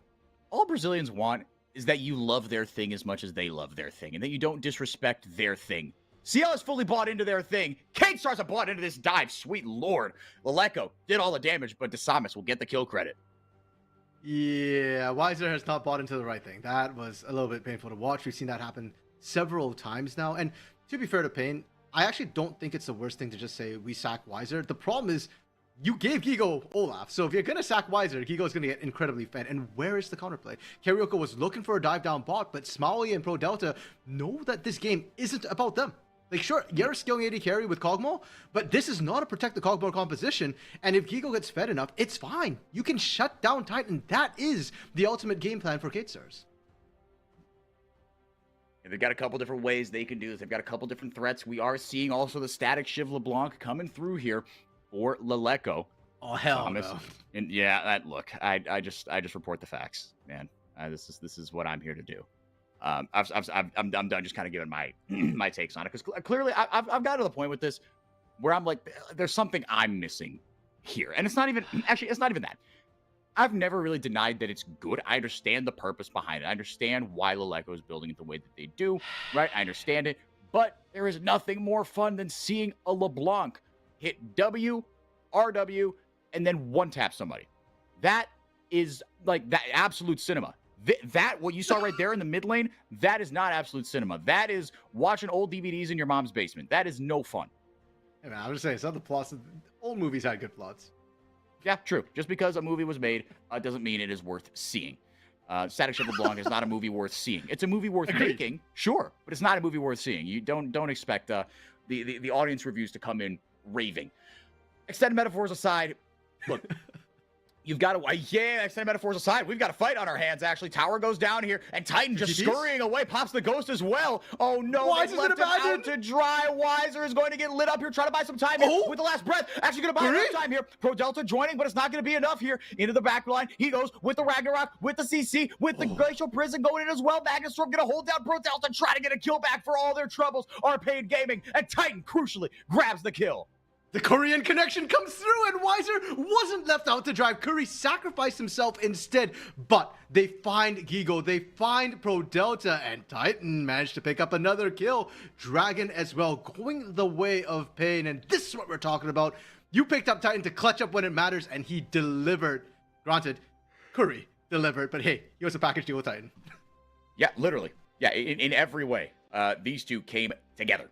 Brazilians want is that you love their thing as much as they love their thing, and that you don't disrespect their thing. CL is fully bought into their thing. K-Stars have bought into this dive. Sweet Lord. Leko did all the damage, but Desamas will get the kill credit. Yeah, Weiser has not bought into the right thing. That was a little bit painful to watch. We've seen that happen several times now. And to be fair to Pain, I actually don't think it's the worst thing to just say we sack Weiser. The problem is you gave Gigo Olaf. So if you're going to sack Weiser, Gigo's going to get incredibly fed. And where is the counterplay? Karioka was looking for a dive down bot, but Smalley and Pro Delta know that this game isn't about them. Like, sure, you're scaling AD carry with KaBuM, but this is not a protect the KaBuM composition. And if Gigo gets fed enough, it's fine. You can shut down Titan. That is the ultimate game plan for K-Stars. They've got a couple different ways they can do this. They've got a couple different threats. We are seeing also the static Shiv LeBlanc coming through here for Leko. Oh, hell no. And yeah, I just report the facts, man. This is what I'm here to do. I'm done just kind of giving my my takes on it, because clearly I've got to the point with this where I'm like, there's something I'm missing here, and it's not even that. I've never really denied that it's good. I understand the purpose behind it. I understand why Leko is building it the way that they do, right? I understand it, but there is nothing more fun than seeing a LeBlanc hit W, RW, and then one tap somebody. That is like that absolute cinema. That what you saw right there in the mid lane, that is not absolute cinema. That is watching old DVDs in your mom's basement. That is no fun. Hey man, I'm just saying, some of the plots, old movies had good plots. Yeah, true. Just because a movie was made doesn't mean it is worth seeing. Static Shovel Blanc is not a movie worth seeing. It's a movie worth Agreed. making, sure, but it's not a movie worth seeing. You don't expect the audience reviews to come in raving. Extended metaphors aside, look, you've got to, yeah, extended metaphors aside, we've got a fight on our hands, actually. Tower goes down here, and Titan just GG's? scurrying away, pops the ghost as well. Oh, no, Wise they is left in him a bad out to dry. Weiser is going to get lit up here, trying to buy some time here Oh. with the last breath. Actually going to buy enough time here. Pro Delta joining, but it's not going to be enough here. Into the back line, he goes with the Ragnarok, with the CC, with the Glacial Prison going in as well. Magnustorm going to hold down Pro Delta, try to get a kill back for all their troubles. Arcade Gaming, and Titan, crucially, grabs the kill. The Korean connection comes through, and Weiser wasn't left out to dry. Curry sacrificed himself instead, but they find Gigo, they find Pro Delta, and Titan managed to pick up another kill. Dragon as well, going the way of Pain, and this is what we're talking about. You picked up Titan to clutch up when it matters, and he delivered. Granted, Curry delivered, but hey, he was a package deal with Titan. Yeah, literally. Yeah, in every way, these two came together.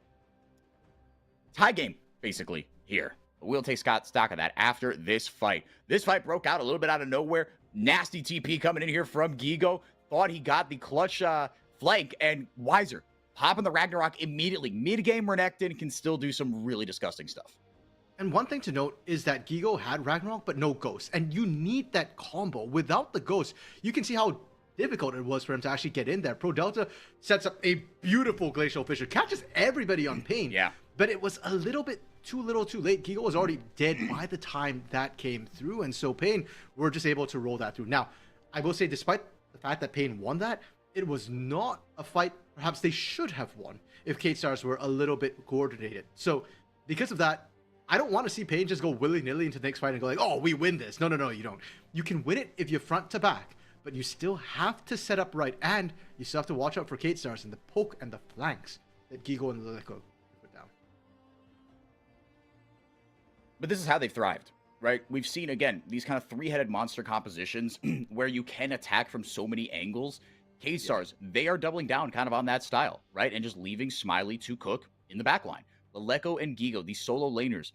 Tie game, basically, here. We'll take stock of that after this fight. This fight broke out a little bit out of nowhere. Nasty TP coming in here from Gigo. Thought he got the clutch flank, and Weiser popping the Ragnarok immediately. Mid-game Renekton can still do some really disgusting stuff. And one thing to note is that Gigo had Ragnarok, but no Ghost. And you need that combo. Without the Ghost, you can see how difficult it was for him to actually get in there. Pro Delta sets up a beautiful Glacial Fissure, catches everybody on Pain. Yeah. But it was a little bit too little too late. Gigo was already dead by the time that came through. And so Pain were just able to roll that through. Now, I will say, despite the fact that Pain won that, it was not a fight perhaps they should have won if K-Stars were a little bit coordinated. So because of that, I don't want to see Pain just go willy-nilly into the next fight and go like, oh, we win this. No, you don't. You can win it if you're front to back, but you still have to set up right, and you still have to watch out for K-Stars and the poke and the flanks that Gigo and Lilico put down. But this is how they've thrived, right? We've seen, again, these kind of three-headed monster compositions where you can attack from so many angles. K-Stars, they are doubling down kind of on that style, right? And just leaving Smiley to cook in the back line. Leleco and Gigo, these solo laners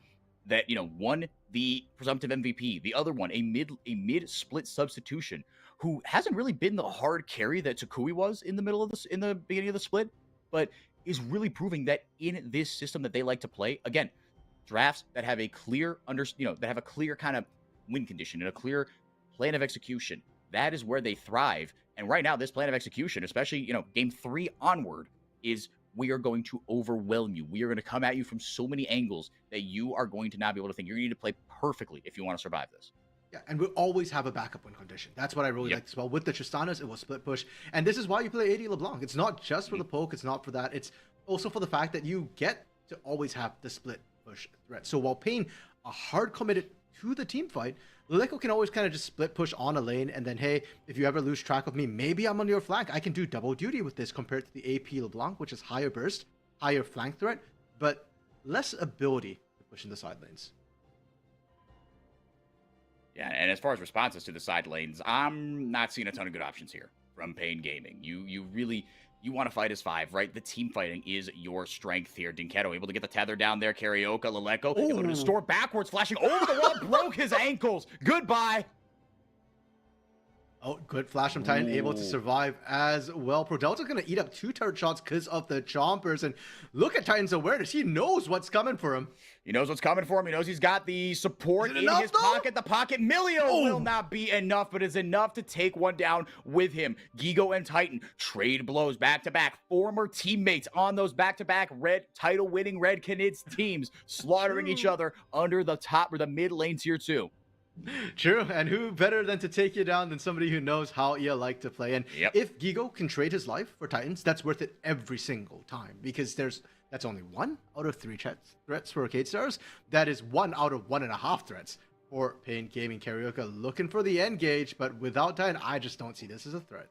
that, one the presumptive MVP, the other one a mid-split substitution, who hasn't really been the hard carry that Takui was in the beginning of the split, but is really proving that in this system that they like to play, again, drafts that have a clear that have a clear kind of win condition and a clear plan of execution. That is where they thrive. And right now, this plan of execution, especially, game 3 onward, is we are going to overwhelm you. We are going to come at you from so many angles that you are going to not be able to think. You're going to need to play perfectly if you want to survive this. Yeah, and we always have a backup win condition. That's what I really liked as well. With the Tristanas, it was split push. And this is why you play AD LeBlanc. It's not just for the poke. It's not for that. It's also for the fact that you get to always have the split push threat. So while Pain are hard committed to the team fight, Leleco can always kind of just split push on a lane, and then, hey, if you ever lose track of me, maybe I'm on your flank. I can do double duty with this compared to the AP LeBlanc, which is higher burst, higher flank threat, but less ability to push in the side lanes. Yeah, and as far as responses to the side lanes, I'm not seeing a ton of good options here from Pain Gaming. You want to fight as 5, right? The team fighting is your strength here. Dinketo able to get the tether down there. Karioka, Leleco able to restore backwards, flashing over the wall, broke his ankles. Goodbye. Oh, good flash from Titan, able to survive as well. Pro Delta's going to eat up 2 turret shots because of the chompers. And look at Titan's awareness. He knows what's coming for him. He knows what's coming for him. He knows he's got the support in his pocket. The pocket Milio will not be enough, but it's enough to take one down with him. Gigo and Titan trade blows back-to-back. Former teammates on those back-to-back red title-winning Red Canids teams slaughtering each other under the top or the mid lane tier 2. True, and who better than to take you down than somebody who knows how you like to play. And if Gigo can trade his life for Titans, that's worth it every single time, because that's only 1 out of 3 threats for Arcade Stars. That is 1 out of 1.5 threats for Pain Gaming. Karioka looking for the end gauge, but without Titan, I just don't see this as a threat.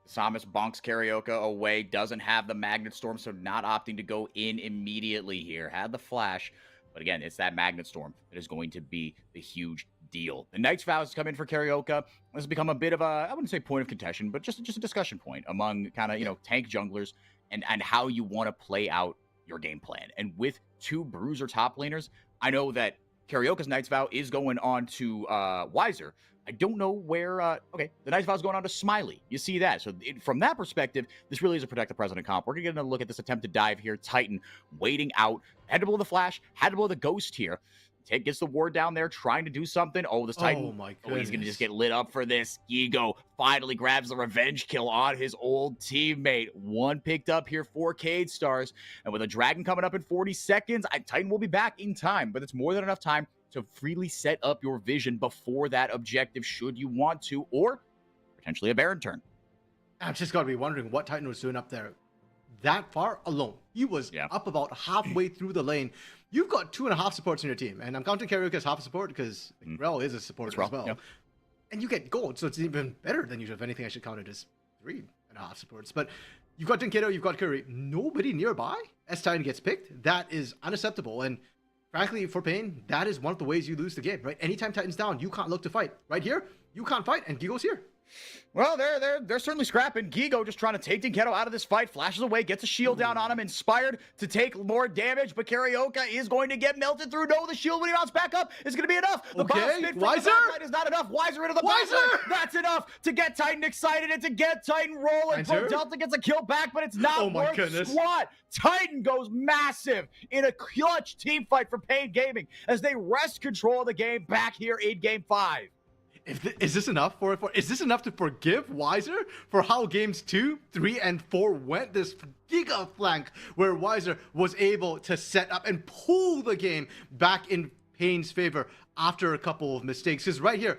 Samus bonks Karioka away, doesn't have the Magnet Storm, so not opting to go in immediately here. Had the flash, but again, it's that Magnet Storm that is going to be the huge deal. The Knight's Vows come in for Karaoke. This has become a bit of a, I wouldn't say point of contention, but just a discussion point among kind of, tank junglers and how you want to play out your game plan. And with two bruiser top laners, I know that Karaoke's Knight's Vow is going on to Wiser. I don't know where, okay, the Knight's Vow is going on to Smiley. You see that. So from that perspective, this really is a Protect the President comp. We're going to get a look at this attempted dive here. Titan waiting out. Had to blow the flash, had to blow the ghost here. Tate gets the ward down there, trying to do something. Oh, this Titan. Oh, my Oh, he's going to goodness. just get lit up for this. Gigo finally grabs the revenge kill on his old teammate. One picked up here for Cade Stars. And with a Dragon coming up in 40 seconds, Titan will be back in time. But it's more than enough time to freely set up your vision before that objective should you want to, or potentially a Baron turn. I've just got to be wondering what Titan was doing up there that far alone. He was up about halfway through the lane. You've got 2.5 supports in your team, and I'm counting Karaoke as half a support because Rel is a supporter as well. Yep. And you get gold, so it's even better than usual. If anything, I should count it as 3.5 supports. But you've got Dinkato, you've got Curry. Nobody nearby as Titan gets picked. That is unacceptable. And frankly, for Pain, that is one of the ways you lose the game, right? Anytime Titan's down, you can't look to fight. Right here, you can't fight, and Gigo's here. Well, they're certainly scrapping. Gigo just trying to take Dinkato out of this fight, flashes away, gets a shield down on him, inspired to take more damage, but Karaoke is going to get melted through. No, the shield when he mounts back up is going to be enough. The bomb spin from the backside is not enough. Wiser into the backside. That's enough to get Titan excited and to get Titan rolling. Delta gets a kill back, but it's not worth squat. Titan goes massive in a clutch team fight for Pain Gaming as they wrest control of the game back here in Game 5. Is this enough is this enough to forgive Wiser for how games 2, 3, and 4 went? This giga flank where Wiser was able to set up and pull the game back in Pain's favor after a couple of mistakes. Because right here,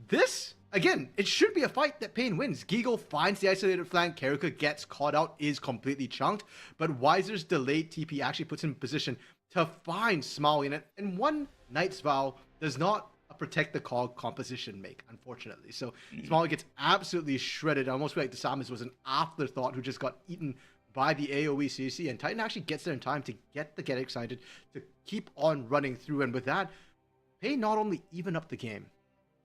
this, again, it should be a fight that Pain wins. Gigo finds the isolated flank, Karaoke gets caught out, is completely chunked, but Wiser's delayed TP actually puts him in position to find Smiley in it, and one Knight's Vow does not protect the cog composition make, unfortunately. So Smiley gets absolutely shredded. I almost feel like the Samus was an afterthought who just got eaten by the AoE CC, and Titan actually gets there in time to get excited, to keep on running through, and with that, they not only even up the game,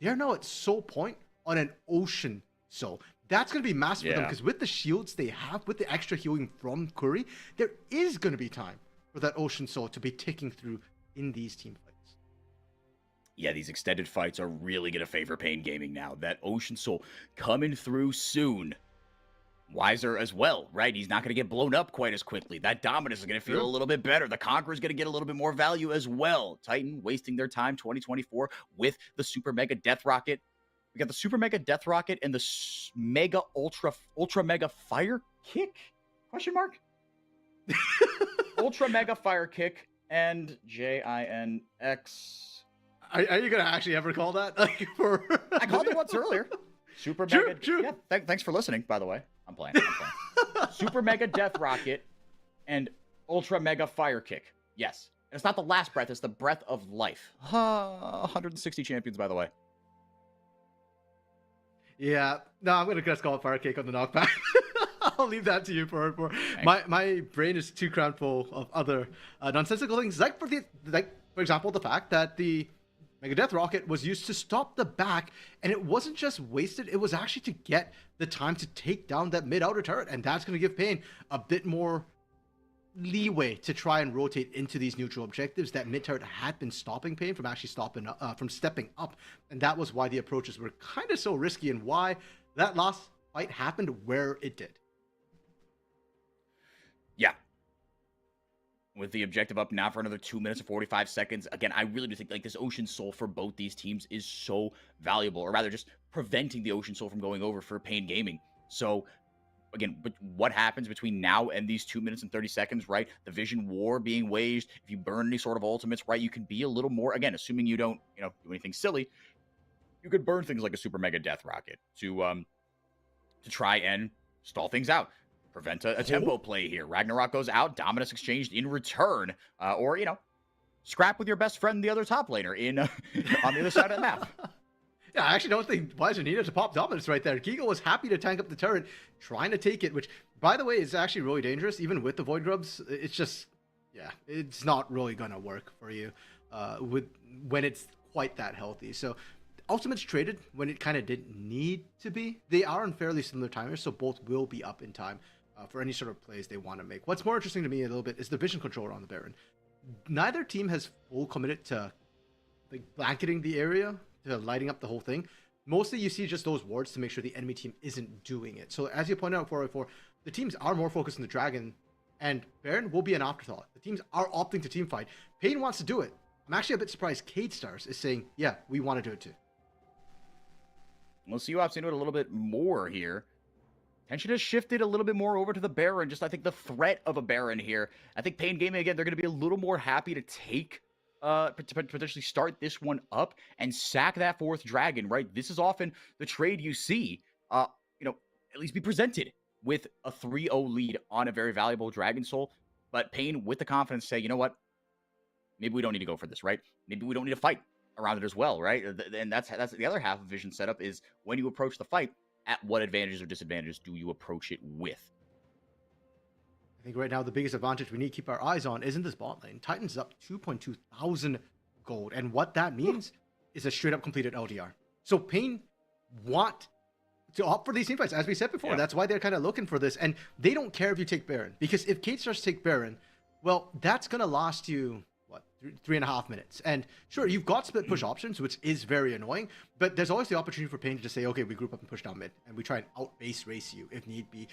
they're now at soul point on an Ocean Soul. That's going to be massive for them, because with the shields they have, with the extra healing from Curry, there is going to be time for that Ocean Soul to be ticking through in these team fights. Yeah, these extended fights are really going to favor Pain Gaming now. That Ocean Soul coming through soon. Wiser as well, right? He's not going to get blown up quite as quickly. That Dominus is going to feel a little bit better. The Conqueror is going to get a little bit more value as well. Titan wasting their time 2024 with the Super Mega Death Rocket. We got the Super Mega Death Rocket and the Mega Ultra Mega Fire Kick? Question mark? Ultra Mega Fire Kick and JINX. Are you gonna actually ever call that? I called it once earlier. Super Mega. Yeah, thanks for listening. By the way, I'm playing. Super Mega Death Rocket and Ultra Mega Fire Kick. Yes, and it's not the last breath; it's the breath of life. 160 champions, by the way. Yeah, no, I'm gonna just call it Fire Kick on the knockback. I'll leave that to you for my brain is too crammed full of other nonsensical things, like for example the fact that the Mega Death Rocket was used to stop the back, and it wasn't just wasted, it was actually to get the time to take down that mid-outer turret, and that's going to give Pain a bit more leeway to try and rotate into these neutral objectives. That mid-turret had been stopping Pain from actually from stepping up, and that was why the approaches were kind of so risky, and why that last fight happened where it did. Yeah. With the objective up now for another 2 minutes and 45 seconds. Again, I really do think like this Ocean Soul for both these teams is so valuable, or rather just preventing the Ocean Soul from going over for Pain Gaming. So again, but what happens between now and these 2 minutes and 30 seconds, right? The Vision War being waged. If you burn any sort of ultimates, right, you can be a little more, again, assuming you don't, do anything silly, you could burn things like a Super Mega Death Rocket to try and stall things out. Prevent a tempo play here. Ragnarok goes out. Dominus exchanged in return. Or, scrap with your best friend, the other top laner, on the other side of the map. Yeah, I actually don't think Wiser needed to pop Dominus right there. Gigo was happy to tank up the turret, trying to take it, which, by the way, is actually really dangerous. Even with the Void Grubs, it's just, it's not really going to work for you when it's quite that healthy. So Ultimate's traded when it kind of didn't need to be. They are on fairly similar timers, so both will be up in time for any sort of plays they want to make. What's more interesting to me a little bit is the vision controller on the Baron. Neither team has full committed to like blanketing the area, to lighting up the whole thing. Mostly you see just those wards to make sure the enemy team isn't doing it. So as you pointed out, 404, the teams are more focused on the Dragon, and Baron will be an afterthought. The teams are opting to teamfight. Pain wants to do it. I'm actually a bit surprised K-Stars is saying, yeah, we want to do it too. We'll see you opts into it a little bit more here. Tension has shifted a little bit more over to the Baron. Just, I think, the threat of a Baron here. I think Pain Gaming, again, they're going to be a little more happy to take, to potentially start this one up and sack that 4th Dragon, right? This is often the trade you see, at least be presented with a 3-0 lead on a very valuable Dragon Soul. But Pain, with the confidence, say, you know what? Maybe we don't need to go for this, right? Maybe we don't need to fight around it as well, right? And that's the other half of Vision setup is when you approach the fight, at what advantages or disadvantages do you approach it with? I think right now the biggest advantage we need to keep our eyes on is in this bot lane. Titan's up 2.2 thousand gold, and what that means is a straight up completed LDR. So Pain want to opt for these teamfights, as we said before. Yeah. That's why they're kind of looking for this, and they don't care if you take Baron, because if Kate starts to take Baron, well, that's gonna last you 3.5 minutes. And sure, you've got split push options, which is very annoying, but there's always the opportunity for Pain to just say, okay, we group up and push down mid, and we try and out base race you if need be.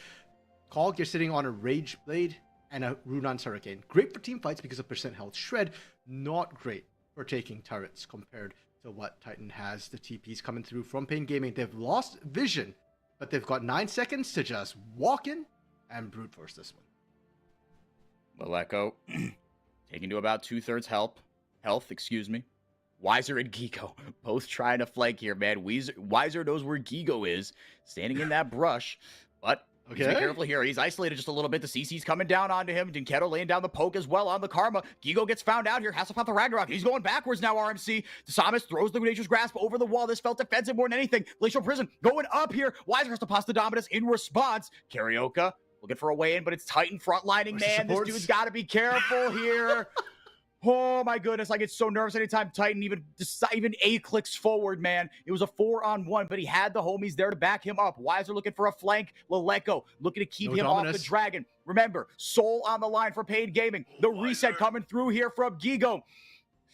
Kog, you're sitting on a Rage Blade and a Runan's Hurricane. Great for team fights because of percent health. Shred, not great for taking turrets compared to what Titan has. The TP's coming through from Pain Gaming. They've lost vision, but they've got 9 seconds to just walk in and brute force this one. Well, Echo taking to about 2/3 health, excuse me. Wiser and Gigo both trying to flank here, man. Wiser knows where Gigo is, standing in that brush, but okay. Be careful here. He's isolated just a little bit. The CC's coming down onto him. Dinketo laying down the poke as well on the Karma. Gigo gets found out here. Has to pop the Ragnarok. He's going backwards now, RMC. Samus throws the Nature's Grasp over the wall. This felt defensive more than anything. Glacial Prison going up here. Wiser has to pass the Dominus in response. Karaoke looking for a way in, but it's Titan frontlining, man. This dude's got to be careful here. Oh my goodness, I get so nervous anytime Titan even A clicks forward, man. It was a 4-on-1, but he had the homies there to back him up. Wiser looking for a flank. Laleko looking to keep him off the Dragon. Remember, Soul on the line for Paid Gaming. The reset coming through here from Gigo.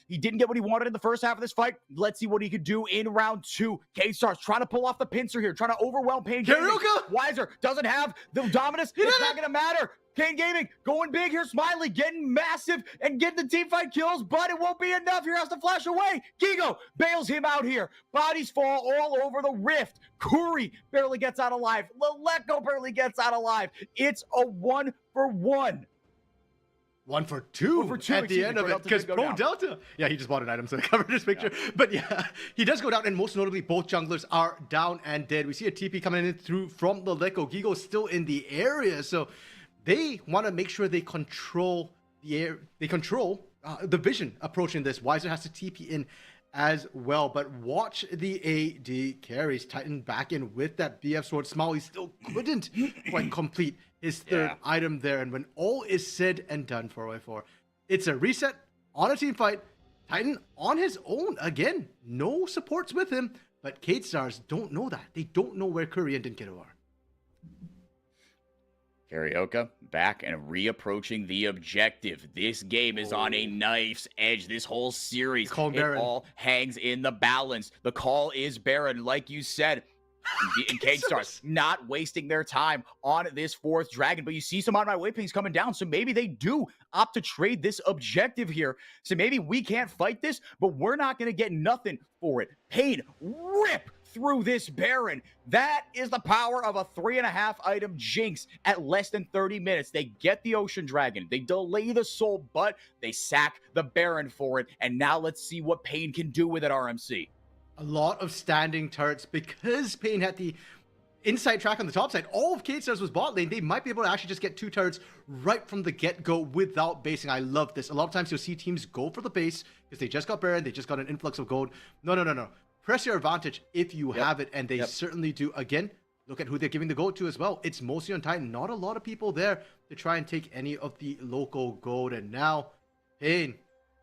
He didn't get what he wanted in the first half of this fight. Let's see what he could do in round 2. K-Stars trying to pull off the pincer here, trying to overwhelm Pain Gaming. Wiser doesn't have the Dominus. It's not going to matter. Pain Gaming going big here. Smiley getting massive and getting the team fight kills, but it won't be enough. Here has to flash away. Gigo bails him out here. Bodies fall all over the rift. Kuri barely gets out alive. Laleko barely gets out alive. It's a 1-for-1. 1-for-2 at the end of it, because Pro Delta, yeah, he just bought an item, so I covered his picture. Yeah. But yeah, he does go down, and most notably, both junglers are down and dead. We see a TP coming in through from the Laleko. Gigo's still in the area, so they want to make sure they control the air. They control the vision approaching this. Wiser has to TP in as well, but watch the AD carries. Titan back in with that BF sword. Smiley still couldn't quite complete his third item there, and when all is said and done, 4x4, it's a reset on a team fight. Titan on his own again, no supports with him, but K-Stars don't know that. They don't know where Curry and Dinketo are. Karaoke back and reapproaching the objective. This game is on a knife's edge. This whole series, it all hangs in the balance. The call is Baron, like you said. And K-Stars not wasting their time on this 4th Dragon. But you see some on my way pings coming down, so maybe they do opt to trade this objective here. So maybe we can't fight this, but we're not going to get nothing for it. Pain, rip through this Baron. That is the power of a 3.5 item Jinx at less than 30 minutes. They get the Ocean Dragon. They delay the Soul, but they sack the Baron for it. And now let's see what Pain can do with it, RMC. A lot of standing turrets because Pain had the inside track on the top side. All of K-Stars was bot lane. They might be able to actually just get 2 turrets right from the get-go without basing. I love this. A lot of times you'll see teams go for the base because they just got Baron. They just got an influx of gold. No. Press your advantage if you have it, and they certainly do. Again, look at who they're giving the gold to as well. It's mostly on Titan. Not a lot of people there to try and take any of the local gold. And now, Pain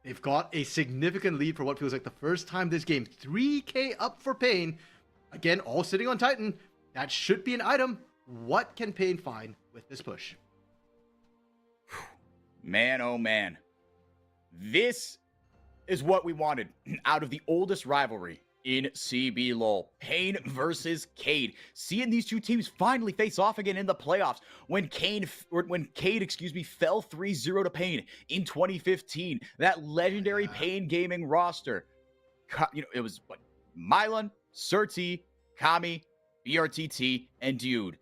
They've got a significant lead for what feels like the first time this game. 3K up for Pain. Again, all sitting on Titan. That should be an item. What can Pain find with this push? Man, oh man. This is what we wanted out of the oldest rivalry in CBLOL. Pain versus Cade. Seeing these two teams finally face off again in the playoffs. When Cade, fell 3-0 to Pain in 2015. That legendary Pain Gaming roster. It was what? Mylan, Surti, Kami, BRTT, and Dude.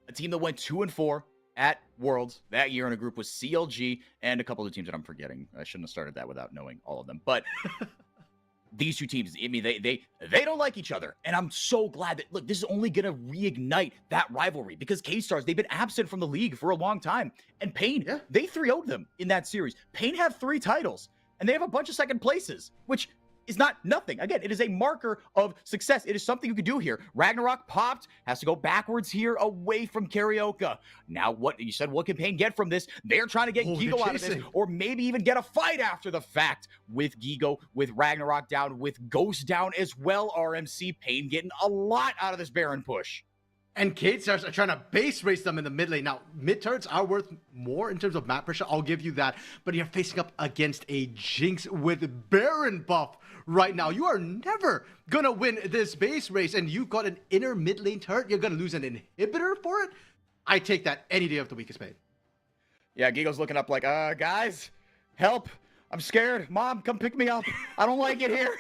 A team that went 2-4 at Worlds that year in a group with CLG and a couple of teams that I'm forgetting. I shouldn't have started that without knowing all of them. But these two teams, I mean, they don't like each other. And I'm so glad that, look, this is only going to reignite that rivalry because K-Stars, they've been absent from the league for a long time. And Pain, they 3-0'd them in that series. Pain have 3 titles, and they have a bunch of second places, which is not nothing. Again, it is a marker of success. It is something you can do here. Ragnarok popped, has to go backwards here away from Karaoke. Now, what you said, what can Pain get from this? They're trying to get Gigo out of this, or maybe even get a fight after the fact with Gigo, with Ragnarok down, with Ghost down as well. RMC Pain getting a lot out of this Baron push. And K-Stars are trying to base race them in the mid lane. Now, mid turrets are worth more in terms of map pressure. I'll give you that. But you're facing up against a Jinx with Baron buff right now. You are never going to win this base race. And you've got an inner mid lane turret. You're going to lose an inhibitor for it. I take that any day of the week, Pain. Yeah, Gigo's looking up like, guys, help. I'm scared. Mom, come pick me up. I don't like it here.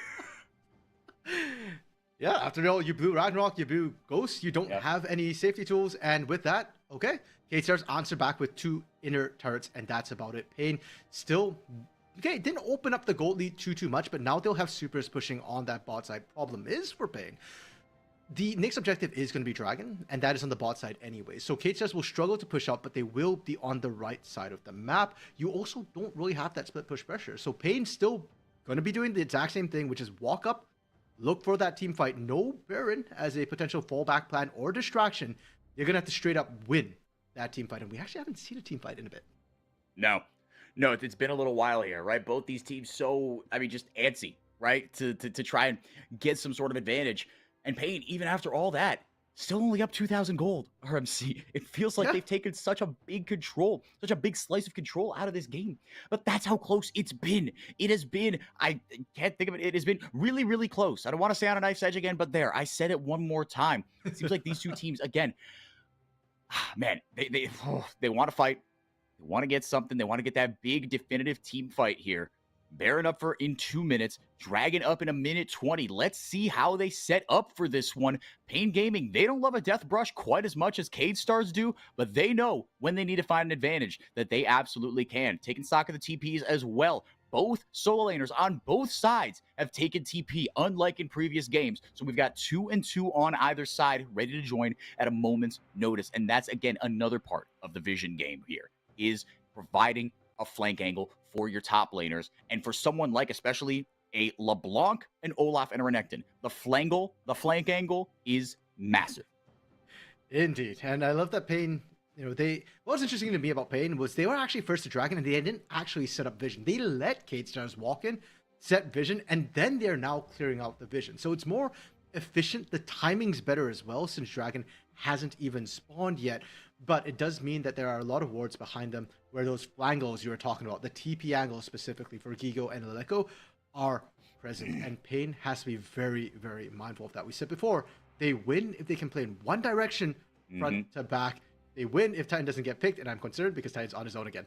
Yeah, after all, you blew Ragnarok, you blew Ghost, you don't have any safety tools, and with that, okay, K-Stars answer back with 2 inner turrets, and that's about it. Pain still, okay, didn't open up the gold lead too much, but now they'll have supers pushing on that bot side. Problem is for Pain, the next objective is going to be Dragon, and that is on the bot side anyway. So K-Stars will struggle to push up, but they will be on the right side of the map. You also don't really have that split push pressure, so Pain still going to be doing the exact same thing, which is walk up, look for that team fight. No Baron as a potential fallback plan or distraction. You're going to have to straight up win that team fight. And we actually haven't seen a team fight in a bit. No, it's been a little while here, right? Both these teams just antsy, right? To try and get some sort of advantage. And Pain, even after all that, still only up 2,000 gold, RMC. It feels like they've taken such a big control, such a big slice of control out of this game. But that's how close it's been. It has been, I can't think of it, it has been really, really close. I don't want to say on a knife's edge again, but there, I said it one more time. It seems like these two teams, again, man, they want to fight. They want to get something. They want to get that big definitive team fight here. Baron up for in 2 minutes, Dragon up in a minute 20. Let's see how they set up for this one. Pain Gaming, they don't love a death brush quite as much as K-Stars do, but they know when they need to find an advantage that they absolutely can. Taking stock of the TPs as well. Both solo laners on both sides have taken TP, unlike in previous games. So we've got 2 and 2 on either side, ready to join at a moment's notice. And that's, again, another part of the Vision game here, is providing a flank angle for your top laners. And for someone like especially a LeBlanc, an Olaf, and a Renekton, the flank angle is massive. Indeed. And I love that Pain, what was interesting to me about Pain was they were actually first to Dragon and they didn't actually set up Vision. They let K-Stars walk in, set Vision, and then they're now clearing out the Vision. So it's more efficient. The timing's better as well since Dragon hasn't even spawned yet. But it does mean that there are a lot of wards behind them where those flangles you were talking about, the TP angles specifically for Gigo and Aleko, are present. And Pain has to be very, very mindful of that. We said before, they win if they can play in one direction, front to back. They win if Titan doesn't get picked, and I'm concerned because Titan's on his own again.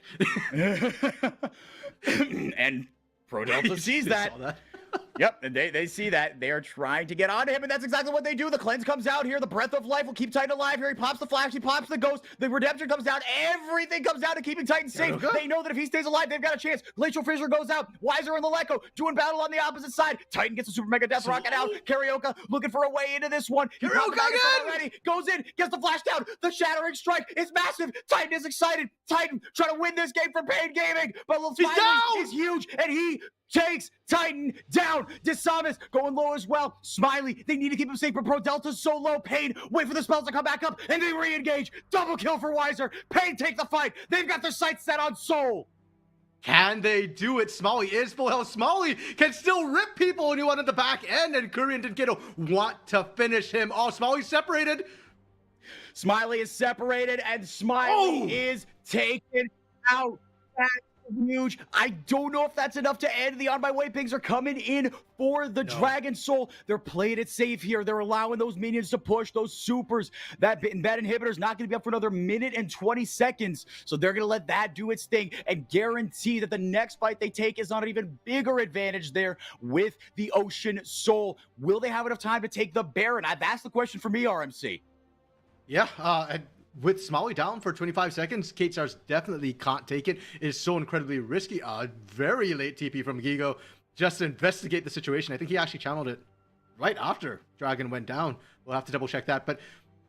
And Pro Delta sees that. Yep, and they see that. They are trying to get on him, and that's exactly what they do. The cleanse comes out here. The breath of life will keep Titan alive here. He pops the flash. He pops the ghost. The redemption comes down. Everything comes down to keeping Titan safe. They know that if he stays alive, they've got a chance. Glacial Fissure goes out. Weiser and Leleko doing battle on the opposite side. Titan gets a super mega death rocket out. Karaoke looking for a way into this one. Karaoke already goes in, gets the flash down. The shattering strike is massive. Titan is excited. Titan trying to win this game for Pain Gaming, but Smiley is huge, and he takes Titan down. Desamas going low as well. Smiley, they need to keep him safe, but Pro Delta's so low. Pain, wait for the spells to come back up, and they re-engage. Double kill for Weiser. Pain take the fight. They've got their sights set on Soul. Can they do it? Smalley is full health. Smalley can still rip people when you want at the back end, and Curry and Dinkito want to finish him. Oh, Smalley's separated. Smiley is separated, and Smiley is taken out. That's huge. I don't know if that's enough to end. The On My Way pings are coming in for the Dragon Soul. They're playing it safe here. They're allowing those minions to push those supers. That inhibitor is not going to be up for another minute and 20 seconds. So they're going to let that do its thing and guarantee that the next fight they take is on an even bigger advantage there with the Ocean Soul. Will they have enough time to take the Baron? That's the question for me, RMC. Yeah, and with Smalley down for 25 seconds, KaBuM definitely can't take it. It is so incredibly risky. Very late TP from Gigo just to investigate the situation. I think he actually channeled it right after Dragon went down. We'll have to double check that. But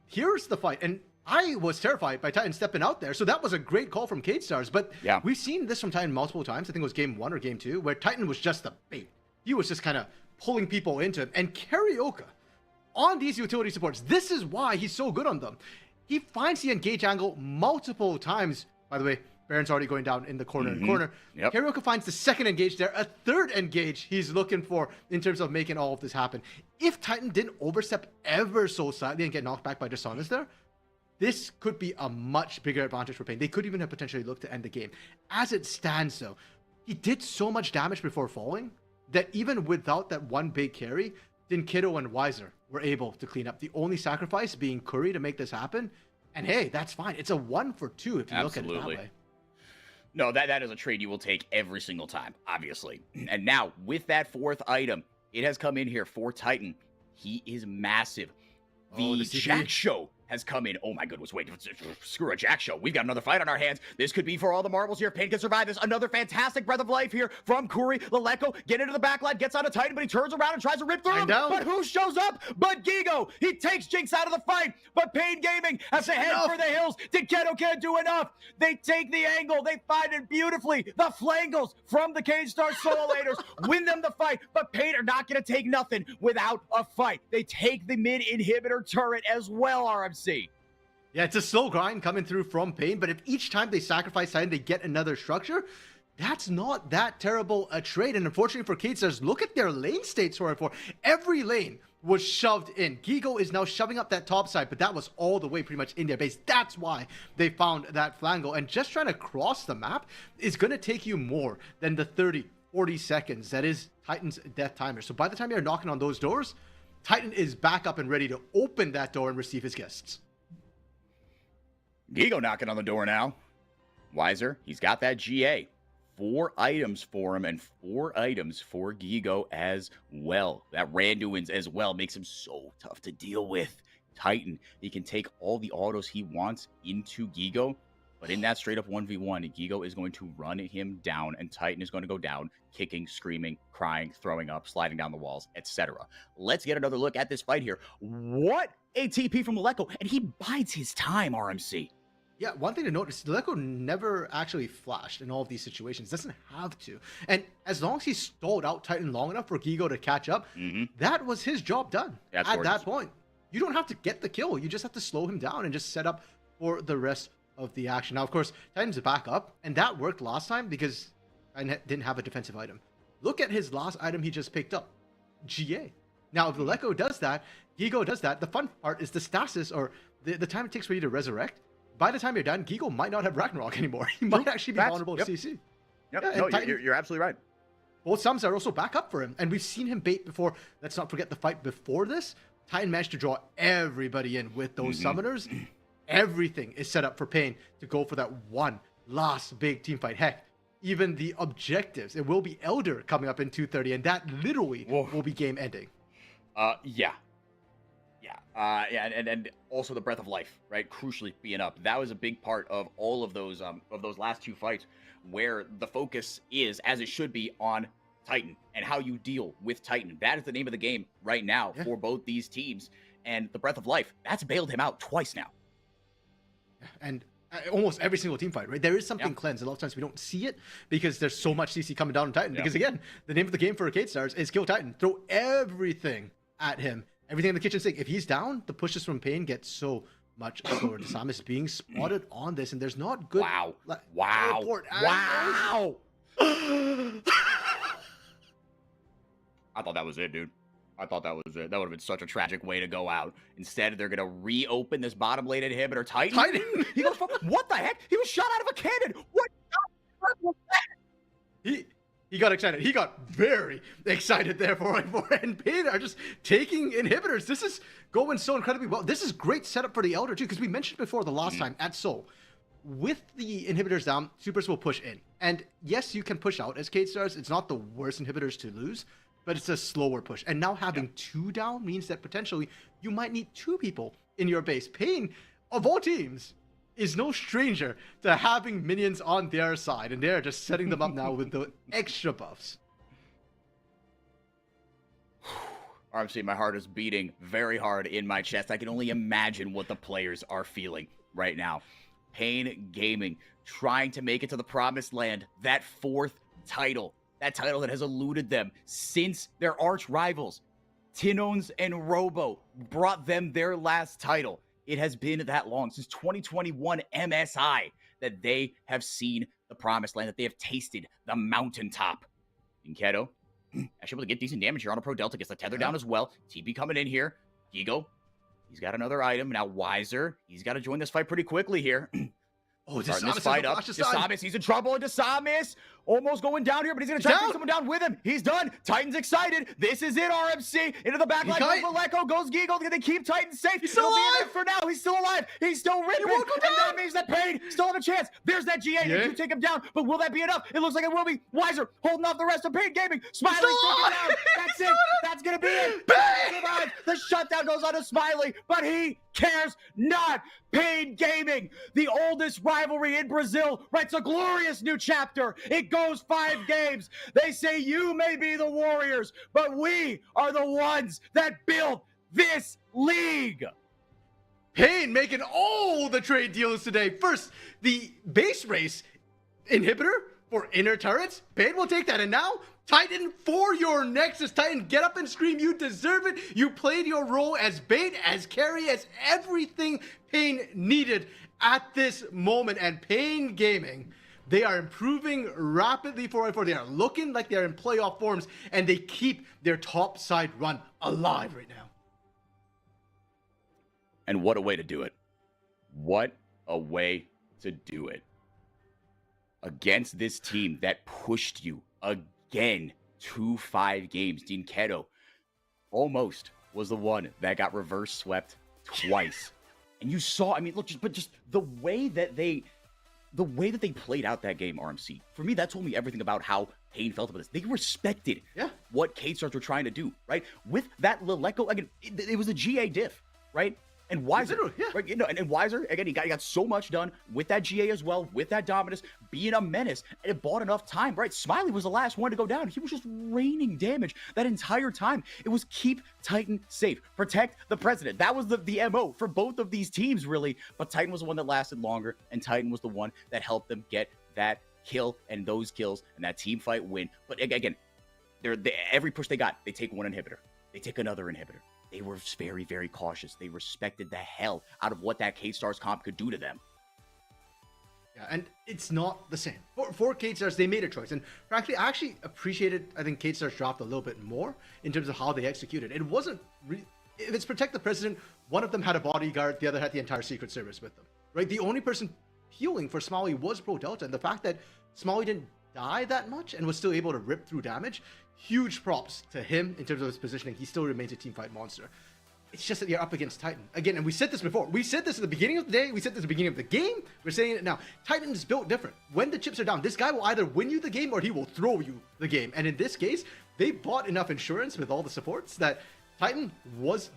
here's the fight. And I was terrified by Titan stepping out there. So that was a great call from KaBuM. But we've seen this from Titan multiple times. I think it was game 1 or game 2, where Titan was just the bait. He was just kind of pulling people into him. And Karioka, on these utility supports, this is why he's so good on them. He finds the engage angle multiple times. By the way, Baron's already going down in the corner. Karioka finds the second engage there, a third engage he's looking for in terms of making all of this happen. If Titan didn't overstep ever so slightly and get knocked back by Dishonest there, this could be a much bigger advantage for Pain. They could even have potentially looked to end the game. As it stands, though, he did so much damage before falling that even without that one big carry, Dinkito and Weiser were able to clean up. The only sacrifice being Curry to make this happen. And hey, that's fine. It's a 1 for 2 if you look at it that way. No, that is a trade you will take every single time, obviously. And now, with that 4th item, it has come in here for Titan. He is massive. The Jack Show has come in. Oh my goodness, wait, screw a Jack Show. We've got another fight on our hands. This could be for all the marbles here. Pain can survive this. Another fantastic breath of life here from Kuri. Laleko get into the backline, gets on a Titan, but he turns around and tries to rip through him. But who shows up but Gigo? He takes Jinx out of the fight, but Pain Gaming has to head for the hills. Dinkito can't do enough. They take the angle. They find it beautifully. The flangles from the KaBuM Solators win them the fight, but Pain are not going to take nothing without a fight. They take the mid inhibitor turret as well, RMC. Yeah, it's a slow grind coming through from Pain, but if each time they sacrifice Titan, they get another structure, that's not that terrible a trade. And unfortunately for KaBuM, look at their lane states for every lane was shoved in. Gigo is now shoving up that top side, but that was all the way pretty much in their base. That's why they found that flangle. And just trying to cross the map is going to take you more than the 30, 40 seconds that is Titan's death timer. So by the time you're knocking on those doors, Titan is back up and ready to open that door and receive his guests. Gigo knocking on the door now. Weiser, he's got that GA. 4 items for him and 4 items for Gigo as well. That Randuin's as well makes him so tough to deal with. Titan, he can take all the autos he wants into Gigo, but in that straight up 1v1, Gigo is going to run him down, and Titan is going to go down, kicking, screaming, crying, throwing up, sliding down the walls, etc. Let's get another look at this fight here. What a TP from Laleko, and he bides his time, RMC. Yeah, one thing to notice, Laleko never actually flashed in all of these situations. Doesn't have to. And as long as he stalled out Titan long enough for Gigo to catch up, that was his job done at that point. You don't have to get the kill. You just have to slow him down and just set up for the rest of the action. Now, of course, Titan's back up, and that worked last time because Titan didn't have a defensive item. Look at his last item he just picked up, GA. Now, if Laleko does that, Gigo does that, the fun part is the stasis, or the time it takes for you to resurrect. By the time you're done, Gigo might not have Ragnarok anymore. He might actually be vulnerable to CC. Yep. No, Titan, you're absolutely right. Both sums are also back up for him, and we've seen him bait before. Let's not forget the fight before this. Titan managed to draw everybody in with those summoners. Everything is set up for Pain to go for that one last big team fight. Heck, even the objectives. It will be Elder coming up in 2:30, and that literally will be game ending. And also the breath of life, right? Crucially being up. That was a big part of all of those last 2 fights, where the focus is, as it should be, on Titan and how you deal with Titan. That is the name of the game right now for both these teams. And the breath of life, that's bailed him out twice now. And almost every single team fight, right? There is something cleansed. A lot of times we don't see it because there's so much CC coming down on Titan. Because again, the name of the game for KaBuM is kill Titan. Throw everything at him. Everything in the kitchen sink. If he's down, the pushes from Pain get so much slower. Sam is being spotted on this, and there's not good. Wow. I thought that was it, dude. I thought that was it. That would have been such a tragic way to go out. Instead, they're gonna reopen this bottom lane inhibitor. Titan. He goes, what the heck? He was shot out of a cannon. What was that? He got excited. He got very excited there for and Pain are just taking inhibitors. This is going so incredibly well. This is great setup for the Elder too, because we mentioned before the last time at Seoul, with the inhibitors down, supers will push in. And yes, you can push out as Kate Stars. It's not the worst inhibitors to lose, but it's a slower push. And now having two down means that potentially you might need two people in your base. Pain, of all teams, is no stranger to having minions on their side, and they're just setting them up now with the extra buffs. RMC, my heart is beating very hard in my chest. I can only imagine what the players are feeling right now. Pain Gaming trying to make it to the promised land, that fourth title, that title that has eluded them since their arch rivals, Tinones and Robo, brought them their last title. It has been that long, since 2021 MSI, that they have seen the promised land, that they have tasted the mountaintop. Inketo, actually able to get decent damage here on a Pro Delta, gets the tether down as well. TP coming in here. Gigo, he's got another item. Now Wiser, he's got to join this fight pretty quickly here. Oh, starting this fight up. Desamis, he's in trouble. Desamis almost going down here, but he's going to try to take someone down with him. He's done. Titan's excited. This is it, RMC. Into the back line goes Maleko, goes Gigo. They keep Titan safe. He's still alive. For now, he's still alive. He's still ripping. And that means that Pain still have a chance. There's that GA. They do take him down, but will that be enough? It looks like it will be. Wiser holding off the rest of Pain Gaming. Smiley taking down. That's it. That's going to be it. Pain! The shutdown goes on to Smiley, but he cares not. Pain Gaming, the oldest rivalry in Brazil, writes a glorious new chapter. It goes 5 games. They say you may be the Warriors, but we are the ones that built this league. Pain making all the trade deals today. First, the base race inhibitor for inner turrets. Pain will take that. And now, Titan for your Nexus. Titan, get up and scream. You deserve it. You played your role as bait, as carry, as everything Pain needed at this moment. And Pain Gaming, they are improving rapidly 4-4. They are looking like they're in playoff forms, and they keep their top side run alive right now. And what a way to do it. What a way to do it. Against this team that pushed you again 2-5 games. Dinketo almost was the one that got reverse swept twice. And you saw, I mean, look, just the way that they played out that game, RMC. For me, that told me everything about how Pain felt about this. They respected what K-Stars were trying to do, right? With that Leleko, again, it was a GA diff, right? And Wiser, right? You know, and Wiser, again, he got so much done with that GA as well, with that Dominus, being a menace, and it bought enough time, right? Smiley was the last one to go down. He was just raining damage that entire time. It was keep Titan safe, protect the president. That was the MO for both of these teams, really. But Titan was the one that lasted longer, and Titan was the one that helped them get that kill and those kills and that team fight win. But again, every push they got, they take one inhibitor, they take another inhibitor. They were very, very cautious. They respected the hell out of what that K-Stars comp could do to them. Yeah, and it's not the same. For K-Stars, they made a choice. And frankly, I actually appreciated, I think K-Stars dropped a little bit more in terms of how they executed. It wasn't, if it's protect the president, one of them had a bodyguard, the other had the entire Secret Service with them, right? The only person healing for Smalley was Pro Delta. And the fact that Smalley didn't die that much and was still able to rip through damage, huge props to him in terms of his positioning. He still remains a teamfight monster. It's just that you're up against Titan. Again, and we said this before. We said this at the beginning of the day. We said this at the beginning of the game. We're saying it now. Titan is built different. When the chips are down, this guy will either win you the game or he will throw you the game. And in this case, they bought enough insurance with all the supports that Titan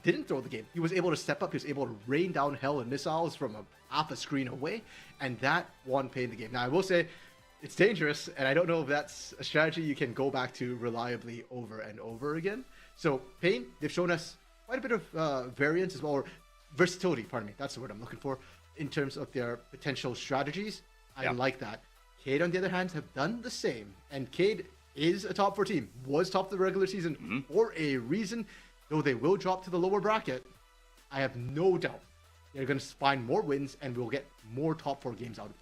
didn't throw the game. He was able to step up. He was able to rain down hell and missiles from half a screen away. And that won Pain the game. Now, I will say, it's dangerous, and I don't know if that's a strategy you can go back to reliably over and over again. So, Pain, they've shown us quite a bit of variance as well, or versatility, pardon me. That's the word I'm looking for, in terms of their potential strategies. I like that. Cade, on the other hand, have done the same. And Cade is a top 4 team, was top of the regular season for a reason. Though they will drop to the lower bracket, I have no doubt they're going to find more wins, and we'll get more top 4 games out of them.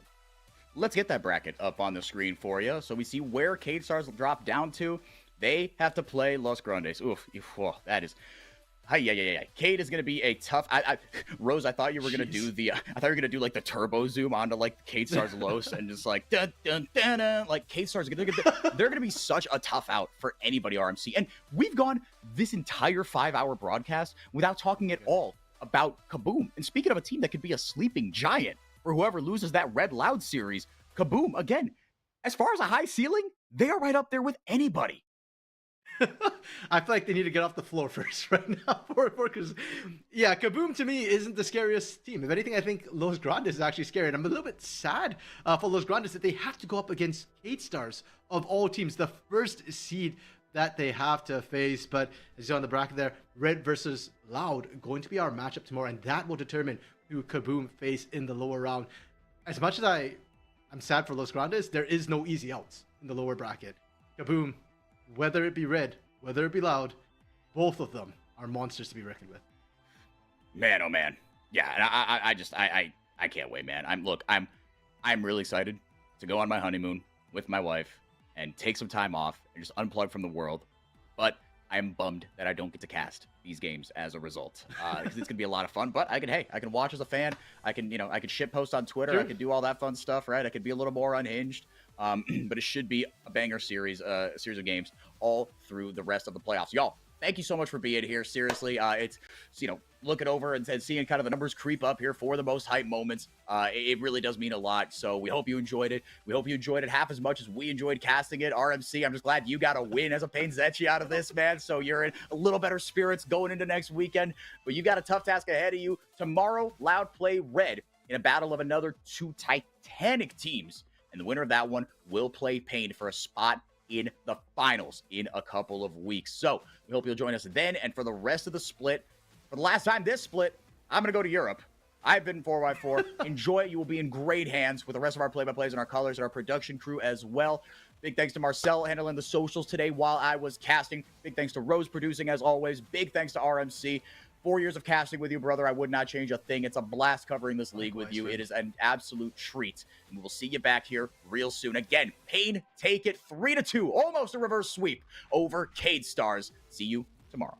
let's get that bracket up on the screen for you. So we see where Cade Stars drop down to. They have to play Los Grandes. Oof, oh, that is. Yeah. Cade is gonna be a tough. Rose, I thought you were gonna do the. I thought you were gonna do like the turbo zoom onto like Cade Stars Los and just like dun dun dun dun. Like Cade Stars, they're gonna be such a tough out for anybody RMC. And we've gone this entire 5-hour broadcast without talking at all about KaBuM. And speaking of a team that could be a sleeping giant for whoever loses that Red Loud series, KaBuM again. As far as a high ceiling, they are right up there with anybody. I feel like they need to get off the floor first right now because yeah, KaBuM to me isn't the scariest team. If anything, I think Los Grandes is actually scary. And I'm a little bit sad for Los Grandes that they have to go up against Cade Stars of all teams, the first seed that they have to face. But as you're on the bracket there, Red versus Loud going to be our matchup tomorrow, and that will determine who KaBuM face in the lower round. As much as I'm sad for Los Grandes, there is no easy outs in the lower bracket. KaBuM, whether it be Red, whether it be Loud, both of them are monsters to be reckoned with. Man, oh man, yeah. And I can't wait, man. I'm really excited to go on my honeymoon with my wife and take some time off and just unplug from the world. But I'm bummed that I don't get to cast these games as a result. Because it's gonna be a lot of fun. But I can watch as a fan. I can shit post on Twitter. Sure. I can do all that fun stuff, right? I could be a little more unhinged. But it should be a banger series, a series of games all through the rest of the playoffs. Y'all, thank you so much for being here. Seriously, it's looking over and seeing kind of the numbers creep up here for the most hype moments. It really does mean a lot. So we hope you enjoyed it. We hope you enjoyed it half as much as we enjoyed casting it. RMC, I'm just glad you got a win as a Pain Zetchi out of this, man. So you're in a little better spirits going into next weekend. But you got a tough task ahead of you. Tomorrow, Loud play Red in a battle of another two titanic teams. And the winner of that one will play Pain for a spot in the finals in a couple of weeks. So we hope you'll join us then. And for the rest of the split, for the last time this split, I'm going to go to Europe. I've been 4x4. Enjoy it. You will be in great hands with the rest of our play-by-plays and our colors and our production crew as well. Big thanks to Marcel handling the socials today while I was casting. Big thanks to Rose producing as always. Big thanks to RMC. 4 years of casting with you, brother. I would not change a thing. It's a blast covering this league with you. It is an absolute treat. And we will see you back here real soon. Again, Pain take it 3-2. Almost a reverse sweep over Cade Stars. See you tomorrow.